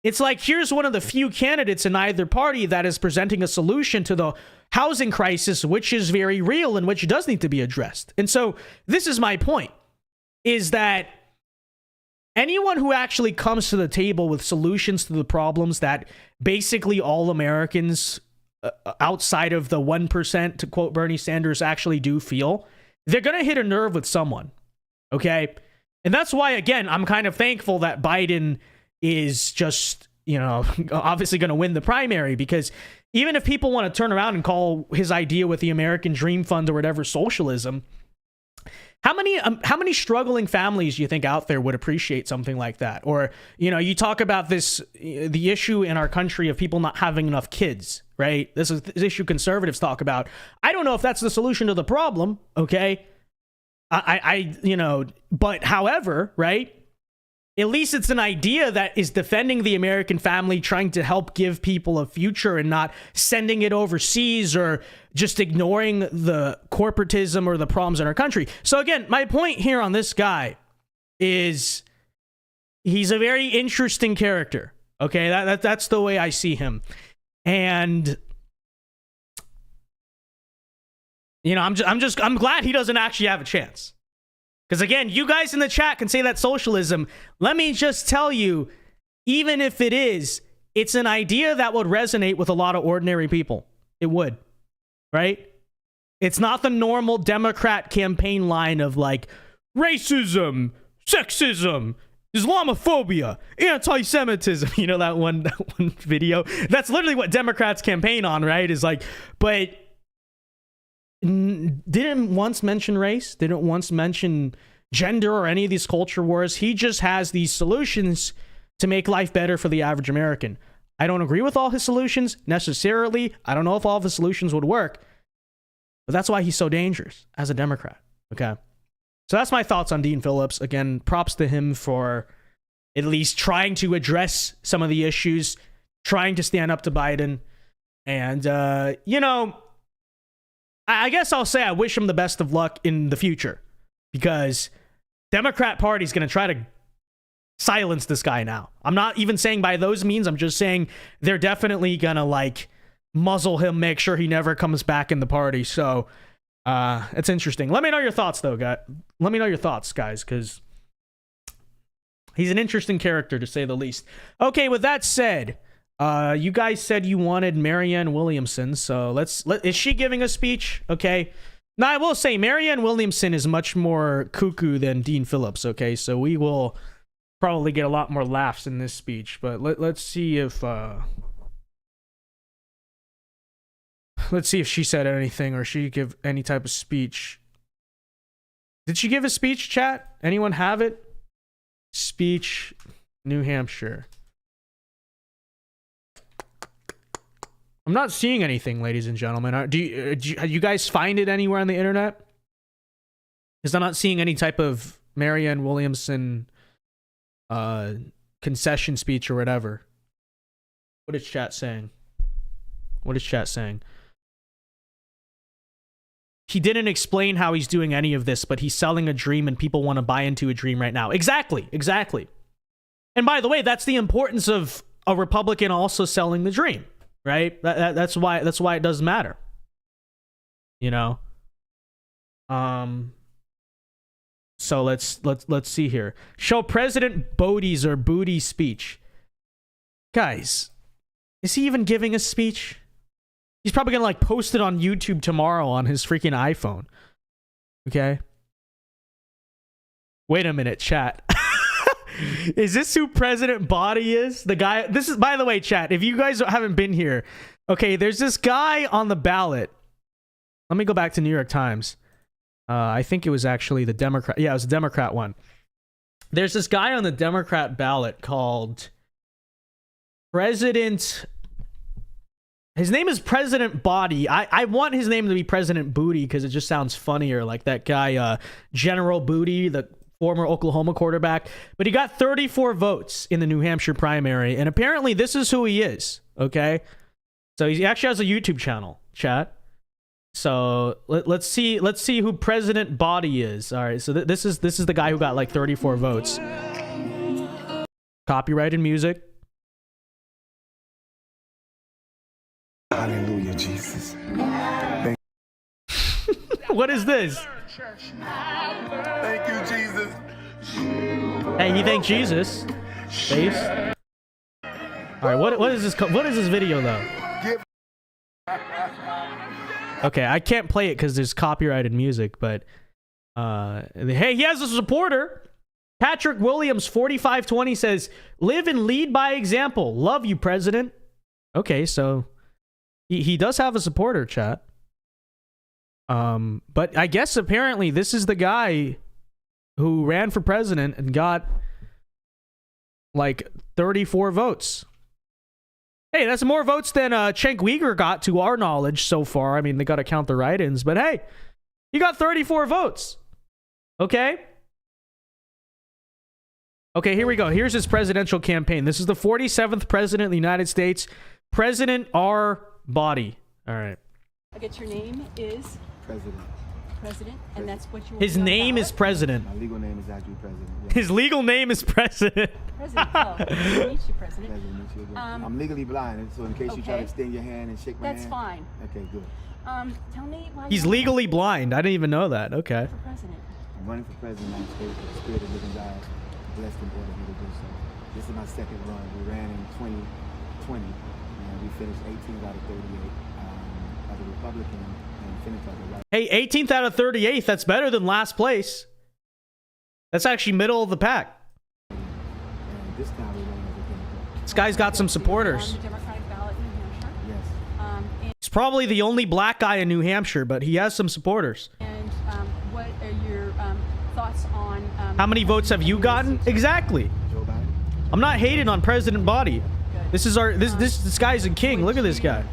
A: it's like, here's one of the few candidates in either party that is presenting a solution to the housing crisis, which is very real and which does need to be addressed. And so this is my point, is that anyone who actually comes to the table with solutions to the problems that basically all Americans outside of the 1%, to quote Bernie Sanders, actually do feel, they're going to hit a nerve with someone. Okay. And that's why, again, I'm kind of thankful that Biden is just, you know, obviously going to win the primary, because even if people want to turn around and call his idea with the American Dream Fund or whatever socialism, how many struggling families do you think out there would appreciate something like that? Or, you know, you talk about this, the issue in our country of people not having enough kids, right? This is the issue conservatives talk about. I don't know if that's the solution to the problem. Okay. You know, but however, right? At least it's an idea that is defending the American family, trying to help give people a future and not sending it overseas or just ignoring the corporatism or the problems in our country. So again, my point here on this guy is he's a very interesting character. Okay, that's the way I see him. And you know, I'm glad he doesn't actually have a chance. Because again, you guys in the chat can say that's socialism. Let me just tell you, even if it is, it's an idea that would resonate with a lot of ordinary people. It would, right? It's not the normal Democrat campaign line of like racism, sexism, Islamophobia, anti-Semitism. You know that one video? That's literally what Democrats campaign on, right? Is like, but didn't once mention race, didn't once mention gender or any of these culture wars. He just has these solutions to make life better for the average American. I don't agree with all his solutions necessarily. I don't know if all of his solutions would work, but that's why he's so dangerous as a Democrat. Okay. So that's my thoughts on Dean Phillips. Again, props to him for at least trying to address some of the issues, trying to stand up to Biden. And, you know, I guess I'll say I wish him the best of luck in the future, because Democrat Party is going to try to silence this guy now. I'm not even saying by those means. I'm just saying they're definitely going to like muzzle him, make sure he never comes back in the party. So it's interesting. Let me know your thoughts, though, guys. Let me know your thoughts, guys, because he's an interesting character, to say the least. Okay, with that said, you guys said you wanted Marianne Williamson, so is she giving a speech? Okay. Now, I will say Marianne Williamson is much more cuckoo than Dean Phillips, okay? So we will probably get a lot more laughs in this speech, but let's see if she said anything or she give any type of speech. Did she give a speech, chat? Anyone have it? Speech, New Hampshire. I'm not seeing anything, ladies and gentlemen. Do you guys find it anywhere on the internet? Because I'm not seeing any type of Marianne Williamson concession speech or whatever. What is chat saying? What is chat saying? He didn't explain how he's doing any of this, but he's selling a dream and people want to buy into a dream right now. Exactly. And by the way, that's the importance of a Republican also selling the dream. Right? That's why it doesn't matter. You know? So let's see here. Show President Bodie's or Booty's speech. Guys, is he even giving a speech? He's probably gonna like post it on YouTube tomorrow on his freaking iPhone. Okay. Wait a minute, chat. Is this who President Body is? The guy. This is, by the way, chat. If you guys haven't been here, okay, there's this guy on the ballot. Let me go back to New York Times. I think it was actually the Democrat. Yeah, it was the Democrat one. There's this guy on the Democrat ballot called President. His name is President Body. I want his name to be President Booty because it just sounds funnier, like that guy, General Booty, the former Oklahoma quarterback. But he got 34 votes in the New Hampshire primary, and apparently this is who he is. Okay, so he actually has a YouTube channel, chat. So let's see who President Body is. All right, so this is the guy who got like 34 votes. Copyrighted music.
F: Hallelujah, Jesus.
A: What is this?
F: Thank you, Jesus.
A: Hey, he thanked Jesus. Face. All right, what is this? What is this video though? Okay, I can't play it because there's copyrighted music, but hey, he has a supporter. Patrick Williams, 4520 says, "Live and lead by example. Love you, President." Okay, so he does have a supporter, chat. But I guess apparently this is the guy who ran for president and got like 34 votes. Hey, that's more votes than Cenk Uygur got, to our knowledge, so far. I mean, they got to count the write-ins, but hey, he got 34 votes. Okay? Okay, here we go. Here's his presidential campaign. This is the 47th president of the United States. President R. Body. All right.
I: I guess your name is? President, and that's what you want.
A: His name is President.
F: My legal name is actually President. Yeah.
A: His legal name is President.
I: President. Oh, nice to meet you, President.
F: Pleasure to meet you again. I'm legally blind, so in case you try to extend your hand and shake my hand.
I: That's fine.
F: Okay, good.
I: Tell me why
A: He's legally blind. I didn't even know that. Okay.
I: For president.
F: I'm running for president of the United States. The Spirit of living God blessed and ordered me to do so. This is my second run. We ran in 2020, and we finished 18th out of 38 as a Republican.
A: Hey, 18th out of 38th. That's better than last place. That's actually middle of the pack. This guy's got some supporters. He's probably the only black guy in New Hampshire, but he has some supporters.
I: And what are your thoughts on...
A: How many votes have you gotten? Exactly. I'm not hating on President Body. This is our... This guy's a king. Look at this guy.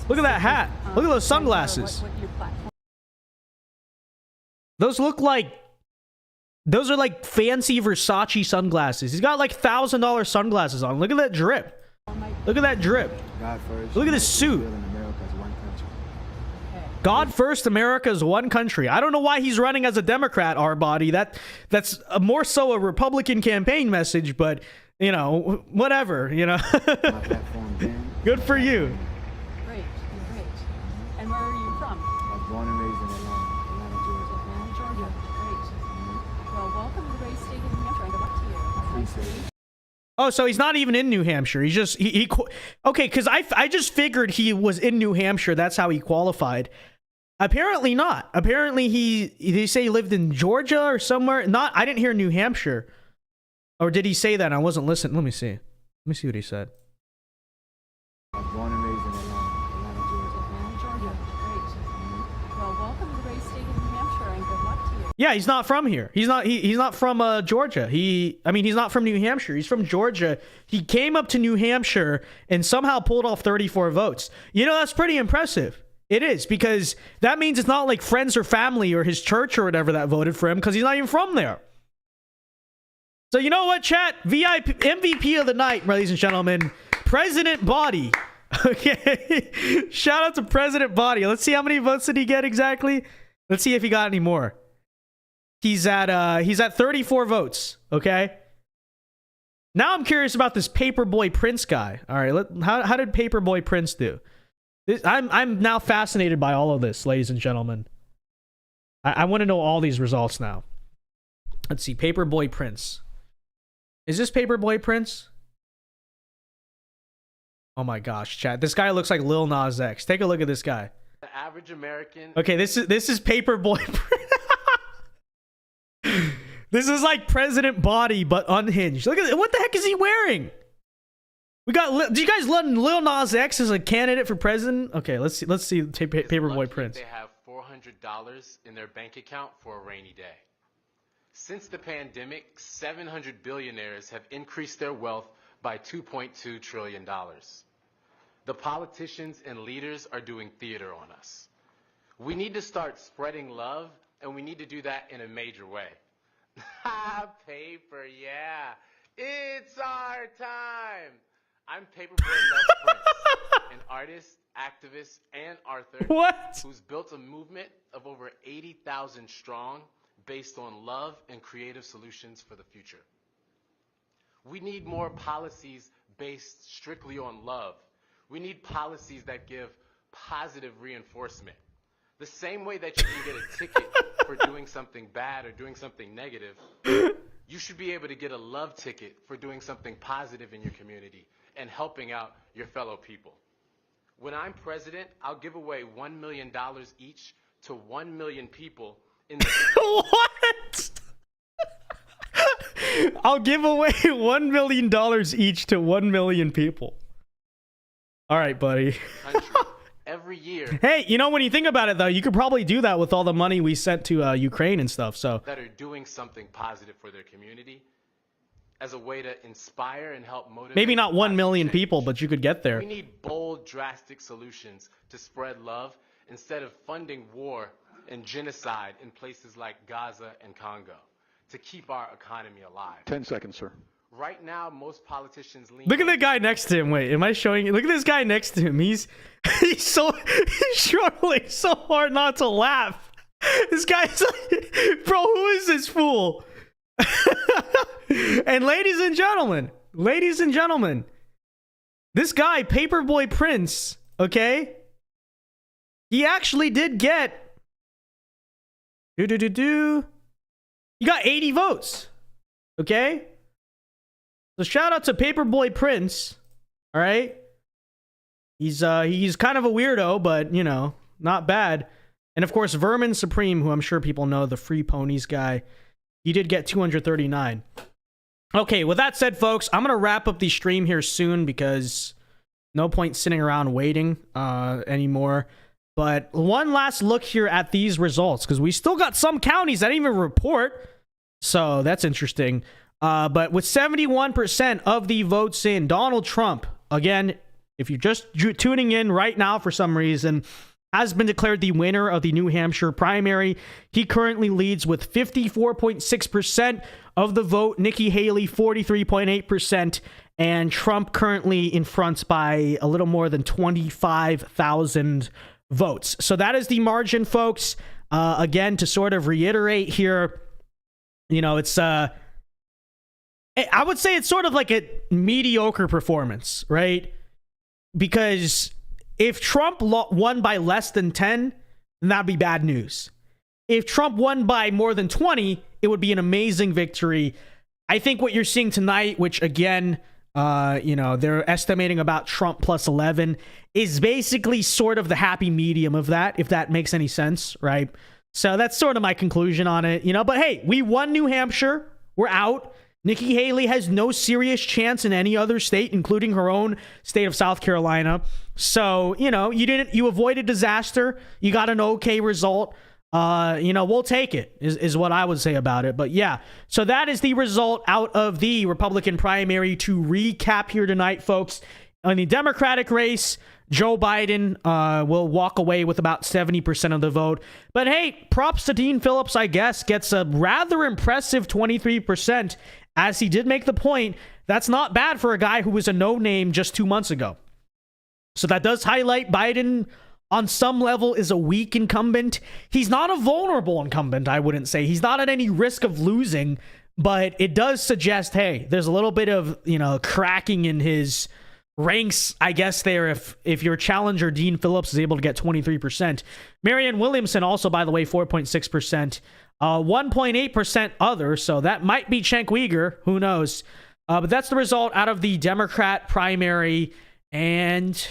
A: Look at that hat. Look at those sunglasses. Those look like... Those are like fancy Versace sunglasses. He's got like $1,000 sunglasses on. Look at that drip. Look at that drip. Look at this suit. God first, America is one country. I don't know why he's running as a Democrat, our body. That's more so a Republican campaign message, but, you know, whatever, you know. Good for you.
I: Great. And where are you from?
F: I was born and raised in Atlanta, Georgia.
I: Great. Well, welcome to the great state of New Hampshire. Good luck to you.
F: I appreciate it.
A: Oh, so he's not even in New Hampshire. He's just okay. Because I just figured he was in New Hampshire. That's how he qualified. Apparently not. Apparently they say he lived in Georgia or somewhere. I didn't hear New Hampshire. Or did he say that? I wasn't listening. Let me see. Let me see what he said.
F: I was born and raised in Atlanta,
I: Georgia. Great. Well, welcome to the great state of New Hampshire, and good luck to you.
A: Yeah, he's not from here. He's not from Georgia. He's not from New Hampshire. He's from Georgia. He came up to New Hampshire and somehow pulled off 34 votes. You know, that's pretty impressive. It is, because that means it's not like friends or family or his church or whatever that voted for him, because he's not even from there. So you know what, chat? VIP MVP of the night, ladies and gentlemen, President Body. Okay, shout out to President Body. Let's see how many votes did he get exactly. Let's see if he got any more. He's at 34 votes. Okay. Now I'm curious about this Paperboy Prince guy. All right, how did Paperboy Prince do? I'm now fascinated by all of this, ladies and gentlemen. I want to know all these results now. Let's see, Paperboy Prince. Is this Paperboy Prince? Oh my gosh, chat. This guy looks like Lil Nas X. Take a look at this guy.
E: The average American.
A: Okay, this is Paperboy. This is like President Body, but unhinged. Look at it. What the heck is he wearing? We got. Do you guys love Lil Nas X as a candidate for president? Okay, let's see. Paperboy Prince.
E: They have $400 in their bank account for a rainy day. Since the pandemic, 700 billionaires have increased their wealth by $2.2 trillion. The politicians and leaders are doing theater on us. We need to start spreading love, and we need to do that in a major way. Paper, yeah. It's our time. I'm Paperboy Love Prince, an artist, activist, and author who's built a movement of over 80,000 strong based on love and creative solutions for the future. We need more policies based strictly on love. We need policies that give positive reinforcement. The same way that you can get a ticket for doing something bad or doing something negative, you should be able to get a love ticket for doing something positive in your community and helping out your fellow people. When I'm president, I'll give away $1 million each to 1 million people in the
A: What? I'll give away $1 million each to 1 million people. All right, buddy.
E: every year.
A: Hey, you know, when you think about it, though, you could probably do that with all the money we sent to Ukraine and stuff. So
E: that are doing something positive for their community as a way to inspire and help motivate.
A: Maybe not 1 million people, but you could get there.
E: We need bold, drastic solutions to spread love instead of funding war and genocide in places like Gaza and Congo to keep our economy alive.
K: 10 seconds, sir.
E: Right now, most politicians lean.
A: Look at the guy next to him. Wait, am I showing you? Look at this guy next to him. He's struggling so hard not to laugh. This guy's like, bro, who is this fool? And ladies and gentlemen, this guy, Paperboy Prince, okay? He actually did get he got 80 votes. Okay? So shout out to Paperboy Prince. All right? He's kind of a weirdo, but you know, not bad. And of course, Vermin Supreme, who I'm sure people know, the Free Ponies guy, he did get 239. Okay, with that said, folks, I'm gonna wrap up the stream here soon because no point sitting around waiting anymore. But one last look here at these results, because we still got some counties that didn't even report. So that's interesting. But with 71% of the votes in, Donald Trump, again, if you're just tuning in right now for some reason, has been declared the winner of the New Hampshire primary. He currently leads with 54.6% of the vote. Nikki Haley, 43.8%. And Trump currently in front by a little more than 25,000 votes. So that is the margin, folks. Again, to sort of reiterate here, you know, it's I would say it's sort of like a mediocre performance, right? Because if Trump won by less than 10, then that'd be bad news. If Trump won by more than 20, it would be an amazing victory. I think what you're seeing tonight, which again, you know, they're estimating about Trump plus 11, is basically sort of the happy medium of that, if that makes any sense, right? So that's sort of my conclusion on it, you know. But hey, we won New Hampshire. We're out. Nikki Haley has no serious chance in any other state, including her own state of South Carolina. So, you know, you avoided disaster. You got an okay result. You know, we'll take it, is what I would say about it. But yeah, so that is the result out of the Republican primary. To recap here tonight, folks, on the Democratic race, Joe Biden will walk away with about 70% of the vote. But hey, props to Dean Phillips, I guess, gets a rather impressive 23%, as he did make the point. That's not bad for a guy who was a no-name just 2 months ago. So that does highlight Biden on some level is a weak incumbent. He's not a vulnerable incumbent, I wouldn't say. He's not at any risk of losing, but it does suggest, hey, there's a little bit of, you know, cracking in his ranks, I guess, there if your challenger Dean Phillips is able to get 23%. Marianne Williamson also, by the way, 4.6%. 1.8% other, so that might be Cenk Uyghur, who knows. But that's the result out of the Democrat primary. And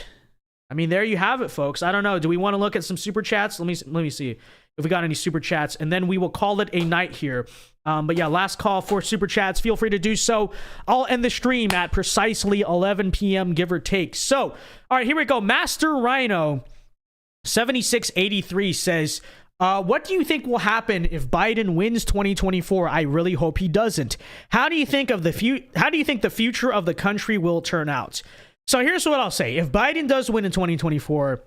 A: I mean, there you have it, folks. I don't know. Do we want to look at some super chats? Let me see if we got any super chats, and then we will call it a night here. But yeah, last call for super chats. Feel free to do so. I'll end the stream at precisely 11 p.m., give or take. So, all right, here we go. Master Rhino 7683 says, what do you think will happen if Biden wins 2024? I really hope he doesn't. How do you think the future of the country will turn out? So here's what I'll say. If Biden does win in 2024,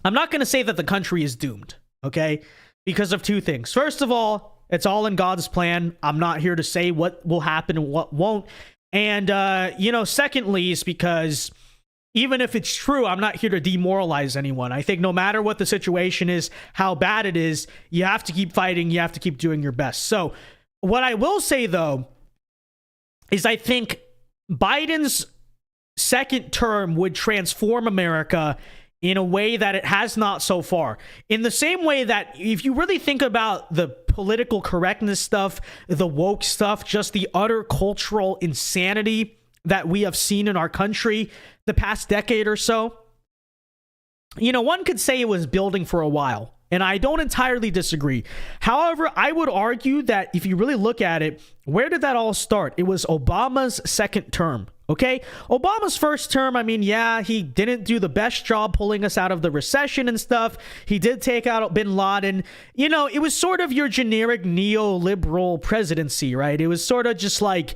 A: I'm not going to say that the country is doomed, okay? Because of two things. First of all, it's all in God's plan. I'm not here to say what will happen and what won't. And, secondly, is because even if it's true, I'm not here to demoralize anyone. I think no matter what the situation is, how bad it is, you have to keep fighting. You have to keep doing your best. So what I will say, though, is I think Biden's second term would transform America in a way that it has not so far. In the same way that if you really think about the political correctness stuff, the woke stuff, just the utter cultural insanity that we have seen in our country the past decade or so, one could say it was building for a while. And I don't entirely disagree. However, I would argue that if you really look at it, where did that all start? It was Obama's second term. Okay, Obama's first term, I mean, yeah, he didn't do the best job pulling us out of the recession and stuff. He did take out bin Laden. It was sort of your generic neoliberal presidency, right? It was sort of just like,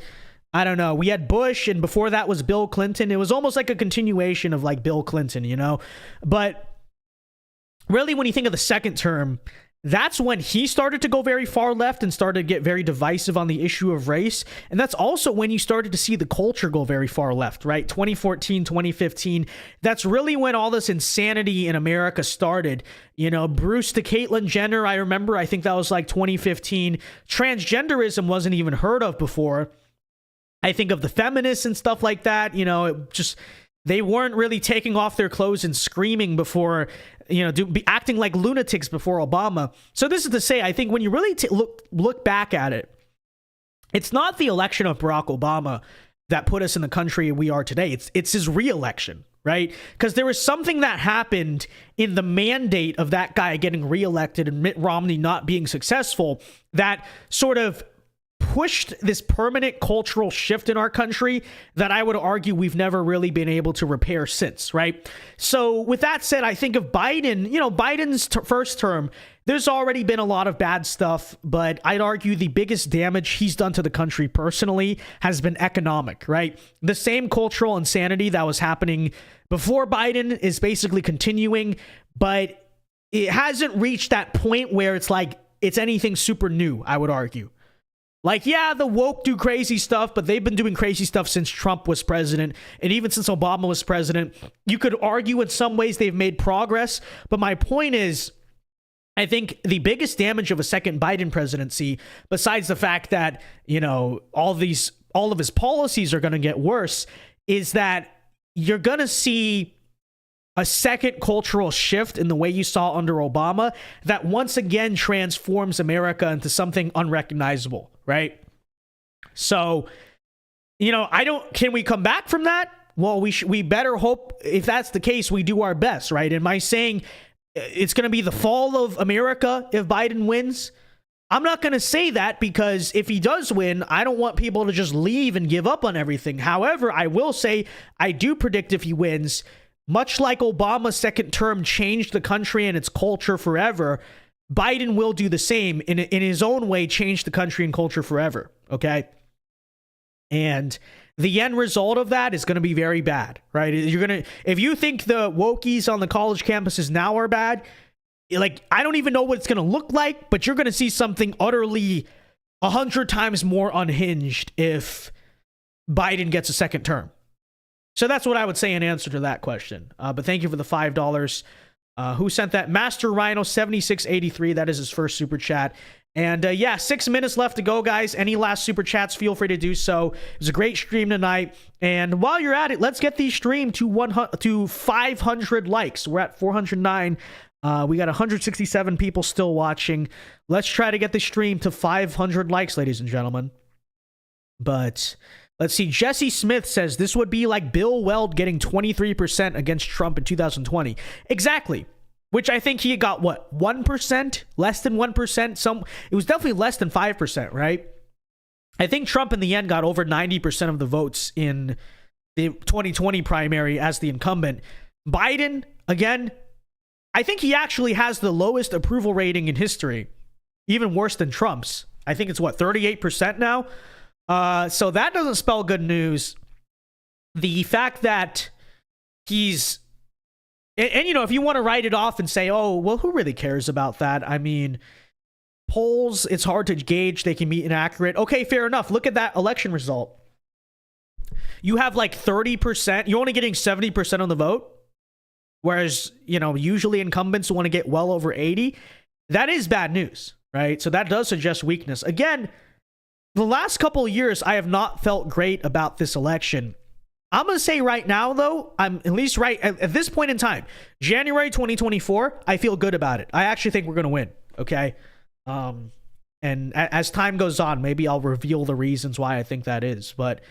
A: I don't know, we had Bush, and before that was Bill Clinton. It was almost like a continuation of like Bill Clinton, But really, when you think of the second term, that's when he started to go very far left and started to get very divisive on the issue of race. And that's also when you started to see the culture go very far left, right? 2014, 2015. That's really when all this insanity in America started. Bruce to Caitlyn Jenner, I think that was like 2015. Transgenderism wasn't even heard of before. I think of the feminists and stuff like that. They weren't really taking off their clothes and screaming before, acting like lunatics before Obama. So this is to say, I think when you really look back at it, it's not the election of Barack Obama that put us in the country we are today. It's his re-election, right? Because there was something that happened in the mandate of that guy getting reelected and Mitt Romney not being successful that sort of pushed this permanent cultural shift in our country that I would argue we've never really been able to repair since, right? So with that said, I think of Biden, Biden's first term, there's already been a lot of bad stuff, but I'd argue the biggest damage he's done to the country personally has been economic, right? The same cultural insanity that was happening before Biden is basically continuing, but it hasn't reached that point where it's like it's anything super new, I would argue. Like, yeah, the woke do crazy stuff, but they've been doing crazy stuff since Trump was president. And even since Obama was president, you could argue in some ways they've made progress. But my point is, I think the biggest damage of a second Biden presidency, besides the fact that, all of his policies are going to get worse, is that you're going to see a second cultural shift in the way you saw under Obama that once again transforms America into something unrecognizable, right? So, can we come back from that? Well, we better hope if that's the case, we do our best, right? Am I saying it's going to be the fall of America if Biden wins? I'm not going to say that because if he does win, I don't want people to just leave and give up on everything. However, I will say I do predict if he wins, much like Obama's second term changed the country and its culture forever, Biden will do the same in his own way, change the country and culture forever. Okay. And the end result of that is going to be very bad, right? If you think the wokies on the college campuses now are bad, like, I don't even know what it's going to look like, but you're going to see something utterly 100 times more unhinged if Biden gets a second term. So that's what I would say in answer to that question. But thank you for the $5. Who sent that? Master Rhino 7683. That is his first super chat. And 6 minutes left to go, guys. Any last super chats, feel free to do so. It was a great stream tonight. And while you're at it, let's get the stream to 500 likes. We're at 409. We got 167 people still watching. Let's try to get the stream to 500 likes, ladies and gentlemen. But let's see. Jesse Smith says this would be like Bill Weld getting 23% against Trump in 2020. Exactly. Which I think he got, what, 1%? Less than 1%? It was definitely less than 5%, right? I think Trump in the end got over 90% of the votes in the 2020 primary as the incumbent. Biden, again, I think he actually has the lowest approval rating in history, even worse than Trump's. I think it's, what, 38% now? So that doesn't spell good news. The fact that he's... And, you know, if you want to write it off and say, oh, well, who really cares about that? I mean, polls, it's hard to gauge. They can be inaccurate. Okay, fair enough. Look at that election result. You have like 30%. You're only getting 70% on the vote. Whereas, you know, usually incumbents want to get well over 80. That is bad news, right? So that does suggest weakness. Again, the last couple of years, I have not felt great about this election. I'm going to say right now, though, I'm at least right at this point in time, January 2024, I feel good about it. I actually think we're going to win. Okay. And as time goes on, maybe I'll reveal the reasons why I think that is. But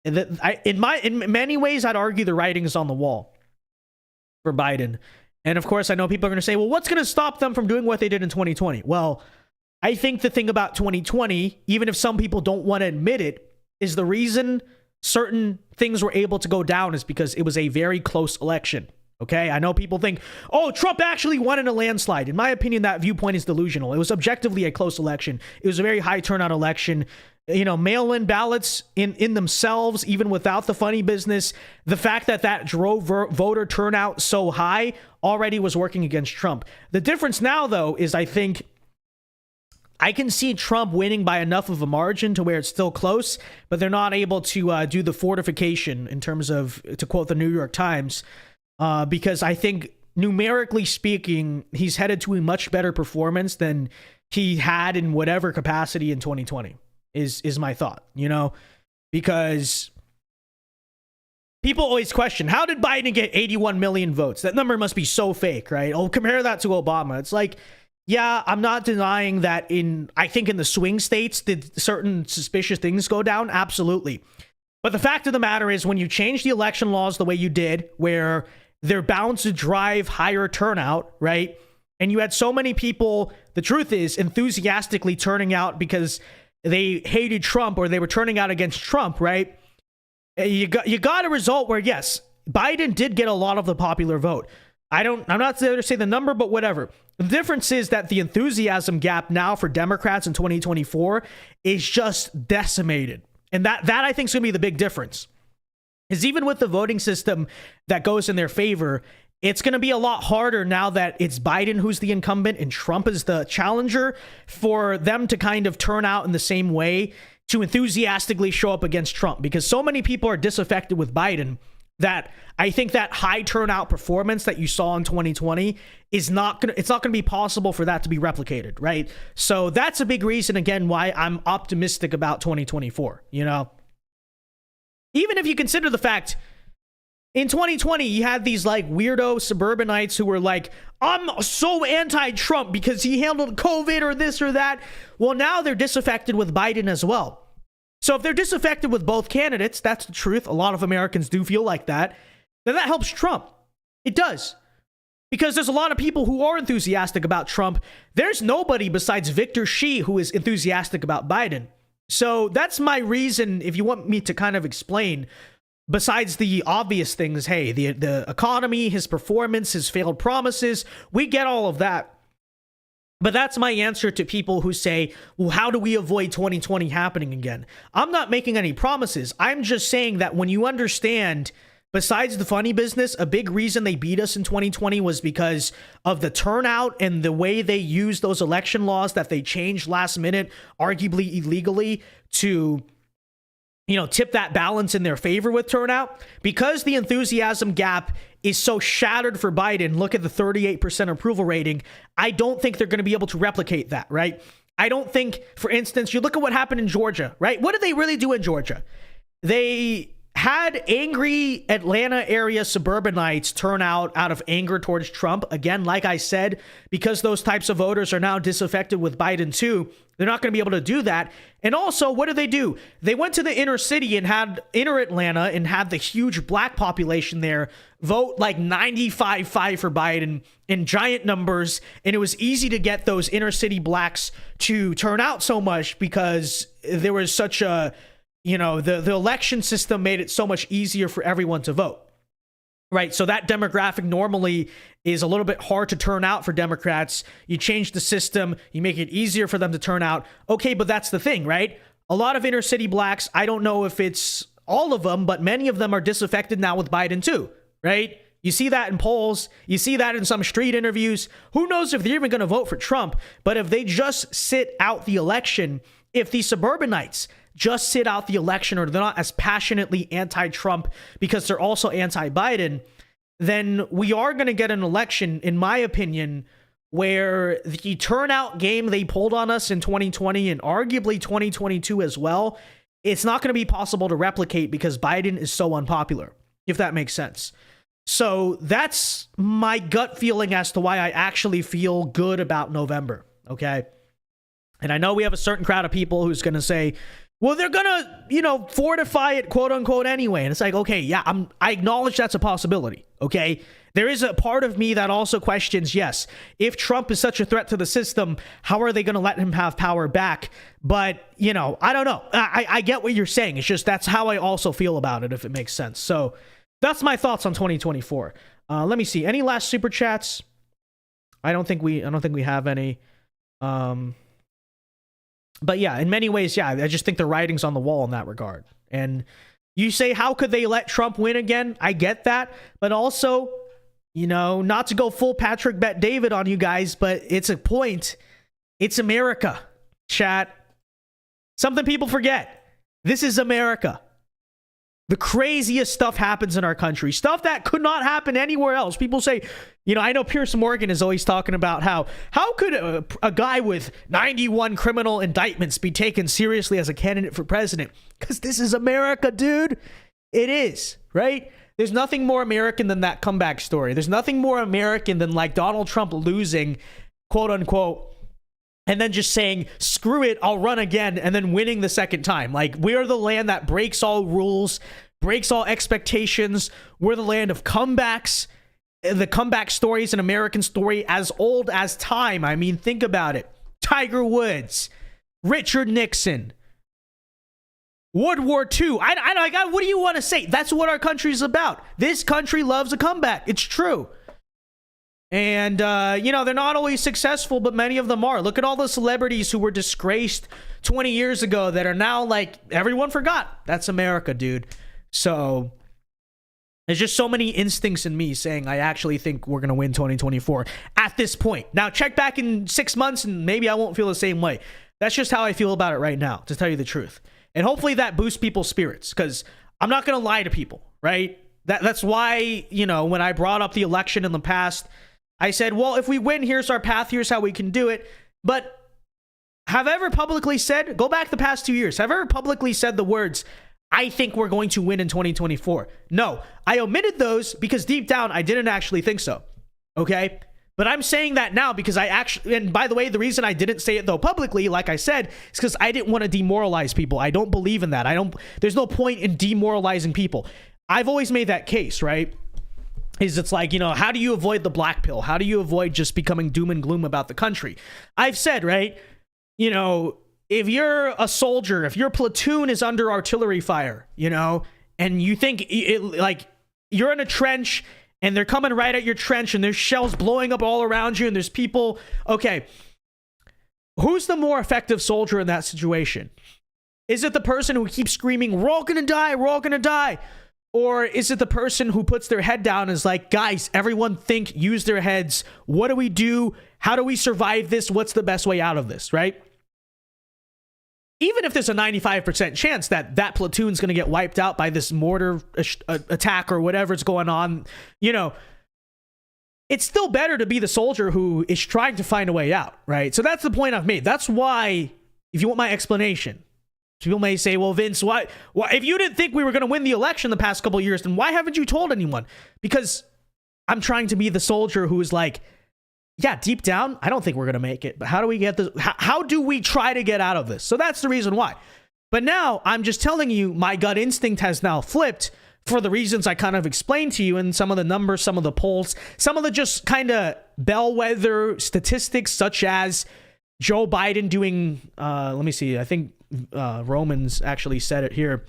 A: in many ways, I'd argue the writing is on the wall for Biden. And of course, I know people are going to say, well, what's going to stop them from doing what they did in 2020? Well, I think the thing about 2020, even if some people don't want to admit it, is the reason certain things were able to go down is because it was a very close election. Okay, I know people think, oh, Trump actually won in a landslide. In my opinion, that viewpoint is delusional. It was objectively a close election. It was a very high turnout election. You know, mail-in ballots in themselves, even without the funny business, the fact that drove voter turnout so high already was working against Trump. The difference now, though, is I think I can see Trump winning by enough of a margin to where it's still close, but they're not able to do the fortification in terms of, to quote the New York Times, because I think numerically speaking, he's headed to a much better performance than he had in whatever capacity in 2020 is my thought, you know, because people always question, how did Biden get 81 million votes? That number must be so fake, right? Oh, compare that to Obama. It's like, yeah, I'm not denying that I think in the swing states, did certain suspicious things go down? Absolutely. But the fact of the matter is when you change the election laws the way you did, where they're bound to drive higher turnout, right? And you had so many people, the truth is, enthusiastically turning out because they hated Trump or they were turning out against Trump, right? You got a result where, yes, Biden did get a lot of the popular vote. I'm not there to say the number, but whatever. The difference is that the enthusiasm gap now for Democrats in 2024 is just decimated. And that I think is going to be the big difference. Is even with the voting system that goes in their favor, it's going to be a lot harder now that it's Biden who's the incumbent and Trump is the challenger for them to kind of turn out in the same way to enthusiastically show up against Trump, because so many people are disaffected with Biden that I think that high turnout performance that you saw in 2020 it's not going to be possible for that to be replicated, right? So that's a big reason, again, why I'm optimistic about 2024, you know? Even if you consider the fact in 2020, you had these like weirdo suburbanites who were like, I'm so anti-Trump because he handled COVID or this or that. Well, now they're disaffected with Biden as well. So if they're disaffected with both candidates, that's the truth. A lot of Americans do feel like that. Then that helps Trump. It does. Because there's a lot of people who are enthusiastic about Trump. There's nobody besides Victor Shi who is enthusiastic about Biden. So that's my reason, if you want me to kind of explain, besides the obvious things, hey, the economy, his performance, his failed promises, we get all of that. But that's my answer to people who say, well, how do we avoid 2020 happening again? I'm not making any promises. I'm just saying that when you understand, besides the funny business, a big reason they beat us in 2020 was because of the turnout and the way they used those election laws that they changed last minute, arguably illegally, to, you know, tip that balance in their favor with turnout. Because the enthusiasm gap is so shattered for Biden, look at the 38% approval rating, I don't think they're going to be able to replicate that, right? I don't think, for instance, you look at what happened in Georgia, right? What did they really do in Georgia? They had angry Atlanta area suburbanites turn out of anger towards Trump, again, like I said, because those types of voters are now disaffected with Biden too, they're not going to be able to do that. And also, what do? They went to the inner city and had inner Atlanta and had the huge black population there vote like 95-5 for Biden in giant numbers. And it was easy to get those inner city blacks to turn out so much because there was such a, you know, the election system made it so much easier for everyone to vote. Right. So that demographic normally is a little bit hard to turn out for Democrats. You change the system, you make it easier for them to turn out. Okay, but that's the thing, right? A lot of inner city blacks, I don't know if it's all of them, but many of them are disaffected now with Biden too, right? You see that in polls. You see that in some street interviews. Who knows if they're even going to vote for Trump? But if they just sit out the election, if the suburbanites just sit out the election, or they're not as passionately anti-Trump because they're also anti-Biden, then we are going to get an election, in my opinion, where the turnout game they pulled on us in 2020 and arguably 2022 as well, it's not going to be possible to replicate because Biden is so unpopular, if that makes sense. So that's my gut feeling as to why I actually feel good about November, okay? And I know we have a certain crowd of people who's going to say, well, they're going to, you know, fortify it, quote unquote, anyway. And it's like, okay, yeah, I acknowledge that's a possibility, okay? There is a part of me that also questions, yes, if Trump is such a threat to the system, how are they going to let him have power back? But, you know, I don't know. I get what you're saying. It's just that's how I also feel about it, if it makes sense. So that's my thoughts on 2024. Let me see. Any last super chats? I don't think we have any. But yeah, in many ways, yeah, I just think the writing's on the wall in that regard. And you say, how could they let Trump win again? I get that. But also, you know, not to go full Patrick Bet David on you guys, but it's a point. It's America, chat. Something people forget. This is America. The craziest stuff happens in our country. Stuff that could not happen anywhere else. People say, you know, I know Piers Morgan is always talking about how could a guy with 91 criminal indictments be taken seriously as a candidate for president? Because this is America, dude. It is, right? There's nothing more American than that comeback story. There's nothing more American than like Donald Trump losing, quote unquote, and then just saying, screw it, I'll run again, and then winning the second time. Like, we're the land that breaks all rules, breaks all expectations. We're the land of comebacks. The comeback story is an American story as old as time. I mean, think about it. Tiger Woods, Richard Nixon, World War II. What do you want to say? That's what our country is about. This country loves a comeback. It's true. And, you know, they're not always successful, but many of them are. Look at all the celebrities who were disgraced 20 years ago that are now like, everyone forgot. That's America, dude. So there's just so many instincts in me saying I actually think we're going to win 2024 at this point. Now, check back in 6 months and maybe I won't feel the same way. That's just how I feel about it right now, to tell you the truth. And hopefully that boosts people's spirits, because I'm not going to lie to people, right? That's why, you know, when I brought up the election in the past, I said, well, if we win, here's our path, here's how we can do it. But have I ever publicly said, go back the past 2 years, have I ever publicly said the words, I think we're going to win in 2024? No, I omitted those because deep down, I didn't actually think so. Okay. But I'm saying that now because I actually, and by the way, the reason I didn't say it though publicly, like I said, is because I didn't want to demoralize people. I don't believe in that. There's no point in demoralizing people. I've always made that case, right? It's like, you know, how do you avoid the black pill? How do you avoid just becoming doom and gloom about the country? I've said, right, you know, if you're a soldier, if your platoon is under artillery fire, you know, and you think like you're in a trench and they're coming right at your trench and there's shells blowing up all around you and there's people, okay, who's the more effective soldier in that situation? Is it the person who keeps screaming, we're all gonna die, we're all gonna die? Or is it the person who puts their head down and is like, guys, everyone think, use their heads. What do we do? How do we survive this? What's the best way out of this, right? Even if there's a 95% chance that that platoon's going to get wiped out by this mortar attack or whatever's going on, you know, it's still better to be the soldier who is trying to find a way out, right? So that's the point I've made. That's why, if you want my explanation, People may say, well, Vince, why if you didn't think we were going to win the election the past couple of years, then why haven't you told anyone? Because I'm trying to be the soldier who is like, yeah, deep down, I don't think we're going to make it. But how do we get this? How do we try to get out of this? So that's the reason why. But now I'm just telling you, my gut instinct has now flipped for the reasons I kind of explained to you, and some of the numbers, some of the polls, some of the just kind of bellwether statistics, such as Joe Biden doing, let me see, I think Romans actually said it here.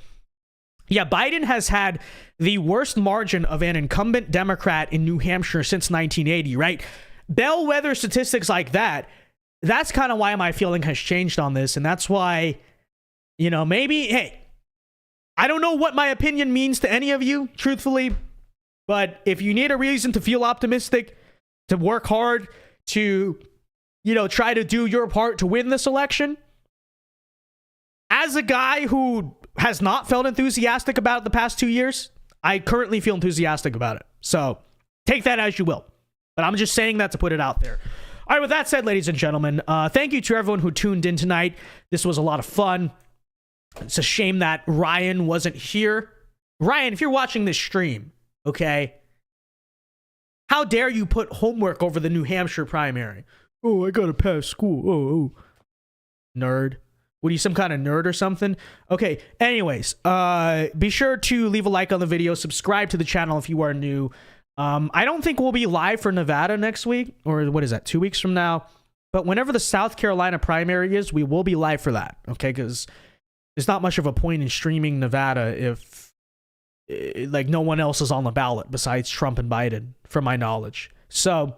A: Yeah, Biden has had the worst margin of an incumbent Democrat in New Hampshire since 1980, right? Bellwether statistics like that, that's kind of why my feeling has changed on this. And that's why, you know, maybe, hey, I don't know what my opinion means to any of you, truthfully, but if you need a reason to feel optimistic, to work hard, to, you know, try to do your part to win this election, as a guy who has not felt enthusiastic about it the past 2 years, I currently feel enthusiastic about it. So take that as you will. But I'm just saying that to put it out there. All right, with that said, ladies and gentlemen, thank you to everyone who tuned in tonight. This was a lot of fun. It's a shame that Ryan wasn't here. Ryan, if you're watching this stream, okay, how dare you put homework over the New Hampshire primary? Oh, I gotta pass school. Oh. Nerd. What are you, some kind of nerd or something? Okay, anyways, be sure to leave a like on the video, subscribe to the channel if you are new. I don't think we'll be live for Nevada next week, or what is that, 2 weeks from now? But whenever the South Carolina primary is, we will be live for that, okay? Because there's not much of a point in streaming Nevada if, like, no one else is on the ballot besides Trump and Biden, from my knowledge. So,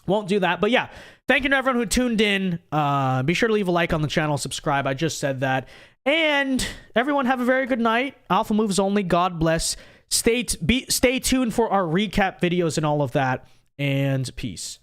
A: won't do that. But yeah, thank you to everyone who tuned in. Be sure to leave a like on the channel, subscribe. I just said that. And everyone have a very good night. Alpha moves only. God bless. Stay tuned for our recap videos and all of that. And peace.